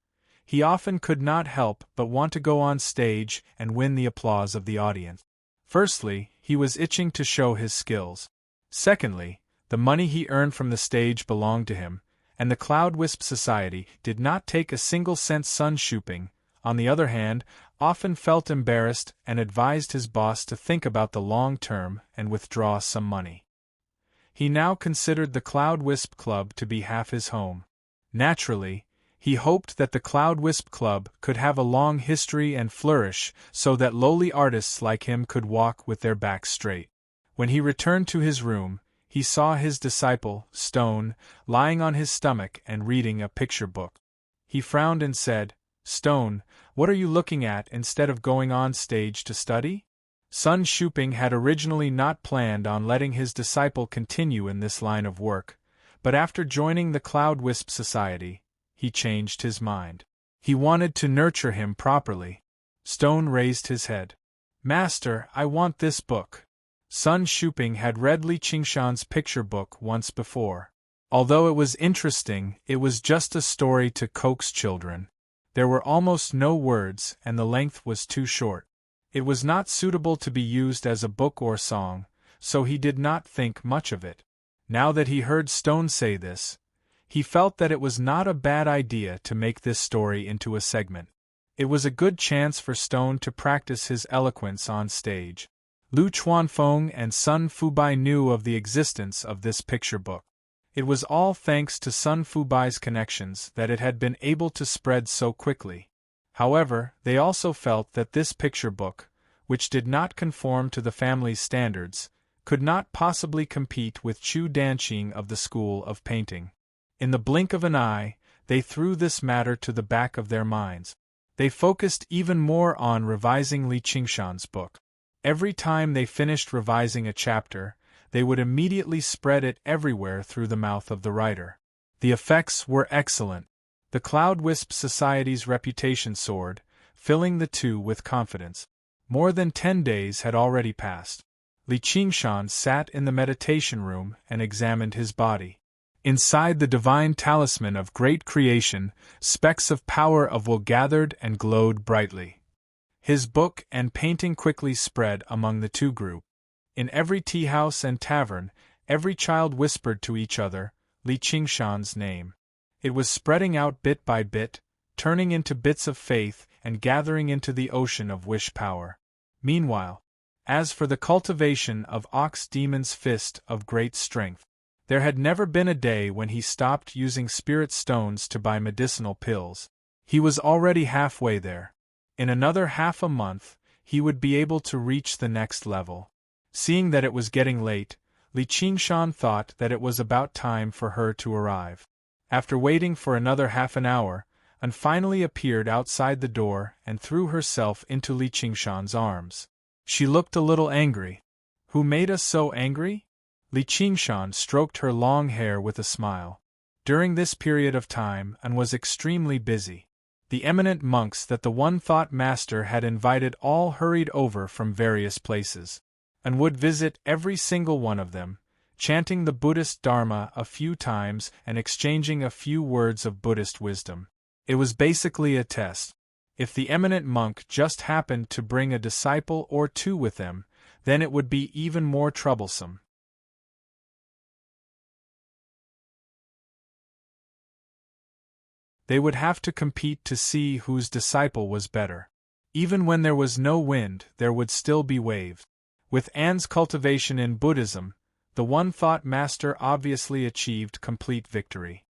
he often could not help but want to go on stage and win the applause of the audience. Firstly, he was itching to show his skills. Secondly, the money he earned from the stage belonged to him, and the Cloud Wisp Society did not take a single cent. Sun Shuping, on the other hand, often felt embarrassed and advised his boss to think about the long term and withdraw some money. He now considered the Cloud Wisp Club to be half his home. Naturally, he hoped that the Cloud Wisp Club could have a long history and flourish so that lowly artists like him could walk with their backs straight. When he returned to his room, he saw his disciple, Stone, lying on his stomach and reading a picture book. He frowned and said, "Stone, what are you looking at instead of going on stage to study?" Sun Shuping had originally not planned on letting his disciple continue in this line of work, but after joining the Cloud Wisp Society, he changed his mind. He wanted to nurture him properly. Stone raised his head. "Master, I want this book." Sun Shuping had read Li Qingshan's picture book once before. Although it was interesting, it was just a story to coax children. There were almost no words, and the length was too short. It was not suitable to be used as a book or song, so he did not think much of it. Now that he heard Stone say this, he felt that it was not a bad idea to make this story into a segment. It was a good chance for Stone to practice his eloquence on stage. Lu Chuanfeng and Sun Fubai knew of the existence of this picture book. It was all thanks to Sun Fubai's connections that it had been able to spread so quickly. However, they also felt that this picture book, which did not conform to the family's standards, could not possibly compete with Chu Danqing of the School of Painting. In the blink of an eye, they threw this matter to the back of their minds. They focused even more on revising Li Qingshan's book. Every time they finished revising a chapter, they would immediately spread it everywhere through the mouth of the writer. The effects were excellent. The Cloud Wisp Society's reputation soared, filling the two with confidence. More than 10 days had already passed. Li Qingshan sat in the meditation room and examined his body. Inside the divine talisman of great creation, specks of power of will gathered and glowed brightly. His book and painting quickly spread among the two group. In every tea-house and tavern, every child whispered to each other Li Qingshan's name. It was spreading out bit by bit, turning into bits of faith and gathering into the ocean of wish power. Meanwhile, as for the cultivation of Ox Demon's fist of great strength, there had never been a day when he stopped using spirit stones to buy medicinal pills. He was already halfway there. In another half a month, he would be able to reach the next level. Seeing that it was getting late, Li Qingshan thought that it was about time for her to arrive. After waiting for another half an hour, An finally appeared outside the door and threw herself into Li Qingshan's arms. She looked a little angry. "Who made us so angry?" Li Qingshan stroked her long hair with a smile. During this period of time An was extremely busy. The eminent monks that the One-Thought Master had invited all hurried over from various places, and would visit every single one of them, chanting the Buddhist Dharma a few times and exchanging a few words of Buddhist wisdom. It was basically a test. If the eminent monk just happened to bring a disciple or two with them, then it would be even more troublesome. They would have to compete to see whose disciple was better. Even when there was no wind, there would still be waves. With An's cultivation in Buddhism, the One-Thought Master obviously achieved complete victory.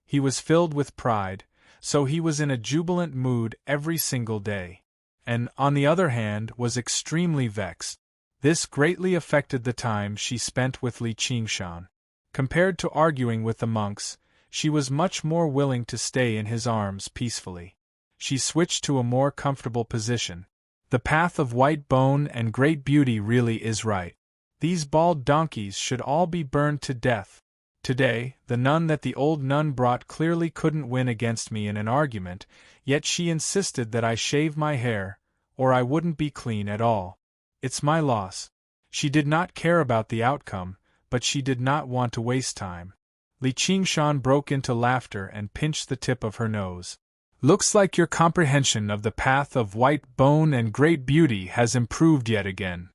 He was filled with pride, so he was in a jubilant mood every single day. And, on the other hand, was extremely vexed. This greatly affected the time she spent with Li Qingshan. Compared to arguing with the monks, she was much more willing to stay in his arms peacefully. She switched to a more comfortable position. The path of white bone and great beauty really is right. These bald donkeys should all be burned to death. Today, the nun that the old nun brought clearly couldn't win against me in an argument, yet she insisted that I shave my hair, or I wouldn't be clean at all. It's my loss. She did not care about the outcome, but she did not want to waste time. Li Qingshan broke into laughter and pinched the tip of her nose. "Looks like your comprehension of the path of white bone and great beauty has improved yet again."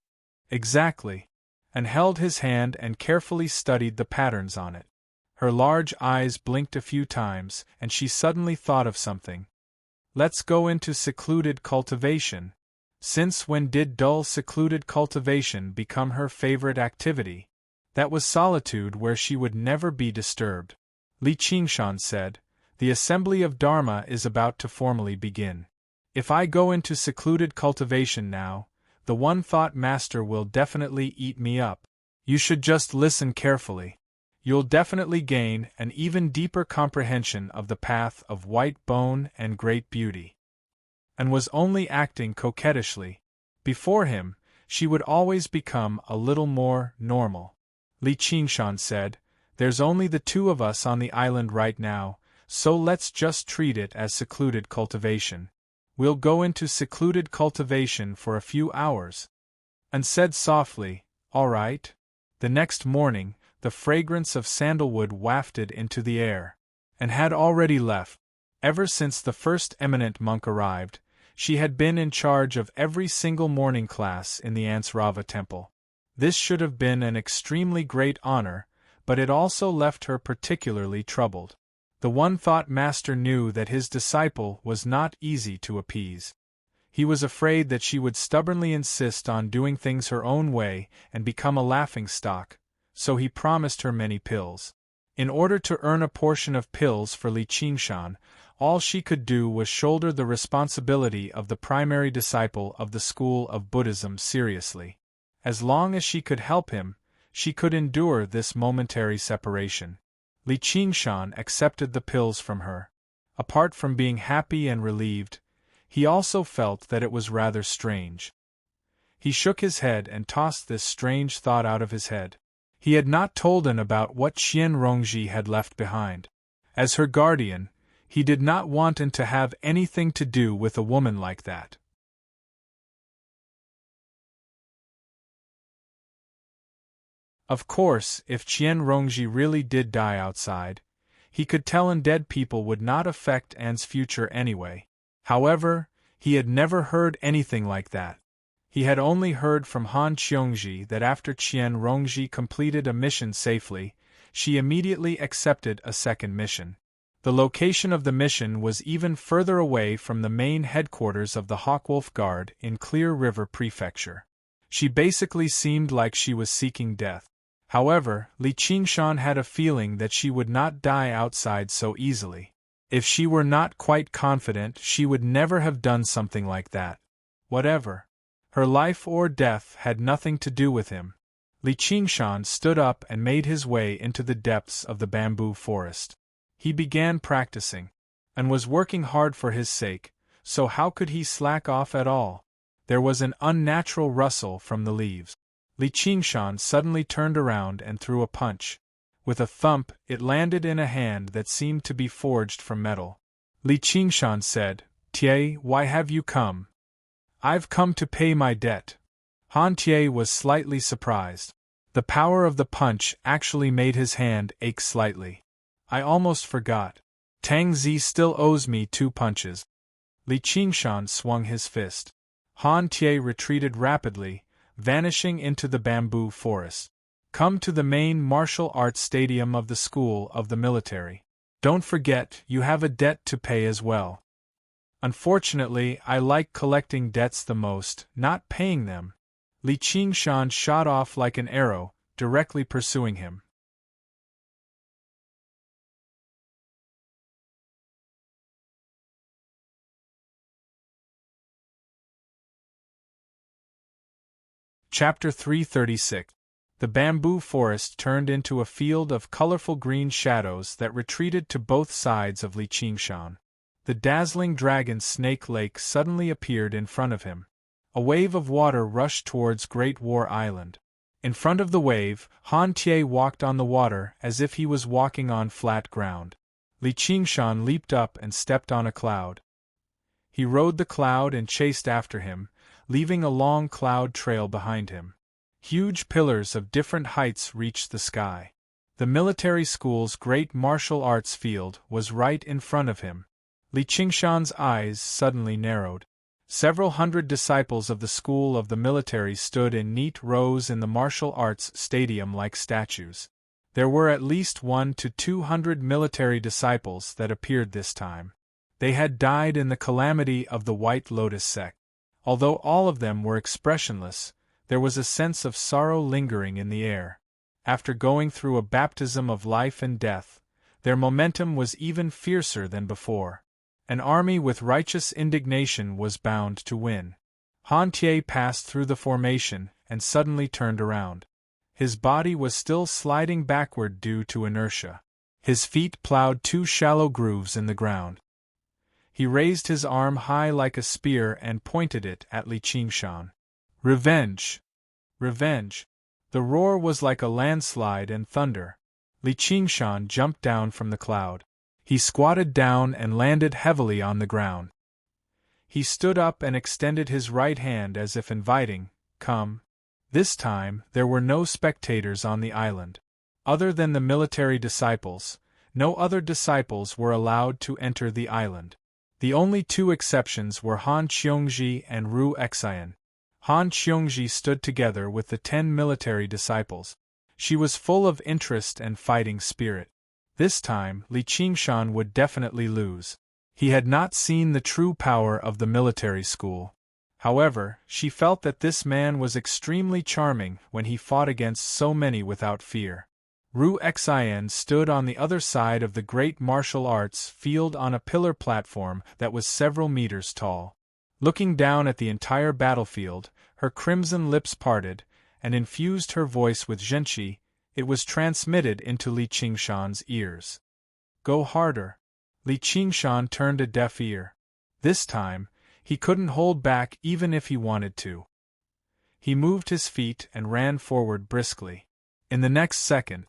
"Exactly." And held his hand and carefully studied the patterns on it. Her large eyes blinked a few times, and she suddenly thought of something. "Let's go into secluded cultivation." Since when did dull secluded cultivation become her favorite activity? That was solitude where she would never be disturbed. Li Qingshan said, "The assembly of Dharma is about to formally begin. If I go into secluded cultivation now, the One-Thought Master will definitely eat me up. You should just listen carefully. You'll definitely gain an even deeper comprehension of the path of white bone and great beauty." And was only acting coquettishly. Before him, she would always become a little more normal. Li Qingshan said, "There's only the two of us on the island right now, so let's just treat it as secluded cultivation. We'll go into secluded cultivation for a few hours." And said softly, "All right." The next morning, the fragrance of sandalwood wafted into the air, and had already left. Ever since the first eminent monk arrived, she had been in charge of every single morning class in the Ansrava temple. This should have been an extremely great honor, but it also left her particularly troubled. The One-Thought Master knew that his disciple was not easy to appease. He was afraid that she would stubbornly insist on doing things her own way and become a laughingstock, so he promised her many pills. In order to earn a portion of pills for Li Qingshan, all she could do was shoulder the responsibility of the primary disciple of the school of Buddhism seriously. As long as she could help him, she could endure this momentary separation. Li Qingshan accepted the pills from her. Apart from being happy and relieved, he also felt that it was rather strange. He shook his head and tossed this strange thought out of his head. He had not told An about what Qian Rongji had left behind. As her guardian, he did not want An to have anything to do with a woman like that. Of course, if Qian Rongji really did die outside, he could tell An dead people would not affect An's future anyway. However, He had never heard anything like that. He had only heard from Han Qiongji that after Qian Rongji completed a mission safely, she immediately accepted a second mission. The location of the mission was even further away from the main headquarters of the Hawkwolf Guard in Clear River Prefecture. She basically seemed like she was seeking death. However, Li Qingshan had a feeling that she would not die outside so easily. If she were not quite confident, she would never have done something like that. Whatever. Her life or death had nothing to do with him. Li Qingshan stood up and made his way into the depths of the bamboo forest. He began practicing, and was working hard for his sake, so how could he slack off at all? There was an unnatural rustle from the leaves. Li Qingshan suddenly turned around and threw a punch. With a thump, it landed in a hand that seemed to be forged from metal. Li Qingshan said, "Tie, why have you come?" "I've come to pay my debt." Han Tie was slightly surprised. The power of the punch actually made his hand ache slightly. "I almost forgot. Tang Zi still owes me 2 punches." Li Qingshan swung his fist. Han Tie retreated rapidly, vanishing into the bamboo forest. "Come to the main martial arts stadium of the school of the military. Don't forget, you have a debt to pay as well." "Unfortunately, I like collecting debts the most, not paying them." Li Qingshan shot off like an arrow, directly pursuing him. Chapter 336. The bamboo forest turned into a field of colorful green shadows that retreated to both sides of Li Qingshan. The dazzling dragon Snake Lake suddenly appeared in front of him. A wave of water rushed towards Great War Island. In front of the wave, Han Tie walked on the water as if he was walking on flat ground. Li Qingshan leaped up and stepped on a cloud. He rode the cloud and chased after him, leaving a long cloud trail behind him. Huge pillars of different heights reached the sky. The military school's great martial arts field was right in front of him. Li Qingshan's eyes suddenly narrowed. Several hundred disciples of the school of the military stood in neat rows in the martial arts stadium like statues. There were at least 100 to 200 military disciples that appeared this time. They had died in the calamity of the White Lotus sect. Although all of them were expressionless, there was a sense of sorrow lingering in the air. After going through a baptism of life and death, their momentum was even fiercer than before. An army with righteous indignation was bound to win. Han Tie passed through the formation and suddenly turned around. His body was still sliding backward due to inertia. His feet plowed 2 shallow grooves in the ground. He raised his arm high like a spear and pointed it at Li Qingshan. "Revenge! Revenge!" The roar was like a landslide and thunder. Li Qingshan jumped down from the cloud. He squatted down and landed heavily on the ground. He stood up and extended his right hand as if inviting, "Come." This time, there were no spectators on the island. Other than the military disciples, no other disciples were allowed to enter the island. The only 2 exceptions were Han Qiongji and Ru Xian. Han Qiongji stood together with the 10 military disciples. She was full of interest and fighting spirit. This time, Li Qingshan would definitely lose. He had not seen the true power of the military school. However, she felt that this man was extremely charming when he fought against so many without fear. Ru Xian stood on the other side of the great martial arts field on a pillar platform that was several meters tall. Looking down at the entire battlefield, her crimson lips parted, and infused her voice with zhenqi. It was transmitted into Li Qingshan's ears. "Go harder." Li Qingshan turned a deaf ear. This time, he couldn't hold back even if he wanted to. He moved his feet and ran forward briskly. In the next second,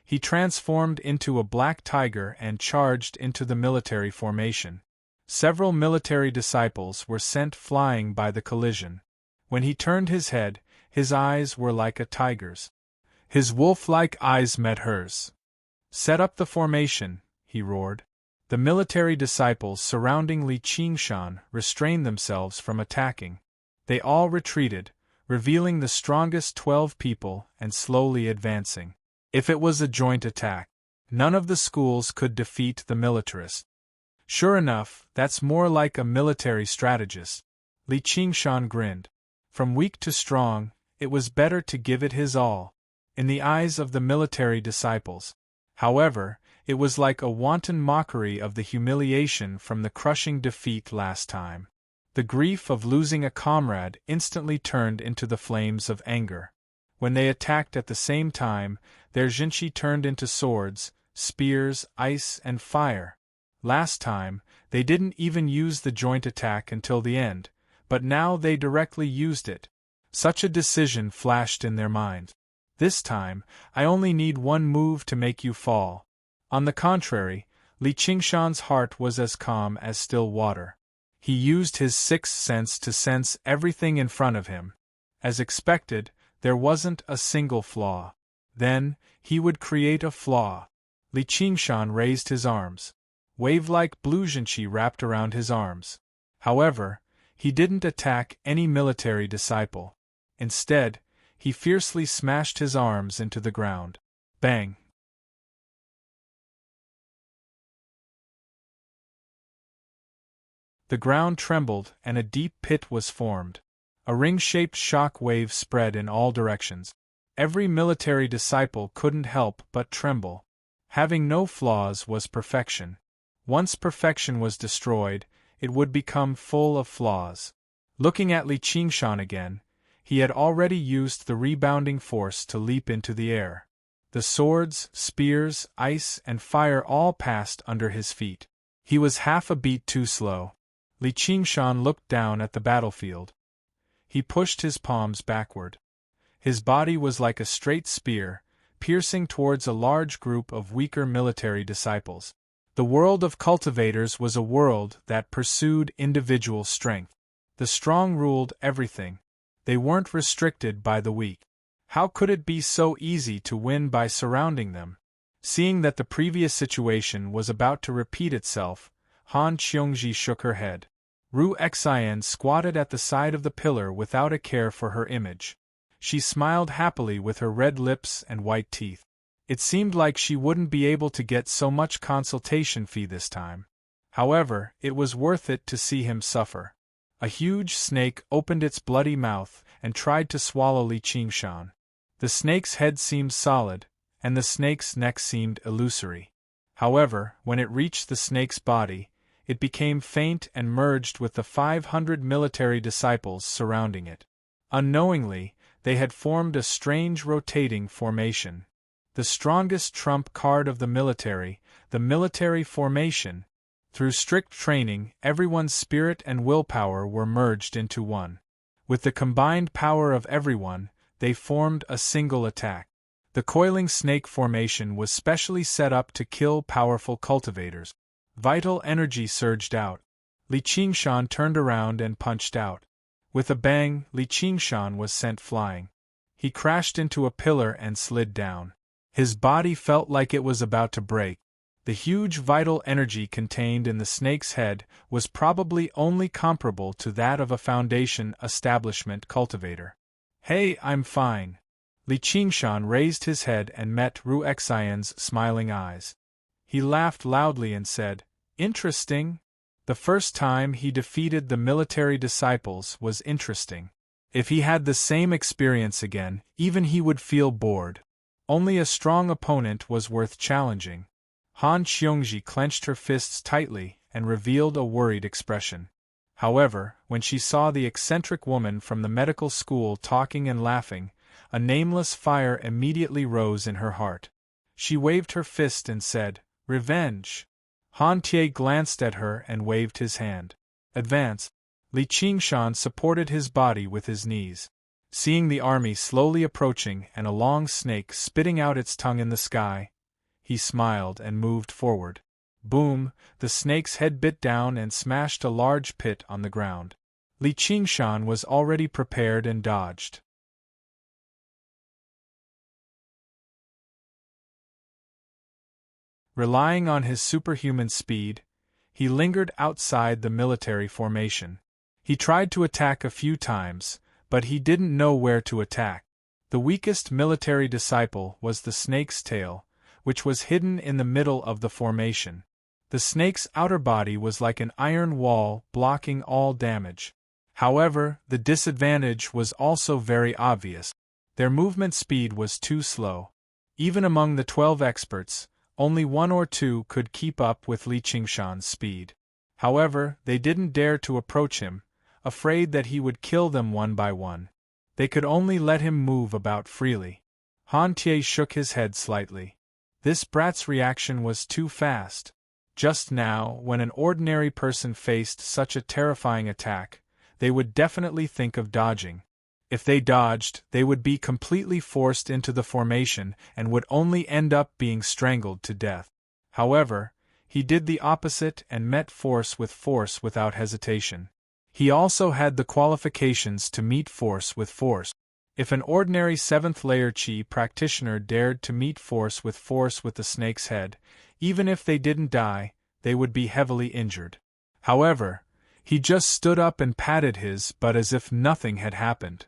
he transformed into a black tiger and charged into the military formation. Several military disciples were sent flying by the collision. When he turned his head, his eyes were like a tiger's. His wolf-like eyes met hers. "Set up the formation," he roared. The military disciples surrounding Li Qingshan restrained themselves from attacking. They all retreated, revealing the strongest 12 people and slowly advancing. If it was a joint attack, none of the schools could defeat the militarists. Sure enough, that's more like a military strategist. Li Qingshan grinned. From weak to strong, it was better to give it his all. In the eyes of the military disciples, however, it was like a wanton mockery of the humiliation from the crushing defeat last time. The grief of losing a comrade instantly turned into the flames of anger. When they attacked at the same time, their jinshi turned into swords, spears, ice, and fire. Last time, they didn't even use the joint attack until the end, but now they directly used it. Such a decision flashed in their minds. This time, I only need one move to make you fall. On the contrary, Li Qingshan's heart was as calm as still water. He used his sixth sense to sense everything in front of him. As expected, there wasn't a single flaw. Then, he would create a flaw. Li Qingshan raised his arms. Wave-like blue jinshi wrapped around his arms. However, he didn't attack any military disciple. Instead, he fiercely smashed his arms into the ground. Bang! The ground trembled and a deep pit was formed. A ring-shaped shock wave spread in all directions. Every military disciple couldn't help but tremble. Having no flaws was perfection. Once perfection was destroyed, it would become full of flaws. Looking at Li Qingshan again, he had already used the rebounding force to leap into the air. The swords, spears, ice, and fire all passed under his feet. He was half a beat too slow. Li Qingshan looked down at the battlefield. He pushed his palms backward. His body was like a straight spear, piercing towards a large group of weaker military disciples. The world of cultivators was a world that pursued individual strength. The strong ruled everything. They weren't restricted by the weak. How could it be so easy to win by surrounding them? Seeing that the previous situation was about to repeat itself, Han Qiongji shook her head. Ru Xian squatted at the side of the pillar without a care for her image. She smiled happily with her red lips and white teeth. It seemed like she wouldn't be able to get so much consultation fee this time. However, it was worth it to see him suffer. A huge snake opened its bloody mouth and tried to swallow Li Qingshan. The snake's head seemed solid, and the snake's neck seemed illusory. However, when it reached the snake's body, it became faint and merged with the 500 military disciples surrounding it. Unknowingly, they had formed a strange rotating formation. The strongest trump card of the military formation. Through strict training, everyone's spirit and willpower were merged into one. With the combined power of everyone, they formed a single attack. The coiling snake formation was specially set up to kill powerful cultivators. Vital energy surged out. Li Qingshan turned around and punched out. With a bang, Li Qingshan was sent flying. He crashed into a pillar and slid down. His body felt like it was about to break. The huge vital energy contained in the snake's head was probably only comparable to that of a foundation establishment cultivator. Hey, I'm fine. Li Qingshan raised his head and met Ru Xian's smiling eyes. He laughed loudly and said, "Interesting." The first time he defeated the military disciples was interesting. If he had the same experience again, even he would feel bored. Only a strong opponent was worth challenging. Han Qiongji clenched her fists tightly and revealed a worried expression. However, when she saw the eccentric woman from the medical school talking and laughing, a nameless fire immediately rose in her heart. She waved her fist and said, "Revenge." Han Tie glanced at her and waved his hand. "Advance." Li Qingshan supported his body with his knees. Seeing the army slowly approaching and a long snake spitting out its tongue in the sky, he smiled and moved forward. Boom! The snake's head bit down and smashed a large pit on the ground. Li Qingshan was already prepared and dodged. Relying on his superhuman speed, he lingered outside the military formation. He tried to attack a few times, but he didn't know where to attack. The weakest military disciple was the snake's tail, which was hidden in the middle of the formation. The snake's outer body was like an iron wall blocking all damage. However, the disadvantage was also very obvious. Their movement speed was too slow. Even among the 12 experts, only 1 or 2 could keep up with Li Qingshan's speed. However, they didn't dare to approach him, afraid that he would kill them one by one. They could only let him move about freely. Han Tie shook his head slightly. This brat's reaction was too fast. Just now, when an ordinary person faced such a terrifying attack, they would definitely think of dodging. If they dodged, they would be completely forced into the formation and would only end up being strangled to death. However, he did the opposite and met force without hesitation. He also had the qualifications to meet force with force. If an ordinary 7th-layer Qi practitioner dared to meet force with the snake's head, even if they didn't die, they would be heavily injured. However, he just stood up and patted his butt as if nothing had happened.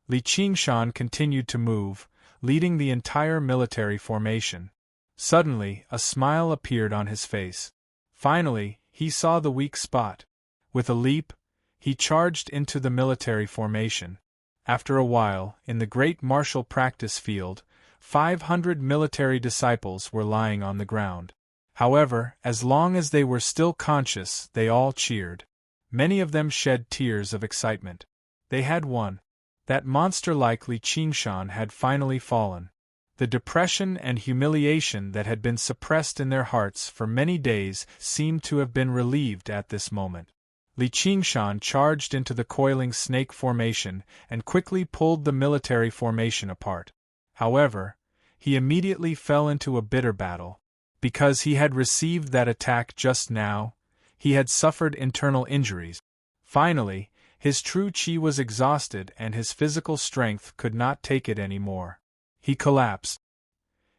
Li Qingshan continued to move, leading the entire military formation. Suddenly, a smile appeared on his face. Finally, he saw the weak spot. With a leap, he charged into the military formation. After a while, in the great martial practice field, 500 military disciples were lying on the ground. However, as long as they were still conscious, they all cheered. Many of them shed tears of excitement. They had won. That monster like Li Qingshan had finally fallen. The depression and humiliation that had been suppressed in their hearts for many days seemed to have been relieved at this moment. Li Qingshan charged into the coiling snake formation and quickly pulled the military formation apart. However, he immediately fell into a bitter battle. Because he had received that attack just now, he had suffered internal injuries. Finally, his true Qi was exhausted and his physical strength could not take it anymore. He collapsed.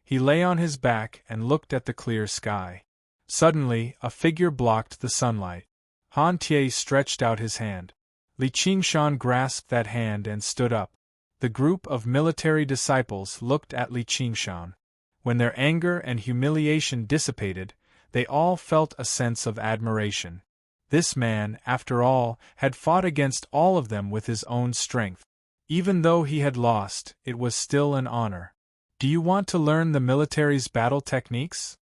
He lay on his back and looked at the clear sky. Suddenly, a figure blocked the sunlight. Han Tie stretched out his hand. Li Qingshan grasped that hand and stood up. The group of military disciples looked at Li Qingshan. When their anger and humiliation dissipated, they all felt a sense of admiration. This man, after all, had fought against all of them with his own strength. Even though he had lost, it was still an honor. Do you want to learn the military's battle techniques?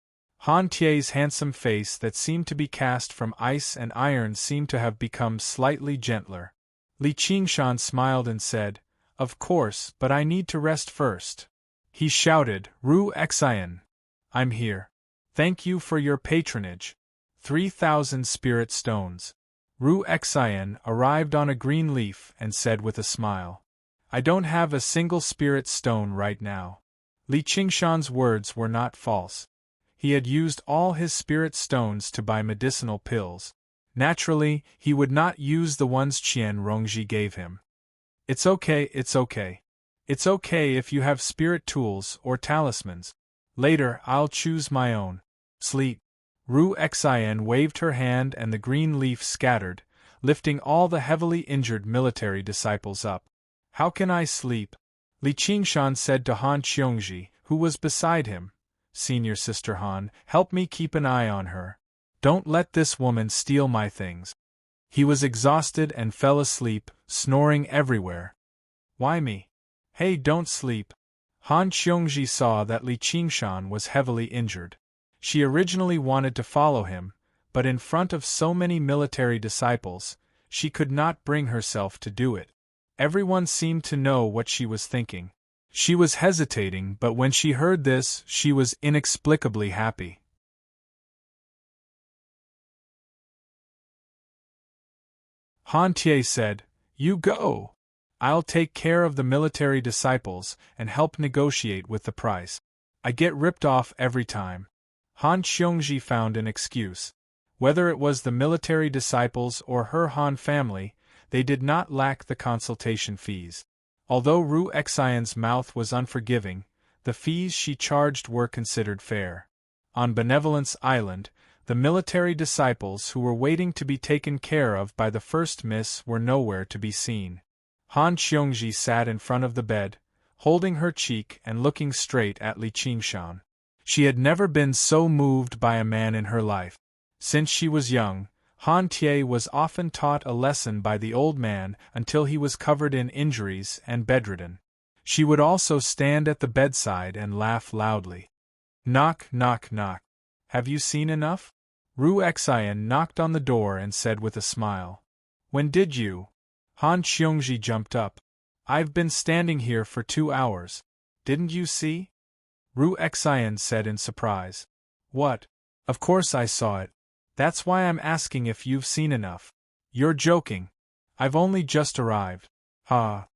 Han Tie's handsome face that seemed to be cast from ice and iron seemed to have become slightly gentler. Li Qingshan smiled and said, "Of course, but I need to rest first." He shouted, "Ru Xian! I'm here. Thank you for your patronage. 3,000 spirit stones." Ru Xian arrived on a green leaf and said with a smile, "I don't have a single spirit stone right now." Li Qingshan's words were not false. He had used all his spirit stones to buy medicinal pills. Naturally, he would not use the ones Qian Rongji gave him. It's okay. It's okay if you have spirit tools or talismans. Later, I'll choose my own. Sleep. Ru Xian waved her hand and the green leaf scattered, lifting all the heavily injured military disciples up. How can I sleep? Li Qingshan said to Han Qiongji, who was beside him. Senior Sister Han, help me keep an eye on her. Don't let this woman steal my things. He was exhausted and fell asleep, snoring everywhere. Why me? Hey, don't sleep. Han Qiongji saw that Li Qingshan was heavily injured. She originally wanted to follow him, but in front of so many military disciples, she could not bring herself to do it. Everyone seemed to know what she was thinking. She was hesitating, but when she heard this, she was inexplicably happy. Han Tie said, "You go. I'll take care of the military disciples and help negotiate with the price. I get ripped off every time." Han Qiongji found an excuse. Whether it was the military disciples or her Han family, they did not lack the consultation fees. Although Ru Xian's mouth was unforgiving, the fees she charged were considered fair. On Benevolence Island, the military disciples who were waiting to be taken care of by the first miss were nowhere to be seen. Han Qiongji sat in front of the bed, holding her cheek and looking straight at Li Qingshan. She had never been so moved by a man in her life. Since she was young, Han Tie was often taught a lesson by the old man until he was covered in injuries and bedridden. She would also stand at the bedside and laugh loudly. Knock, knock, knock. Have you seen enough? Ru Xian knocked on the door and said with a smile. When did you? Han Qiongji jumped up. I've been standing here for 2 hours. Didn't you see? Ru Xian said in surprise. What? Of course I saw it. That's why I'm asking if you've seen enough. You're joking. I've only just arrived. Ha.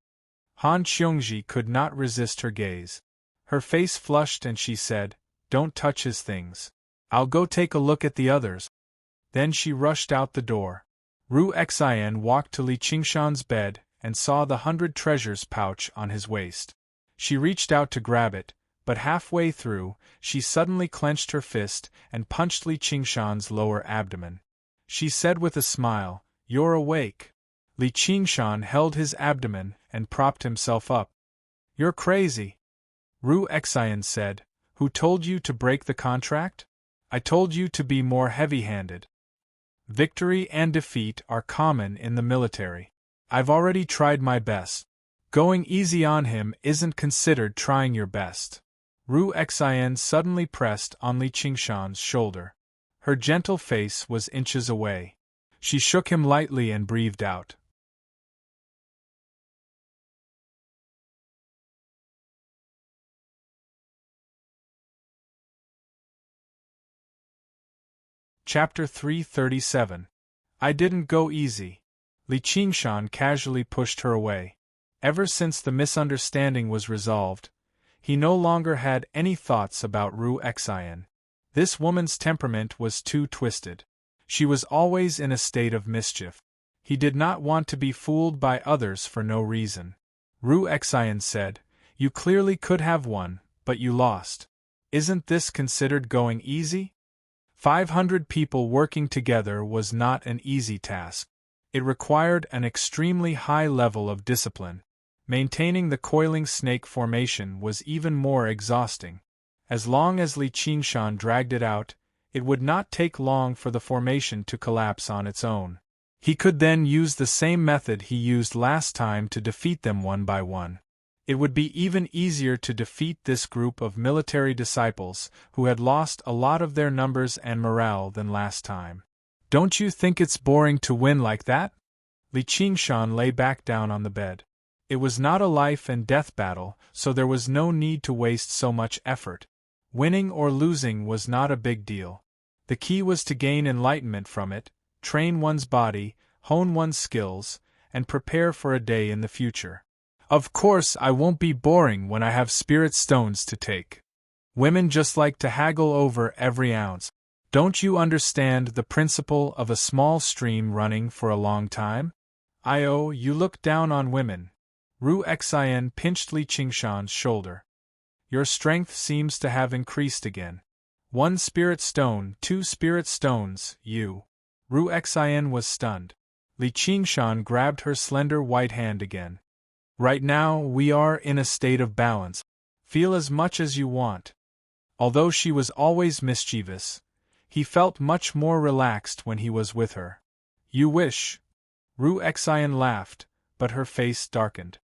Han Qiongji could not resist her gaze. Her face flushed and she said, Don't touch his things. I'll go take a look at the others. Then she rushed out the door. Ru Xian walked to Li Qingshan's bed and saw the 100 treasures pouch on his waist. She reached out to grab it, but halfway through, she suddenly clenched her fist and punched Li Qingshan's lower abdomen. She said with a smile, You're awake. Li Qingshan held his abdomen and propped himself up. You're crazy. Ru Xian said, Who told you to break the contract? I told you to be more heavy-handed. Victory and defeat are common in the military. I've already tried my best. Going easy on him isn't considered trying your best. Ru Xian suddenly pressed on Li Qingshan's shoulder. Her gentle face was inches away. She shook him lightly and breathed out. Chapter 337. I didn't go easy. Li Qingshan casually pushed her away. Ever since the misunderstanding was resolved, he no longer had any thoughts about Ru Xian. This woman's temperament was too twisted. She was always in a state of mischief. He did not want to be fooled by others for no reason. Ru Xian said, You clearly could have won, but you lost. Isn't this considered going easy? 500 people working together was not an easy task. It required an extremely high level of discipline. Maintaining the coiling snake formation was even more exhausting. As long as Li Qingshan dragged it out, it would not take long for the formation to collapse on its own. He could then use the same method he used last time to defeat them one by one. It would be even easier to defeat this group of military disciples who had lost a lot of their numbers and morale than last time. Don't you think it's boring to win like that? Li Qingshan lay back down on the bed. It was not a life-and-death battle, so there was no need to waste so much effort. Winning or losing was not a big deal. The key was to gain enlightenment from it, train one's body, hone one's skills, and prepare for a day in the future. Of course I won't be boring when I have spirit stones to take. Women just like to haggle over every ounce. Don't you understand the principle of a small stream running for a long time? You look down on women. Ru Xian pinched Li Qingshan's shoulder. Your strength seems to have increased again. 1 spirit stone, 2 spirit stones, you. Ru Xian was stunned. Li Qingshan grabbed her slender white hand again. Right now we are in a state of balance. Feel as much as you want. Although she was always mischievous, he felt much more relaxed when he was with her. You wish. Ru Xian laughed, but her face darkened.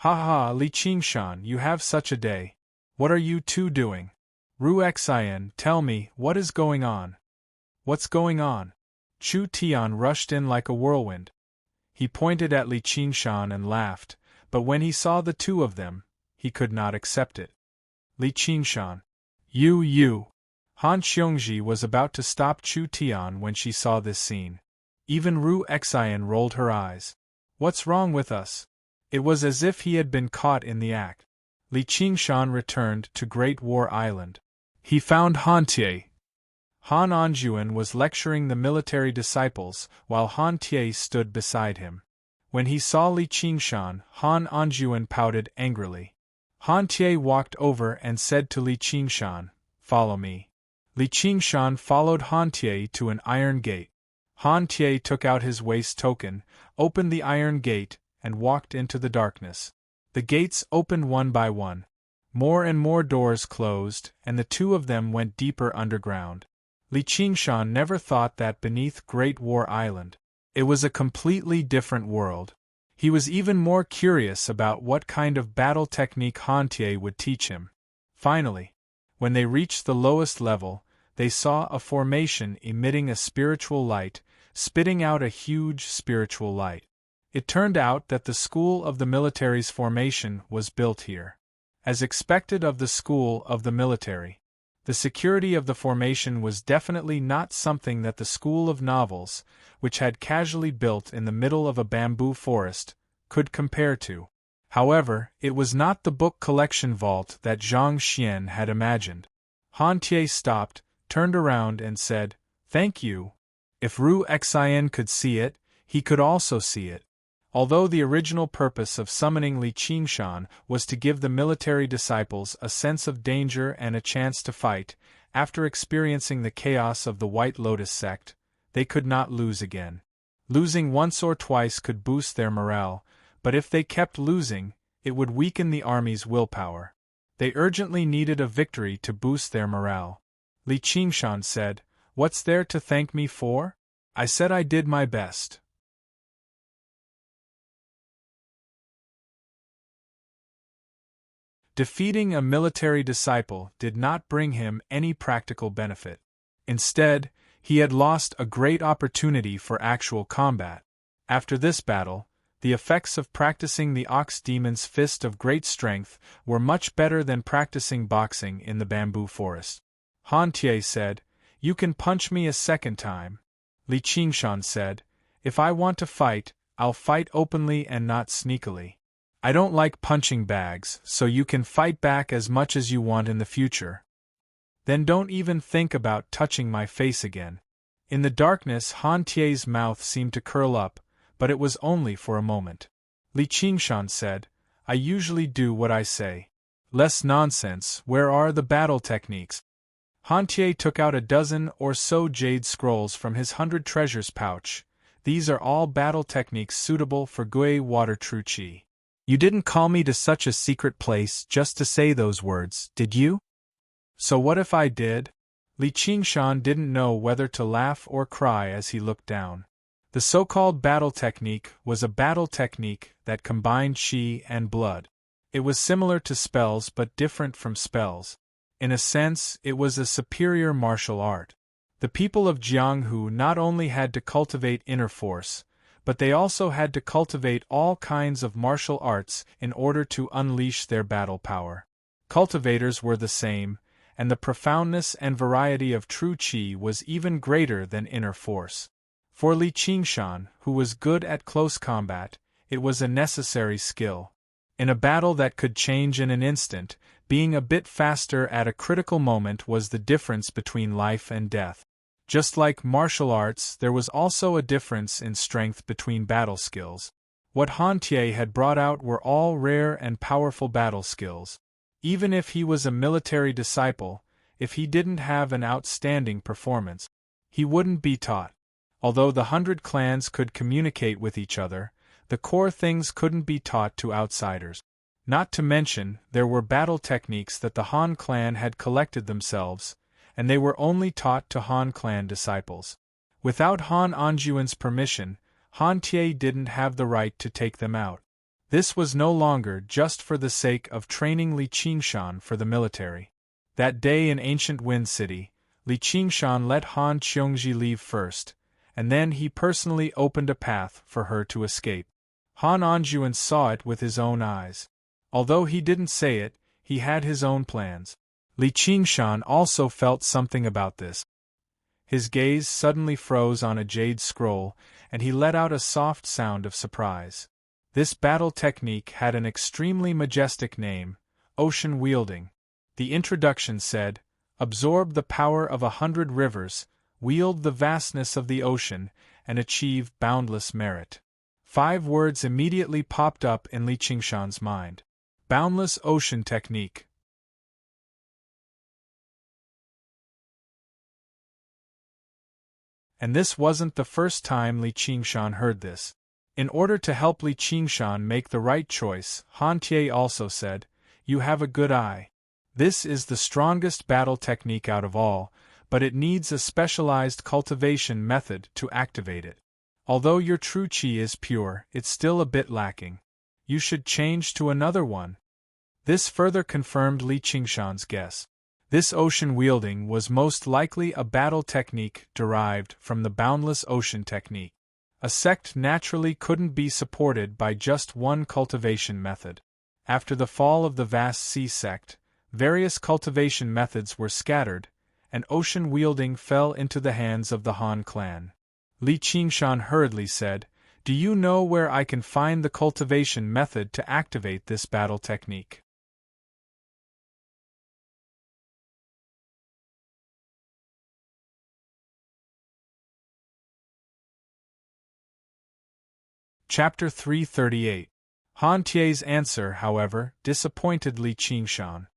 Ha ha, Li Qingshan, you have such a day. What are you two doing? Ru Xian, tell me, what is going on? What's going on? Chu Tian rushed in like a whirlwind. He pointed at Li Qingshan and laughed, but when he saw the two of them, he could not accept it. Li Qingshan. You. Han Qiongji was about to stop Chu Tian when she saw this scene. Even Ru Xian rolled her eyes. What's wrong with us? It was as if he had been caught in the act. Li Qingshan returned to Great War Island. He found Han Tie. Han Anjuan was lecturing the military disciples while Han Tie stood beside him. When he saw Li Qingshan, Han Anjuan pouted angrily. Han Tie walked over and said to Li Qingshan, Follow me. Li Qingshan followed Han Tie to an iron gate. Han Tie took out his waist token, opened the iron gate, and walked into the darkness. The gates opened one by one. More and more doors closed, and the two of them went deeper underground. Li Qingshan never thought that beneath Great War Island, it was a completely different world. He was even more curious about what kind of battle technique Han Tie would teach him. Finally, when they reached the lowest level, they saw a formation emitting a spiritual light, spitting out a huge spiritual light. It turned out that the school of the military's formation was built here. As expected of the school of the military, the security of the formation was definitely not something that the school of novels, which had casually built in the middle of a bamboo forest, could compare to. However, it was not the book collection vault that Zhang Xian had imagined. Han Tie stopped, turned around and said, "Thank you." If Ru Xin could see it, he could also see it. Although the original purpose of summoning Li Qingshan was to give the military disciples a sense of danger and a chance to fight, after experiencing the chaos of the White Lotus sect, they could not lose again. Losing once or twice could boost their morale, but if they kept losing, it would weaken the army's willpower. They urgently needed a victory to boost their morale. Li Qingshan said, "What's there to thank me for? I said I did my best." Defeating a military disciple did not bring him any practical benefit. Instead, he had lost a great opportunity for actual combat. After this battle, the effects of practicing the ox demon's fist of great strength were much better than practicing boxing in the bamboo forest. Han Tie said, "You can punch me a second time." Li Qingshan said, "If I want to fight, I'll fight openly and not sneakily. I don't like punching bags, so you can fight back as much as you want in the future. Then don't even think about touching my face again." In the darkness, Han Tie's mouth seemed to curl up, but it was only for a moment. Li Qingshan said, "I usually do what I say." "Less nonsense, where are the battle techniques?" Han Tie took out a dozen or so jade scrolls from his 100 treasures pouch. "These are all battle techniques suitable for Gui Water True Qi." "You didn't call me to such a secret place just to say those words, did you?" "So what if I did?" Li Qingshan didn't know whether to laugh or cry as he looked down. The so-called battle technique was a battle technique that combined qi and blood. It was similar to spells but different from spells. In a sense, it was a superior martial art. The people of Jianghu not only had to cultivate inner force, but they also had to cultivate all kinds of martial arts in order to unleash their battle power. Cultivators were the same, and the profoundness and variety of true qi was even greater than inner force. For Li Qingshan, who was good at close combat, it was a necessary skill. In a battle that could change in an instant, being a bit faster at a critical moment was the difference between life and death. Just like martial arts, there was also a difference in strength between battle skills. What Han Tie had brought out were all rare and powerful battle skills. Even if he was a military disciple, if he didn't have an outstanding performance, he wouldn't be taught. Although the 100 clans could communicate with each other, the core things couldn't be taught to outsiders. Not to mention, there were battle techniques that the Han clan had collected themselves, and they were only taught to Han clan disciples. Without Han Anjuan's permission, Han Tie didn't have the right to take them out. This was no longer just for the sake of training Li Qingshan for the military. That day in Ancient Wind City, Li Qingshan let Han Qiongji leave first, and then he personally opened a path for her to escape. Han Anjuan saw it with his own eyes. Although he didn't say it, he had his own plans. Li Qingshan also felt something about this. His gaze suddenly froze on a jade scroll, and he let out a soft sound of surprise. This battle technique had an extremely majestic name, Ocean Wielding. The introduction said, "Absorb the power of 100 rivers, wield the vastness of the ocean, and achieve boundless merit." 5 words immediately popped up in Li Qingshan's mind. Boundless Ocean Technique. And this wasn't the first time Li Qingshan heard this. In order to help Li Qingshan make the right choice, Han Tie also said, "You have a good eye. This is the strongest battle technique out of all, but it needs a specialized cultivation method to activate it. Although your true qi is pure, it's still a bit lacking. You should change to another one." This further confirmed Li Qingshan's guess. This ocean wielding was most likely a battle technique derived from the boundless ocean technique. A sect naturally couldn't be supported by just one cultivation method. After the fall of the vast sea sect, various cultivation methods were scattered, and ocean wielding fell into the hands of the Han clan. Li Qingshan hurriedly said, "Do you know where I can find the cultivation method to activate this battle technique?" Chapter 338. Han Tie's answer, however, disappointed Li Qingshan.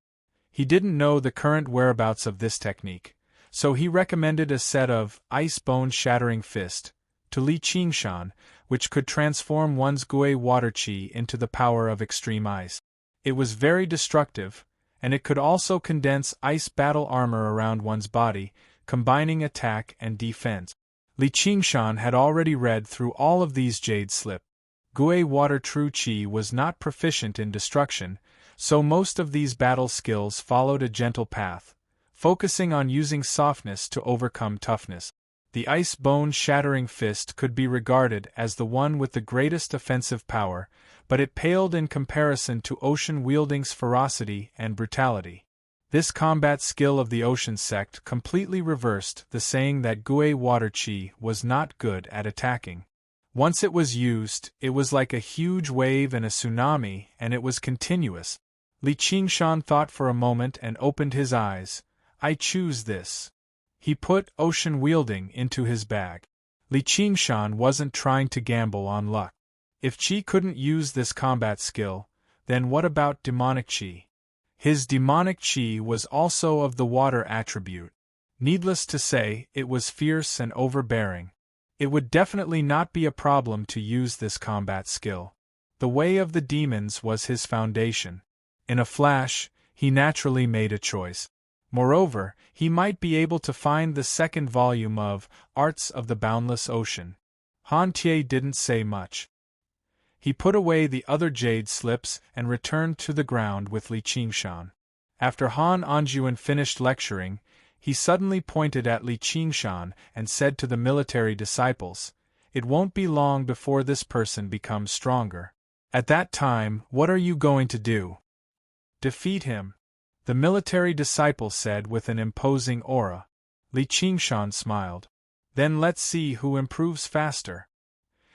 He didn't know the current whereabouts of this technique, so he recommended a set of ice bone shattering fist to Li Qingshan, which could transform one's Gui water qi into the power of extreme ice. It was very destructive, and it could also condense ice battle armor around one's body, combining attack and defense. Li Qingshan had already read through all of these jade slip. Gui water true qi was not proficient in destruction, so most of these battle skills followed a gentle path, focusing on using softness to overcome toughness. The ice bone shattering fist could be regarded as the one with the greatest offensive power, but it paled in comparison to ocean wielding's ferocity and brutality. This combat skill of the ocean sect completely reversed the saying that Gui water qi was not good at attacking. Once it was used, it was like a huge wave and a tsunami, and it was continuous. Li Qingshan thought for a moment and opened his eyes. "I choose this." He put ocean wielding into his bag. Li Qingshan wasn't trying to gamble on luck. If qi couldn't use this combat skill, then what about demonic qi? His demonic qi was also of the water attribute. Needless to say, it was fierce and overbearing. It would definitely not be a problem to use this combat skill. The way of the demons was his foundation. In a flash, he naturally made a choice. Moreover, he might be able to find the second volume of Arts of the Boundless Ocean. Han Tie didn't say much. He put away the other jade slips and returned to the ground with Li Qingshan. After Han Anjuan finished lecturing, he suddenly pointed at Li Qingshan and said to the military disciples, "It won't be long before this person becomes stronger. At that time, what are you going to do?" "Defeat him," the military disciple said with an imposing aura. Li Qingshan smiled. "Then let's see who improves faster."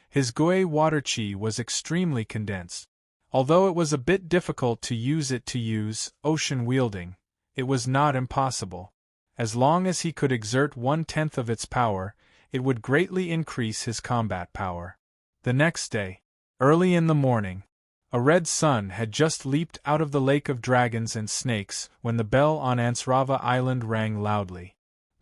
His Gui water qi was extremely condensed. Although it was a bit difficult to use ocean wielding, it was not impossible. As long as he could exert 1/10 of its power, it would greatly increase his combat power. The next day, early in the morning, a red sun had just leaped out of the lake of dragons and snakes when the bell on Ansrava Island rang loudly.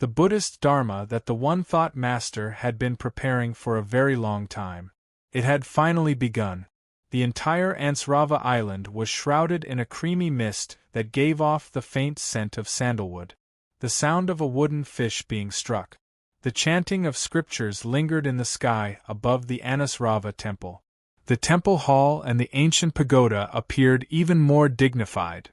The Buddhist Dharma that the one-thought master had been preparing for a very long time. It had finally begun. The entire Ansrava Island was shrouded in a creamy mist that gave off the faint scent of sandalwood. The sound of a wooden fish being struck. The chanting of scriptures lingered in the sky above the Anusrava temple. The temple hall and the ancient pagoda appeared even more dignified.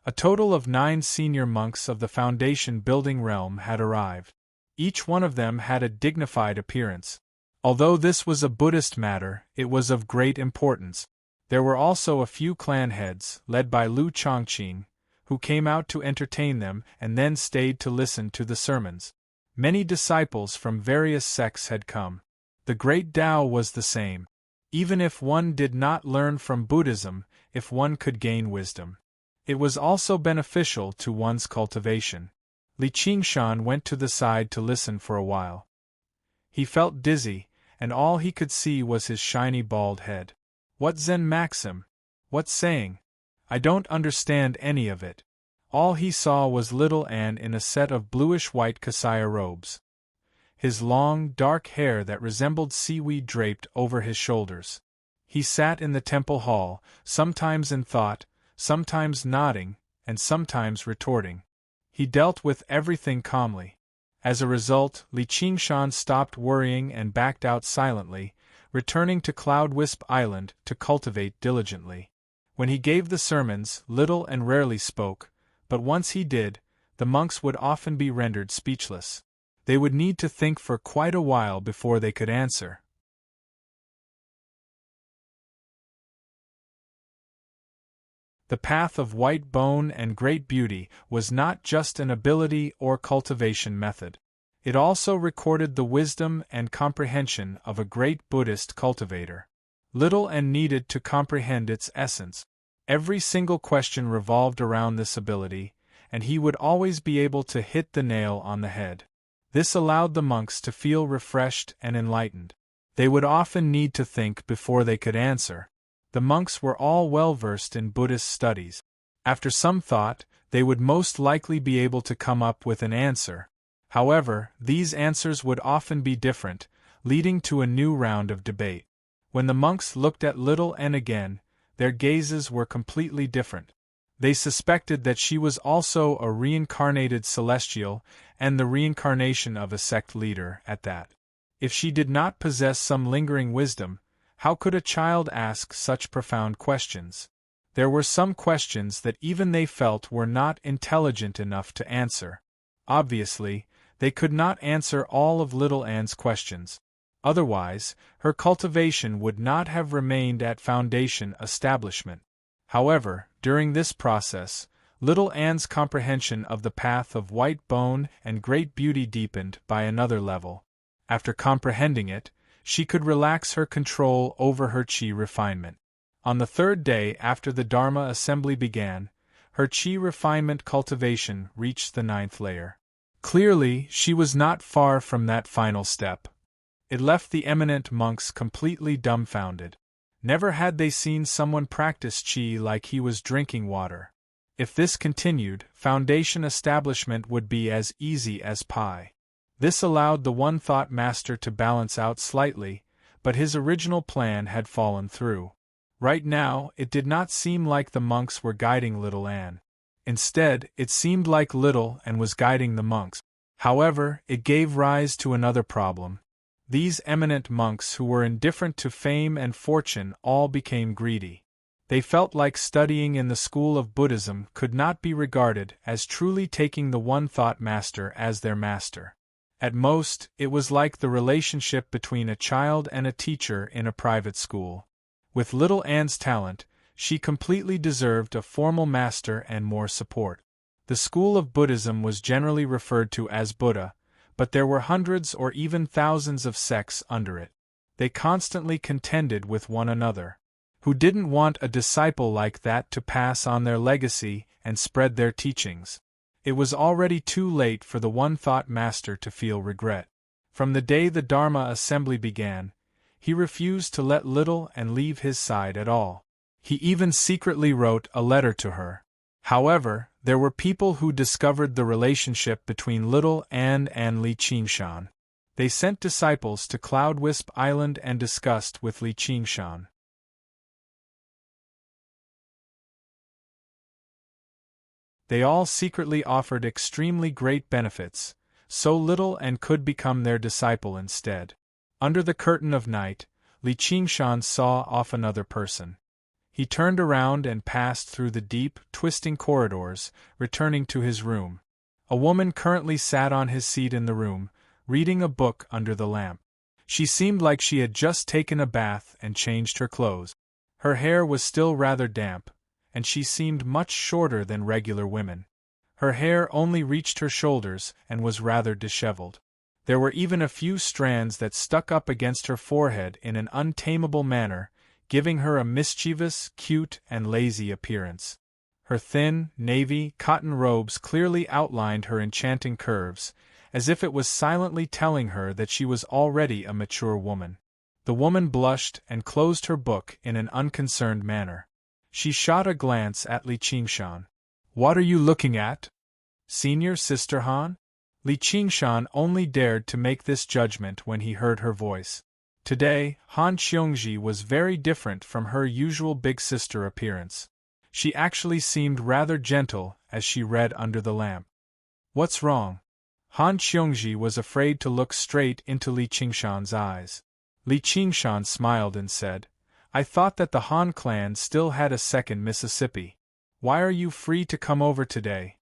A total of 9 senior monks of the foundation building realm had arrived. Each one of them had a dignified appearance. Although this was a Buddhist matter, it was of great importance. There were also a few clan heads, led by Lu Chongqing, who came out to entertain them and then stayed to listen to the sermons. Many disciples from various sects had come. The great Tao was the same. Even if one did not learn from Buddhism, if one could gain wisdom, it was also beneficial to one's cultivation. Li Qingshan went to the side to listen for a while. He felt dizzy, and all he could see was his shiny bald head. What Zen maxim? What saying? I don't understand any of it. All he saw was little Anne in a set of bluish-white Kasaya robes. his long, dark hair that resembled seaweed draped over his shoulders. He sat in the temple hall, sometimes in thought, sometimes nodding, and sometimes retorting. He dealt with everything calmly. As a result, Li Qingshan stopped worrying and backed out silently, returning to Cloud-Wisp Island to cultivate diligently. When he gave the sermons, little and rarely spoke, but once he did, the monks would often be rendered speechless. They would need to think for quite a while before they could answer. The path of white bone and great beauty was not just an ability or cultivation method. It also recorded the wisdom and comprehension of a great Buddhist cultivator. Little and needed to comprehend its essence. Every single question revolved around this ability, and he would always be able to hit the nail on the head. This allowed the monks to feel refreshed and enlightened. They would often need to think before they could answer. The monks were all well versed in Buddhist studies. After some thought, they would most likely be able to come up with an answer. However, these answers would often be different, leading to a new round of debate. When the monks looked at Little N again, their gazes were completely different. They suspected that she was also a reincarnated celestial, and the reincarnation of a sect leader at that. If she did not possess some lingering wisdom, how could a child ask such profound questions? There were some questions that even they felt were not intelligent enough to answer. Obviously, they could not answer all of Little Anne's questions. Otherwise, her cultivation would not have remained at foundation establishment. However, during this process, Little Anne's comprehension of the path of white bone and great beauty deepened by another level. After comprehending it, she could relax her control over her qi refinement. On the third day after the Dharma assembly began, her qi refinement cultivation reached the 9th layer. Clearly, she was not far from that final step. It left the eminent monks completely dumbfounded. Never had they seen someone practice qi like he was drinking water. If this continued, foundation establishment would be as easy as pie. This allowed the one-thought master to balance out slightly, but his original plan had fallen through. Right now, it did not seem like the monks were guiding Little Anne. Instead, it seemed like Little Anne was guiding the monks. However, it gave rise to another problem. These eminent monks who were indifferent to fame and fortune all became greedy. They felt like studying in the school of Buddhism could not be regarded as truly taking the one-thought master as their master. At most, it was like the relationship between a child and a teacher in a private school. With Little Anne's talent, she completely deserved a formal master and more support. The school of Buddhism was generally referred to as Buddha, but there were hundreds or even thousands of sects under it. They constantly contended with one another. Who didn't want a disciple like that to pass on their legacy and spread their teachings? It was already too late for the one-thought master to feel regret. From the day the Dharma assembly began, he refused to let Little Anne leave his side at all. He even secretly wrote a letter to her. However, there were people who discovered the relationship between Little Anne and Li Qingshan. They sent disciples to Cloud-Wisp Island and discussed with Li Qingshan. They all secretly offered extremely great benefits, so Little Anne could become their disciple instead. Under the curtain of night, Li Qingshan saw off another person. He turned around and passed through the deep, twisting corridors, returning to his room. A woman currently sat on his seat in the room, reading a book under the lamp. She seemed like she had just taken a bath and changed her clothes. Her hair was still rather damp, and she seemed much shorter than regular women. Her hair only reached her shoulders and was rather disheveled. There were even a few strands that stuck up against her forehead in an untamable manner, giving her a mischievous, cute, and lazy appearance. Her thin, navy, cotton robes clearly outlined her enchanting curves, as if it was silently telling her that she was already a mature woman. The woman blushed and closed her book in an unconcerned manner. She shot a glance at Li Qingshan. "What are you looking at? Senior Sister Han?" Li Qingshan only dared to make this judgment when he heard her voice. Today, Han Xiongji was very different from her usual big sister appearance. She actually seemed rather gentle as she read under the lamp. What's wrong? Han Xiongji was afraid to look straight into Li Qingshan's eyes. Li Qingshan smiled and said, I thought that the Han clan still had a second Mississippi. Why are you free to come over today?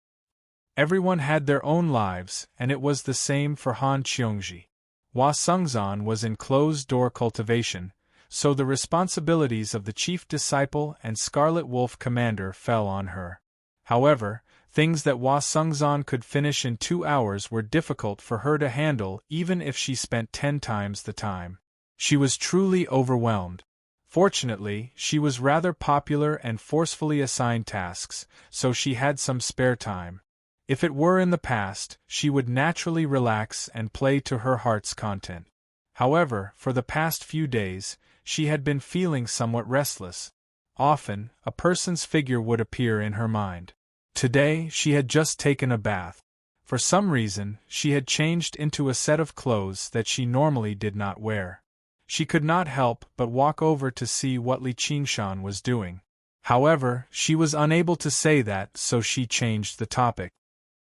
Everyone had their own lives, and it was the same for Han Xiongji. Hua Sengzan was in closed-door cultivation, so the responsibilities of the chief disciple and Scarlet Wolf commander fell on her. However, things that Hua Sengzan could finish in 2 hours were difficult for her to handle even if she spent 10 times the time. She was truly overwhelmed. Fortunately, she was rather popular and forcefully assigned tasks, so she had some spare time. If it were in the past, she would naturally relax and play to her heart's content. However, for the past few days, she had been feeling somewhat restless. Often, a person's figure would appear in her mind. Today, she had just taken a bath. For some reason, she had changed into a set of clothes that she normally did not wear. She could not help but walk over to see what Li Qingshan was doing. However, she was unable to say that, so she changed the topic.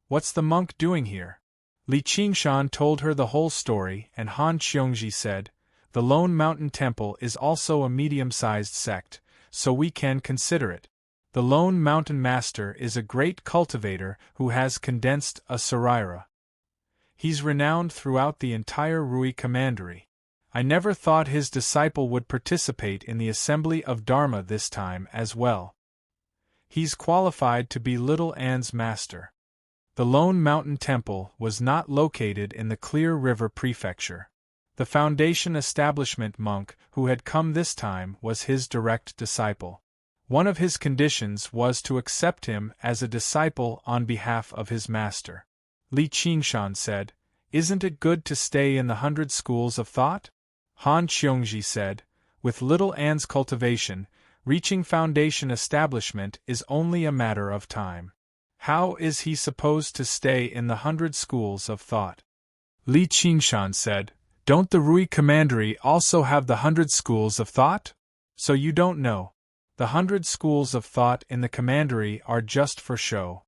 What's the monk doing here? Li Qingshan told her the whole story, and Han Xiongji said, The Lone Mountain Temple is also a medium-sized sect, so we can consider it. The Lone Mountain Master is a great cultivator who has condensed a Sarira. He's renowned throughout the entire Rui Commandery. I never thought his disciple would participate in the assembly of Dharma this time as well. He's qualified to be Little Anne's master. The Lone Mountain Temple was not located in the Clear River Prefecture. The Foundation establishment monk who had come this time was his direct disciple. One of his conditions was to accept him as a disciple on behalf of his master. Li Qingshan said, Isn't it good to stay in the 100 schools of thought? Han Xiongji said, With Little Anne's cultivation, reaching Foundation establishment is only a matter of time. How is he supposed to stay in the 100 schools of thought? Li Qingshan said, Don't the Rui Commandery also have the 100 schools of thought? So you don't know. The 100 schools of thought in the Commandery are just for show.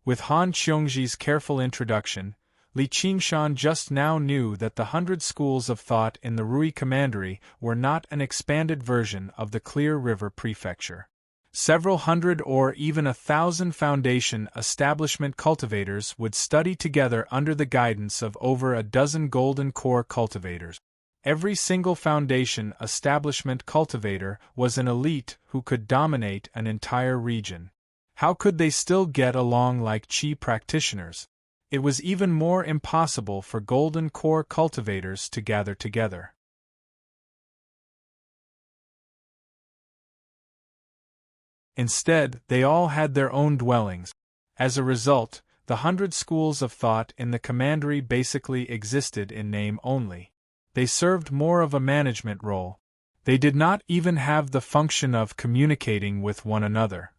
With Han Xiongji's careful introduction, Li Qingshan just now knew that the 100 schools of thought in the Rui Commandery were not an expanded version of the Clear River Prefecture. Several hundred or even 1,000 Foundation establishment cultivators would study together under the guidance of over a dozen Golden Core cultivators. Every single Foundation establishment cultivator was an elite who could dominate an entire region. How could they still get along like Qi practitioners? It was even more impossible for Golden Core cultivators to gather together. Instead, they all had their own dwellings. As a result, the 100 schools of thought in the Commandery basically existed in name only. They served more of a management role. They did not even have the function of communicating with one another.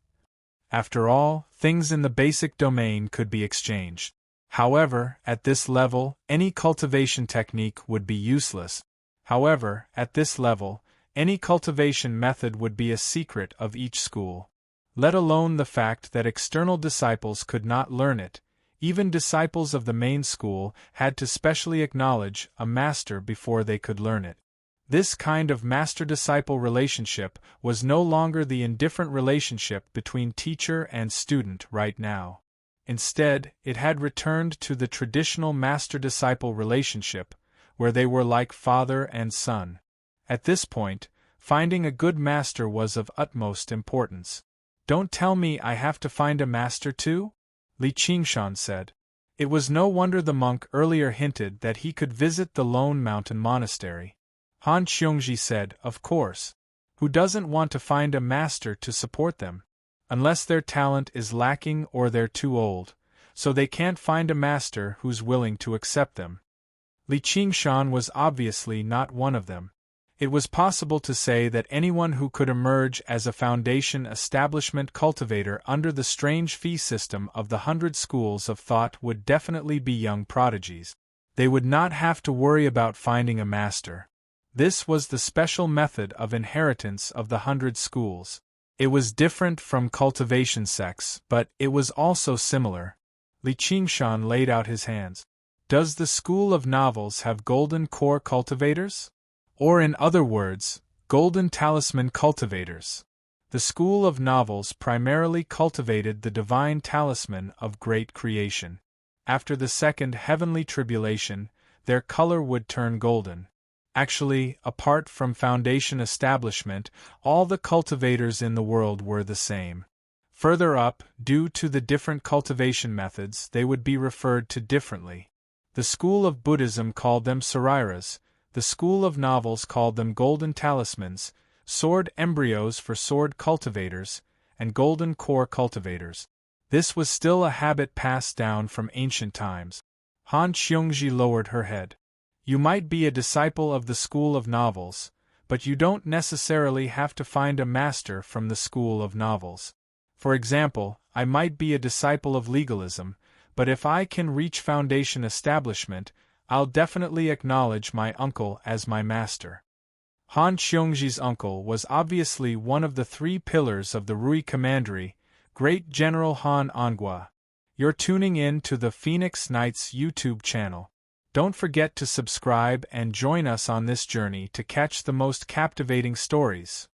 After all, things in the basic domain could be exchanged. However, at this level, any cultivation technique would be useless. However, at this level, any cultivation method would be a secret of each school. Let alone the fact that external disciples could not learn it, even disciples of the main school had to specially acknowledge a master before they could learn it. This kind of master-disciple relationship was no longer the indifferent relationship between teacher and student right now. Instead, it had returned to the traditional master-disciple relationship, where they were like father and son. At this point, finding a good master was of utmost importance. Don't tell me I have to find a master too? Li Qingshan said. It was no wonder the monk earlier hinted that he could visit the Lone Mountain Monastery. Han Xiongji said, Of course. Who doesn't want to find a master to support them? Unless their talent is lacking or they're too old, so they can't find a master who's willing to accept them. Li Qingshan was obviously not one of them. It was possible to say that anyone who could emerge as a foundation establishment cultivator under the strange fee system of the 100 schools of thought would definitely be young prodigies. They would not have to worry about finding a master. This was the special method of inheritance of the 100 schools. It was different from cultivation sects, but it was also similar. Li Qingshan laid out his hands. Does the school of novels have golden core cultivators? Or in other words, golden talisman cultivators? The school of novels primarily cultivated the divine talisman of great creation. After the second heavenly tribulation, their color would turn golden. Actually, apart from foundation establishment, all the cultivators in the world were the same. Further up, due to the different cultivation methods, they would be referred to differently. The school of Buddhism called them sariras, the school of novels called them golden talismans, sword embryos for sword cultivators, and golden core cultivators. This was still a habit passed down from ancient times. Han Xiongji lowered her head. You might be a disciple of the school of novels, but you don't necessarily have to find a master from the school of novels. For example, I might be a disciple of legalism, but if I can reach foundation establishment, I'll definitely acknowledge my uncle as my master. Han Xiongji's uncle was obviously one of the 3 pillars of the Rui Commandery, Great General Han Ongwa. You're tuning in to the Phoenix Knights YouTube channel. Don't forget to subscribe and join us on this journey to catch the most captivating stories.